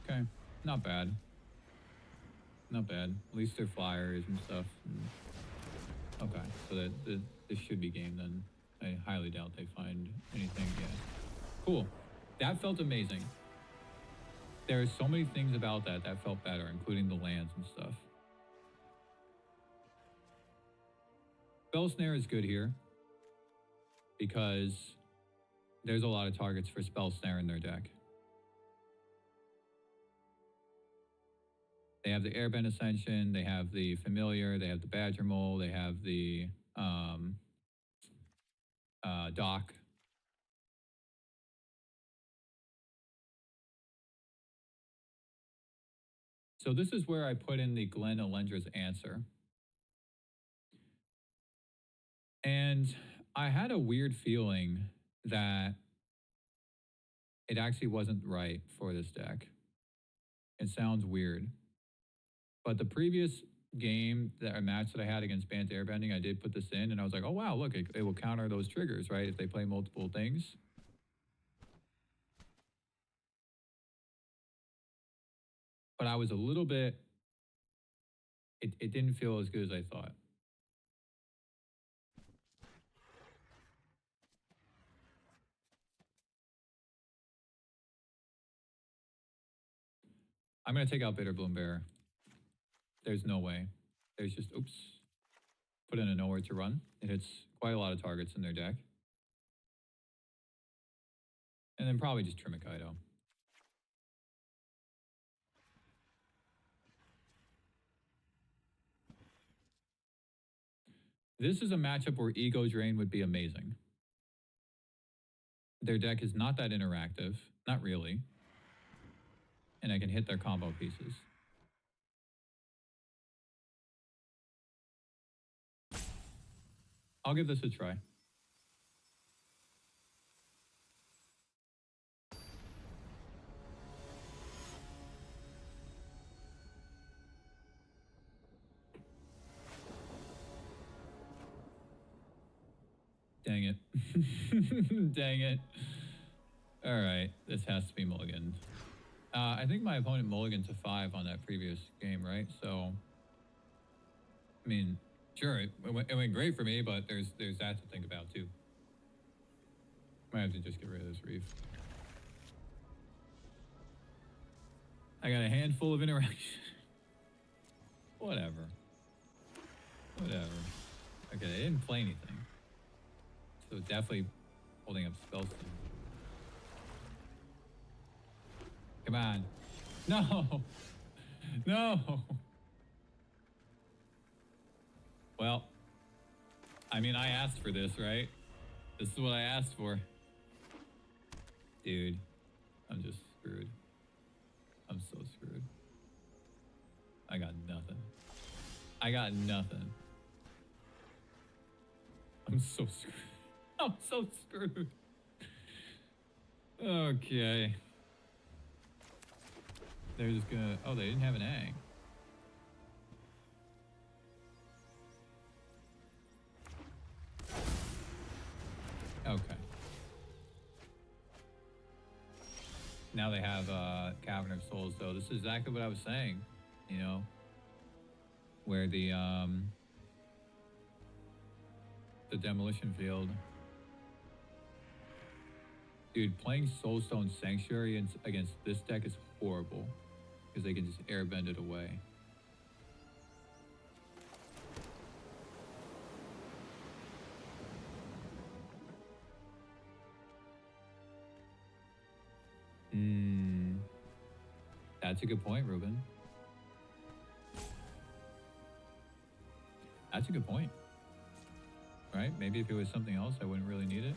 Okay, not bad. Not bad. At least they're flyers and stuff. Okay, so this should be game then. I highly doubt they find anything yet. Cool. That felt amazing. There are so many things about that felt better, including the lands and stuff. Spell Snare is good here because there's a lot of targets for Spell Snare in their deck. They have the Airbend Ascension, they have the Familiar, they have the Badgermole, they have the Dock. So this is where I put in the Glenn Alendra's answer. And I had a weird feeling that it actually wasn't right for this deck. It sounds weird. But the previous game, a match that I had against Bant Airbending, I did put this in and I was like, oh wow, look, it will counter those triggers, right? If they play multiple things. But I was a little bit, it didn't feel as good as I thought. I'm going to take out Bitter Bloom Bear. There's no way. There's just, oops. Put in a Nowhere to Run. It hits quite a lot of targets in their deck. And then probably just trim a Kaido. This is a matchup where Ego Drain would be amazing. Their deck is not that interactive. Not really. And I can hit their combo pieces. I'll give this a try. Dang it. Dang it. All right, this has to be mulliganed. I think my opponent mulliganed to 5 on that previous game, right? So, I mean, Sure, it went great for me, but there's that to think about too. Might have to just get rid of this reef. I got a handful of interaction. Whatever. Whatever. Okay, they didn't play anything. So definitely holding up spells. Come on. No! No! Well, I mean, I asked for this, right? This is what I asked for. Dude, I'm just screwed. I'm so screwed. I got nothing. I got nothing. I'm so screwed. I'm so screwed. Okay. They're just gonna... Oh, they didn't have an egg. Okay. Now they have Cavern of Souls, though. This is exactly what I was saying, you know, where the demolition field. Dude, playing Soulstone Sanctuary against this deck is horrible because they can just airbend it away. That's a good point, Ruben. That's a good point. Right? Maybe if it was something else, I wouldn't really need it.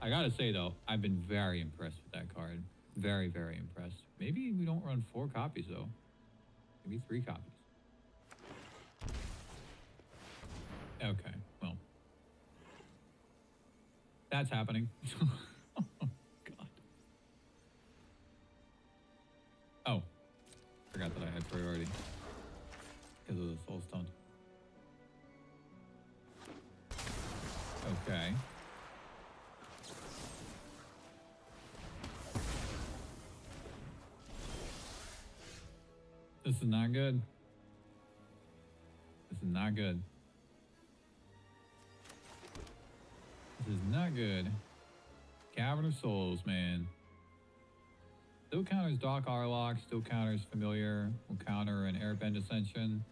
I gotta say, though, I've been very impressed with that card. Very, very impressed. Maybe we don't run 4 copies, though. Maybe 3 copies. Okay, well. That's happening. Oh, God. Oh. Forgot that I had priority. Because of the Soulstone. Okay. This is not good. This is not good. This is not good. Cavern of Souls, man. Still counters Dock Arlock, still counters Familiar, will counter an Airbend Ascension.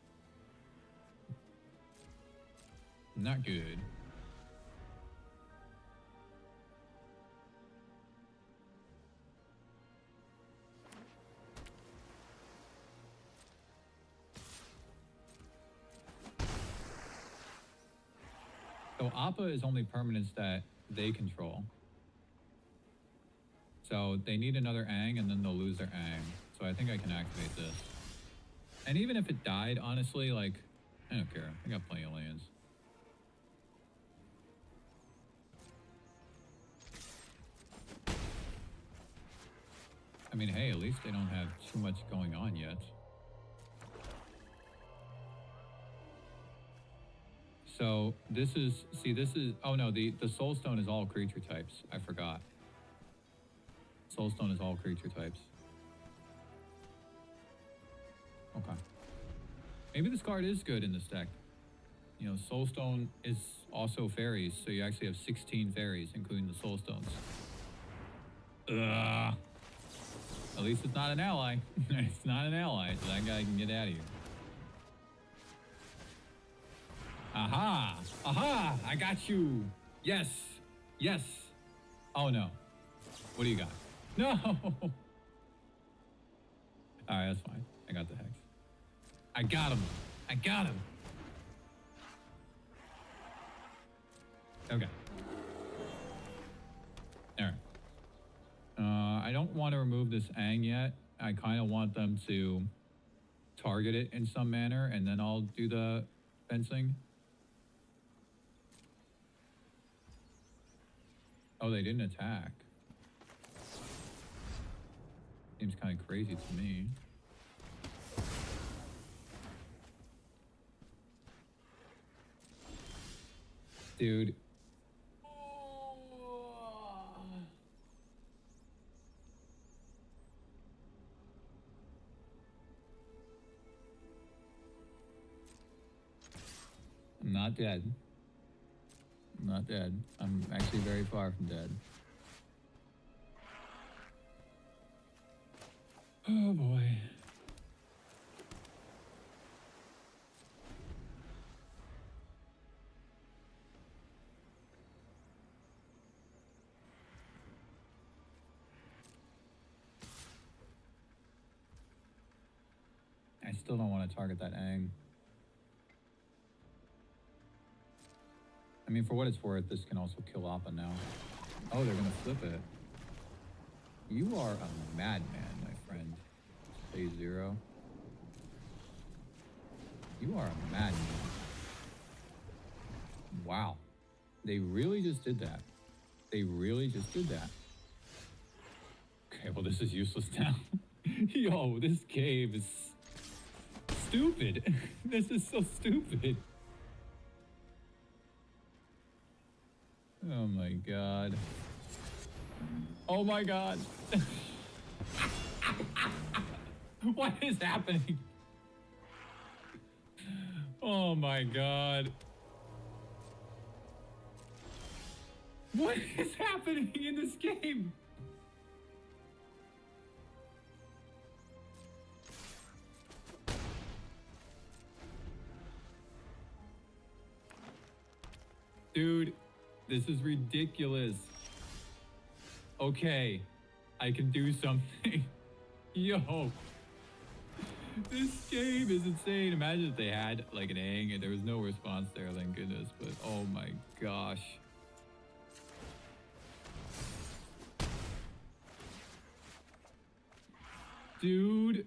Not good. So Appa is only permanents that they control. So they need another Ang and then they'll lose their Ang. So I think I can activate this. And even if it died, honestly, like, I don't care. I got plenty of lands. I mean, hey, at least they don't have too much going on yet. So this is, see, this is, oh no, the Soulstone is all creature types. I forgot. Soulstone is all creature types. Okay. Maybe this card is good in this deck. You know, Soulstone is also fairies, so you actually have 16 fairies, including the Soulstones. Ugh. At least it's not an ally. It's not an ally, so that guy can get out of here. Aha! Aha! I got you! Yes! Yes! Oh no. What do you got? No! Alright, that's fine. I got the Hex. I got him! I got him! Okay. Alright. I don't want to remove this Ang yet. I kind of want them to target it in some manner, and then I'll do the fencing. Oh, they didn't attack. Seems kind of crazy to me. Dude. not dead. I'm not dead. I'm actually very far from dead. Oh boy. I still don't want to target that Aang. I mean, for what it's worth, this can also kill Appa now. Oh, they're gonna flip it. You are a madman, my friend. Phase 0. You are a madman. Wow. They really just did that. They really just did that. Okay, well, this is useless now. Yo, this cave is stupid. This is so stupid. Oh my god. Oh my god. What is happening? Oh my god. What is happening in this game? Dude, this is ridiculous. Okay, I can do something. Yo, this game is insane. Imagine if they had like an Aang and there was no response there, thank goodness. But oh my gosh. Dude.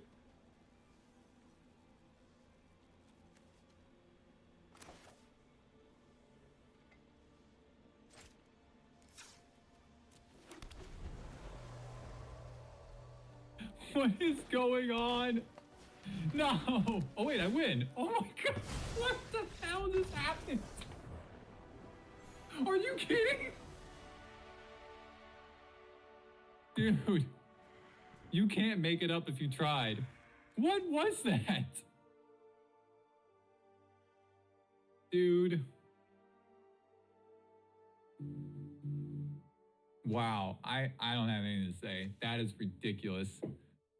What is going on? No! Oh wait, I win! Oh my god! What the hell just happened? Are you kidding? Dude, you can't make it up if you tried. What was that? Dude. Wow, I don't have anything to say. That is ridiculous.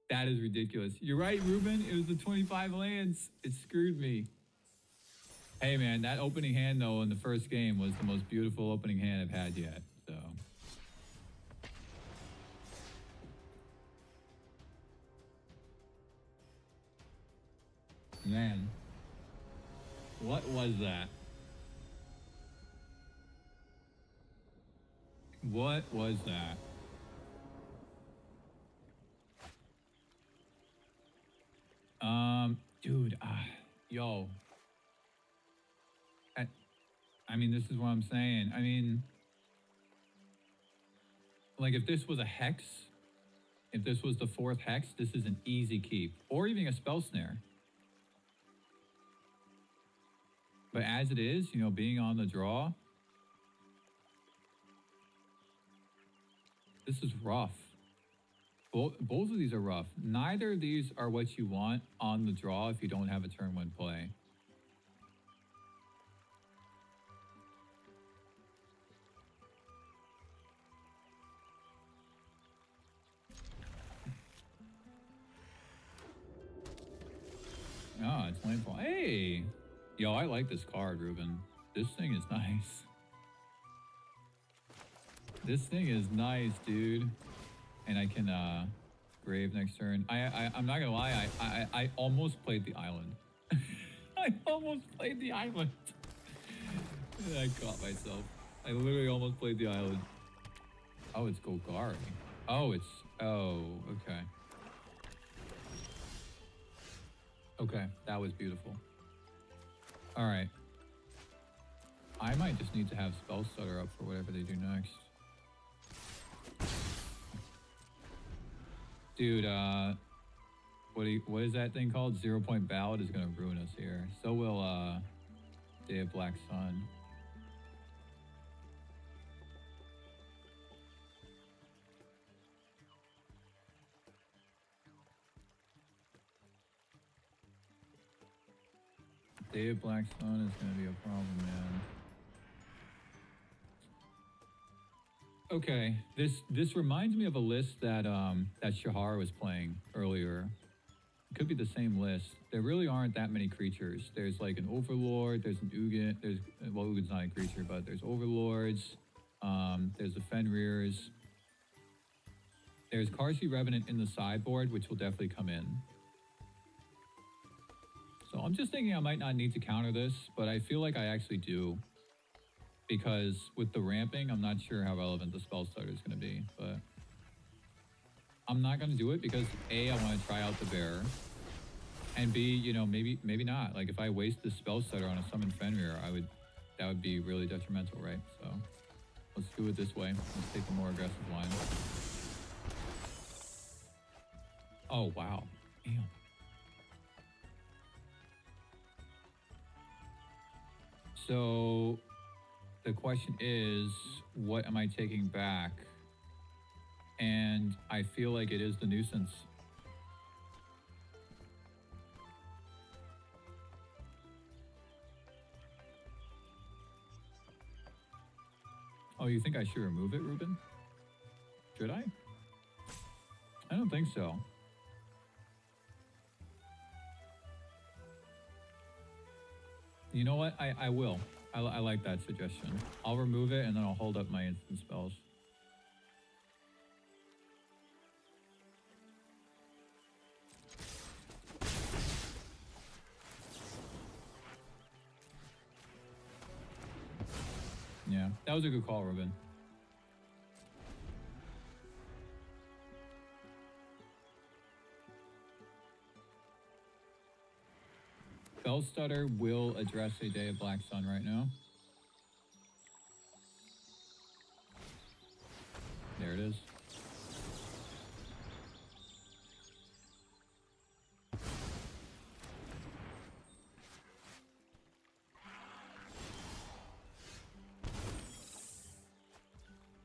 That is ridiculous. You're right, Ruben. It was the 25 lands. It screwed me. Hey, man, that opening hand, though, in the first game was the most beautiful opening hand I've had yet. So. Man. What was that? What was that? Dude, yo. I mean, this is what I'm saying. I mean, like, if this was a hex, if this was the 4th hex, this is an easy keep. Or even a spell snare. But as it is, you know, being on the draw, this is rough. Both of these are rough. Neither of these are what you want on the draw if you don't have a turn 1 play. Oh, it's landfall. Hey! Yo, I like this card, Ruben. This thing is nice. This thing is nice, dude. And I can, grave next turn. I'm not gonna lie, I almost played the island. I almost played the island. I caught myself. I literally almost played the island. Oh, it's Golgari. Oh, it's... Oh, okay. Okay, that was beautiful. Alright. I might just need to have Spell Stutter up for whatever they do next. Dude, what is that thing called? 0 Point Ballad is gonna ruin us here. So will, Day of Black Sun. Day of Black Sun is going to be a problem, man. Okay, this reminds me of a list that that Shahar was playing earlier. It could be the same list. There really aren't that many creatures. There's like an Overlord, there's an Ugin, well, Ugin's not a creature, but there's Overlords, there's the Fenrirs. There's Karsi Revenant in the sideboard, which will definitely come in. So I'm just thinking I might not need to counter this, but I feel like I actually do. Because with the ramping, I'm not sure how relevant the spell starter is going to be, but I'm not going to do it because A, I want to try out the bear, and B, you know, maybe not. Like if I waste the spell starter on a summon Fenrir, that would be really detrimental, right? So let's do it this way. Let's take the more aggressive line. Oh wow, damn. So the question is, what am I taking back? And I feel like it is the nuisance. Oh, you think I should remove it, Ruben? Should I? I don't think so. You know what? I will. I like that suggestion. I'll remove it and then I'll hold up my instant spells. Yeah, that was a good call, Ruben. Spell Stutter will address a Day of Black Sun right now. There it is.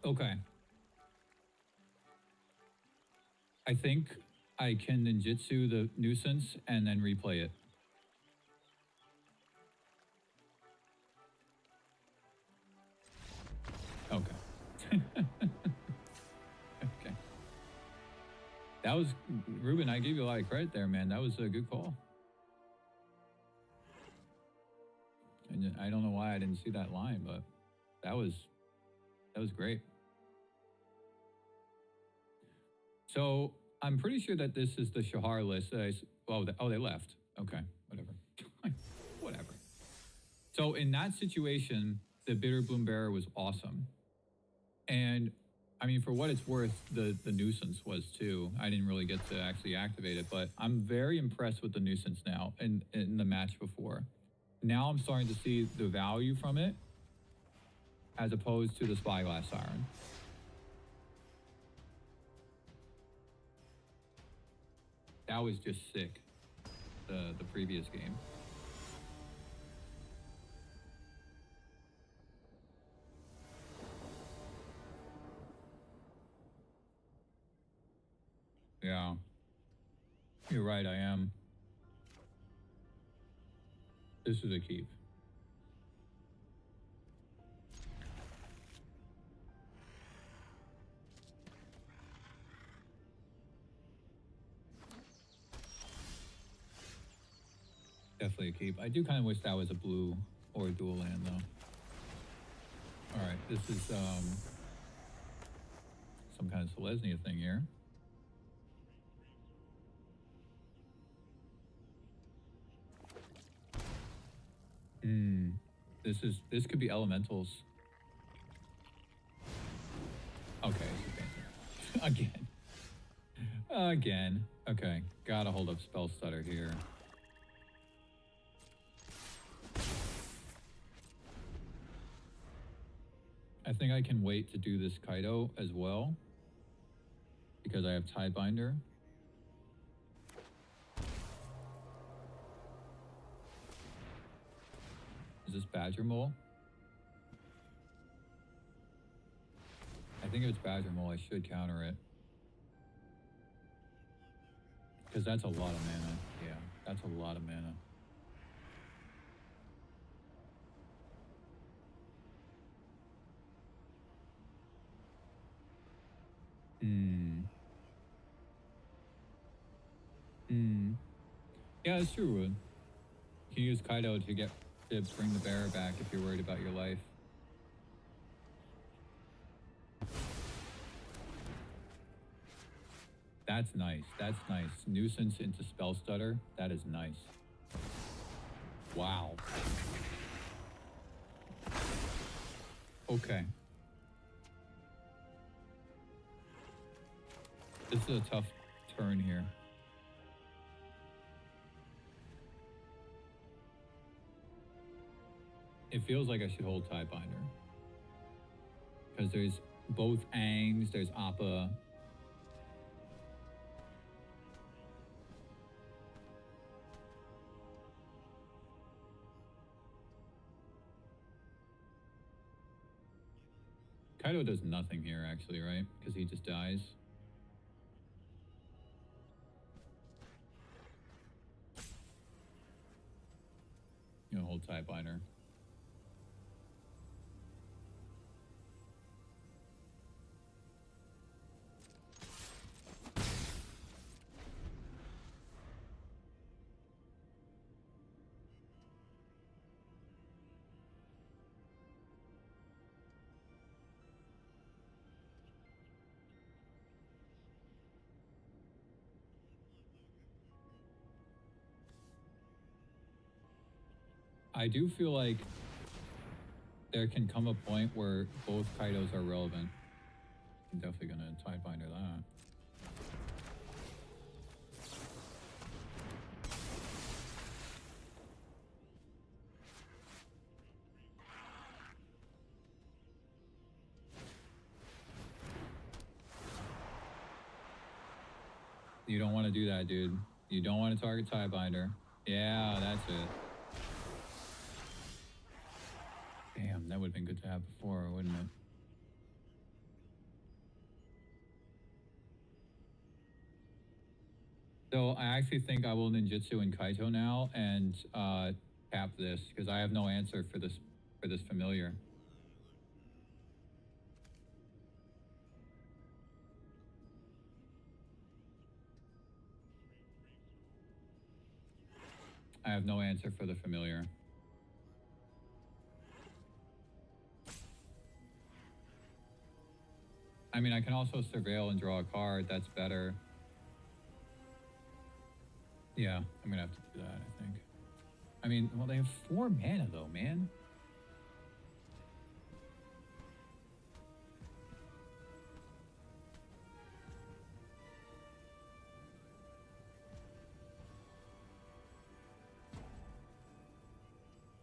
Okay. I think I can ninjutsu the nuisance and then replay it. Okay. Okay. That was, Ruben, I give you a lot of credit there, man. That was a good call. And I don't know why I didn't see that line, but that was great. So I'm pretty sure that this is the Shahar list. Oh, they left. Okay, whatever. Whatever. So in that situation, the Bitter Bloom Bearer was awesome. And I mean, for what it's worth, the nuisance was too. I didn't really get to actually activate it, but I'm very impressed with the nuisance now in the match before. Now I'm starting to see the value from it as opposed to the Spyglass Siren. That was just sick, the previous game. Yeah. You're right, I am. This is a keep. Definitely a keep. I do kind of wish that was a blue or a dual land, though. All right, this is some kind of Selesnya thing here. This could be elementals. Okay, again. Okay, gotta hold up Spell Stutter here. I think I can wait to do this Kaido as well because I have Tidebinder. Is this Badger Mole? I think if it's Badger Mole, I should counter it. Because that's a lot of mana. Yeah, that's a lot of mana. Yeah, it's true, Wood. You can use Kaido to bring the bearer back if you're worried about your life. That's nice. That's nice. Nuisance into spell stutter. That is nice. Wow. Okay. This is a tough turn here. It feels like I should hold Tidebinder. Because there's both Angs, there's Appa. Kaido does nothing here, actually, right? Because he just dies. You know, hold Tidebinder. I do feel like there can come a point where both Kaidos are relevant. I'm definitely gonna Tidebinder that. You don't want to do that, dude. You don't want to target Tidebinder. Yeah, that's it. Damn, that would have been good to have before, wouldn't it? So I actually think I will ninjutsu in Kaito now and tap this because I have no answer for this familiar. I have no answer for the familiar. I mean, I can also surveil and draw a card. That's better. Yeah, I'm gonna have to do that, I think. I mean, well, they have 4 mana though, man.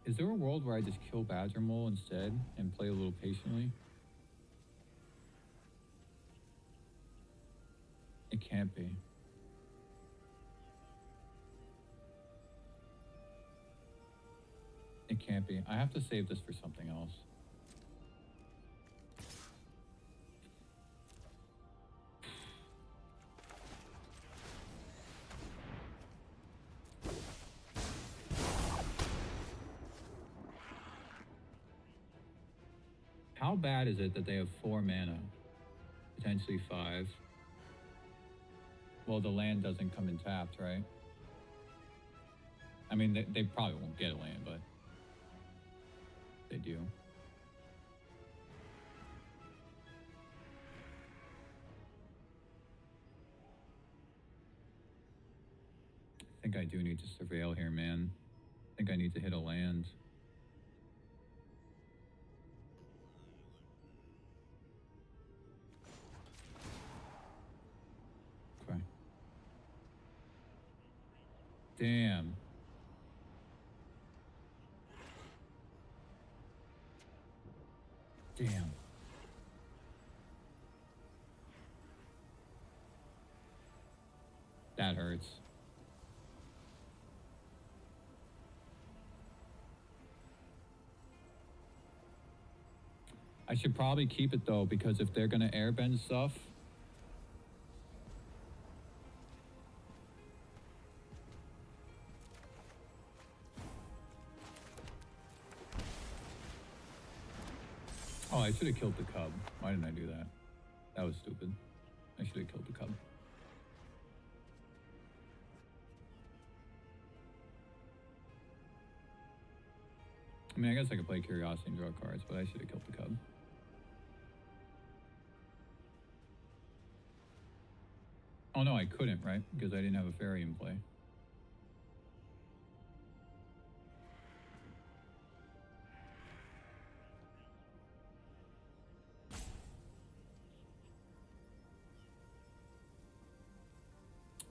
Is there a world where I just kill Badger Mole instead and play a little patiently? It can't be. It can't be. I have to save this for something else. How bad is it that they have 4 mana? Potentially 5. Well, the land doesn't come in tapped, right? I mean, they probably won't get a land, but they do. I think I do need to surveil here, man. I think I need to hit a land. Okay. Damn. Damn. That hurts. I should probably keep it though, because if they're gonna airbend stuff. Oh, I should have killed the cub. Why didn't I do that? That was stupid. I should have killed the cub. I mean, I guess I could play Curiosity and draw cards, but I should have killed the Cub. Oh no, I couldn't, right? Because I didn't have a fairy in play.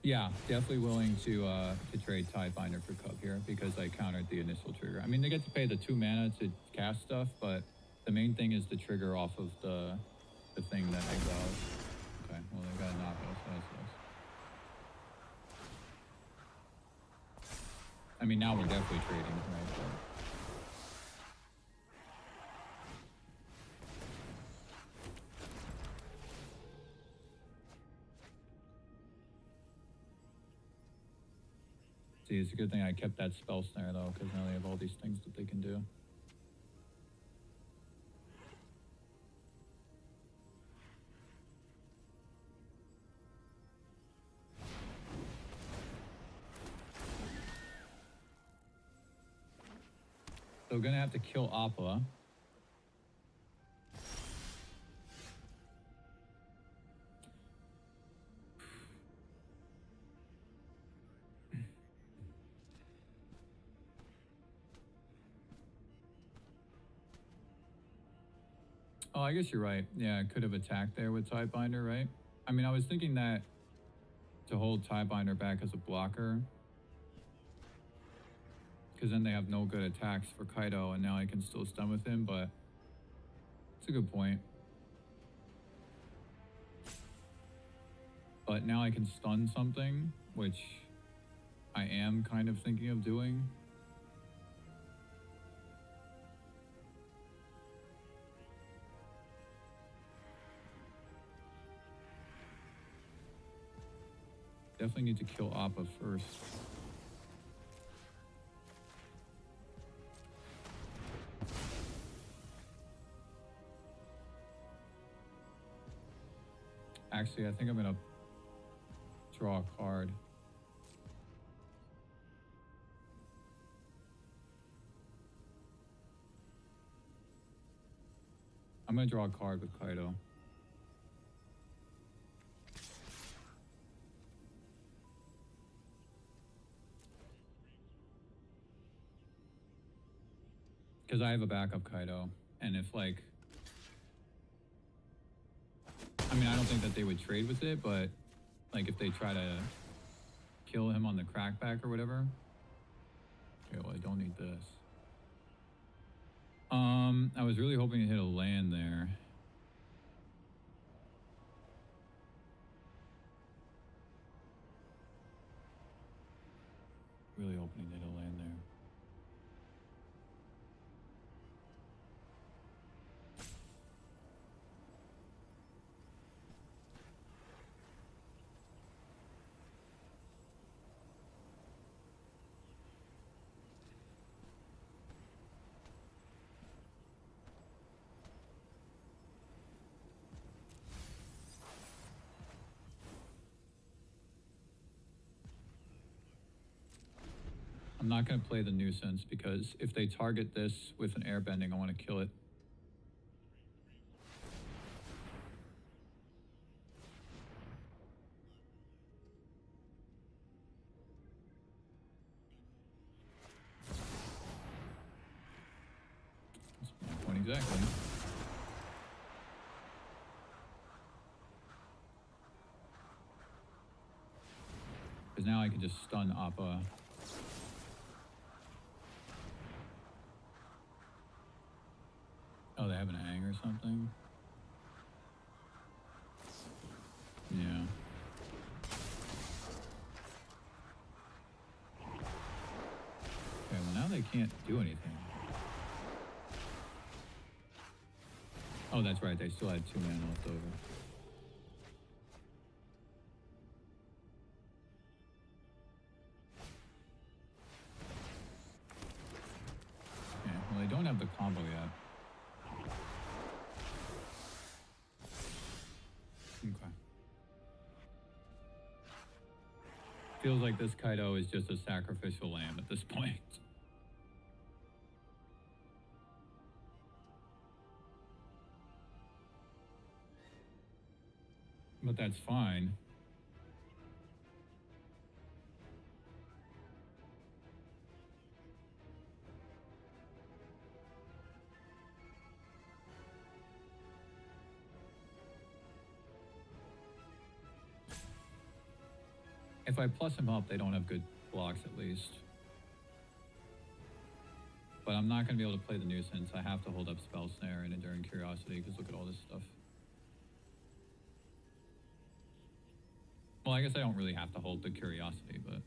Yeah, definitely willing to trade Tidebinder for Cub here because I countered the initial trigger. I mean, they get to pay the 2 mana to cast stuff, but the main thing is the trigger off of the thing that exiles. Okay, well, they got a knockout, so that's nice. I mean, now we're definitely trading, right? But see, it's a good thing I kept that spell snare, though, because now they have all these things that they can do. So we're going to have to kill Appa. Oh, I guess you're right. Yeah, I could have attacked there with Tidebinder, right? I mean, I was thinking that to hold Tidebinder back as a blocker, because then they have no good attacks for Kaido, and now I can still stun with him, but it's a good point. But now I can stun something, which I am kind of thinking of doing. Definitely need to kill Appa first. Actually, I think I'm gonna draw a card. I'm gonna draw a card with Kaido. Because I have a backup Kaido, and if like, I mean, I don't think that they would trade with it, but like if they try to kill him on the crackback or whatever. Okay, well, I don't need this. I was really hoping to hit a land there. Really hoping to hit a land there. I'm not going to play the nuisance because if they target this with an airbending, I want to kill it. That's my point exactly. Because now I can just stun Appa. Oh, they have an hang or something? Yeah. Okay, well now they can't do anything. Oh, that's right, they still had 2 mana left over. Okay, well they don't have the combo yet. Okay. Feels like this Kaido is just a sacrificial lamb at this point. but that's fine. If I plus him up, they don't have good blocks at least. But I'm not going to be able to play the nuisance. I have to hold up Spell Snare and Enduring Curiosity because look at all this stuff. Well, I guess I don't really have to hold the Curiosity, but...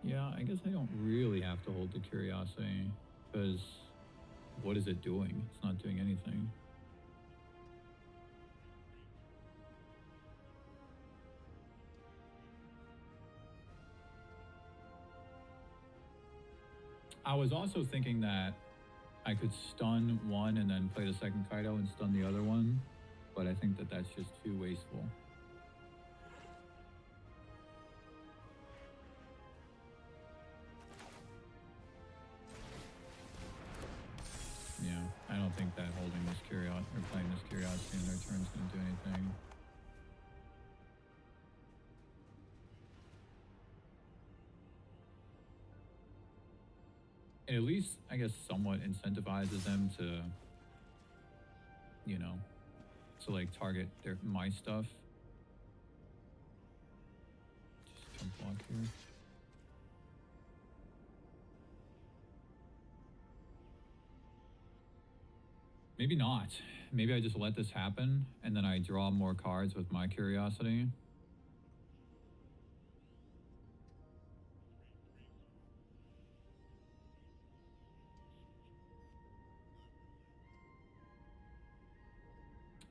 Yeah, I guess I don't really have to hold the Curiosity, because what is it doing? It's not doing anything. I was also thinking that I could stun one and then play the second Kaido and stun the other one, but I think that that's just too wasteful. Yeah, I don't think that holding this Curiosity or playing this Curiosity in their turn is going to do anything. It at least, I guess, somewhat incentivizes them to, you know, to like target my stuff. Just jump block here. Maybe not. Maybe I just let this happen and then I draw more cards with my Curiosity.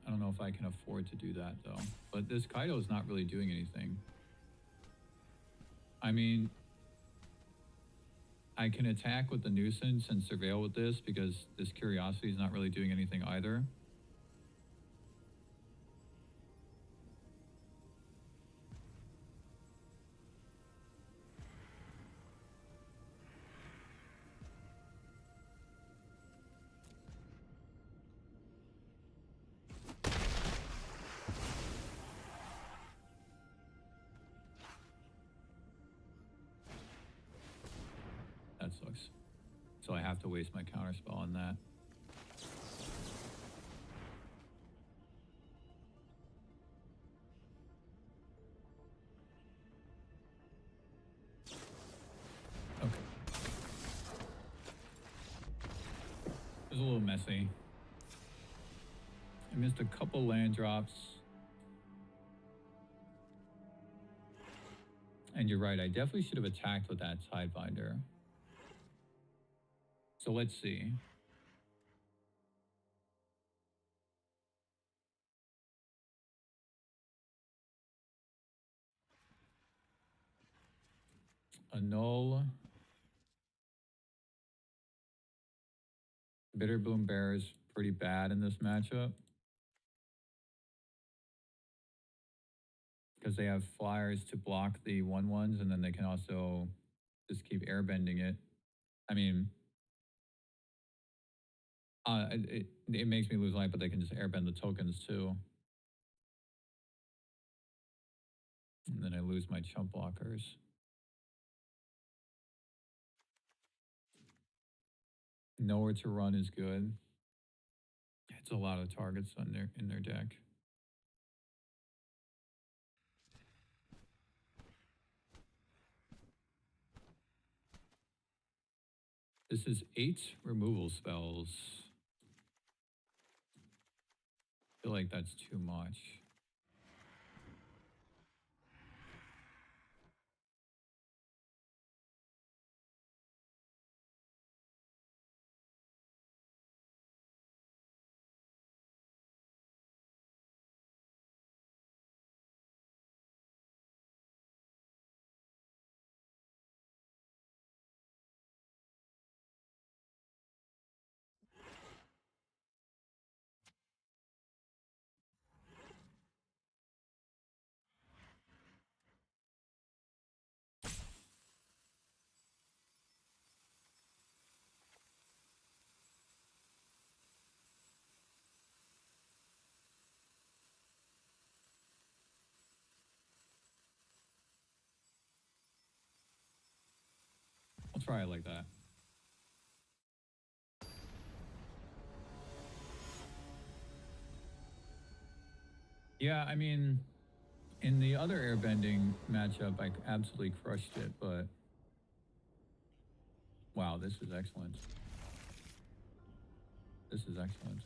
I don't know if I can afford to do that though. But this Kaido is not really doing anything. I mean, I can attack with the nuisance and surveil with this because this Curiosity is not really doing anything either. That sucks. So I have to waste my counterspell on that. Okay. It was a little messy. I missed a couple land drops. And you're right, I definitely should have attacked with that Sidebinder. So let's see. Annul. Bitter Boom Bear is pretty bad in this matchup. Because they have flyers to block the 1/1s and then they can also just keep airbending it. I mean, it makes me lose life, but they can just airbend the tokens too. And then I lose my chump blockers. Nowhere to run is good. It's a lot of targets on in their deck. This is 8 removal spells. I feel like that's too much. try it like that. Yeah, I mean, in the other airbending matchup, I absolutely crushed it, but wow, this is excellent. This is excellent.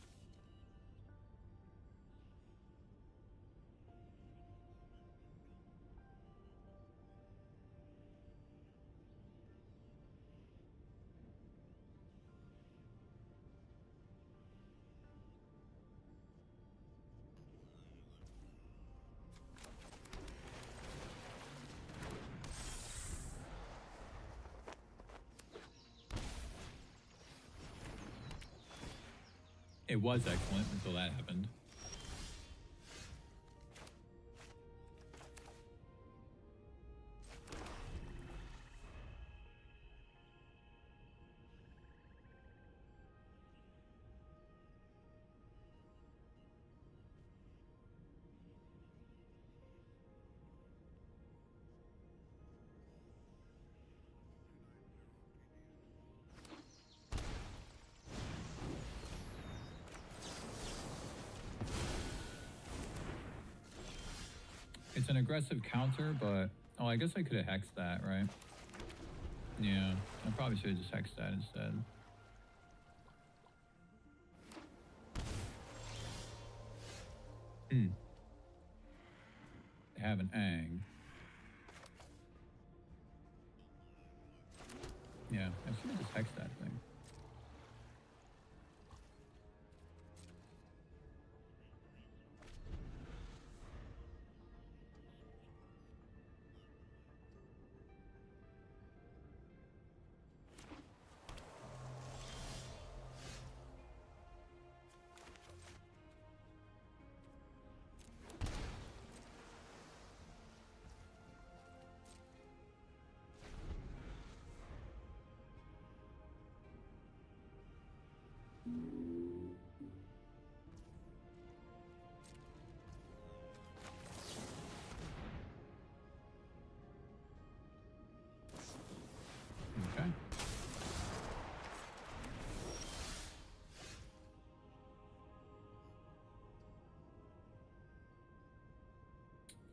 It was excellent until that happened. It's an aggressive counter, but... Oh, I guess I could have hexed that, right? Yeah, I probably should have just hexed that instead. They have an Ang. Yeah, I should have just hexed that thing. Okay. I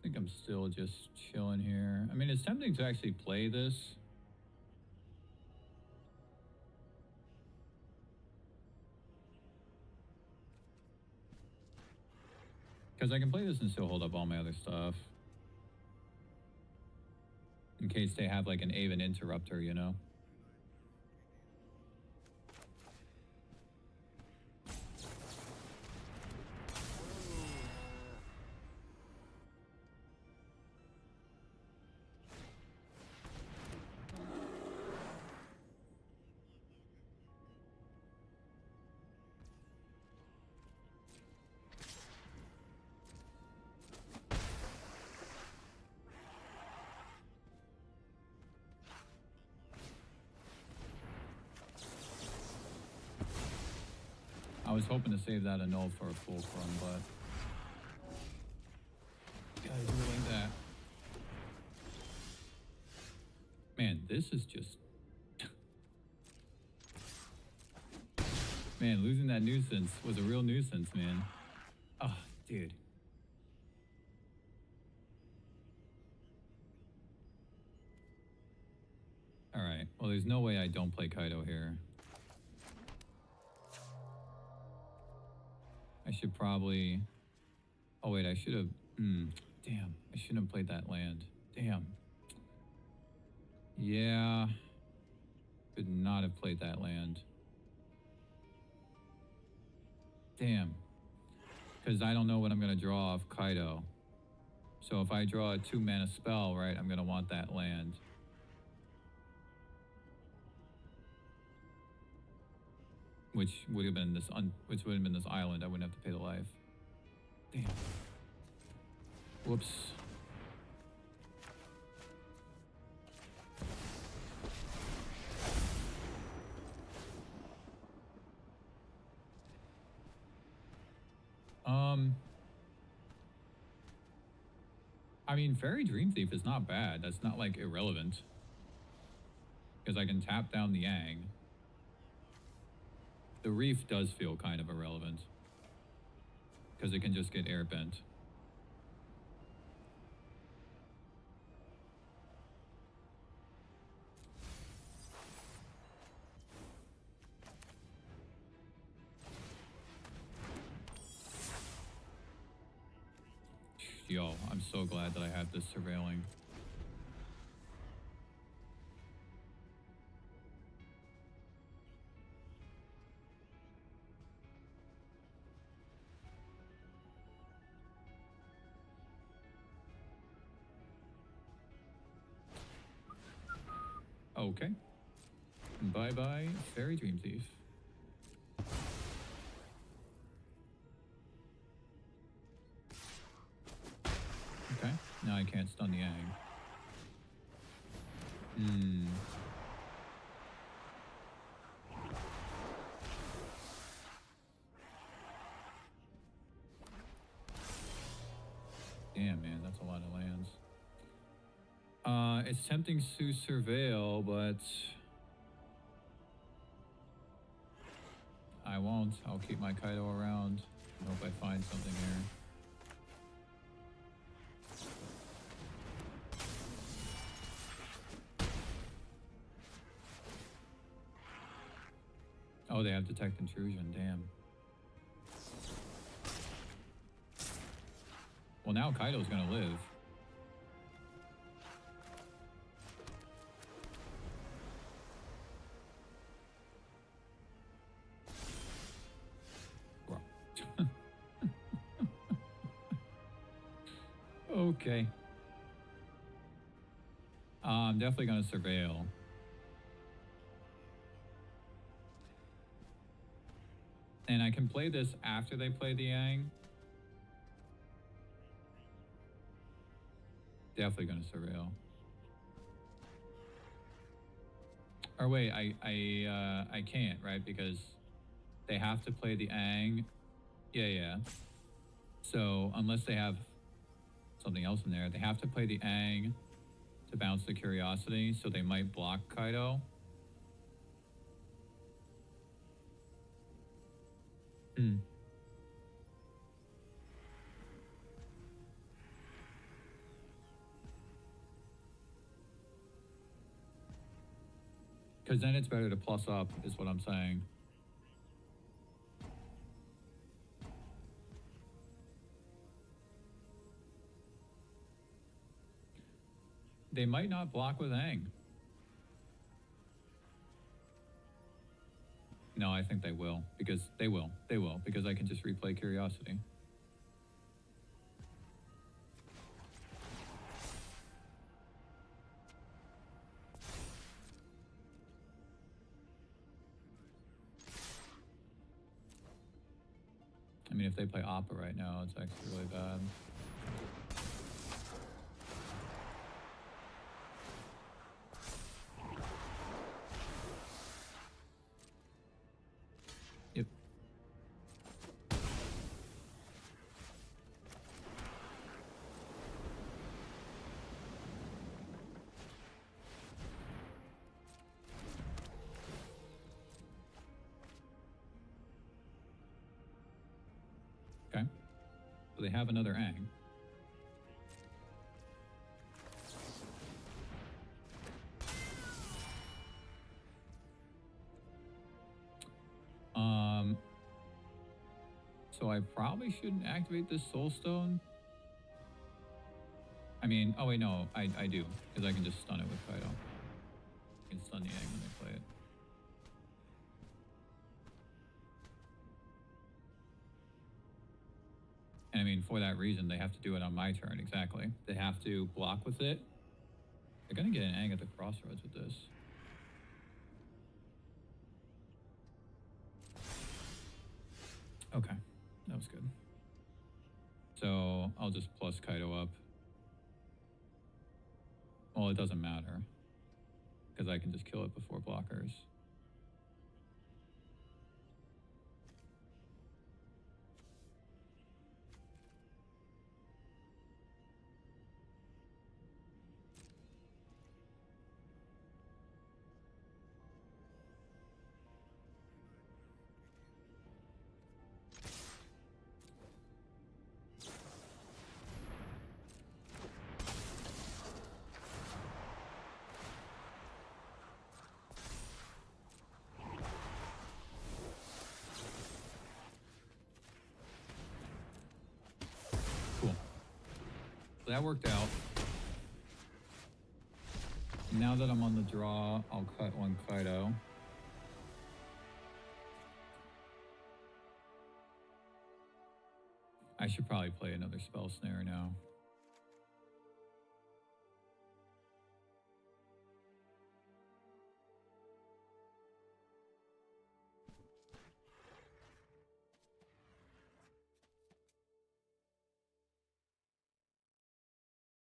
think I'm still just chilling here. I mean, it's tempting to actually play this. Because I can play this and still hold up all my other stuff. In case they have like an Aven Interrupter, you know? I was hoping to save that annul for a full run, but guys ruling that. Man, this is just man, losing that nuisance was a real nuisance, man. Oh, dude. Alright, well there's no way I don't play Kaido here. I should probably... Oh wait, I should have... damn, I shouldn't have played that land. Damn. Yeah. Could not have played that land. Damn. Because I don't know what I'm going to draw off Kaido. So if I draw a 2-mana spell, right, I'm going to want that land. Which would have been this island. I wouldn't have to pay the life. Damn. Whoops. I mean, Fairy Dream Thief is not bad. That's not like irrelevant. because I can tap down the Yang. The Reef does feel kind of irrelevant because it can just get air bent. Yo, I'm so glad that I have this surveilling. Okay. Bye-bye, Fairy Dream Thief. Okay, now I can't stun the Yang. Damn, man, that's a lot of lands. It's tempting to surveil, but I won't. I'll keep my Kaido around. I hope I find something here. Oh, they have detect intrusion, damn. Well, now Kaido's gonna live. Okay. I'm definitely gonna surveil. And I can play this after they play the Yang. Definitely gonna surveil. Or wait, I can't, right? Because they have to play the Yang. Yeah. So unless they have something else in there, they have to play the Yang to bounce the Curiosity, so they might block Kaido. Because then it's better to plus up, is what I'm saying. They might not block with Aang. No, I think they will, because they will, because I can just replay Curiosity. I mean, if they play Appa right now, it's actually really bad. Yep. Okay. So they have another Aang. So I probably shouldn't activate this Soul Stone. I mean, oh wait, no, I do, because I can just stun it with Kaido. I can stun the Aang when they play it. And I mean, for that reason, they have to do it on my turn, exactly. They have to block with it. They're gonna get an Aang at the crossroads with this. Okay, that was good. So I'll just plus Kaido up. Well, it doesn't matter, because I can just kill it before blockers. So that worked out. Now that I'm on the draw, I'll cut one Kaido. I should probably play another Spell Snare now.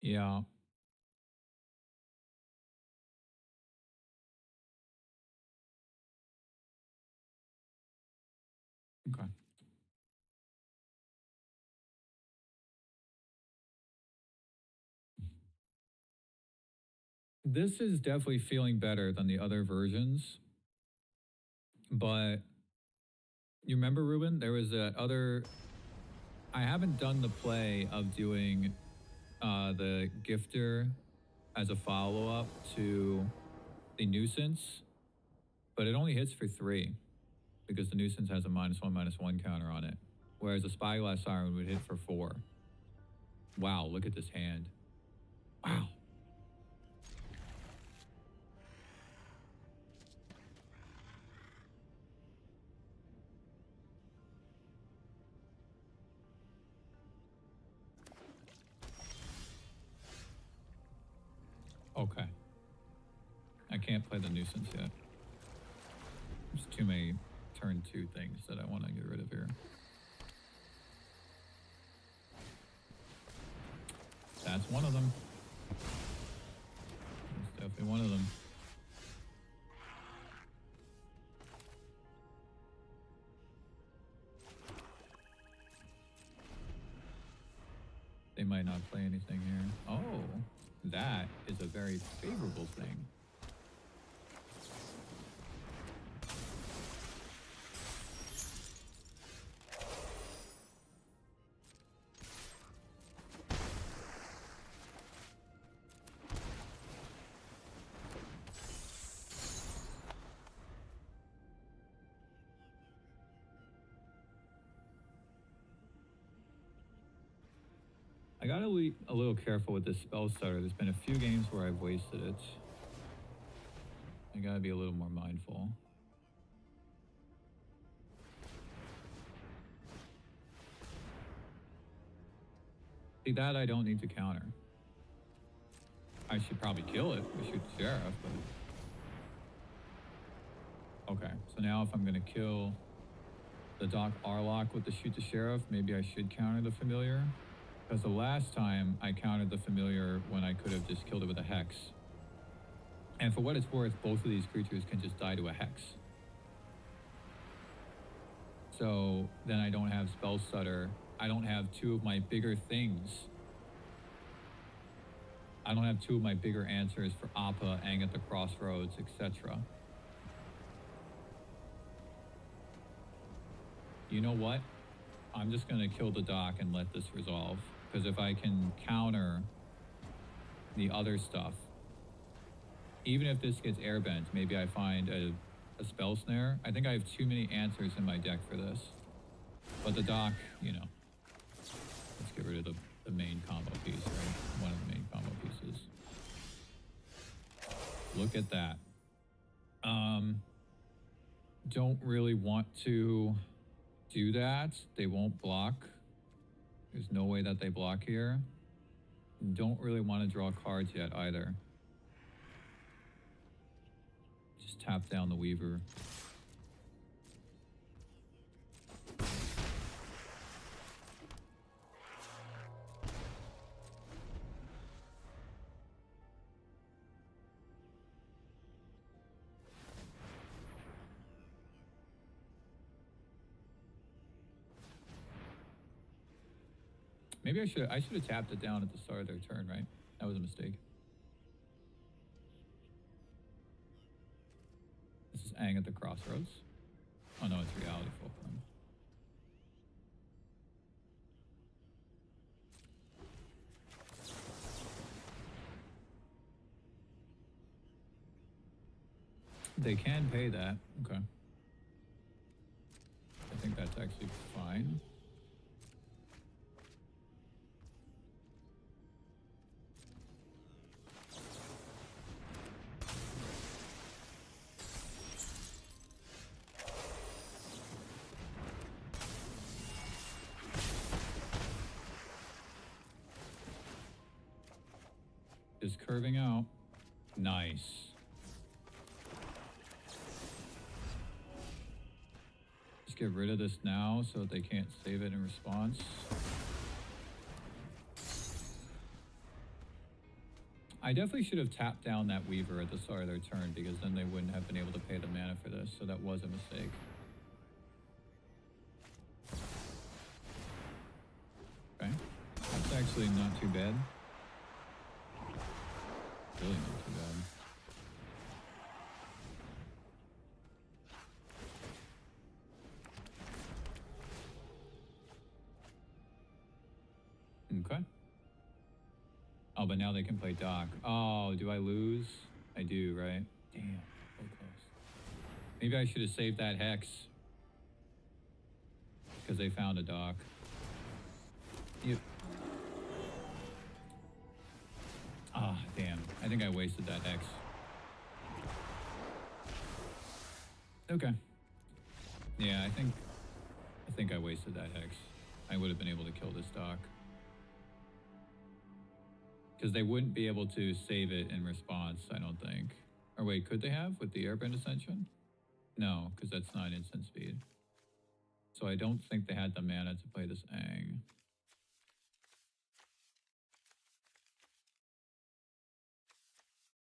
Yeah. Okay. This is definitely feeling better than the other versions. But you remember, Ruben, there was that other... I haven't done the play of doing the gifter as a follow-up to the nuisance, but it only hits for 3 because the nuisance has a -1/-1 counter on it, whereas the Spyglass Siren would hit for 4. Wow, look at this hand. Wow. Okay. I can't play the nuisance yet. There's too many turn 2 things that I want to get rid of here. That's one of them. That's definitely one of them. They might not play anything here. Oh, that is a very favorable thing. I gotta be a little careful with this spell stutter. There's been a few games where I've wasted it. I gotta be a little more mindful. See, that I don't need to counter. I should probably kill it. We shoot the Sheriff, but... Okay, so now if I'm gonna kill the Doc Arlock with the shoot the Sheriff, maybe I should counter the Familiar. Because the last time I countered the Familiar when I could have just killed it with a Hex. And for what it's worth, both of these creatures can just die to a Hex. So then I don't have Spell Stutter. I don't have 2 of my bigger things. I don't have 2 of my bigger answers for Appa, Aang at the Crossroads, etc. You know what? I'm just going to kill the Doc and let this resolve. Because if I can counter the other stuff, even if this gets airbent, maybe I find a Spell Snare. I think I have too many answers in my deck for this. But the Doc, you know, let's get rid of the main combo piece, right? One of the main combo pieces. Look at that. Don't really want to do that. They won't block. There's no way that they block here. Don't really want to draw cards yet either. Just tap down the Weaver. Maybe I should have tapped it down at the start of their turn, right? That was a mistake. This is Aang at the Crossroads. Oh no, it's Reality Fulcrum. They can pay that. Okay. I think that's actually fine. just curving out. Nice. Just get rid of this now so that they can't save it in response. I definitely should have tapped down that Weaver at the start of their turn, because then they wouldn't have been able to pay the mana for this, so that was a mistake. Okay. That's actually not too bad. Really not too bad. Okay. Oh, but now they can play Doc. Oh, do I lose? I do, right? Damn, so close. Maybe I should have saved that Hex. Because they found a Doc. Yep. Ah, damn. I think I wasted that Hex. Okay. Yeah, I think I wasted that Hex. I would have been able to kill this Doc. Because they wouldn't be able to save it in response, I don't think. Or wait, could they have with the Airbend Ascension? No, because that's not instant speed. So I don't think they had the mana to play this Aang.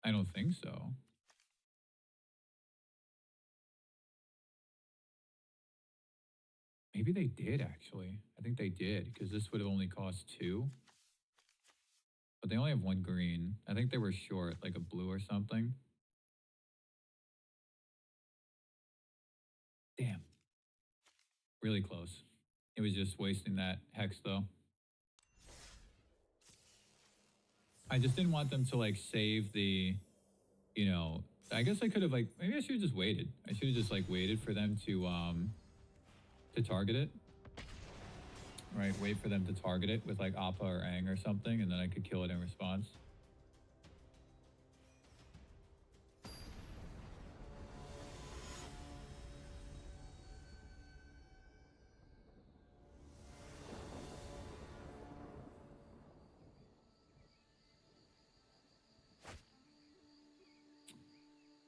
I don't think so. Maybe they did, actually. I think they did, because this would have only cost 2. But they only have 1 green. I think they were short, like a blue or something. Damn. Really close. It was just wasting that Hex, though. I just didn't want them to, like, save the, you know... I guess I could have, like... Maybe I should have just waited. I should have just, like, waited for them to target it. Right, wait for them to target it with, like, Appa or Aang or something, and then I could kill it in response.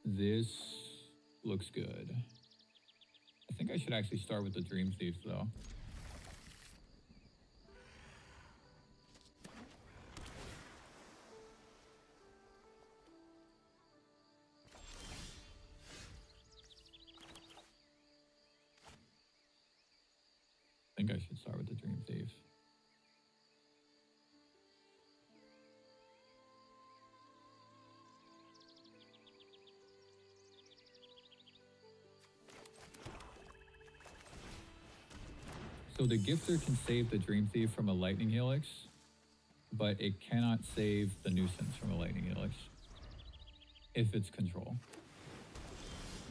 This looks good. I think I should actually start with the Dream Thief, though. I think I should start with the Dream Thief. So the Gifter can save the Dream Thief from a Lightning Helix, but it cannot save the Nuisance from a Lightning Helix if it's control.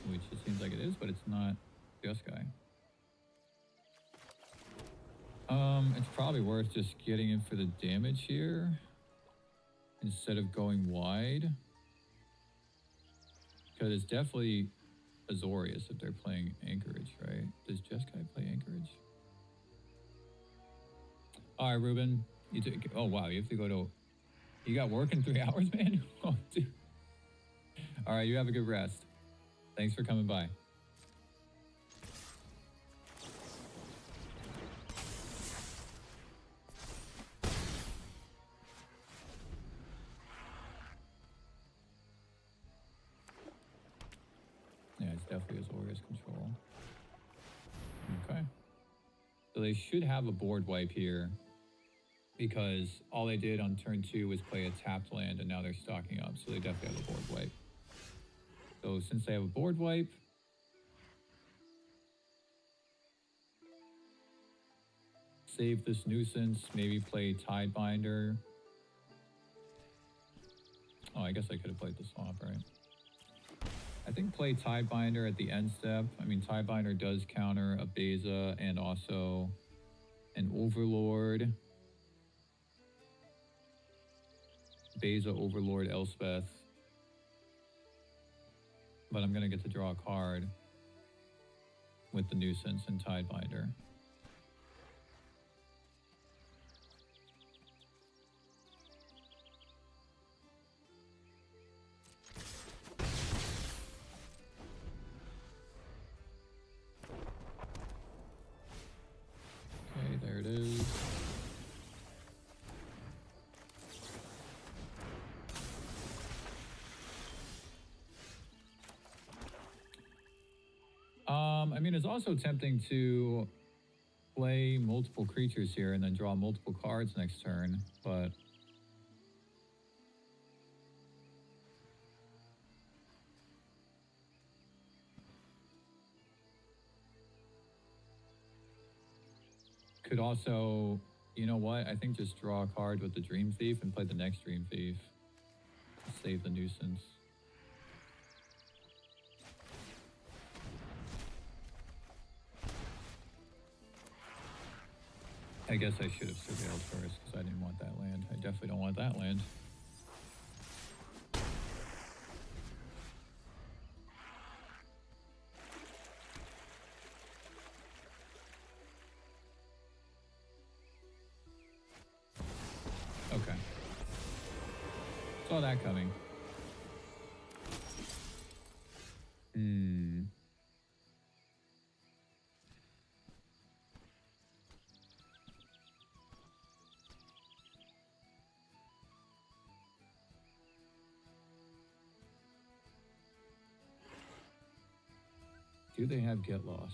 Which it seems like it is, but it's not just guy. It's probably worth just getting in for the damage here instead of going wide. Because it's definitely Azorius if they're playing Anchorage, right? Does Jeskai play Anchorage? All right, Ruben. Oh, wow. You have to go to... You got work in 3 hours, man? Oh, dude. All right, you have a good rest. Thanks for coming by. Yeah, it's definitely Azorius control. Okay. So they should have a board wipe here because all they did on turn 2 was play a tapped land and now they're stocking up. So they definitely have a board wipe. So since they have a board wipe, save this Nuisance, maybe play Tidebinder. Oh, I guess I could have played the Swamp, right? I think play Tidebinder at the end step. I mean, Tidebinder does counter a Beza and also an Overlord. Beza, Overlord, Elspeth. But I'm going to get to draw a card with the Nuisance and Tidebinder. I mean, it's also tempting to play multiple creatures here and then draw multiple cards next turn, but could also, you know what? I think just draw a card with the Dream Thief and play the next Dream Thief to save the nuisance. I guess I should have surveilled first because I didn't want that land. I definitely don't want that land. Okay. Saw that coming. Do they have Get Lost?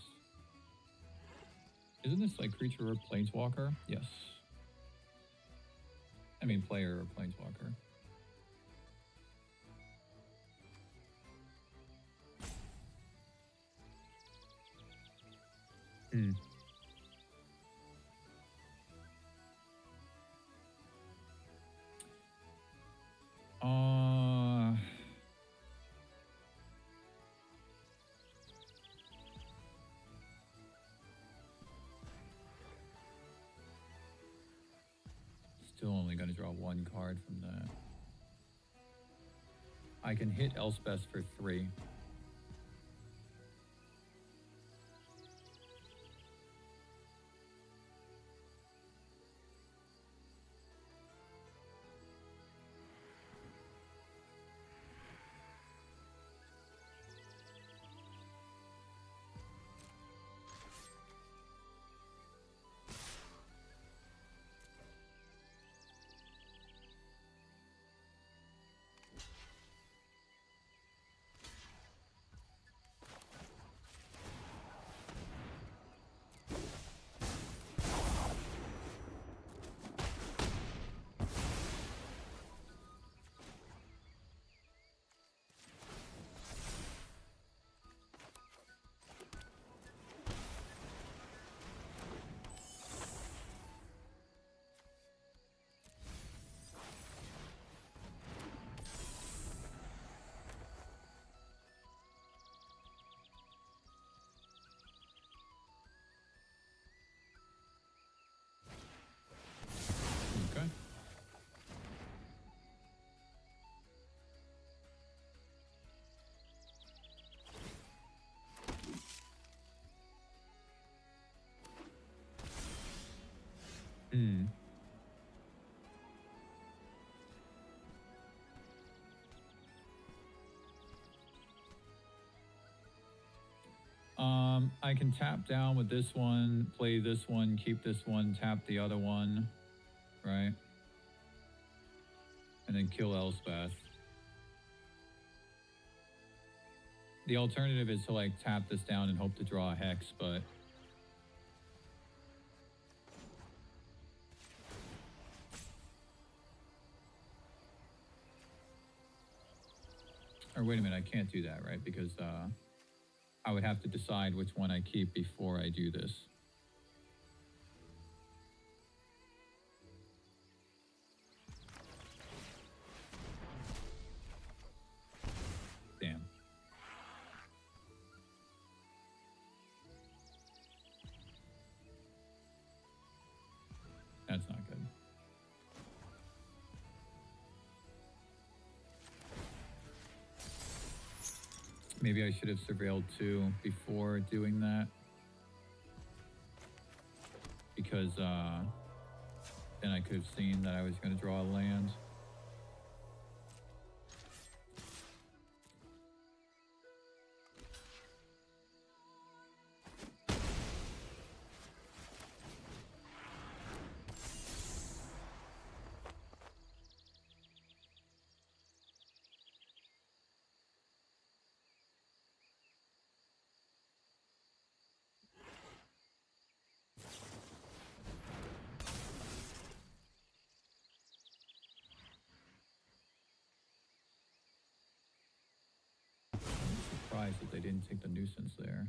Isn't this like creature or planeswalker? Yes. I mean player or planeswalker. Still only going to draw one card from that. I can hit Elspeth for 3. Okay. I can tap down with this one, play this one, keep this one, tap the other one, right? And then kill Elspeth. The alternative is to like tap this down and hope to draw a Hex, but or wait a minute, I can't do that, right? Because I would have to decide which one I keep before I do this. Damn. That's not good. Maybe I should have surveilled 2 before doing that. Because then I could have seen that I was going to draw a land. surprised that they didn't take the nuisance there.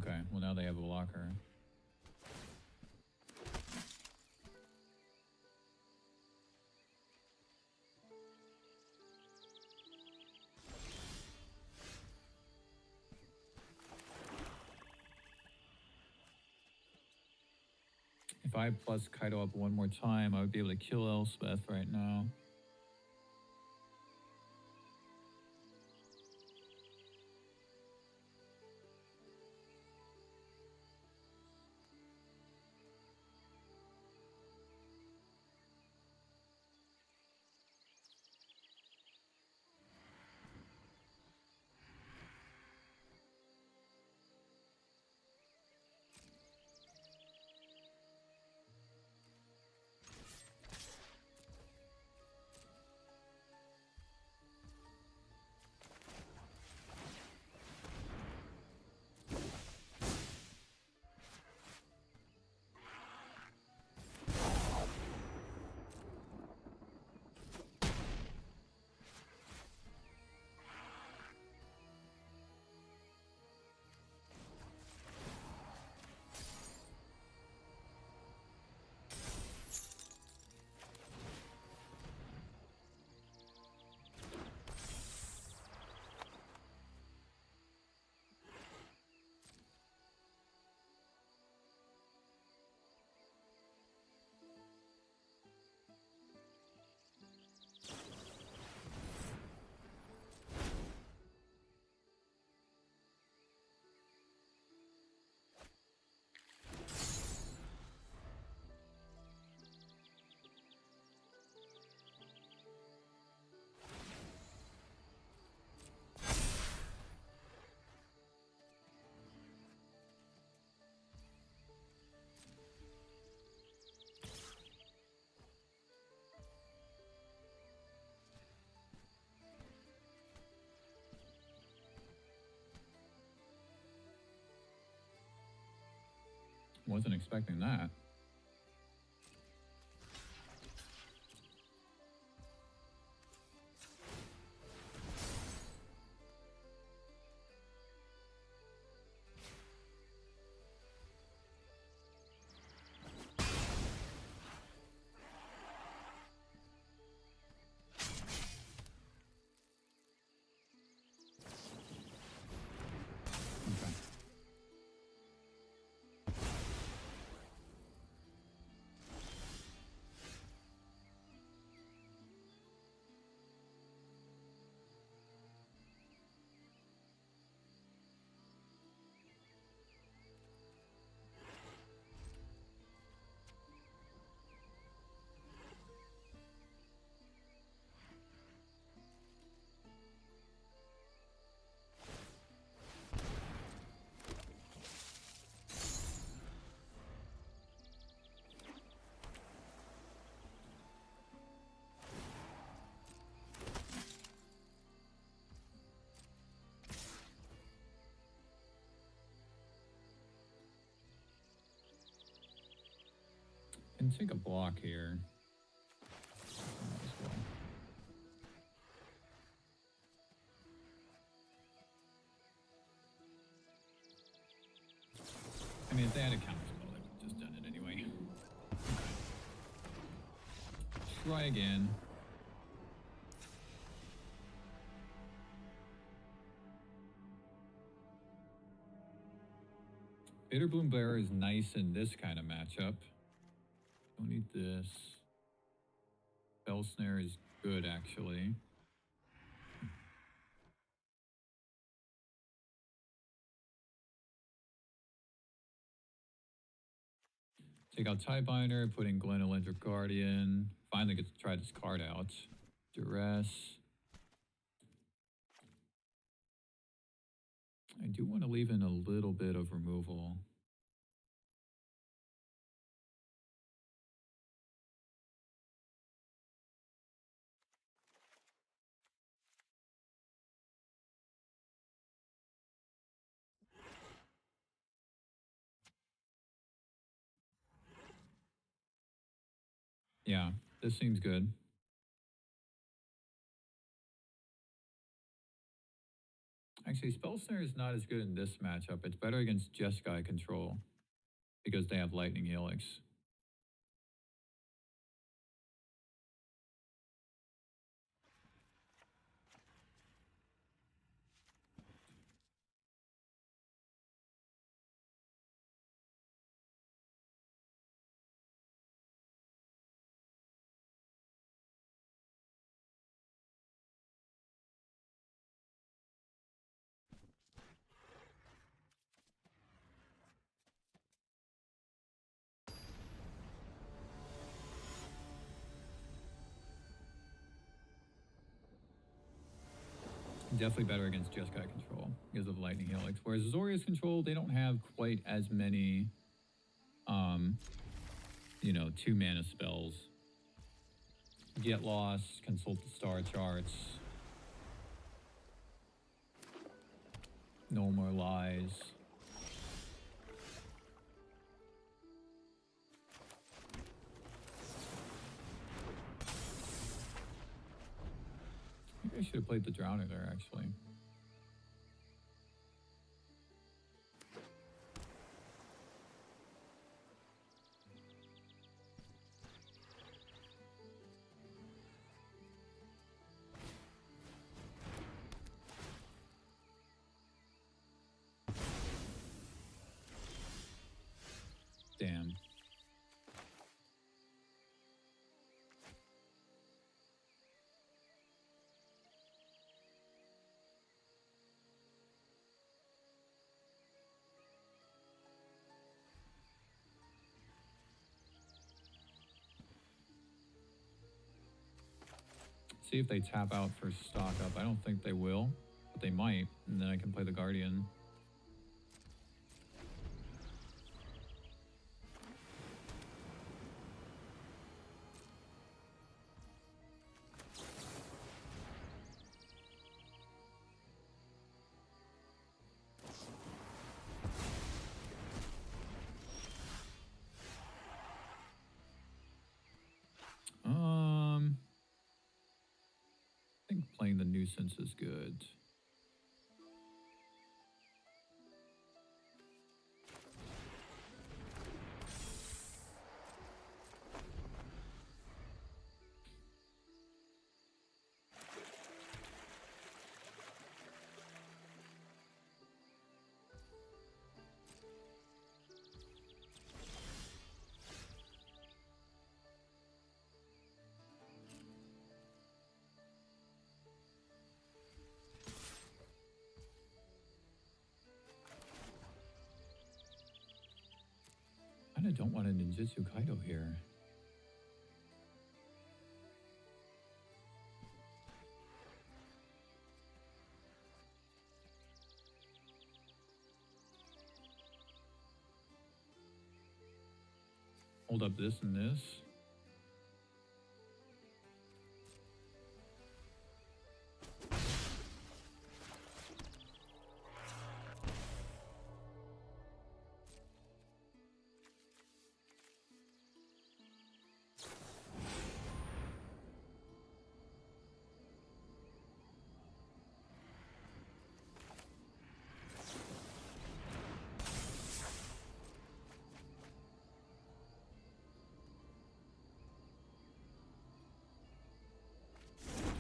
Okay, well now they have a blocker. If I plus Kaido up one more time, I would be able to kill Elspeth right now. Wasn't expecting that. Can take a block here. I mean, if they had a counter spell, they would have just done it anyway. Try again. Bitterbloom Bear is nice in this kind of matchup. Don't need this. Bell Snare is good, actually. Take out Tiebinder, put in Glen Elendric Guardian. Finally get to try this card out. Duress. I do want to leave in a little bit of removal. Yeah, this seems good. Actually, Spell Snare is not as good in this matchup. It's better against Jeskai control because they have Lightning Helix. Definitely better against Jeskai control because of Lightning Helix. Whereas Azorius control, they don't have quite as many, you know, 2-mana spells. Get Lost, Consult the Star Charts, No More Lies. I think I should have played the Drowner there, actually. Damn. See if they tap out for stock up. I don't think they will, but they might, and then I can play the Guardian. I think playing the Nuisance is good. I kinda don't want a Ninjutsu Kaido here. Hold up this and this.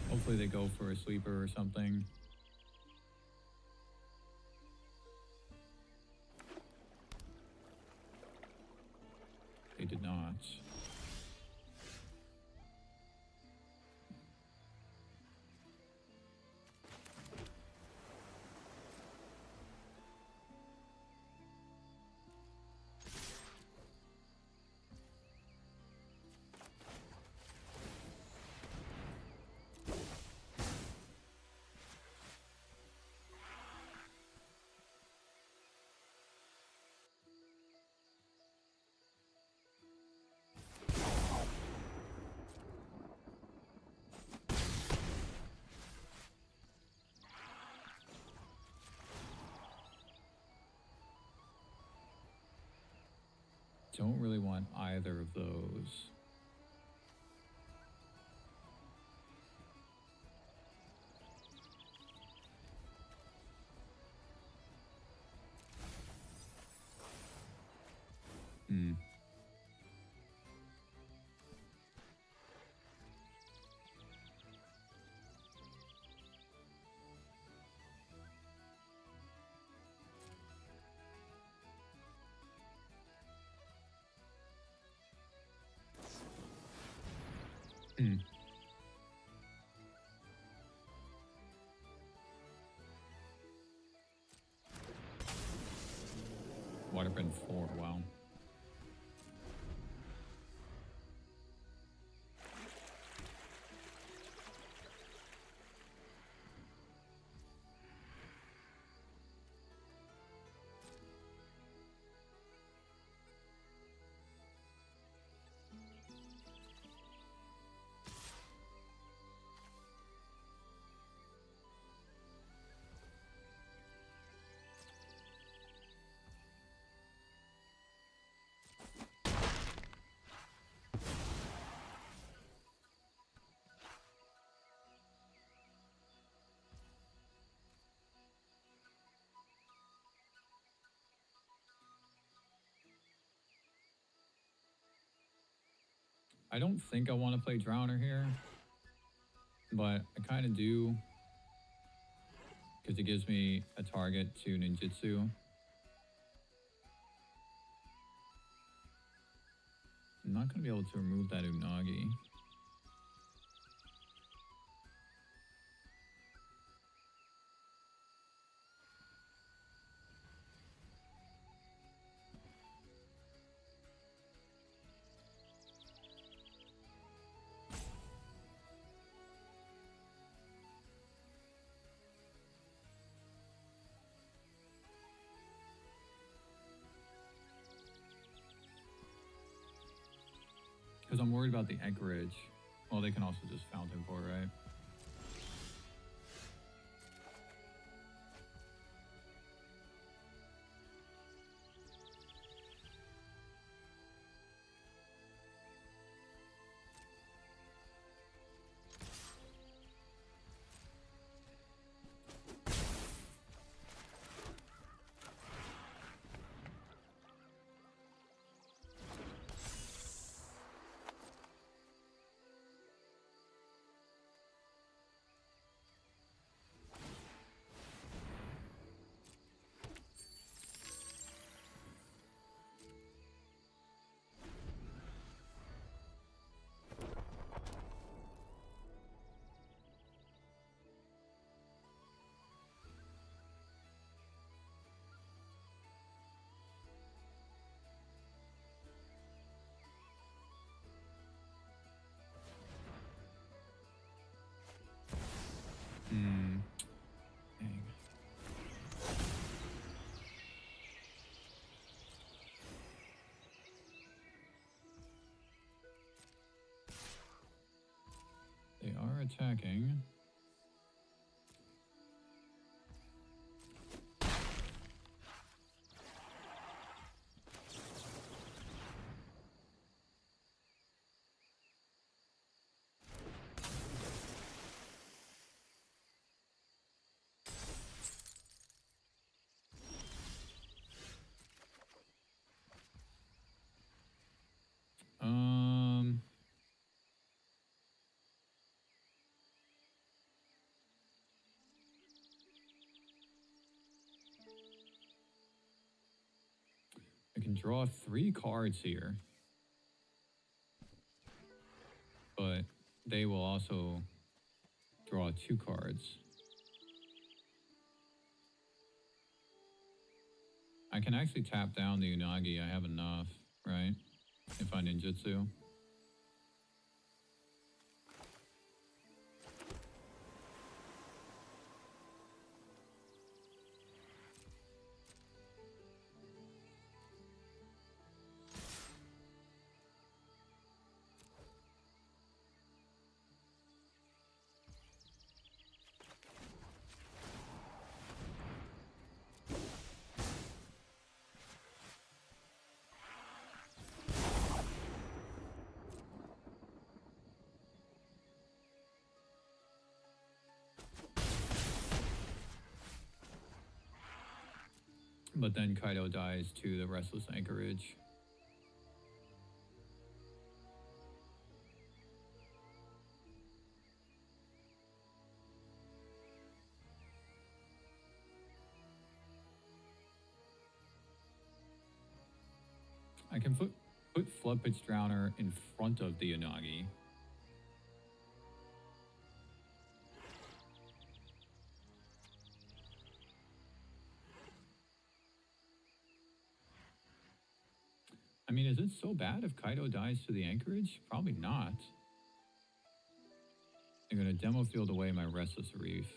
Hopefully they go for a sleeper or something. They did not. Don't really want either of those. Hmm. Waterprint 4, wow. I don't think I want to play Drowner here, but I kind of do because it gives me a target to ninjutsu. I'm not going to be able to remove that Unagi. Because I'm worried about the anchorage. Well, they can also just fountain pour, right? Hmm. Dang. They are attacking. I can draw 3 cards here. But they will also draw 2 cards. I can actually tap down the Unagi. I have enough, right? If I ninjutsu. But then Kaido dies to the Restless Anchorage. I can put Flood Pitch Drowner in front of the Unagi. mean, is it so bad if Kaido dies to the anchorage? Probably not. I'm gonna demo field away my Restless Reef.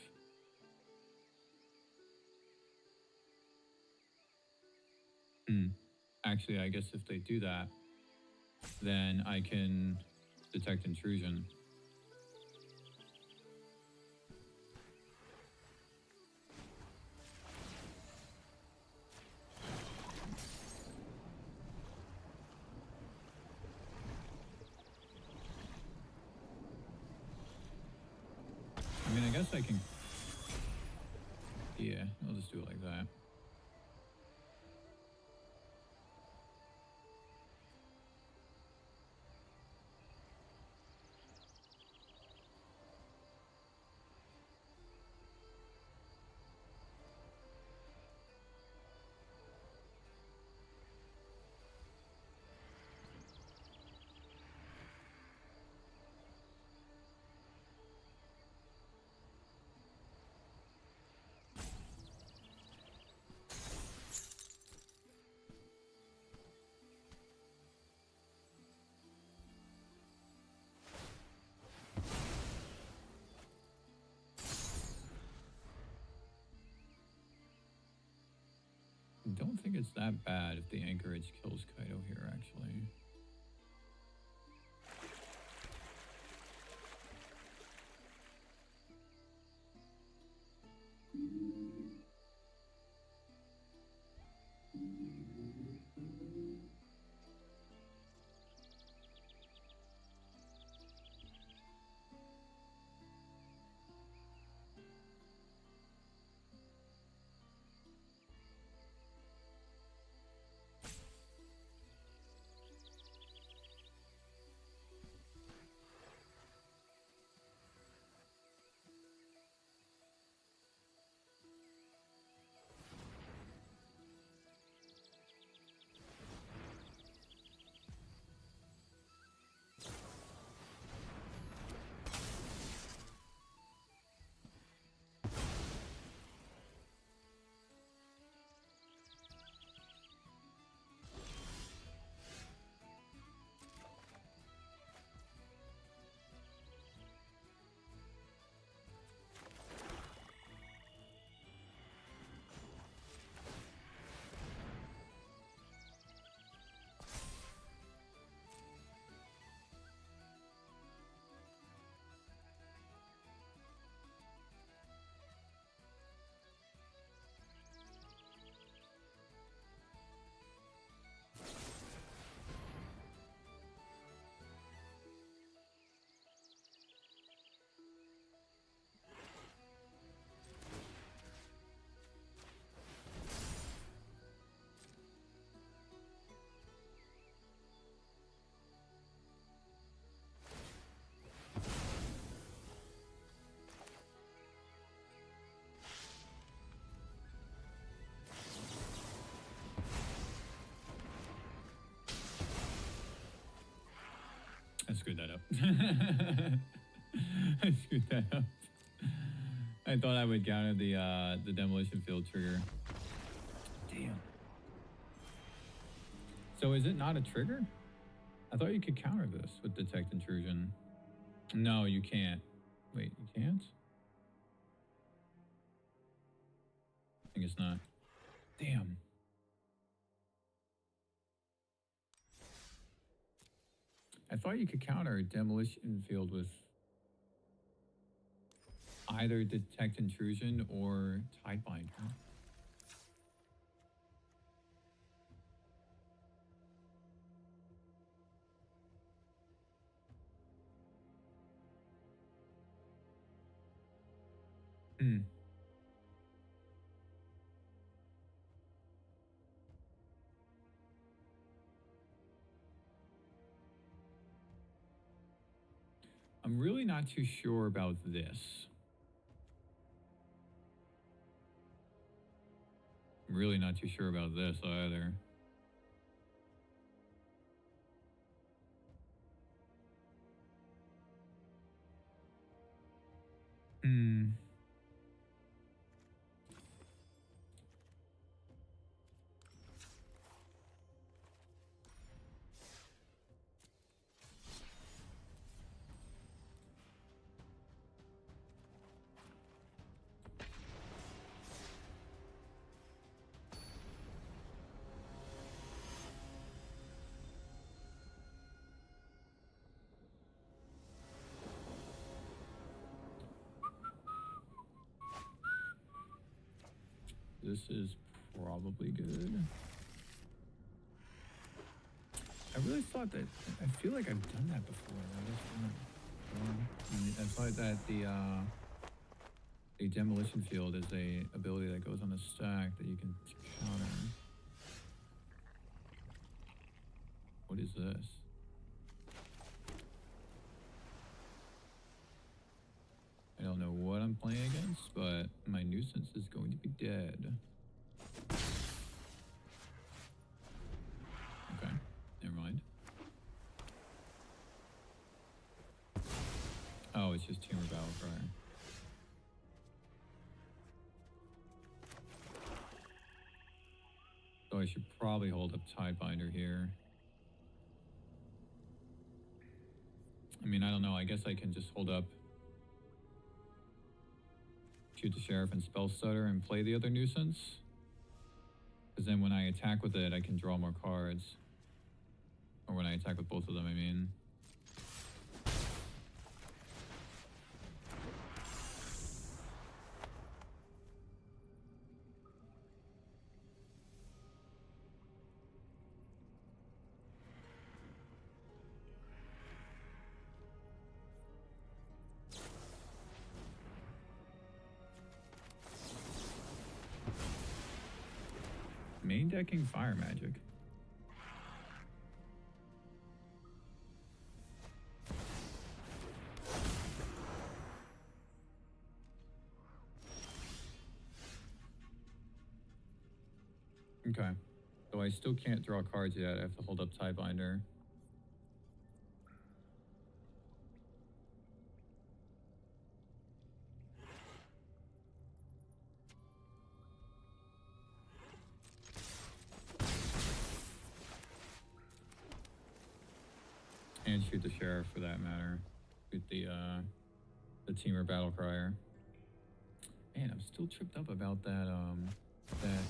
Actually, I guess if they do that, then I can detect intrusion. I mean, I guess I can... Yeah, I'll just do it like that. I don't think it's that bad if the anchorage kills Kaido here, actually. I screwed that up. I screwed that up. I thought I would counter the demolition field trigger. Damn. So is it not a trigger? I thought you could counter this with detect intrusion. No, you can't. Wait, you can't? I think it's not. Damn. I thought you could counter demolition field with either detect intrusion or tidebinder. I'm really not too sure about this. I'm really not too sure about this either. This is probably good. I really thought that, I feel like I've done that before. I thought that the demolition field is a ability that goes on the stack that you can counter. What is this? I don't know what I'm playing against, but my nuisance is going to be dead. Okay, never mind. Oh, it's just Timber Battlecry. So I should probably hold up Tidebinder here. I mean, I don't know. I guess I can just hold up, shoot the Sheriff and Spell Stutter and play the other nuisance. Because then when I attack with it, I can draw more cards. Or when I attack with both of them, I mean. Main decking Fire Magic. Okay. So I still can't draw cards yet. I have to hold up Tidebinder. And shoot the Sheriff for that matter. Shoot the Teamer Battlecrier. Man, I'm still tripped up about that that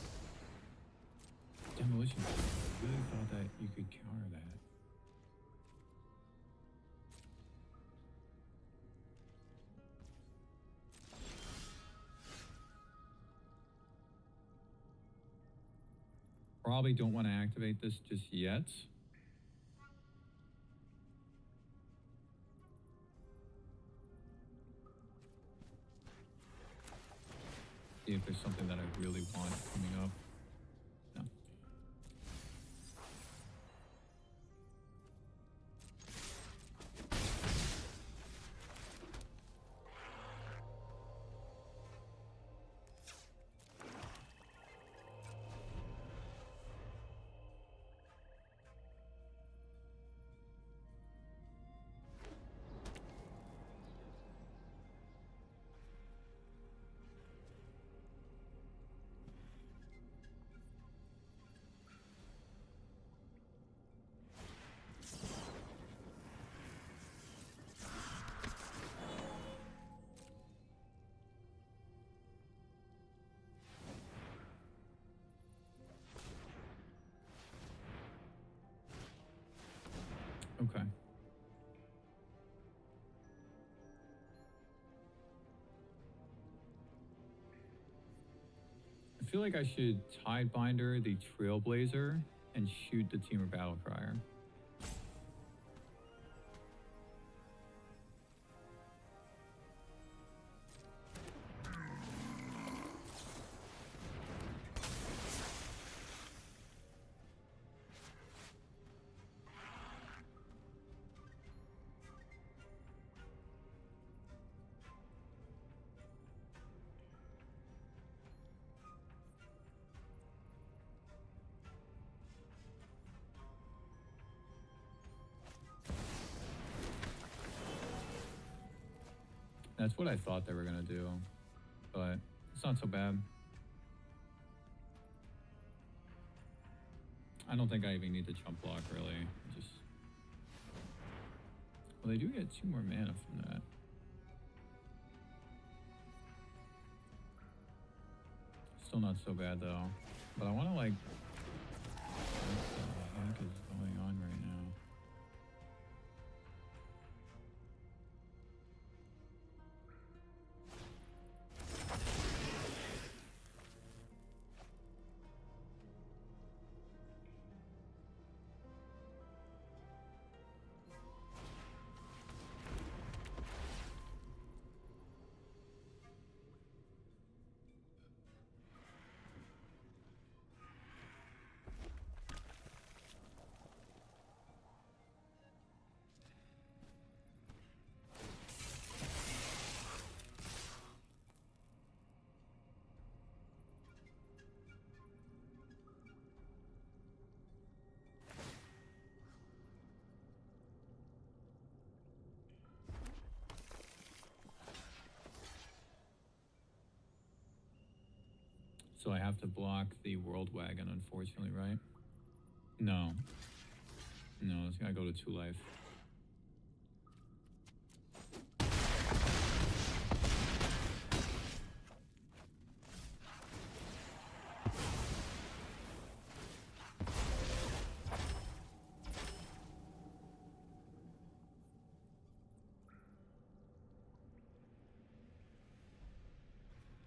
demolition. I really thought that you could counter that. Probably don't want to activate this just yet. See if there's something that I really want coming up. No. Okay. I feel like I should Tidebinder the Trailblazer and shoot the Teamer Battlecrier. That's what I thought they were gonna do, but it's not so bad. I don't think I even need the jump block, really. Just, well, they do get 2 more mana from that. Still not so bad though. But I want to like, what the heck is going on right now? So I have to block the World Wagon, unfortunately, right? No. No, it's gotta go to 2 life.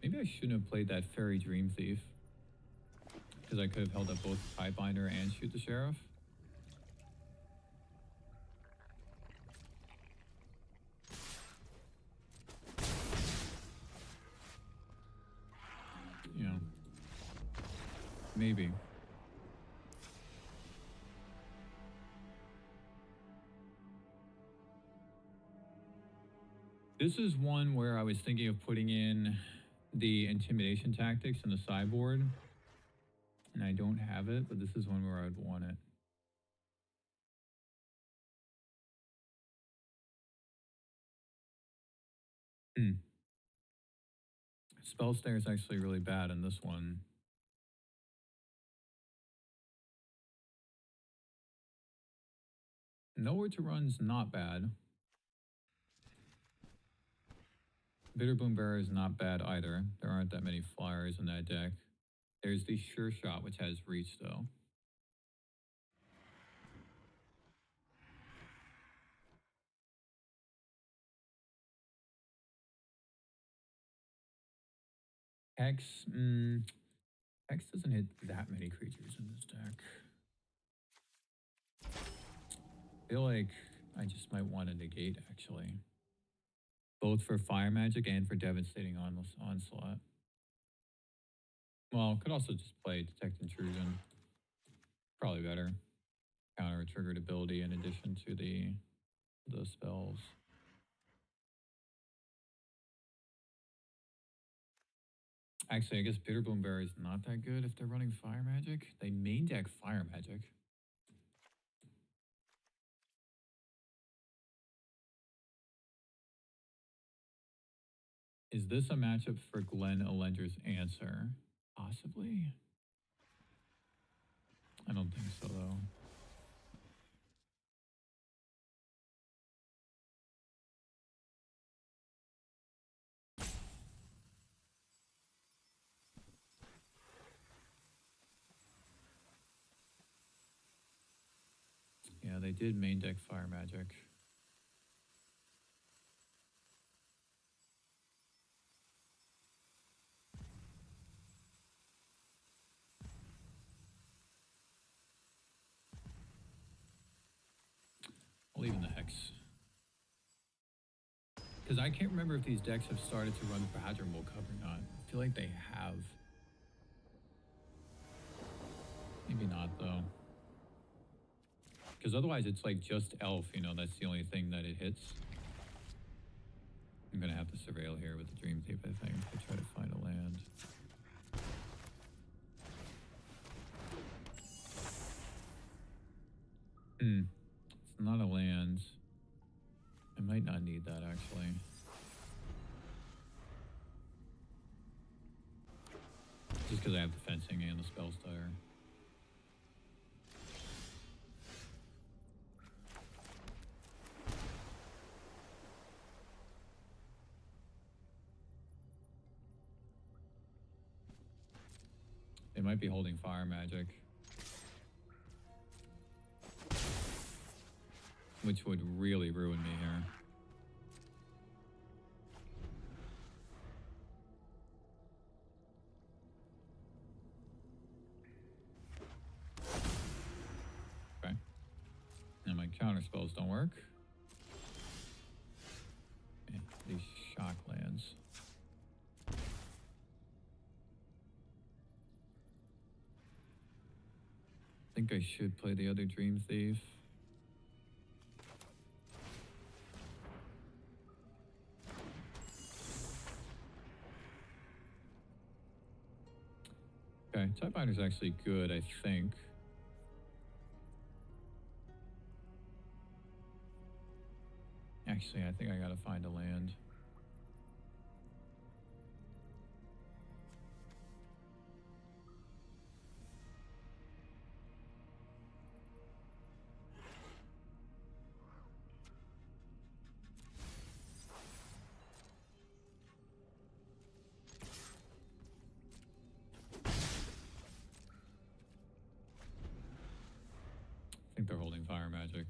Maybe I shouldn't have played that Fairy Dream Thief. Because I could have held up both Tidebinder and shoot the Sheriff. You know. Maybe. This is one where I was thinking of putting in the intimidation tactics in the sideboard. And I don't have it, but this is one where I would want it. Spell Snare is actually really bad in this one. Nowhere to Run's not bad. Bitter Boom Bearer is not bad either. There aren't that many flyers in that deck. There's the Sure Shot, which has reach, though. Hex, Hex doesn't hit that many creatures in this deck. I feel like I just might want to negate, actually. Both for Fire Magic and for Devastating Onslaught. Well, could also just play Detect Intrusion. Probably better. Counter a triggered ability in addition to the spells. Actually, I guess Bitter Boom Bearer is not that good if they're running Fire Magic. They main deck Fire Magic. Is this a matchup for Glenn Alender's Answer? Possibly. I don't think so, though. Yeah, they did main deck Fire Magic. I'll leave in the Hex. Because I can't remember if these decks have started to run Badger Mockup or not. I feel like they have. Maybe not, though. Because otherwise it's like just Elf, you know, that's the only thing that it hits. I'm going to have to surveil here with the Dream Thief, I think, to try to find a land. It's not a land. I might not need that, actually. Just because I have the fencing and the spell stutter. They might be holding Fire Magic. Which would really ruin me here. Okay. And my counter spells don't work. Okay, these shock lands. I think I should play the other Dream Thief. Okay, Tidebinder's actually good, I think. Actually, I think I gotta find a land. magic.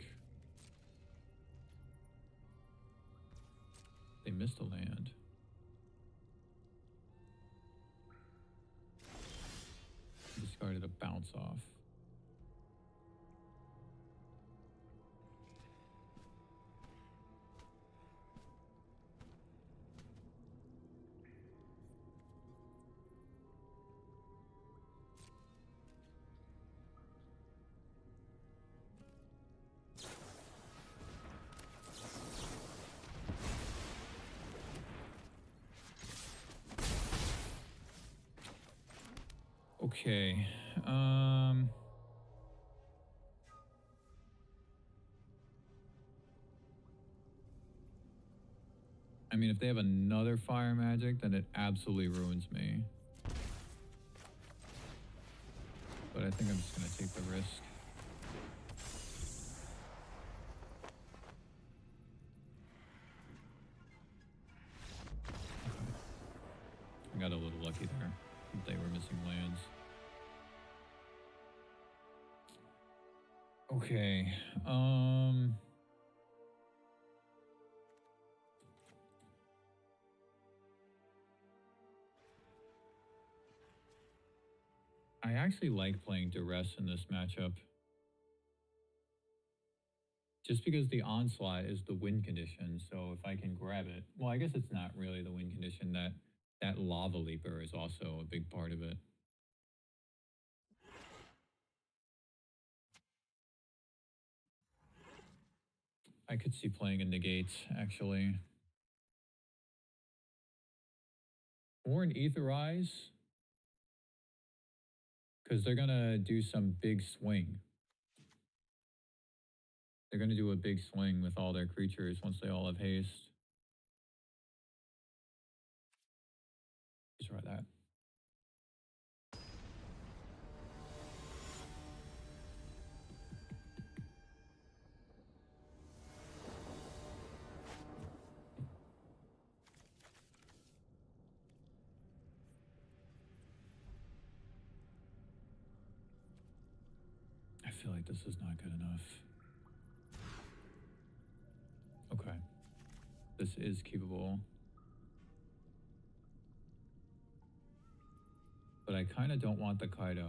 They missed a land. Discarded a bounce off. Okay. I mean, if they have another fire magic, then it absolutely ruins me. But I think I'm just gonna take the risk. I got a little lucky there. They were missing lands. Okay. I actually like playing Duress in this matchup. Just because the onslaught is the win condition, so if I can grab it, well, I guess it's not really the win condition. That lava leaper is also a big part of it. I could see playing a negate actually, or an Aetherize, because they're gonna do some big swing. They're gonna do a big swing with all their creatures once they all have haste. Just try that. I feel like this is not good enough. Okay. This is keepable. But I kind of don't want the Kaido.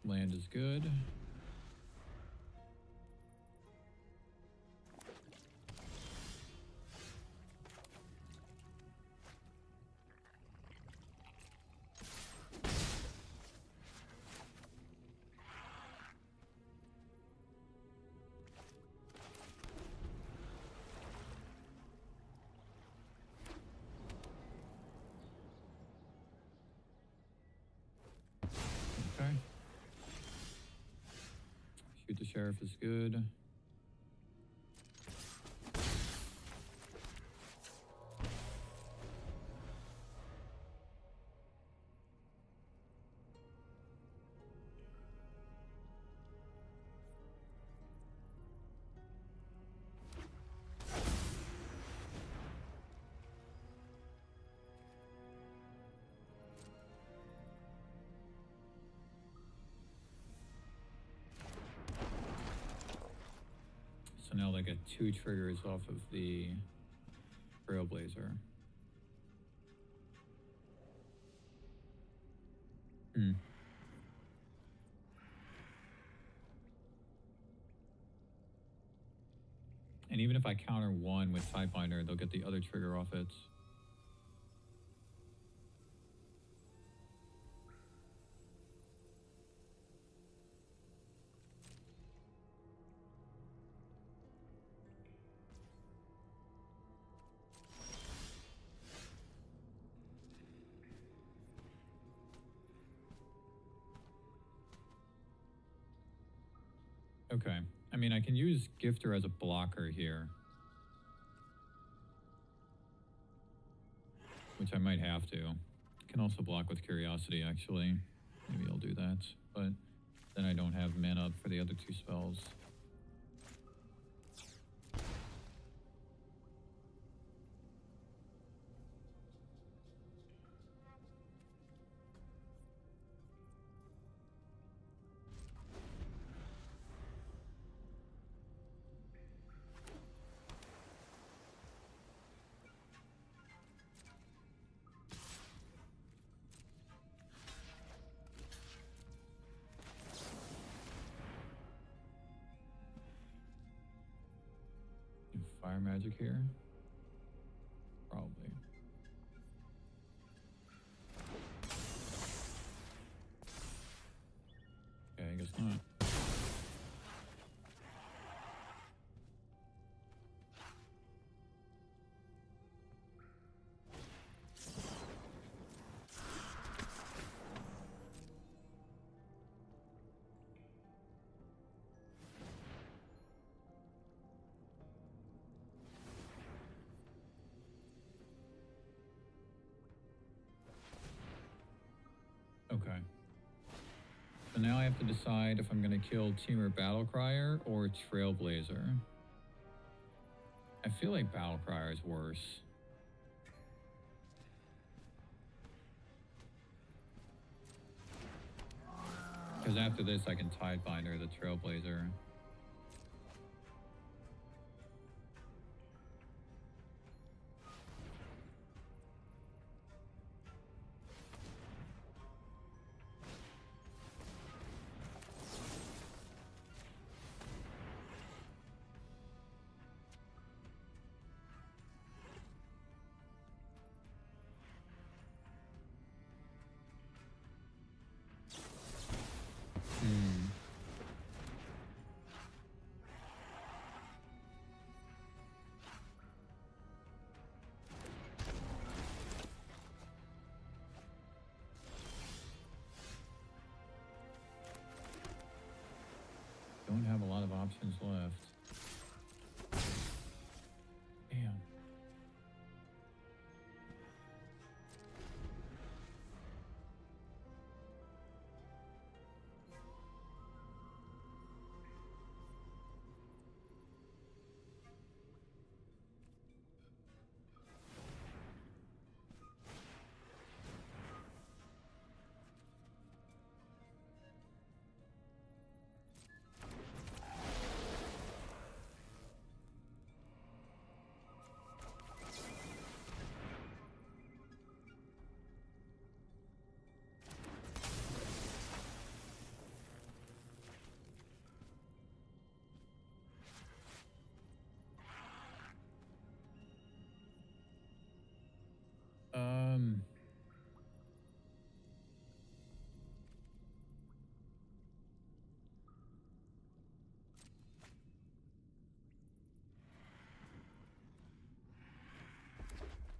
Land is good. Okay. Shoot the sheriff is good. So now they get 2 triggers off of the Trailblazer. And even if I counter 1 with Sidebinder, they'll get the other trigger off it. Okay. I mean, I can use Gifter as a blocker here, which I might have to. Can also block with Curiosity, actually. Maybe I'll do that, but then I don't have mana up for the other 2 spells. Fire magic here? Probably. Okay, I guess not. Okay. So now I have to decide if I'm going to kill Dimir Battlecrier or Trailblazer. I feel like Battlecrier is worse. Because after this, I can Tidebinder the Trailblazer. Don't have a lot of options left. Damn.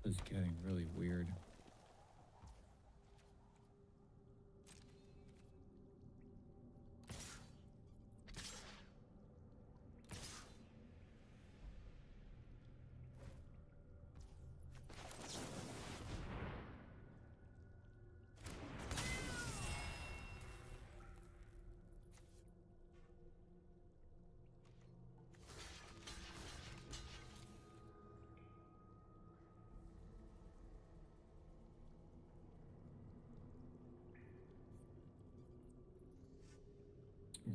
This is getting really weird.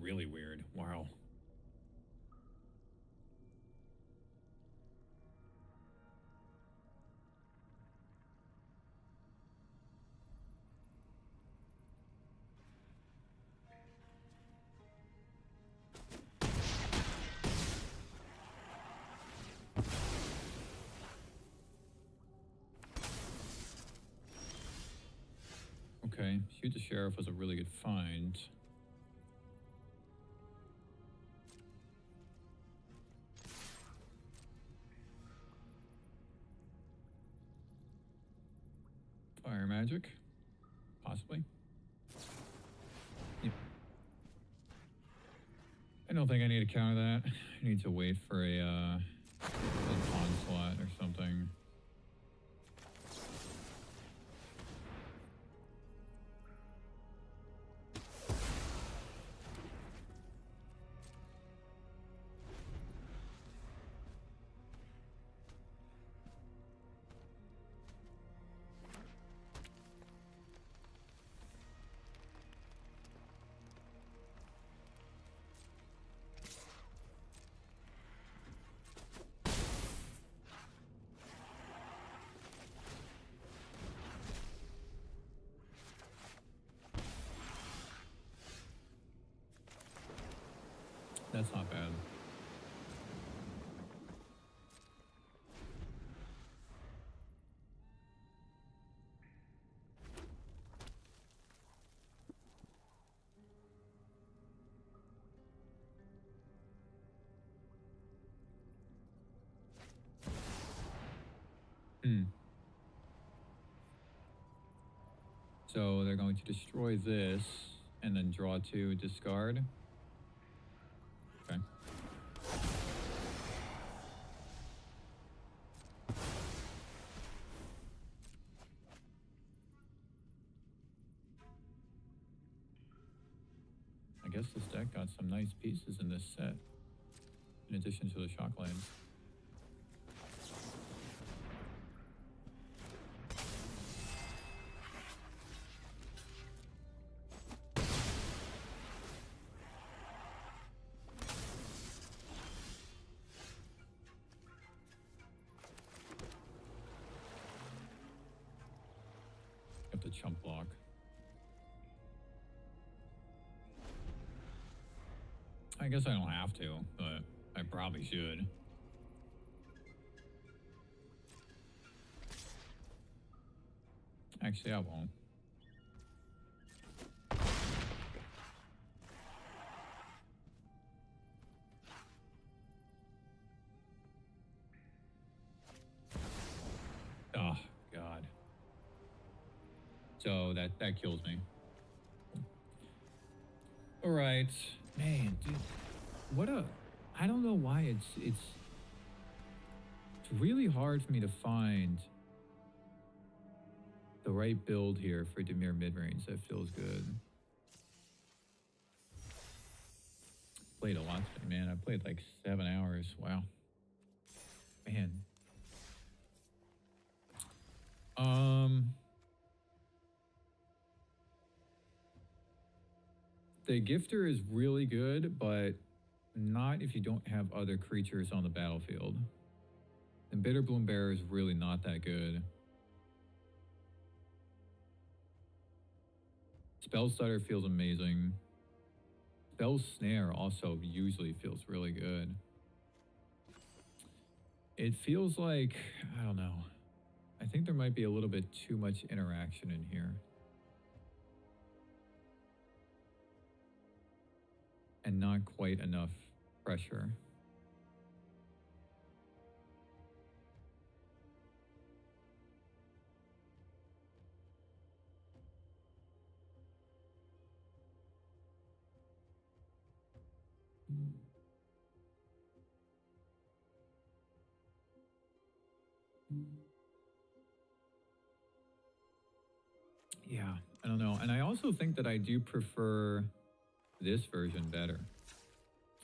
Really weird. Wow. Okay, Shoot the Sheriff was a really good find. Fire magic, possibly. Yeah. I don't think I need to counter that. I need to wait for a onslaught or something. That's not bad. So they're going to destroy this and then draw 2, discard. Okay. I guess this deck got some nice pieces in this set, in addition to the Shockland. Have to chump block. I guess I don't have to, but I probably should. Actually, I won't. Oh, God. So that kills me. All right. Man, dude. I don't know why it's really hard for me to find the right build here for Dimir Midrange that feels good. Played a lot today, man. I played like 7 hours. Wow. Man. The Gifter is really good, but not if you don't have other creatures on the battlefield. And Bitter Bloom Bearer is really not that good. Spell Stutter feels amazing. Spell Snare also usually feels really good. It feels like, I don't know. I think there might be a little bit too much interaction in here. And not quite enough pressure. Yeah, I don't know. And I also think that I do prefer this version better.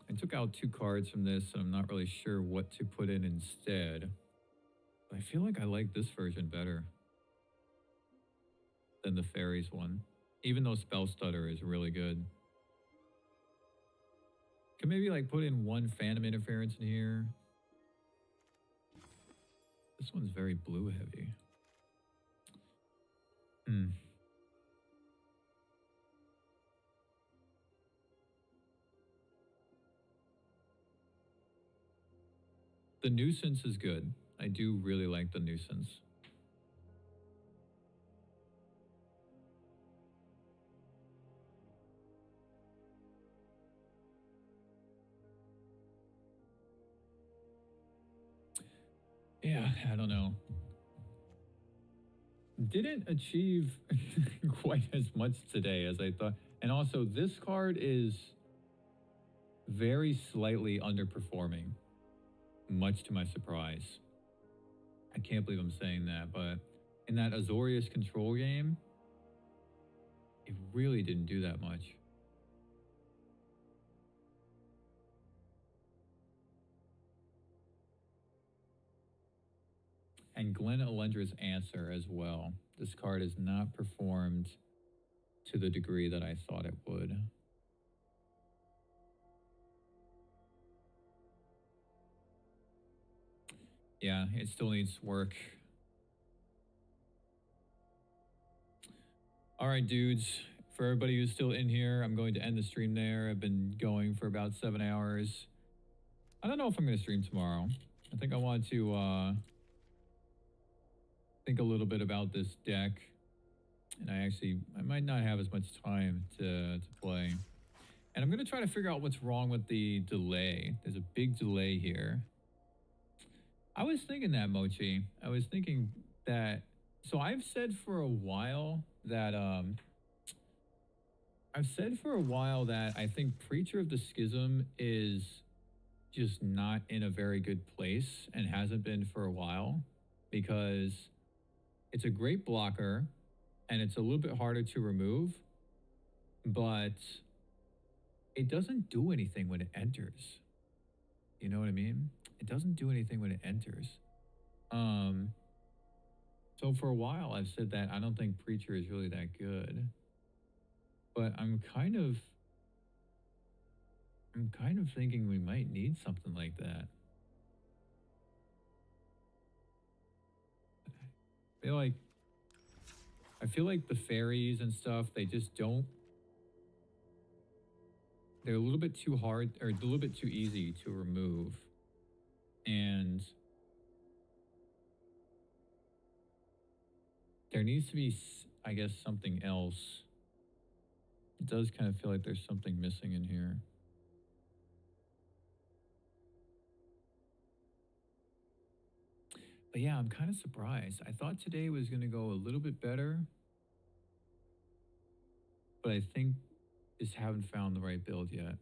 I took out 2 cards from this, and I'm not really sure what to put in instead. But I feel like I like this version better than the Fairies one, even though Spell Stutter is really good. Could maybe like put in 1 Phantom Interference in here. This one's very blue heavy. The Nuisance is good. I do really like the Nuisance. Yeah, I don't know. Didn't achieve quite as much today as I thought. And also, this card is very slightly underperforming, much to my surprise. I can't believe I'm saying that, but in that Azorius control game, it really didn't do that much. And Glenn Alendra's Answer as well. This card has not performed to the degree that I thought it would. Yeah, it still needs work. All right, dudes. For everybody who's still in here, I'm going to end the stream there. I've been going for about 7 hours. I don't know if I'm going to stream tomorrow. I think I want to think a little bit about this deck. And I might not have as much time to play. And I'm going to try to figure out what's wrong with the delay. There's a big delay here. I was thinking that, Mochi. I was thinking that... So I've said for a while that... I think Preacher of the Schism is just not in a very good place and hasn't been for a while because it's a great blocker and it's a little bit harder to remove, but it doesn't do anything when it enters. You know what I mean? It doesn't do anything when it enters. So for a while I've said that I don't think Preacher is really that good. But I'm kind of thinking we might need something like that. I feel like the fairies and stuff, they just don't... They're a little bit too hard, or a little bit too easy to remove. And there needs to be, I guess, something else. It does kind of feel like there's something missing in here. But yeah, I'm kind of surprised. I thought today was going to go a little bit better. But I think just haven't found the right build yet.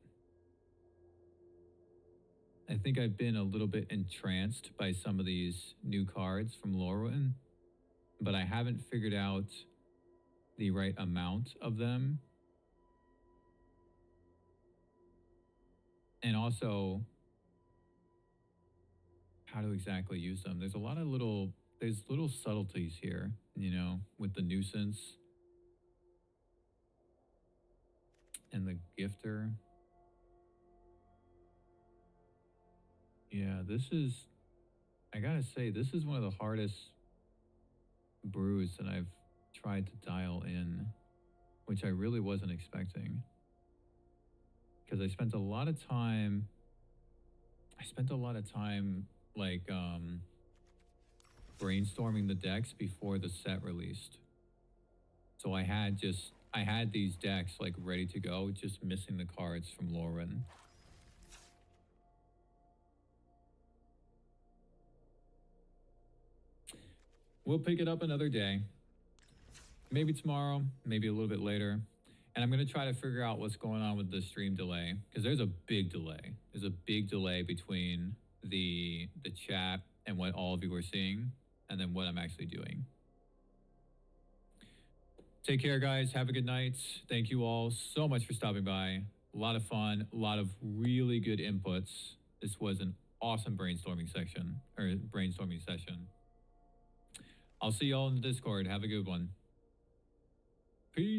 I think I've been a little bit entranced by some of these new cards from Lorwyn. But I haven't figured out the right amount of them. And also, how to exactly use them. There's a lot of little subtleties here, you know, with the nuisance and the gifter. Yeah, I gotta say, this is one of the hardest brews that I've tried to dial in, which I really wasn't expecting. Because I spent a lot of time like brainstorming the decks before the set released. So I had these decks like ready to go, just missing the cards from Lorwyn. We'll pick it up another day. Maybe tomorrow, maybe a little bit later. And I'm going to try to figure out what's going on with the stream delay, because there's a big delay. There's a big delay between the chat and what all of you are seeing and then what I'm actually doing. Take care, guys. Have a good night. Thank you all so much for stopping by. A lot of fun, a lot of really good inputs. This was an awesome brainstorming session. I'll see you all in the Discord. Have a good one. Peace.